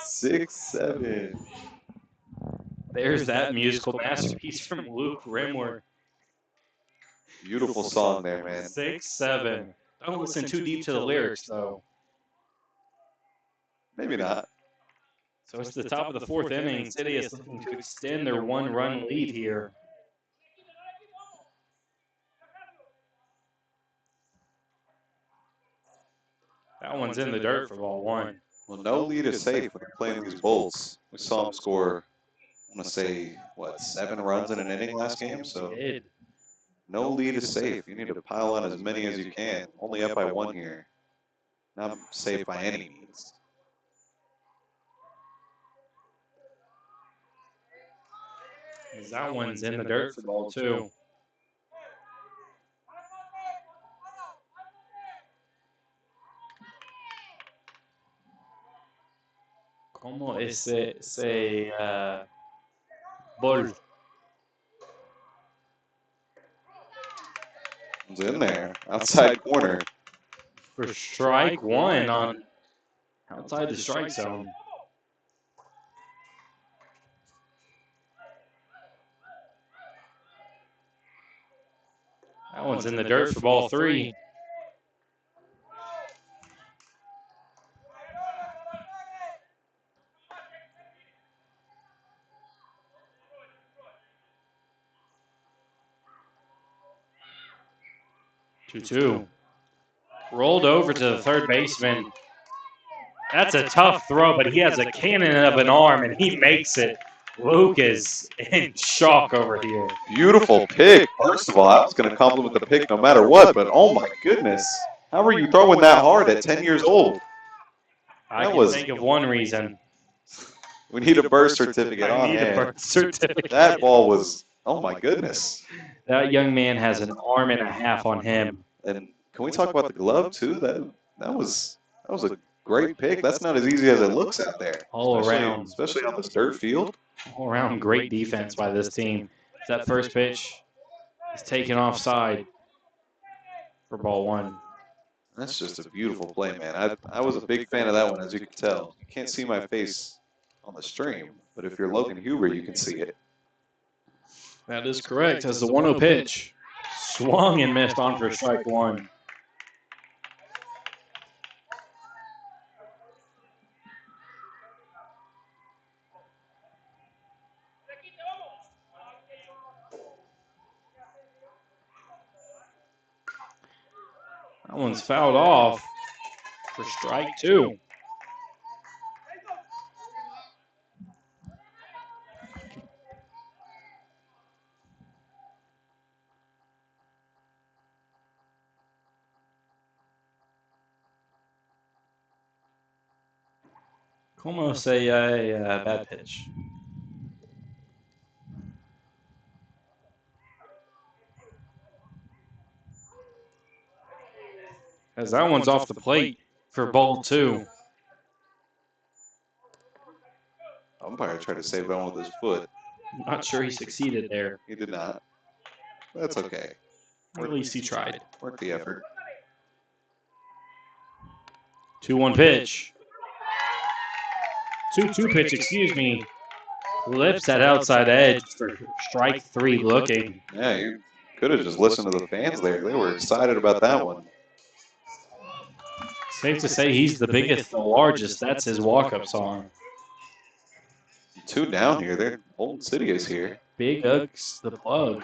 Six, 7. There's that musical masterpiece from Luke Rimworth. Beautiful song there, man. 6-7. Don't listen too deep to the lyrics, though. Maybe not. So it's the top of the fourth inning. Sidious looking to extend their one-run lead here. That one's in the dirt for ball one. Well, no lead is safe when you're playing these Bolts. We saw them score, I want to say, 7 runs in an inning last game? So no lead is safe. You need to pile on as many as you can. Only up by 1 here. Not safe by any means. That one's in the dirt for ball two. ¿Cómo ese ball? It's in there, outside corner. For strike one on outside the strike zone. That one's in the dirt for ball three. Two. Rolled over to the third baseman. That's a tough throw, but he has a cannon of an arm, and he makes it Luke is in shock over here. Beautiful pick. First of all, I was going to compliment the pick no matter what, but oh my goodness. How are you throwing that hard at 10 years old? I That can was- think of one reason. We need a birth certificate I on need a hand. birth certificate. That ball was, oh my goodness. That young man has an arm and a half on him. And can we talk about the glove too? That was a great pick. That's not as easy as it looks out there. All around. Especially on this dirt field. All around great defense by this team. That first pitch is taken offside for ball one. That's just a beautiful play, man. I was a big fan of that one, as you can tell. You can't see my face on the stream, but if you're Logan Huber, you can see it. That is correct. As the 1-0 pitch swung and missed on for strike one. That one's fouled off for strike two. Como say a bad pitch. As that one's off the plate for ball two. Umpire tried to save that one with his foot. Not sure he succeeded there. He did not. That's okay. Or at least he tried. Worth the effort. 2-1 pitch. 2-2 pitch, excuse me. Lips that outside edge for strike three looking. Yeah, you could have just listened to the fans there. They were excited about that one. Safe to say he's the biggest, the largest. That's his walk-up song. Two down here. They're Holton City is here. Big Uggs, the plug.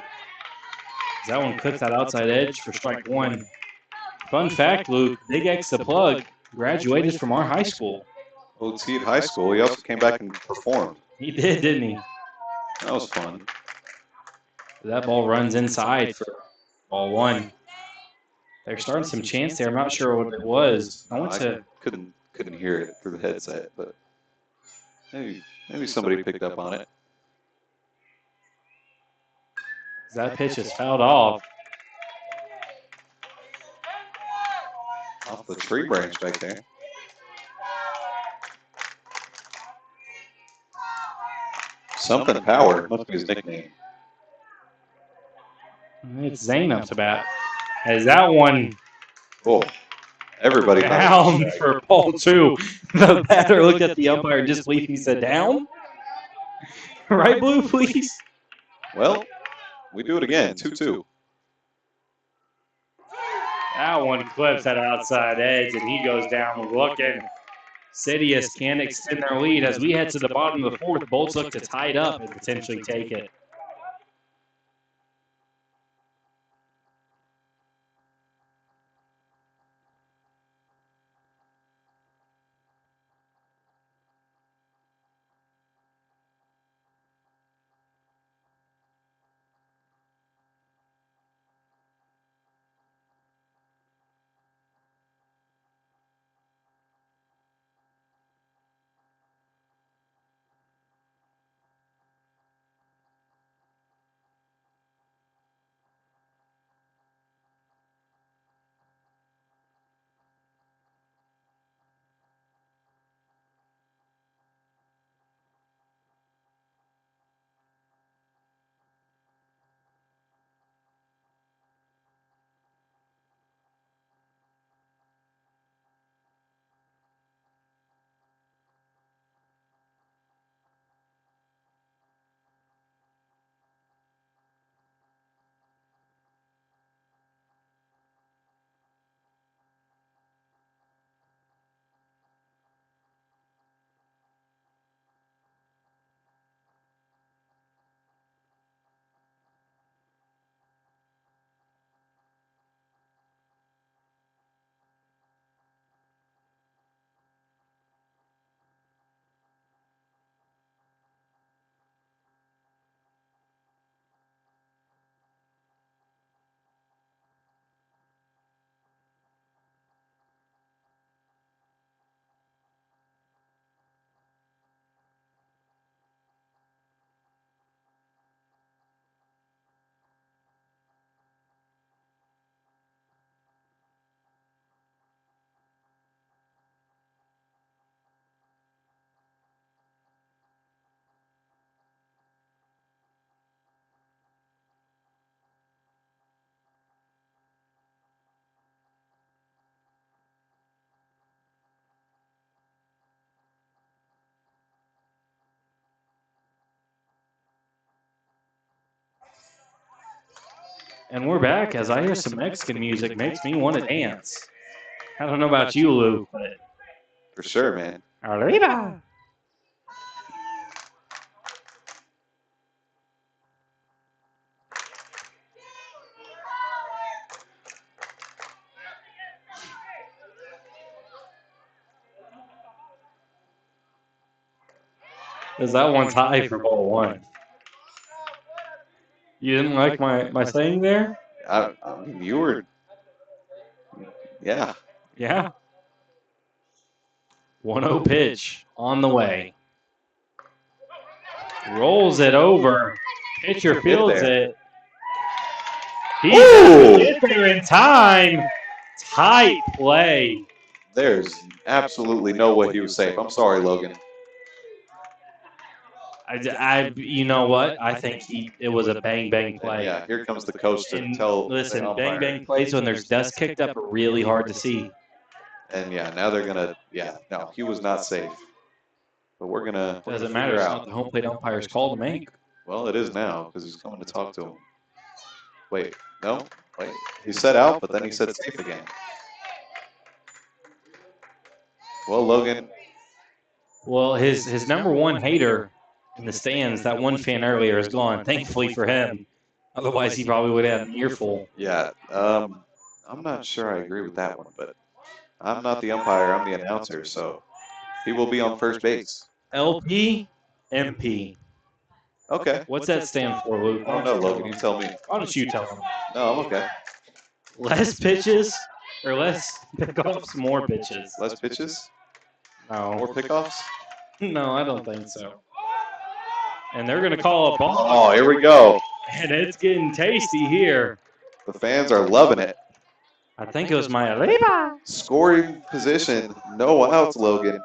That one clips that outside edge for strike one. Fun fact, Luke, Big X the plug graduated from our high school. OT at high school. He also came back and performed. He did, didn't he? That was fun. That ball runs inside for ball one. They're starting some chants there. I'm not sure what it was. I couldn't hear it through the headset, but maybe somebody picked up on it. That pitch is fouled off. Off the tree branch back there. Something Power must be his nickname. It's Zane up to bat. As that one Oh, everybody down for ball two. The batter looked at the umpire and just believed he said down. Right, Blue, please. Well, we do it again. 2-2. That one clips that outside edge, and he goes down looking. Sidious can extend their lead as we head to the bottom of the fourth. Bolts look to tie it up and potentially take it. And we're back as I hear some Mexican music. Makes me want to dance. I don't know about you, Luke, but For sure, man. arriba. Because that one's high for ball one. You didn't like my saying there? You were, yeah. Yeah. 1-0 pitch on the way. Rolls it over. Pitcher fields it. He doesn't get there in time. Tight play. There's absolutely no way he was safe. I'm sorry, Logan. You know what? I think it was a bang play. Yeah, here comes the coach to And tell. listen, the umpire. bang plays when there's dust kicked up are really hard to see. And yeah, now they're gonna. Yeah, no, he was not safe. But we're gonna. Doesn't matter. It's not the home plate umpire's call to make. Well, it is now because he's coming to talk to him. Wait, no, wait. He said out, but then he said safe again. Well, Logan. Well, his number one hater in the stands, that one fan earlier, is gone. Thankfully for him. Otherwise, he probably would have an earful. Yeah, I'm not sure I agree with that one, but I'm not the umpire. I'm the announcer, so he will be on first base. LP, MP. Okay. What's that stand for, Luke? I don't know, Logan. You tell me. Why don't you tell him? No, I'm okay. Less pitches or less pickoffs, more pitches? Less pitches? No. More pickoffs? No, I don't think so. And they're going to call a ball. Oh, here we go. And it's getting tasty here. The fans are loving it. I think it was my Arriba. Scoring position, no outs, Logan.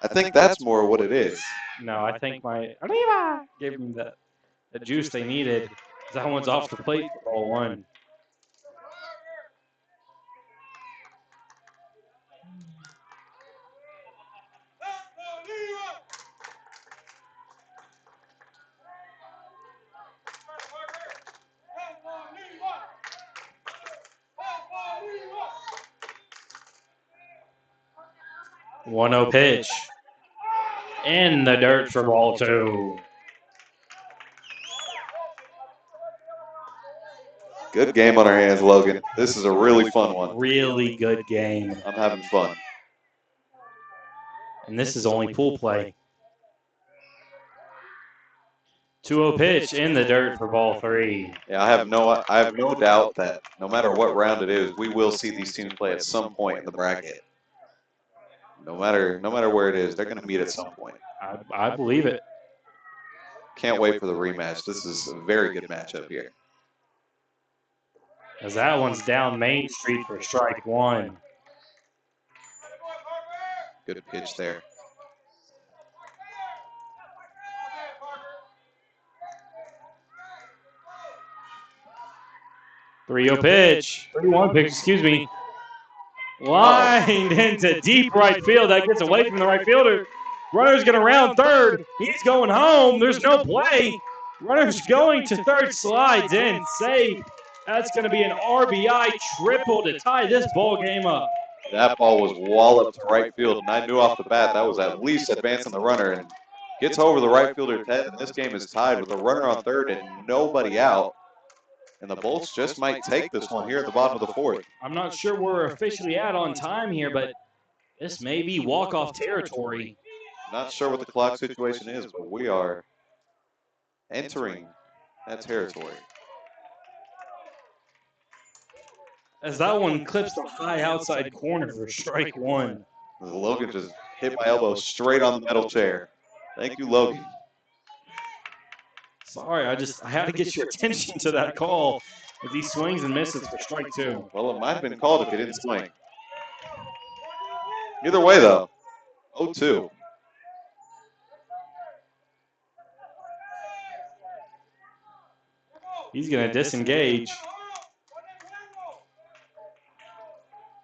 I think that's more what it is. No, I think my Arriba gave them the juice they needed. That one's off the plate for ball one. One 1-0 pitch. In the dirt for ball two. Good game on our hands, Logan. This is a really fun one. Really good game. I'm having fun. And this is only pool play. 2-0 pitch in the dirt for ball three. Yeah, I have no doubt that no matter what round it is, we will see these teams play at some point in the bracket. No matter where it is, they're going to meet at some point. I believe it. Can't wait for the rematch. This is a very good matchup here. As that one's down Main Street for strike one. Good pitch there. Three-0 pitch. 3-1 pitch, excuse me. Lined into deep right field. That gets away from the right fielder. Runner's going to round third. He's going home. There's no play. Runner's going to third, slides in, safe. That's going to be an RBI triple to tie this ball game up. That ball was walloped to right field, and I knew off the bat that was at least advancing the runner. And gets over the right fielder's head, and this game is tied with a runner on third and nobody out. And the Bolts just might take this one here at the bottom of the fourth. I'm not sure we're officially out on time here, but this may be walk-off territory. Not sure what the clock situation is, but we are entering that territory. As that one clips the high outside corner for strike one. Logan just hit my elbow straight on the metal chair. Thank you, Logan. Sorry, I had to get your attention to that call. As he swings and misses for strike two. Well, it might have been called if he didn't swing. Either way, though, 0-2. He's going to disengage.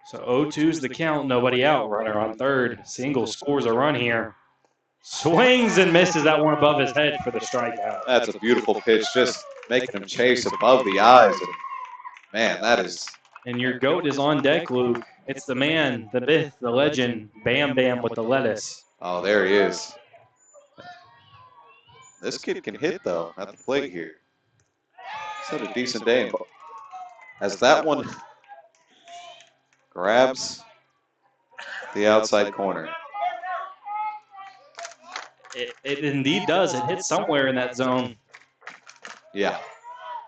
So 0-2's the count, nobody out. Runner on third. Single scores a run here. Swings and misses that one above his head for the strikeout. That's a beautiful pitch, just making him chase above the eyes. And Man, that is. And your GOAT is on deck, Luke. It's the man, the myth, the legend, Bam Bam with the lettuce. Oh, there he is. This kid can hit, though, at the plate here. He's had a decent day. As that one grabs the outside corner. It indeed does. It hits somewhere in that zone. Yeah,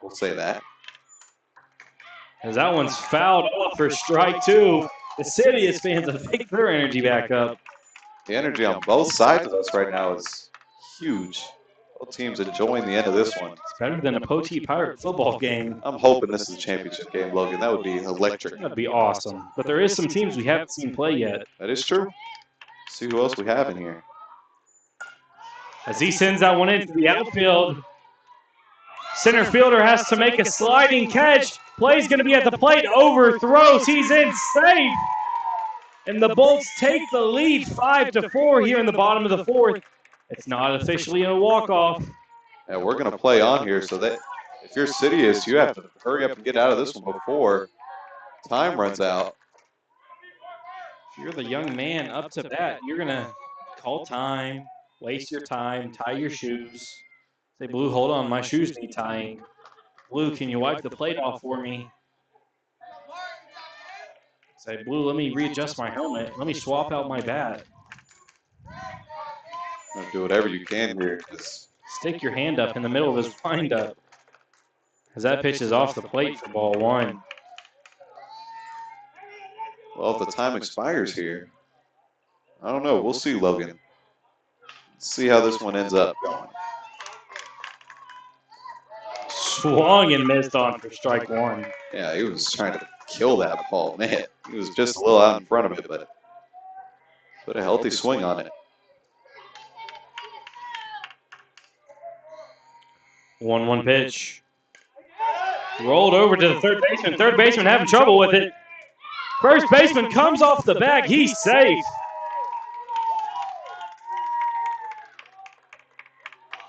we'll say that. As that one's fouled off for strike two. The Sidious fans have picked their energy back up. The energy on both sides of us right now is huge. Both teams enjoying the end of this one. It's better than a Poti Pirate football game. I'm hoping this is a championship game, Logan. That would be electric. That'd be awesome. But there is some teams we haven't seen play yet. That is true. See who else we have in here. As he sends that one into the outfield. Center fielder has to make a sliding catch. Play's going to be at the plate. Overthrows. He's in safe. And the Bolts take the lead 5-4 here in the bottom of the fourth. It's not officially a walk-off. Yeah, we're going to play on here so that if you're Sidious, you have to hurry up and get out of this one before time runs out. If you're the young man up to bat, you're going to call time, waste your time, tie your shoes. Say, Blue, hold on, my shoes need tying. Blue, can you wipe the plate off for me? Say, Blue, let me readjust my helmet. Let me swap out my bat. Do whatever you can here. Stick your hand up in the middle of his windup. As that pitch is off the plate for ball one. Well, if the time expires here, I don't know. We'll see, Logan. Let's see how this one ends up going. Swung and missed on for strike one. Yeah, he was trying to kill that ball. Man, he was just a little out in front of it, but put a healthy swing on it. 1-1 pitch. Rolled over to the third baseman. Third baseman having trouble with it. First baseman comes off the bag. He's safe.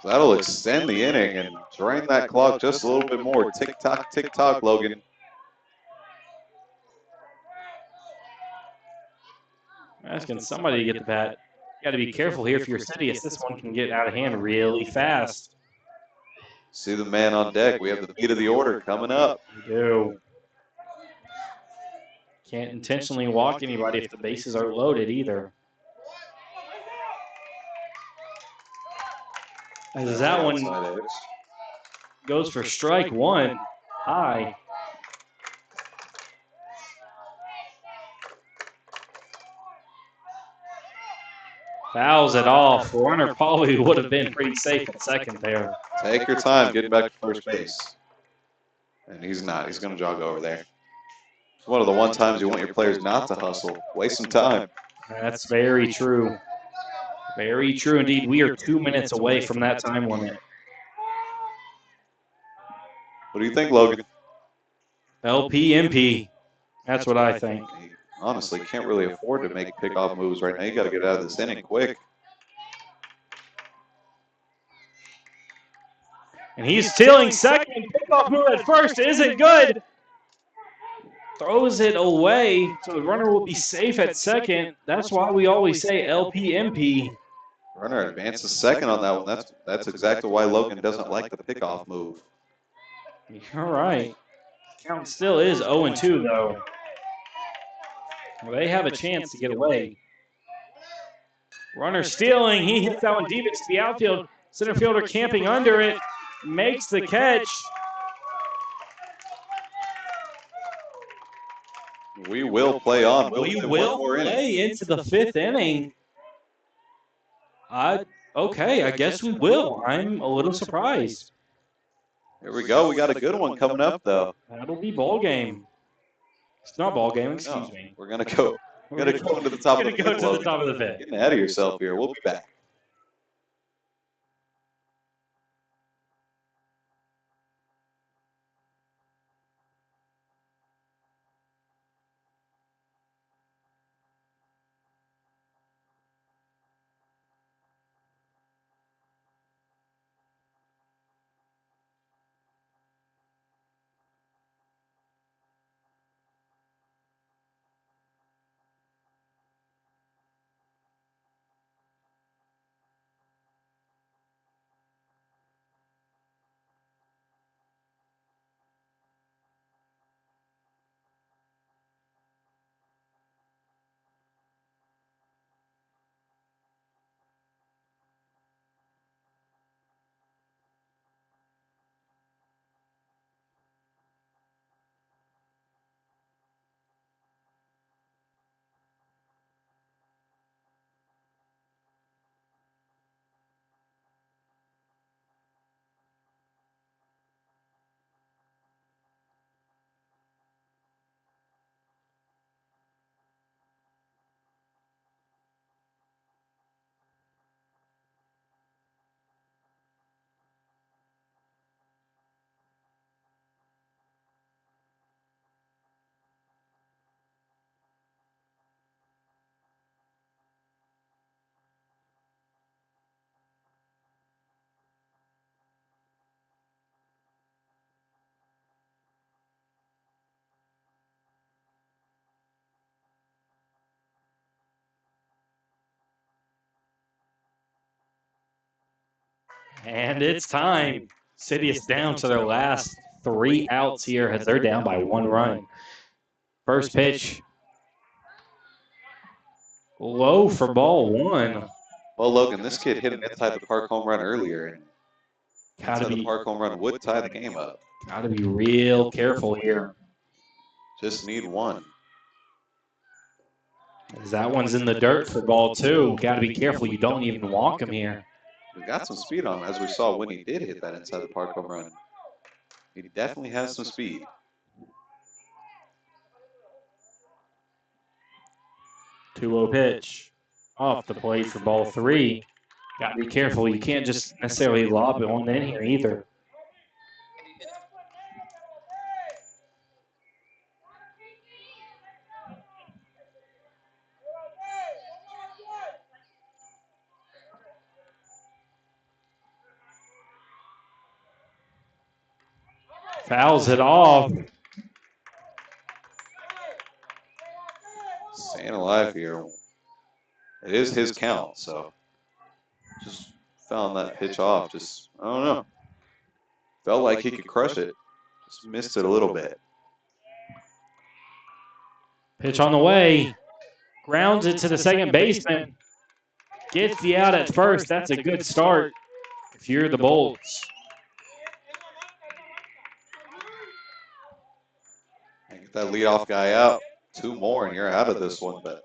So that'll extend the inning and drain that clock just a little bit more. Tick-tock, tick-tock, Logan. Asking somebody to get the bat. You got to be careful here if you're Sidious. This one can get out of hand really fast. See the man on deck. We have the beat of the order coming up. We do. Can't intentionally walk anybody if the bases are loaded either. As that one goes for strike one, high. Fouls it off. Runner probably would have been pretty safe at second there. Take your time getting back to first base. And he's not. He's going to jog over there. It's one of the one times you want your players not to hustle. Waste some time. That's very true. Very true indeed. We are 2 minutes away from that time limit. What do you think, Logan? LPMP. That's what I think. Honestly, can't really afford to make pickoff moves right now. You got to get out of this inning quick. And he's stealing second. Pickoff move at first isn't good. Throws it away, so the runner will be safe at second. That's why we always say LPMP. Runner advances second on that one. That's exactly why Logan doesn't like the pickoff move. All right. Count still is 0-2, though. Well, they have a chance to get away. Runner stealing. He hits that one deep into the outfield. Center fielder camping under it. Makes the catch. We will play on. We will play into the fifth inning. Okay, I guess we will. I'm a little surprised. Here we go. We got a good one coming up, though. That'll be ball game. It's not ball game, excuse me. We're gonna go. We're gonna go into the top of the fifth. Go to the top of the fifth. Getting ahead of yourself here. We'll be back. And it's time. City is down to their last 3 outs here as they're down by 1 run. First pitch. Low for ball 1. Well, Logan, this kid hit an inside the park home run earlier, and Gotta inside the be, park home run would tie the game up. gotta be real careful here. Just need one. As that one's in the dirt for ball 2. Gotta be careful. You don't even walk him here. We got some speed on him, as we saw when he did hit that inside the park home run. He definitely has some speed. 2-0 pitch. Off the plate for ball 3. Gotta be careful. You can't just necessarily lob it on in here either. Fouls it off. Staying alive here. It is his count, so just found that pitch off. Just, I don't know. Felt like he could crush it. Just missed it a little bit. Pitch on the way. Grounds it to the second baseman. Gets the out at first. That's a good start if you're the Bolts. Get that leadoff guy out. 2 more and you're out of this one, but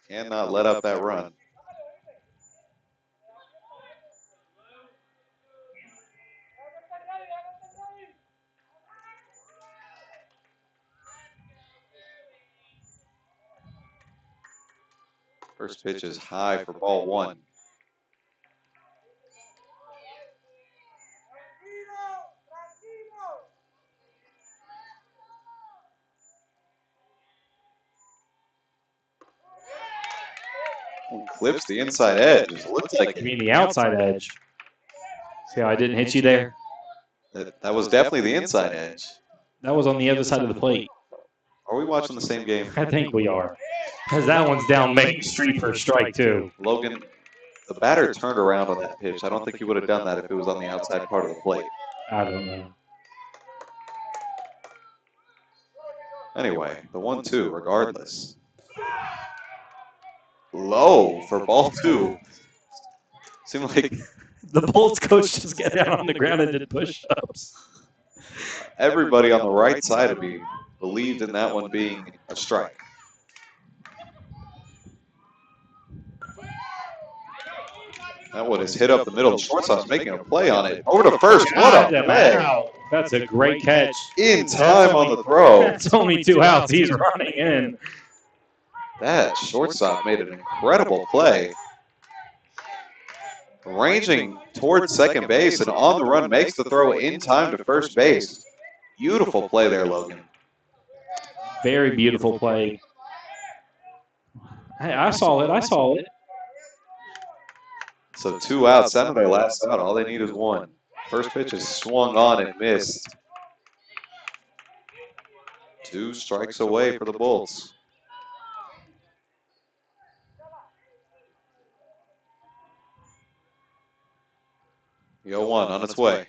cannot let up that run. First pitch is high for ball 1. Clips the inside edge. It looks like You mean the outside edge? See how I didn't hit you there? that was definitely the inside edge. That was on the other side of the plate. Are we watching the same game? I think we are. Because that one's down Main Street for strike 2. Logan, the batter turned around on that pitch. I don't think he would have done that if it was on the outside part of the plate. I don't know. Anyway, the 1-2, regardless. Low for ball 2. Seemed like The Bolts coach just got down on the ground and did push-ups. everybody on the right side of me believed in that one being a strike. That one is hit up the middle. The shortstop's making a play on it. Over to first. What a play. Wow. That's a great catch. In time on the throw. That's only 2 outs. He's running in. That shortstop made an incredible play. Ranging towards second base and on the run makes the throw in time to first base. Beautiful play there, Logan. Very beautiful play. Hey, I saw it. I saw it. So 2 outs, down to their last out. All they need is 1. First pitch is swung on and missed. 2 strikes away for the Bolts. The 0-1 on its way.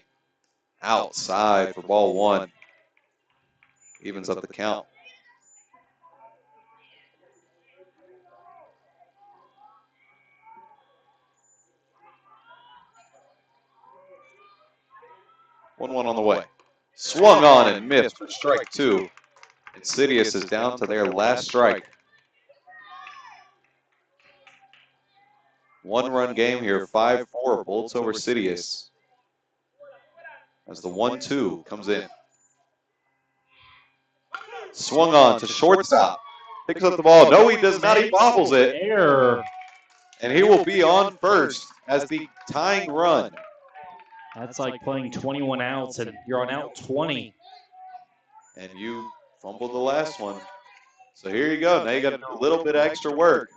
Outside for ball 1. Evens up the count. 1-1 on the way. Swung on and missed for strike 2. Insidious is down to their last strike. 1-run game here, 5-4, Bolts over Sidious. As the 1-2 comes in. Swung on to shortstop. Picks up the ball. No, he does not. He bobbles it. Error. And he will be on first as the tying run. That's like playing 21 outs and you're on out 20. And you fumbled the last one. So here you go. Now you got to do a little bit of extra work.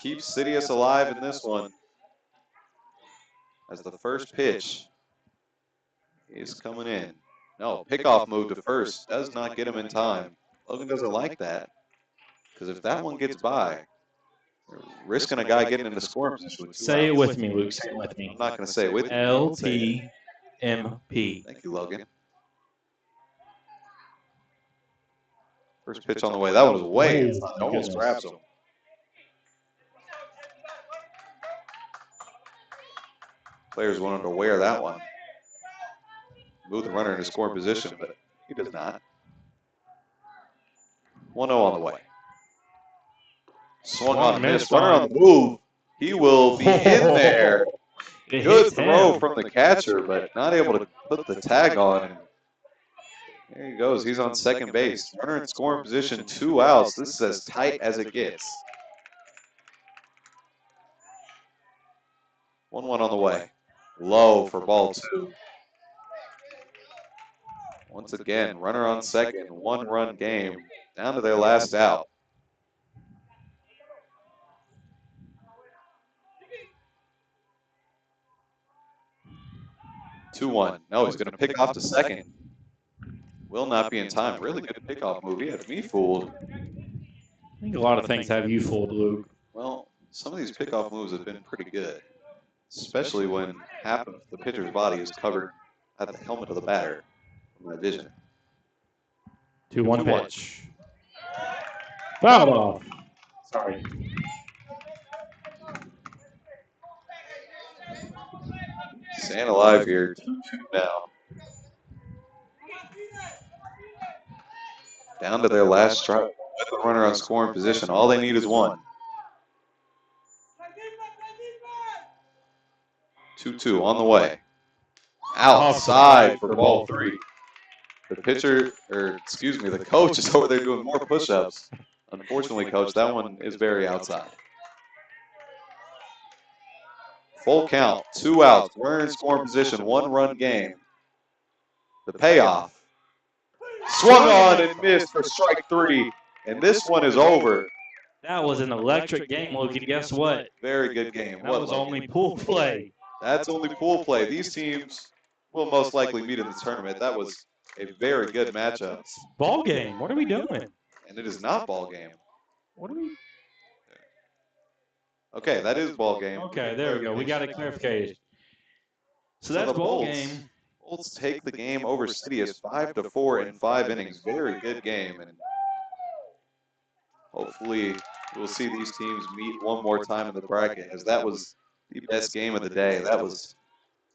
Keep Sidious alive in this one. As the first pitch is coming in. No, pickoff move to first does not get him in time. Logan doesn't like that. Because if that one gets by, They're risking a guy getting into scoring position with 2 Say it outs. with me, Luke. Say it with I'm me. not going to say it with you. I'll say it. LTMP. Thank you, Logan. First pitch on the way. That one was way Oh, inside. my Almost goodness. grabs him. Players wanted to wear that one. Move the runner into scoring position, but he does not. 1-0 on the way. Swung on and missed. Runner on the move. He will be in there. It Good hits throw him. from the catcher, but not able to put the tag on. There he goes. He's on second base. Runner in scoring position, 2 outs. This is as tight as it gets. 1-1 on the way. Low for ball 2. Once again, runner on second, 1-run game. Down to their last out. Two-one. No, he's going to pick off to second. Will not be in time. Really good pickoff move. He had me fooled. I think a lot of things have you fooled, Luke. Well, some of these pickoff moves have been pretty good, especially when half of the pitcher's body is covered at the helmet of the batter from my vision. 2-1 pitch. Foul off. Sorry. Staying alive here. 2-2 now. Down to their last strike. With the runner on scoring position, all they need is 1. 2-2 on the way. Outside for ball 3. The pitcher, the coach is over there doing more push-ups. Unfortunately, coach, that one is very outside. Full count, 2 outs. Runner in scoring position, 1-run game. The payoff. Swung on and missed for strike 3, and this one is over. That was an electric game, Luke, and guess what? Very good game. That was only pool play. That's only pool play. These teams will most likely meet in the tournament. That was a very good matchup. Ball game. What are we doing? And it is not ball game. What are we? Okay, that is ball game. Okay, there we go. We got a clarification. So that's the ball Bolts- game. Bolts take the game over Sidious 5-4 in 5 innings. Very good game, and hopefully we'll see these teams meet one more time in the bracket, as that was the best game of the day. That was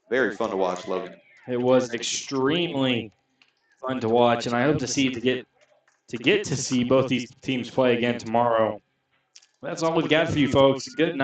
very fun to watch, Logan. It was extremely fun to watch, and I hope to get to see both these teams play again tomorrow. That's all we've got for you folks. Good night.